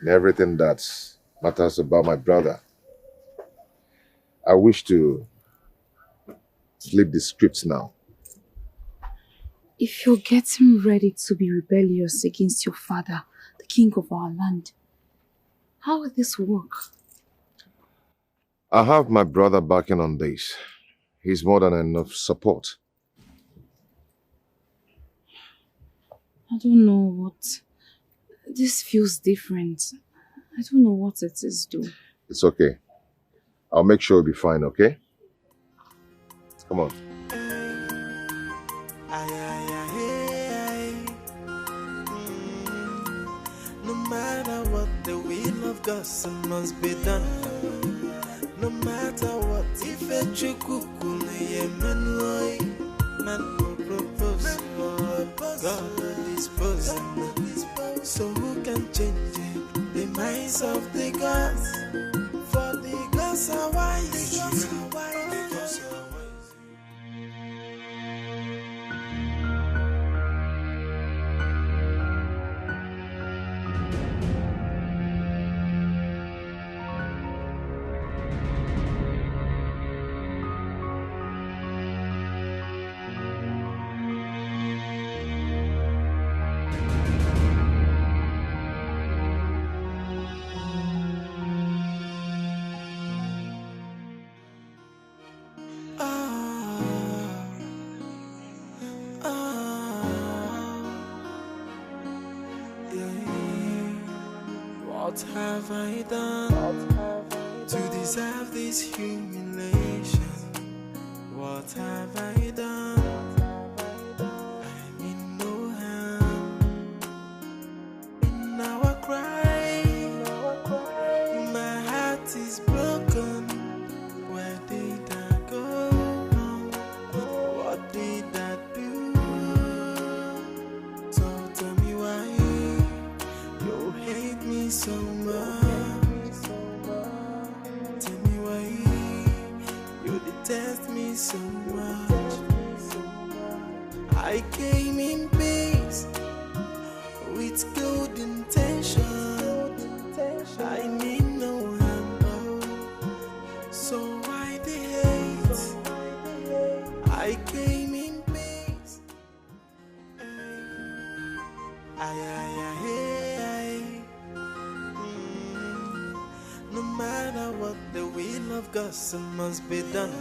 in everything that matters about my brother. I wish to flip the script now. If you're getting ready to be rebellious against your father, the king of our land, how will this work? I have my brother backing on this. He's more than enough support. I don't know what... This feels different. I don't know what it is, though. It's okay. I'll make sure you'll be fine, okay? Come on. No matter what, the will of God must be done. No matter what, if a chukukun yemenoi, man will propose, God will dispose. So who can change it? The minds of the gods, for the gods are wise. What have I done to deserve this humiliation? What have I done? I mean no harm. In our cry, my heart is broken. Where did I go wrong? What did I do? So tell me why you hate me so much. Tell me why you detest me so much. I came in peace with good intention. I mean no harm, so why the hate? I came in peace. matter what, the will of God must be done.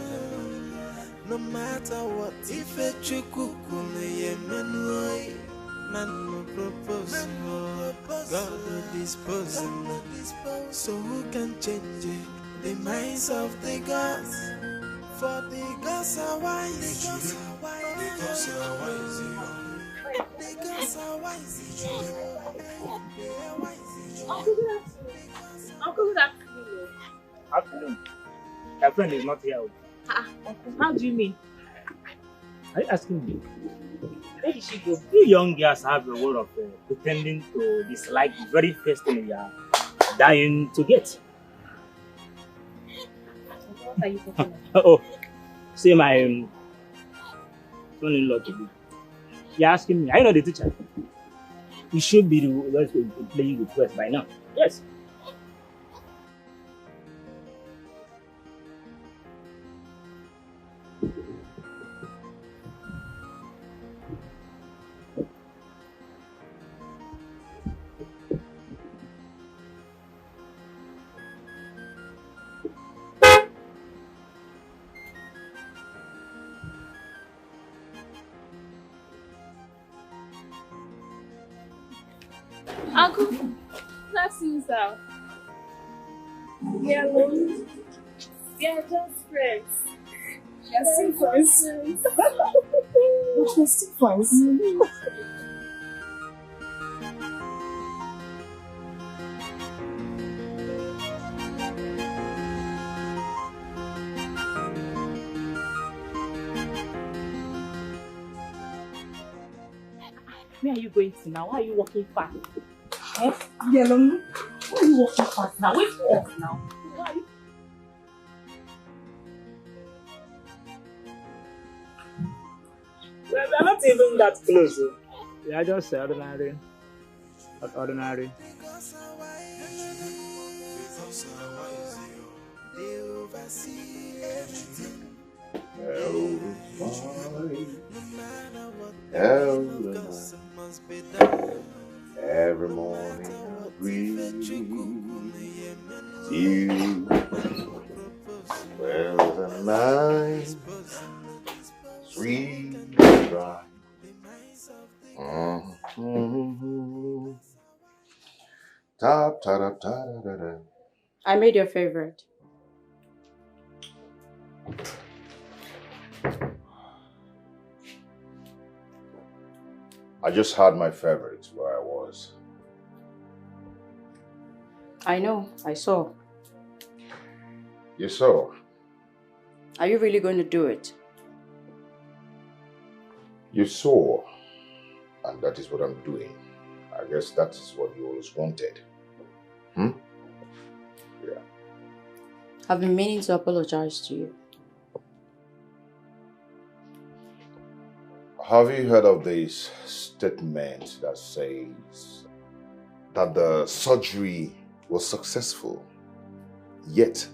No matter what, if a chukukume yemenoi, man no propose, God will dispose. So who can change it? The minds of the gods? For the gods are wise. The gods are wise. The gods are wise. They are wise. Uncle, good afternoon. Afternoon. Your friend is not here. How do you mean? Are you asking me? Where did she go? You young girls have a way of pretending to dislike the very first thing you are dying to get. What are you talking about? Oh, say my son-in-law to be. You're asking me. I know the teacher. He should be the one playing with West by now. Yes. Uncle, that seems out. We are alone. We are just friends. We are still friends. But we're still friends. Where are you going to now? Why are you walking fast? Yellow. Why are you walking fast now? Wait for us now. Why are you? We are not even that close. We are just ordinary. Not ordinary. Every morning I breathe you. Well, the night sweet dry. Tap, ta, da, da, da, da. I made your favorite. I just had my favorite where I was. I know, I saw. You saw? Are you really going to do it? You saw, and that is what I'm doing. I guess that is what you always wanted. Yeah. I've been meaning to apologize to you. Have you heard of this statement that says that the surgery was successful, yet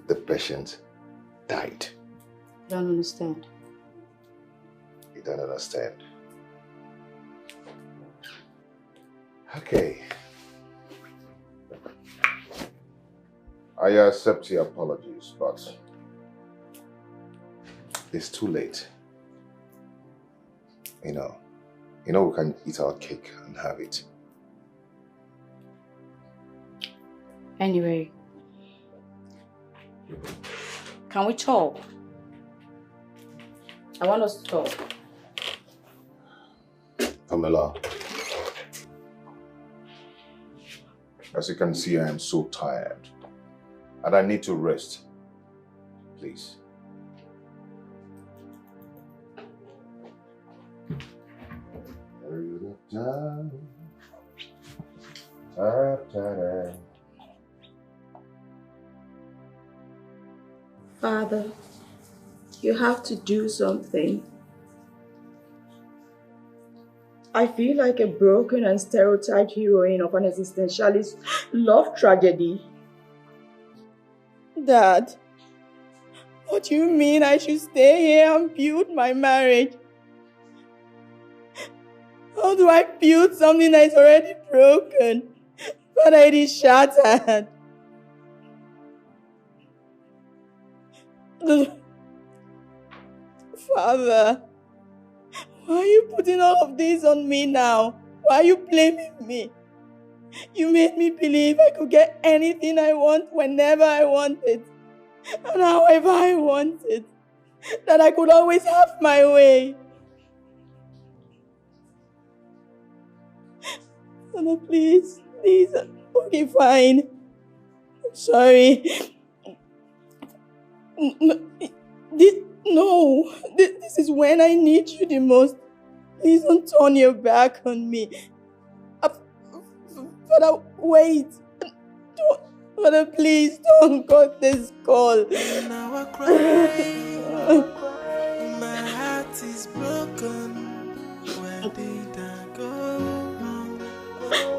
the patient died? Don't understand. You don't understand. Okay. I accept your apologies, but it's too late. You know we can eat our cake and have it. Anyway, can we talk? I want us to talk. Pamela, as you can see, I am so tired and I need to rest. Please. Father, you have to do something. I feel like a broken and stereotyped heroine of an existentialist love tragedy. Dad, what do you mean I should stay here and build my marriage? How do I build something that is already broken? But it is shattered. Father, why are you putting all of this on me now? Why are you blaming me? You made me believe I could get anything I want whenever I want it and however I want it. That I could always have my way. Father, please. Okay, fine. I'm sorry. This is when I need you the most. Please don't turn your back on me. Father, wait. Father, please don't cut this call. Now I cry. My heart is broken. Where did I go wrong?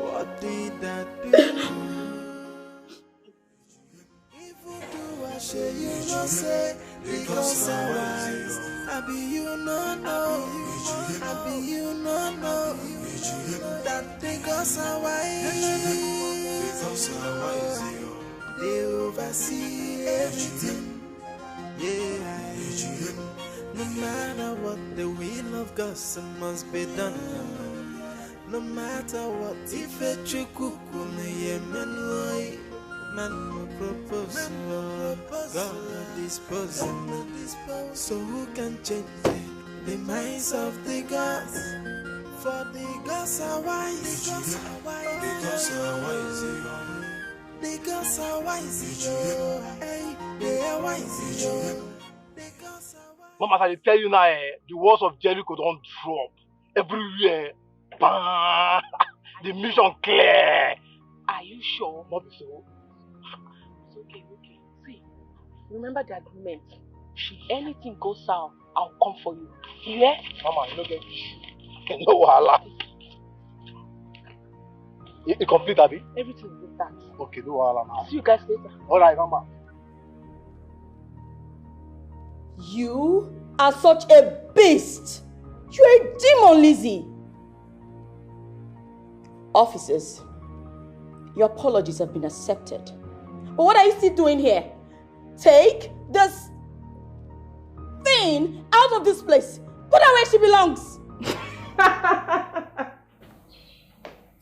What did I do? If you do, I share you no say. Because I wise. I be you no know. I be you no know. That because I wise. Because I wise. They oversee everything. Yeah. No matter what, the will of God must be done. No matter what, if a chukuku me yemenoi, man no propose, God no dispose. So who can change the minds of the gods? For the gods are wise. The gods are wise. The gods are wise. Hey, they are wise. Mama, as I tell you now, the walls of Jericho don't drop. Everywhere. Bam! The mission clear. Are you sure? Not so. It's okay. See, remember the agreement. Should anything go south, I'll come for you. You hear? Mama, you don't get issue. No wahala. You complete, Abby? Everything will be that. Okay, no wahala now. See you guys later. Alright, Mama. You are such a beast. You're a demon, Lizzie. Officers, your apologies have been accepted. But what are you still doing here? Take this thing out of this place. Put her where she belongs.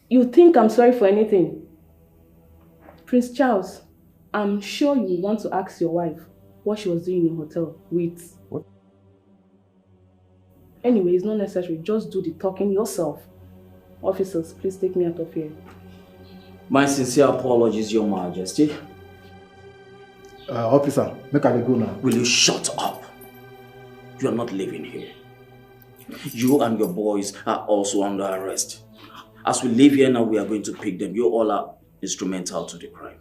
You think I'm sorry for anything? Prince Charles, I'm sure you want to ask your wife what she was doing in the hotel with... What? Anyway, it's not necessary. Just do the talking yourself. Officers, please take me out of here. My sincere apologies, Your Majesty. Officer, make her go now. Will you shut up? You are not living here. You and your boys are also under arrest. As we leave here now, we are going to pick them. You all are instrumental to the crime.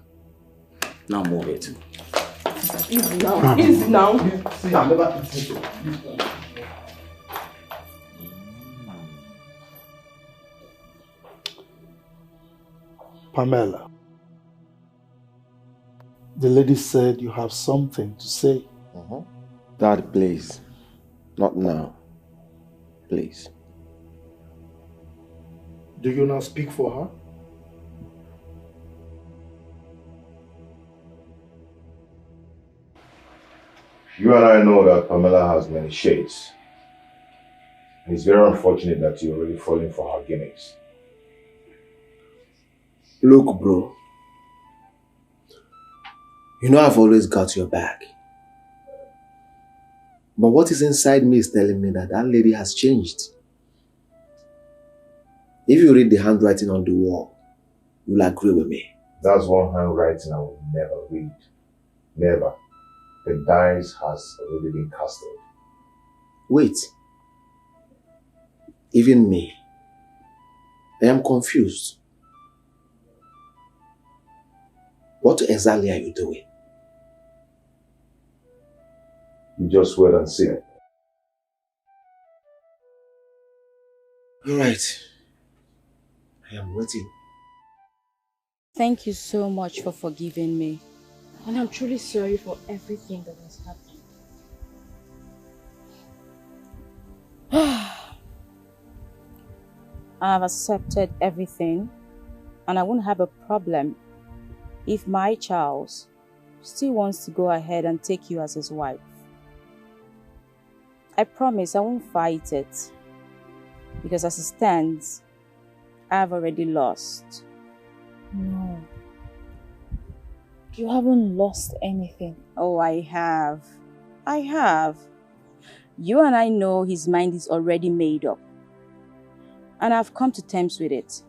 Now move it. Easy now. Easy now. See, I'm never eating. Pamela, the lady said you have something to say. Dad, please. Not now. Please. Do you not speak for her? You and I know that Pamela has many shades. And it's very unfortunate that you're already falling for her gimmicks. Look, bro. You know I've always got your back. But what is inside me is telling me that that lady has changed. If you read the handwriting on the wall, you'll agree with me. That's one handwriting I will never read. Never. The dice has already been casted. Wait. Even me. I am confused. What exactly are you doing? You just wait and see. You're right. I am waiting. Thank you so much for forgiving me. And I'm truly sorry for everything that has happened. I have accepted everything, and I won't have a problem if my Charles still wants to go ahead and take you as his wife. I promise I won't fight it. Because as it stands, I've already lost. No. You haven't lost anything. Oh, I have. I have. You and I know his mind is already made up. And I've come to terms with it.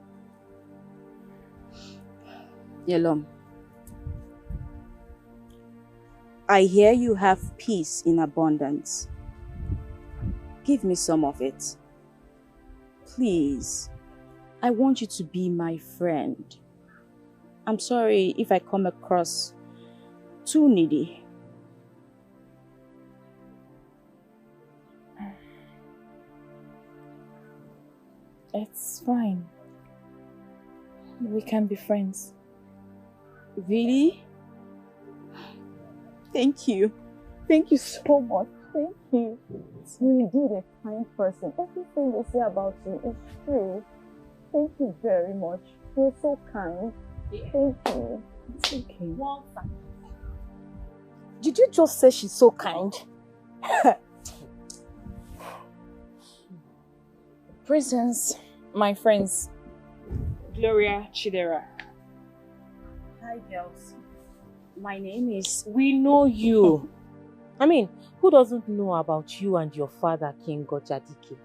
Yelom, I hear you have peace in abundance. Give me some of it. Please. I want you to be my friend. I'm sorry if I come across too needy. It's fine. We can be friends. Really? Thank you. Thank you so much. Thank you. You're indeed a kind person. Everything they say about you is true. Thank you very much. You're so kind. Thank you. It's okay. Well, did you just say she's so kind? Presents, my friends. Gloria Chidera. Hi, girls. My name is... We know you. I mean, who doesn't know about you and your father, King Dikeh?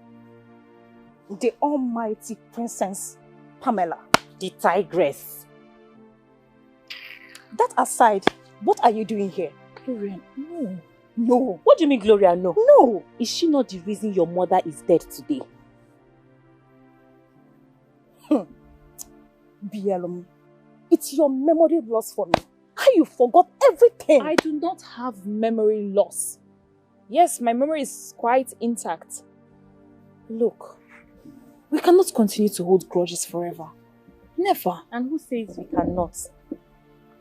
The almighty Princess Pamela. The tigress. That aside, what are you doing here? Gloria, no. No. What do you mean, Gloria, no? No. Is she not the reason your mother is dead today? Bielum, it's your memory loss for me. How you forgot everything? I do not have memory loss. Yes, my memory is quite intact. Look, we cannot continue to hold grudges forever. Never. And who says we cannot?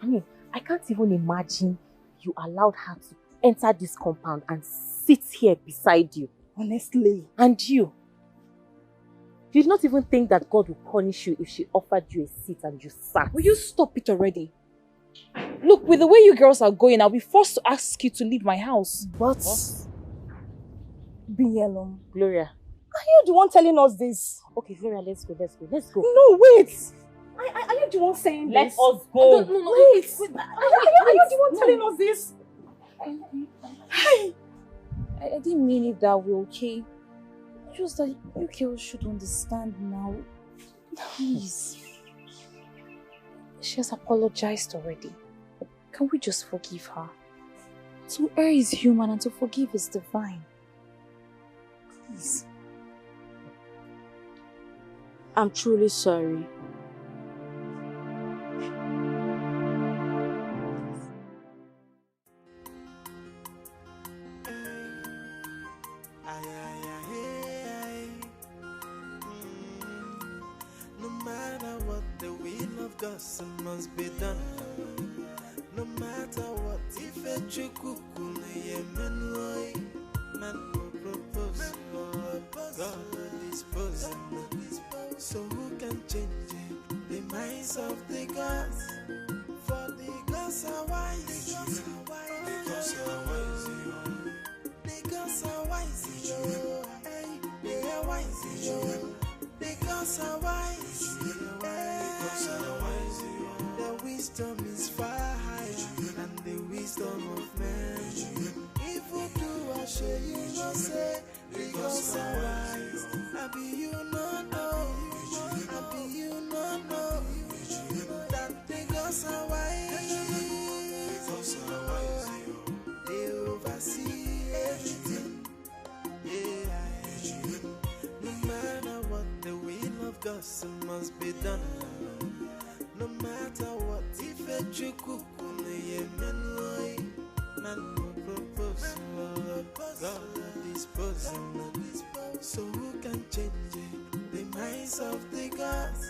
I mean, I can't even imagine you allowed her to enter this compound and sit here beside you. Honestly. And you did not even think that God would punish you if she offered you a seat and you sat. Will you stop it already? Look, with the way you girls are going, I'll be forced to ask you to leave my house. But... Bielum. Gloria. Are you the one telling us this? Okay, Gloria, let's go. No, wait! Are you the one saying Let this? us go. No, wait! Are you the one telling us this? I didn't mean it that way, okay? Just that you girls should understand now. Please. She has apologized already. Can we just forgive her? To err is human and to forgive is divine. Please. I'm truly sorry. No matter what, the will of God must be done. No matter what, if a chukukun yemenoi, man will propose, God will dispose. So who can change the minds of the gods? For the gods are wise. The gods are wise. The gods are wise. They are wise. The gods are wise. The wisdom is far higher than the wisdom of man. Evil do I share you no say, the gods are wise. I be you no know, I be you no know that the gods are wise. They oversee everything. Yeah. No matter what, the will of God must be done. No matter what, if a chukukun yemenoi, man will propose, God will dispose. So who can change the minds of the gods?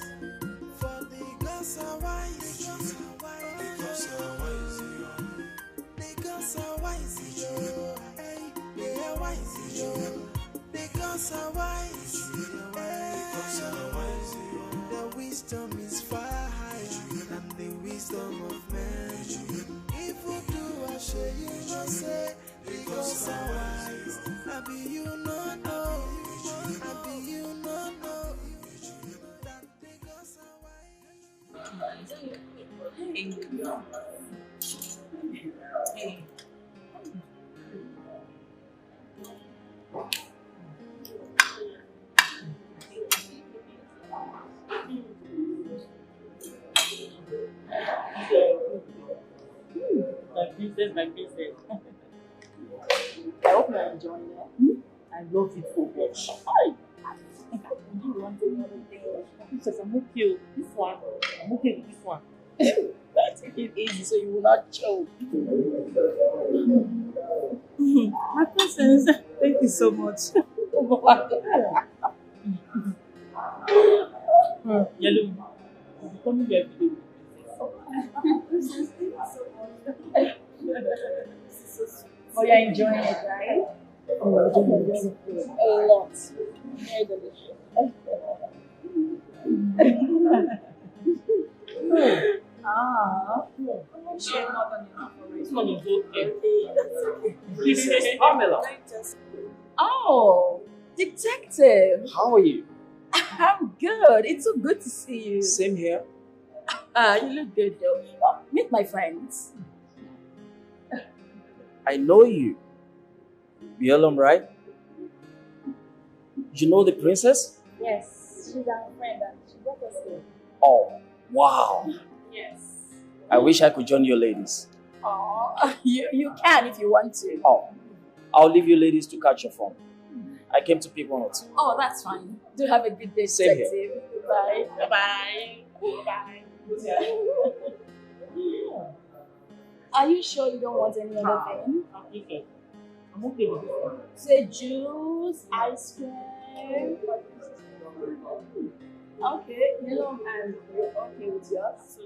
For the gods are wise. The gods are wise. The gods are wise. They are wise. The gods are wise. The gods are wise. The wisdom is far higher than the wisdom of man. Evil do I share you no say, the gods are wise. My princess. I hope you're enjoying it. I love it so much. In fact, I don't want any other thing. Princess, I'm okay with this one. I'm okay with this one. Take it easy so you will not choke. My princess, thank you so much. Yellow, you're becoming very good. Princess, thank you so much. Oh, you're enjoying it, right? Oh, I'm enjoying it a lot. Very delicious. I'm sure not on enough already. This one is okay. That's okay. Princess Pamela. Oh, detective. How are you? I'm good. It's so good to see you. Same here. You look good though. Oh, meet my friends. I know you. Bielum, right? You know the princess? Yes, she's our friend and she brought us here. Oh, wow. Yes. I wish I could join you ladies. Oh, you can if you want to. Oh, I'll leave you ladies to catch your phone. I came to pick one or two. Oh, that's fine. Do have a good day, Same detective. Bye. Bye. Bye. Are you sure you don't want any other thing? I'm okay with this one. Say juice, ice cream. Okay, yellow and you're okay with yours.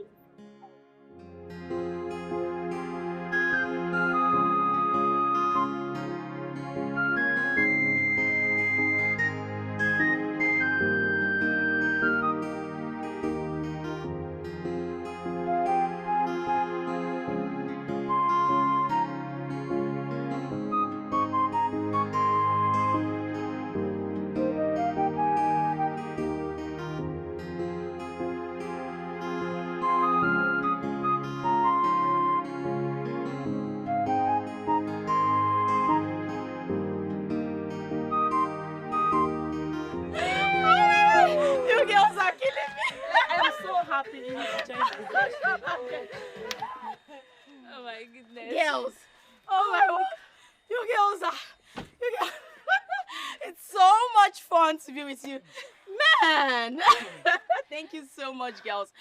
You girls are killing me. I'm so happy you enjoyed this. Oh my goodness. Girls. Oh my god. You girls are. You girls. It's so much fun to be with you. Man. Thank you so much, girls.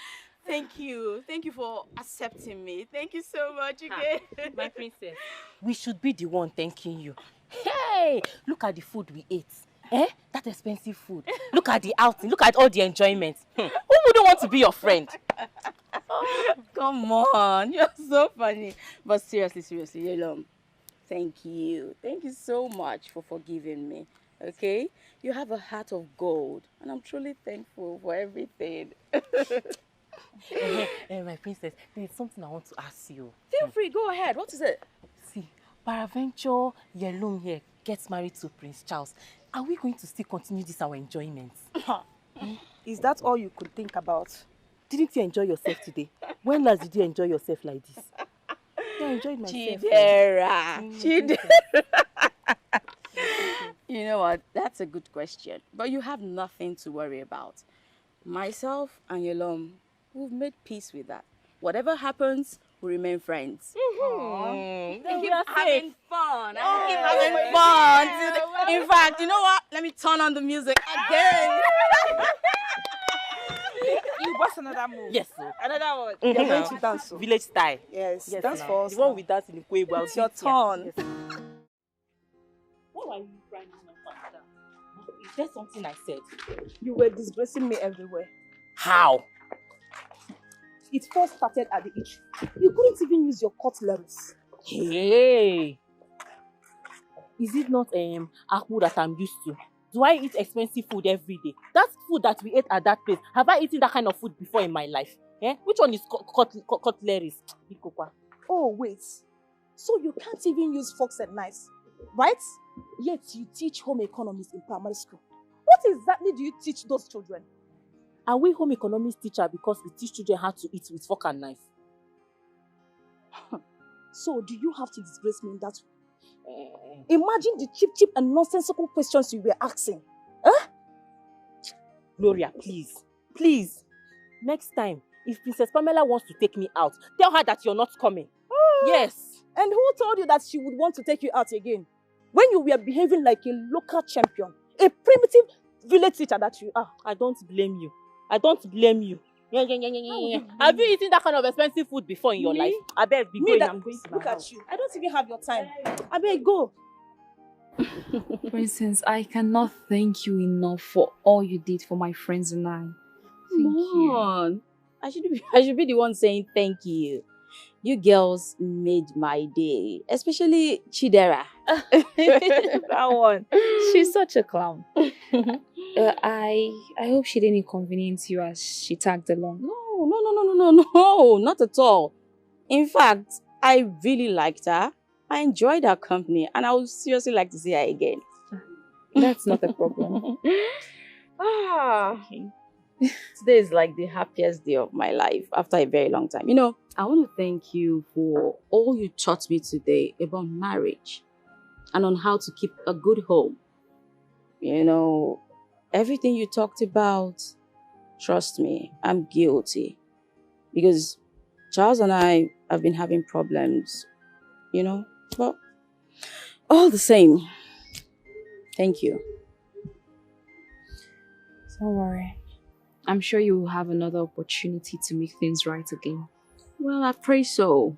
Thank you. Thank you for accepting me. Thank you so much again. My princess, we should be the one thanking you. Hey, look at the food we ate. Eh? That expensive food. Look at the outing. Look at all the enjoyment. Who wouldn't want to be your friend? Oh, come on. You're so funny. But seriously, Yelom, thank you. Thank you so much for forgiving me. Okay? You have a heart of gold. And I'm truly thankful for everything. My princess, there's something I want to ask you. Feel free. Go ahead. What is it? See, Paraventure Yellow here gets married to Prince Charles. Are we going to still continue this our enjoyment? Is that all you could think about? Didn't you enjoy yourself today? When last did you enjoy yourself like this? Yeah, I enjoyed myself. Chidera. You know what? That's a good question. But you have nothing to worry about. Myself and Yolom, we've made peace with that. Whatever happens, we remain friends. We keep having fun. Keep having fun. In fact, you know what? Let me turn on the music again. You bust another move. Yes, sir. Another one. You're going to dance. Village style. Yes, Yes, dance now. for us. The one we dance in the Kwebo. It's your turn. Yes. What are you crying about that? Is there something I said? You were disgracing me everywhere. How? It first started at the itch. You couldn't even use your cutleries. Hey! Is it not akpu that I'm used to? Do I eat expensive food every day? That's food that we ate at that place. Have I eaten that kind of food before in my life? Eh? Which one is cutleries? Oh, wait. So you can't even use forks and knives, right? Yet you teach home economics in primary school. What exactly do you teach those children? Are we home economics teacher because we teach children how to eat with fork and knife? So do you have to disgrace me in that way? Imagine the cheap and nonsensical questions you were asking. Huh? Gloria, please. Please. Next time, if Princess Pamela wants to take me out, tell her that you're not coming. Yes. And who told you that she would want to take you out again? When you were behaving like a local champion, a primitive village teacher that you are. I don't blame you. I don't blame you. Have you eaten that kind of expensive food before in your life? I beg, be going. I'm going to Look at you. I don't even have your time. I beg, go. Princess, I cannot thank you enough for all you did for my friends and I. Thank you. on. I should be the one saying thank you. You girls made my day, especially Chidera. That one. She's such a clown. I hope she didn't inconvenience you as she tagged along. No, not at all. In fact, I really liked her. I enjoyed her company, and I would seriously like to see her again. That's not a problem. Today is like the happiest day of my life after a very long time. You know, I want to thank you for all you taught me today about marriage and on how to keep a good home. You know, everything you talked about, trust me, I'm guilty. Because Charles and I have been having problems, you know, but all the same, thank you. Don't worry. I'm sure you will have another opportunity to make things right again. Well, I pray so.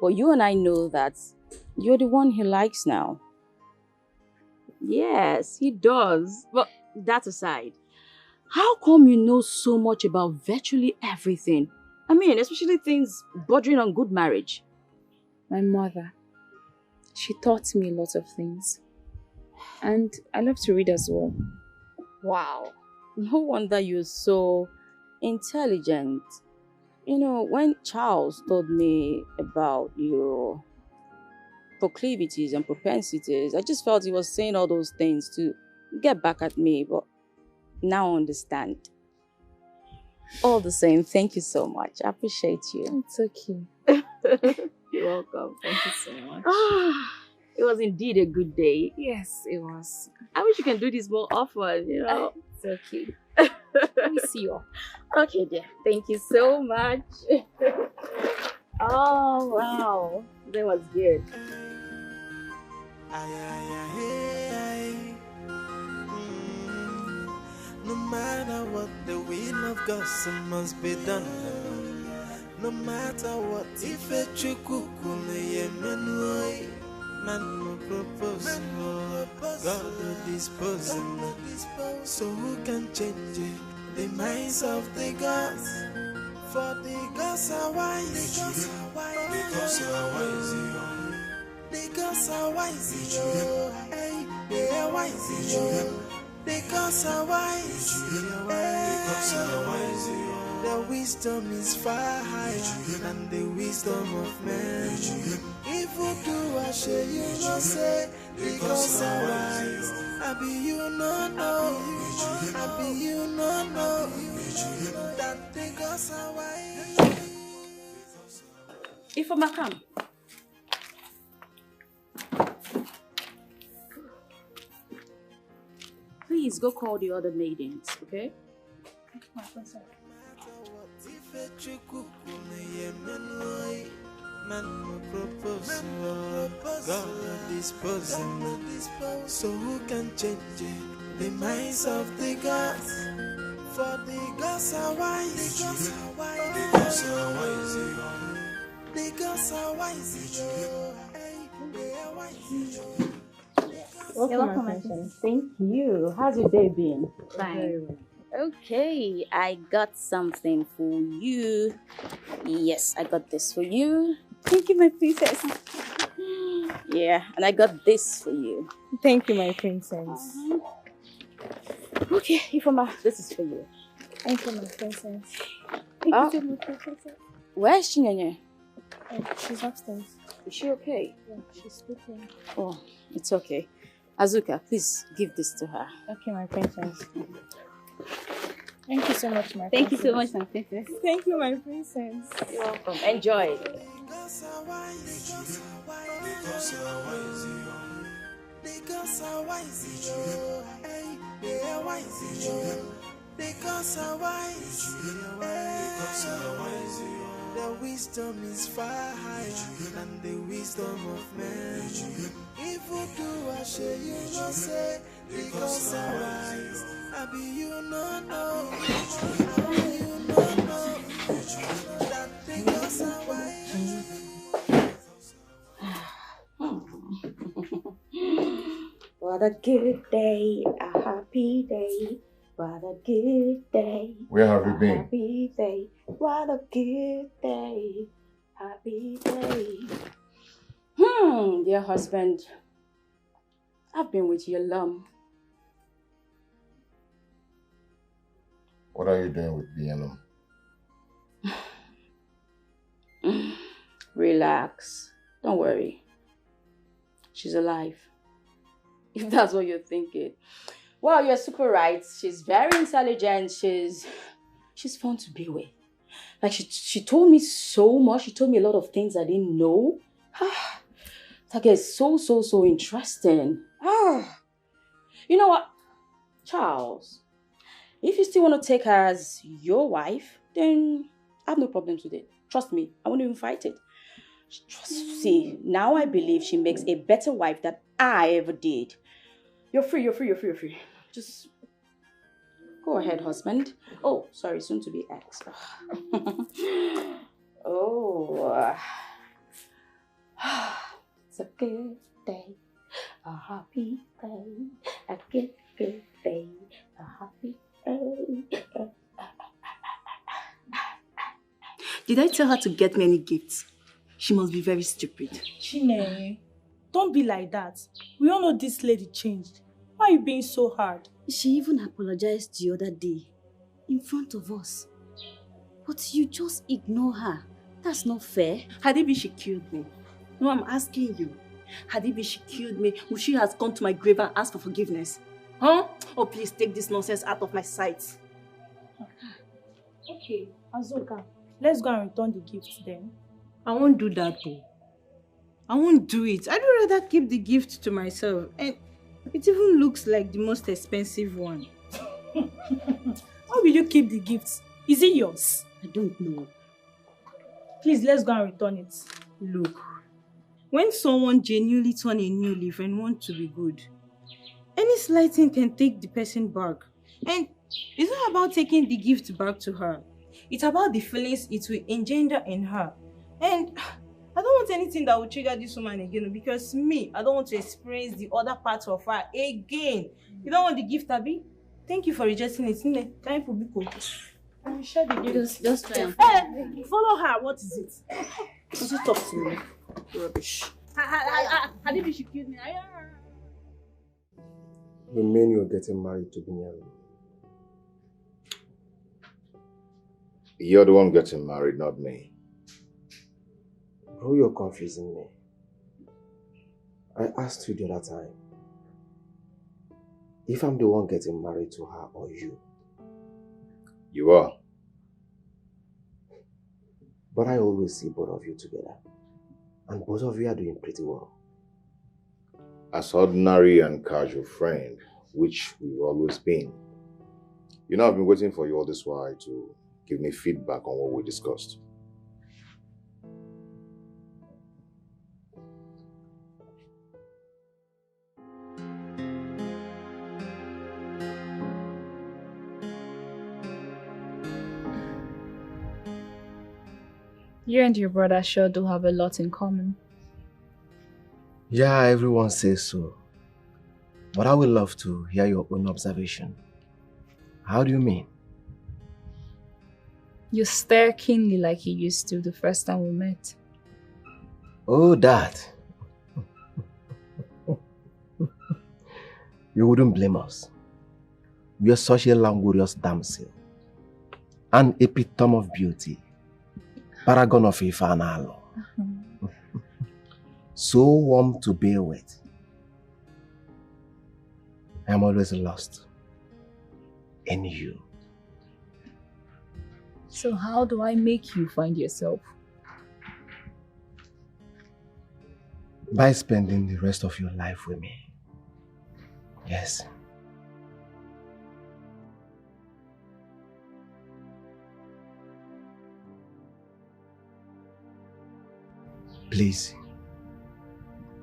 But you and I know that you're the one he likes now. Yes, he does. But that aside, how come you know so much about virtually everything? I mean, especially things bordering on good marriage. My mother, she taught me a lot of things. And I love to read as well. Wow. No wonder you're so intelligent. You know, when Charles told me about your proclivities and propensities, I just felt he was saying all those things to get back at me, but now I understand. All the same, thank you so much. I appreciate you. It's okay. You're welcome. Thank you so much. It was indeed a good day. Yes, it was. I wish you can do this more often, you know. It's okay. Let me see you. Okay, dear. Thank you so much. Oh, wow. That was good. No matter what, the will of God must be done. No matter what, if a man will propose, God will dispose. So who can change it? The minds of the gods. For the gods are wise. The gods are wise. The gods are wise. They are wise. The gods are wise. Their wisdom is far higher than the wisdom of men. If you do, I share you not say. The gods are wise. I be you not know. I be you not know. That the gods are wise. If I come. Please go call the other maidens, okay? Man will propose, God will dispose. So who can change it? The minds of the gods. For the gods are wise. The gods are wise. The gods are wise. They are wise. Welcome, my friend. Thank you. How's your day been? Fine. Okay, I got something for you. Yes, I got this for you. Thank you, my princess. Yeah, and I got this for you. Thank you, my princess. Okay, Ifoma, this is for you. Thank you, my princess. Thank you, my princess. Where's Chinenye? She's upstairs. Is she okay? Yeah, she's sleeping. Oh, it's okay. Azuka, please give this to her. Okay, my princess. Thank you so much, my Thank you so princess. much, my princess. Thank you, my princess. You're welcome. Enjoy. The wisdom is far higher than the wisdom of men. If you do, I share you no say, because I wise. I be you no know. I be you no know. That because I wise. What a good day, a happy day. What a good day. Where have you been? Happy day. What a good day. Happy day. Dear husband, I've been with you long. What are you doing with BNM? Relax. Don't worry. She's alive. If that's what you're thinking. Well, you're super right. She's very intelligent. She's fun to be with. Like she told me so much. She told me a lot of things I didn't know. That girl is so interesting. You know what, Charles? If you still want to take her as your wife, then I have no problems with it. Trust me, I won't even fight it. See, now I believe she makes a better wife than I ever did. You're free. Just go ahead, husband. Oh, sorry, soon to be ex. It's a good day, a happy day, a good day, a happy day. Did I tell her to get me any gifts? She must be very stupid. Chine, don't be like that. We all know this lady changed. Why are you being so hard? She even apologized the other day in front of us. But you just ignore her. That's not fair. Had it been she killed me? No, I'm asking you. Had it been she killed me, would she have gone to my grave and asked for forgiveness? Huh? Oh, please take this nonsense out of my sight. Okay, Azuka, let's go and return the gifts then. I won't do that, though. I won't do it. I'd rather keep the gift to myself. And it even looks like the most expensive one. Why will you keep the gifts? Is it yours? I don't know. Please, let's go and return it. Look, when someone genuinely turns a new leaf and wants to be good, any slight thing can take the person back. And it's not about taking the gift back to her. It's about the feelings it will engender in her. And I don't want anything that will trigger this woman again, because me, I don't want to experience the other parts of her again. You don't want the gift, Abby? Thank you for rejecting it. Time for Biko. I will share the gift. Just try and Hey, follow her. What is it? Does it talk to me? Rubbish. Hadibi, she killed me. You mean you're getting married to Binyam? You're the one getting married, not me. Bro, you're confusing me. I asked you the other time if I'm the one getting married to her or you. You are. But I always see both of you together. And both of you are doing pretty well. As ordinary and casual friend, which we've always been. You know, I've been waiting for you all this while to give me feedback on what we discussed. You and your brother sure do have a lot in common. Yeah, everyone says so. But I would love to hear your own observation. How do you mean? You stare keenly like you used to the first time we met. Oh, that. You wouldn't blame us. We are such a languorous damsel. An epitome of beauty. Paragon of Ifanalo. So warm to bear with. I am always lost in you. So how do I make you find yourself? By spending the rest of your life with me. Yes. Please,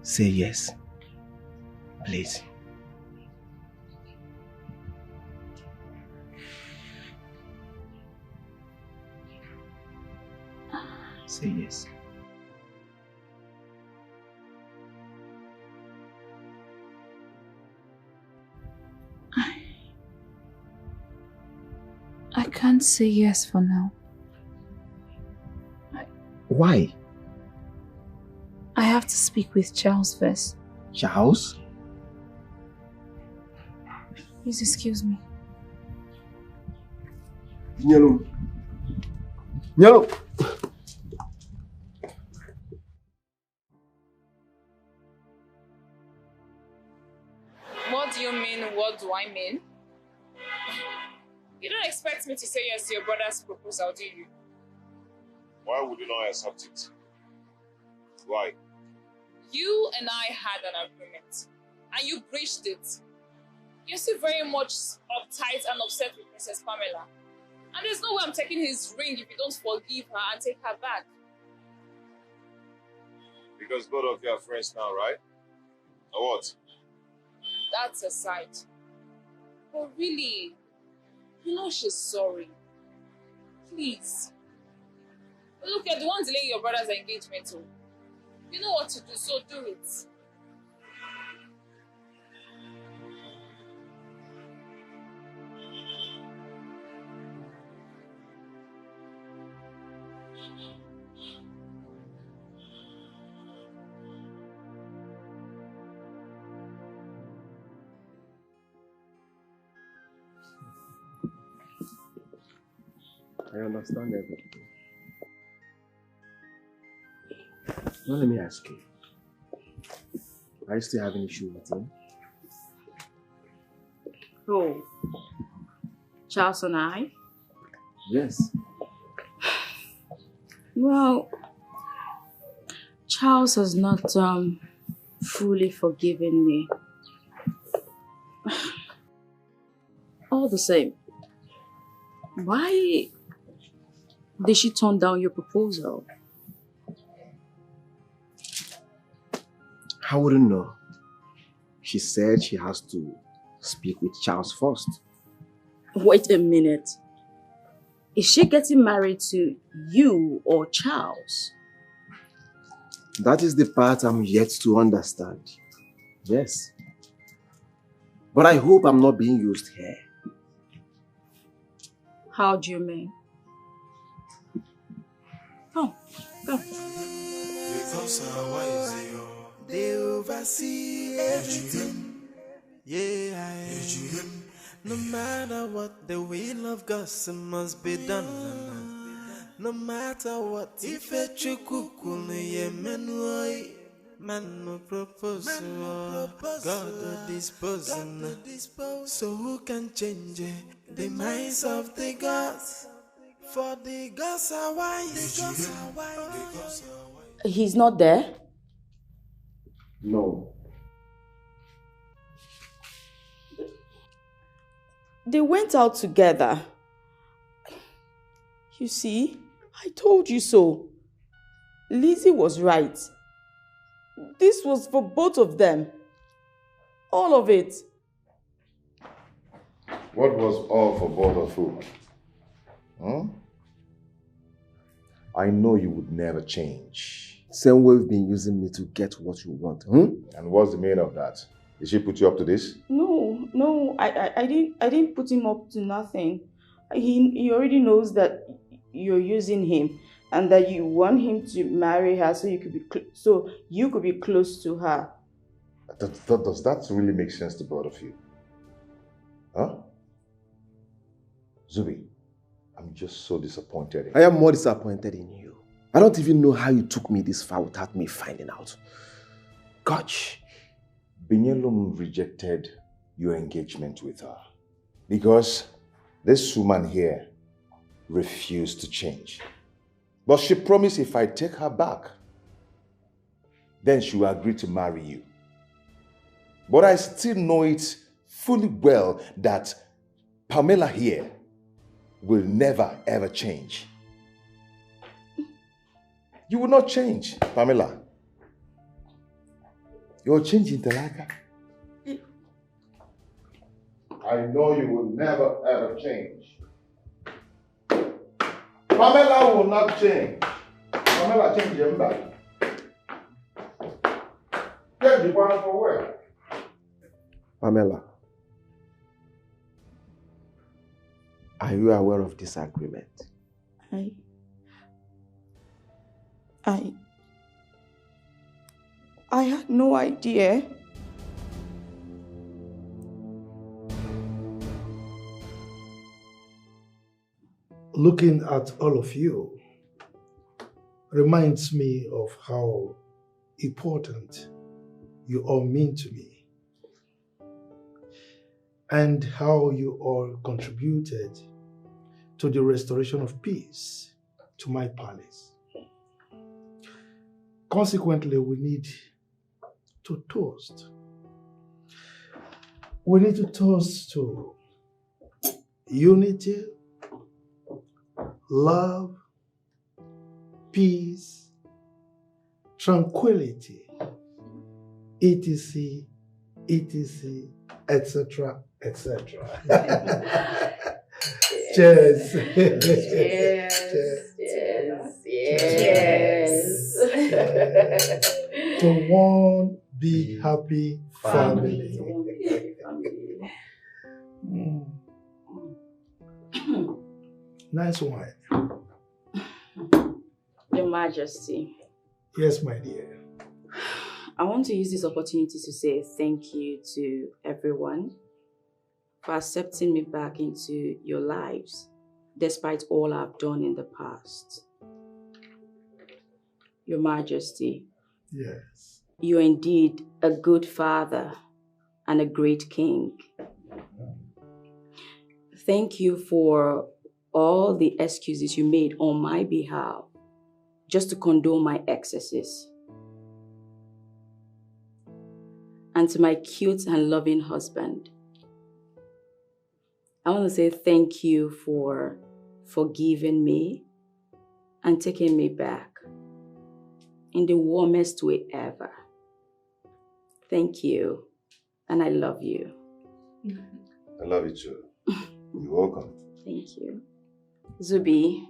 say yes. Please. Say yes. I can't say yes for now. Why? I have to speak with Charles first. Charles? Please excuse me. Nyalo. Nyalo. What do you mean, what do I mean? You don't expect me to say yes to your brother's proposal, do you? Why would you not accept it? Why? You and I had an agreement, and you breached it. You're still very much uptight and upset with Mrs. Pamela. And there's no way I'm taking his ring if you don't forgive her and take her back. Because both of you are friends now, right? Or what? That's aside. But really, you know she's sorry. Please. Look, you're the one delaying your brother's engagement too. You know what to do, so do it. I understand everything. Now let me ask you. Are you still having issue with him? Who? Charles and I? Yes. Well, Charles has not fully forgiven me. All the same, why did she turn down your proposal? I wouldn't know. She said she has to speak with Charles first. Wait a minute. Is she getting married to you or Charles? That is the part I'm yet to understand. Yes. But I hope I'm not being used here. How do you mean? Oh, go. Because they oversee everything. Yeah, no matter what, the will of God must be done. No matter what, if a chukukune yemenwai, man no propose, God disposing. So who can change the minds of the gods? For the gods are wise. He's not there? No. They went out together. You see, I told you so. Lizzie was right. This was for both of them. All of it. What was all for both of you? Huh? I know you would never change. Same way you've been using me to get what you want. And what's the meaning of that? Did she put you up to this? No, I didn't put him up to nothing. He already knows that you're using him and that you want him to marry her so you could be close to her. Does that really make sense to both of you? Huh? Zubi, I'm just so disappointed. I am more disappointed in you. I don't even know how you took me this far without me finding out. Gosh. Binyelum rejected your engagement with her. Because this woman here refused to change. But she promised if I take her back, then she will agree to marry you. But I still know it fully well that Pamela here will never ever change. You will not change, Pamela. You're changing, Talaka. I know you will never ever change. Pamela will not change. Pamela change your back. Get the one for where? Pamela, are you aware of this agreement? I had no idea. Looking at all of you reminds me of how important you all mean to me and how you all contributed to the restoration of peace to my palace. Consequently, we need to toast. We need to toast to unity, love, peace, tranquility, etc., etc., etc., etc. Cheers. Cheers. To one big happy family. Nice wine. Your Majesty. Yes, my dear. I want to use this opportunity to say thank you to everyone for accepting me back into your lives, despite all I've done in the past. Your Majesty. Yes. You're indeed a good father and a great king. Thank you for all the excuses you made on my behalf just to condone my excesses. And to my cute and loving husband, I want to say thank you for forgiving me and taking me back in the warmest way ever. Thank you, and I love you. I love you too. You're welcome. Thank you. Zubi,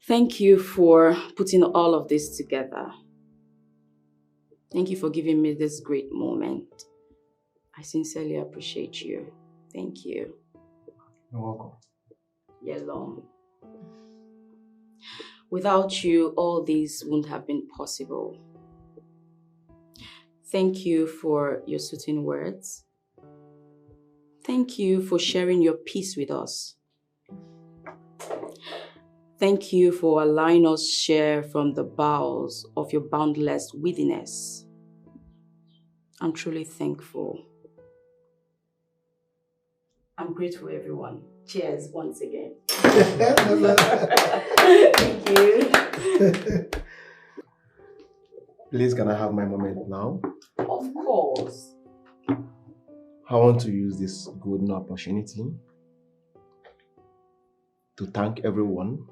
thank you for putting all of this together. Thank you for giving me this great moment. I sincerely appreciate you. Thank you. You're welcome. Yellow. Without you, all this wouldn't have been possible. Thank you for your soothing words. Thank you for sharing your peace with us. Thank you for allowing us share from the bowels of your boundless wittiness. I'm truly thankful. I'm grateful, everyone. Cheers once again. Thank you. Please, can I have my moment now? Of course. I want to use this golden opportunity to thank everyone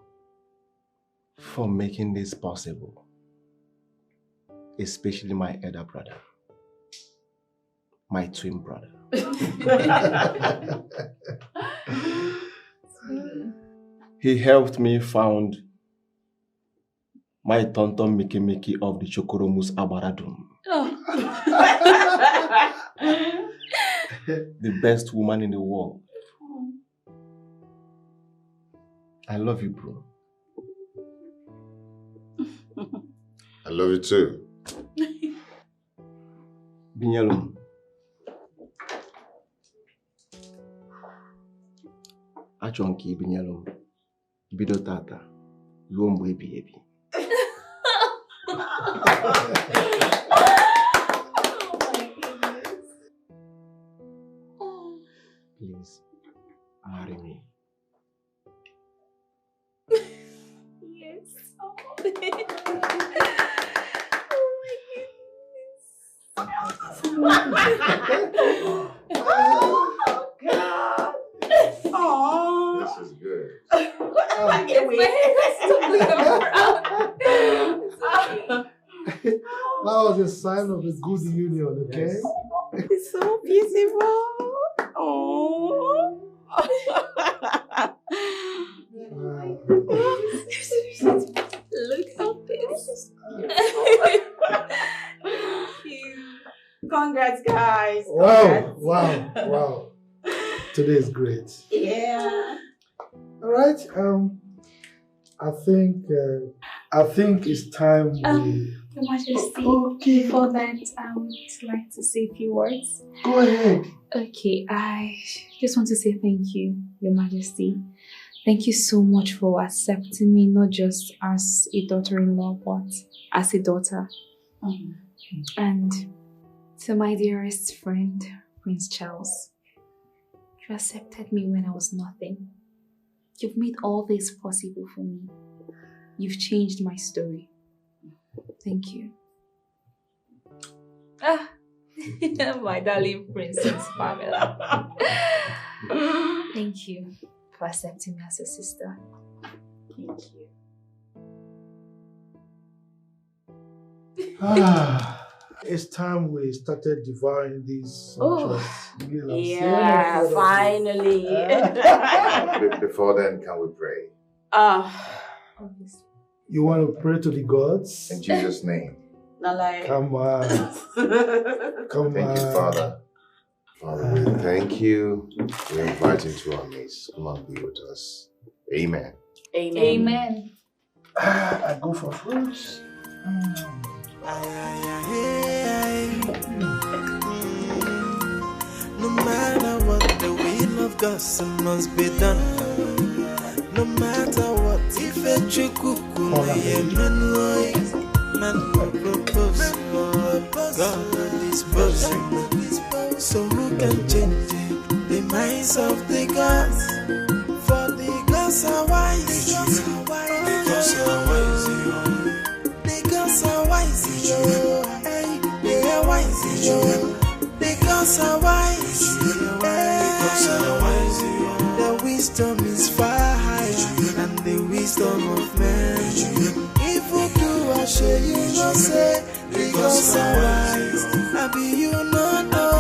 for making this possible, especially my elder brother, my twin brother. He helped me found my Tonto Miki of the Chokoromus Abaradum. The best woman in the world. I love you, bro. I love you too. Binyalum. Achonki Binyalum. Bido tata. Luombo ebi. Oh, This is good. I can't wait to clean up. That was a sign of a good union, okay? It's so beautiful. Oh. Look how this. Congrats, guys. Wow, wow. Today is great. Yeah. All right. I think it's time we. Your Majesty, before that, I would like to say a few words. Go ahead. Okay, I just want to say thank you, Your Majesty. Thank you so much for accepting me, not just as a daughter-in-law, but as a daughter. And to my dearest friend, Prince Charles, you accepted me when I was nothing. You've made all this possible for me. You've changed my story. Thank you. My darling Princess Pamela. Thank you for accepting me as a sister. Thank you. It's time we started devouring these. Yeah, finally. Before then, can we pray? Obviously. You want to pray to the gods? In Jesus' name. Not like. Come on. Thank you, Father. Father, we thank you. We invite you to our midst. Come and be with us. Amen. Amen. I go for fruits. No matter what, the will of God must be done. No matter what, if a chikuku man propose, God dispose. So who can change the minds of the gods? For the gods are wise. The gods are wise. The gods are wise. They are wise. The gods are wise. The wisdom is far higher than the wisdom of man. If you do, I show you no say. The gods are wise. I be you not know.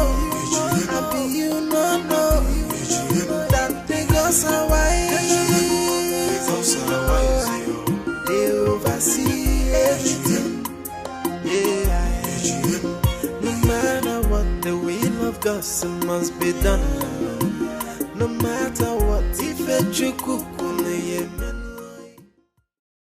I be you not know that the gods are wise. They oversee everything. Yeah. No matter what, the will of God must be done. No matter what, if a chuku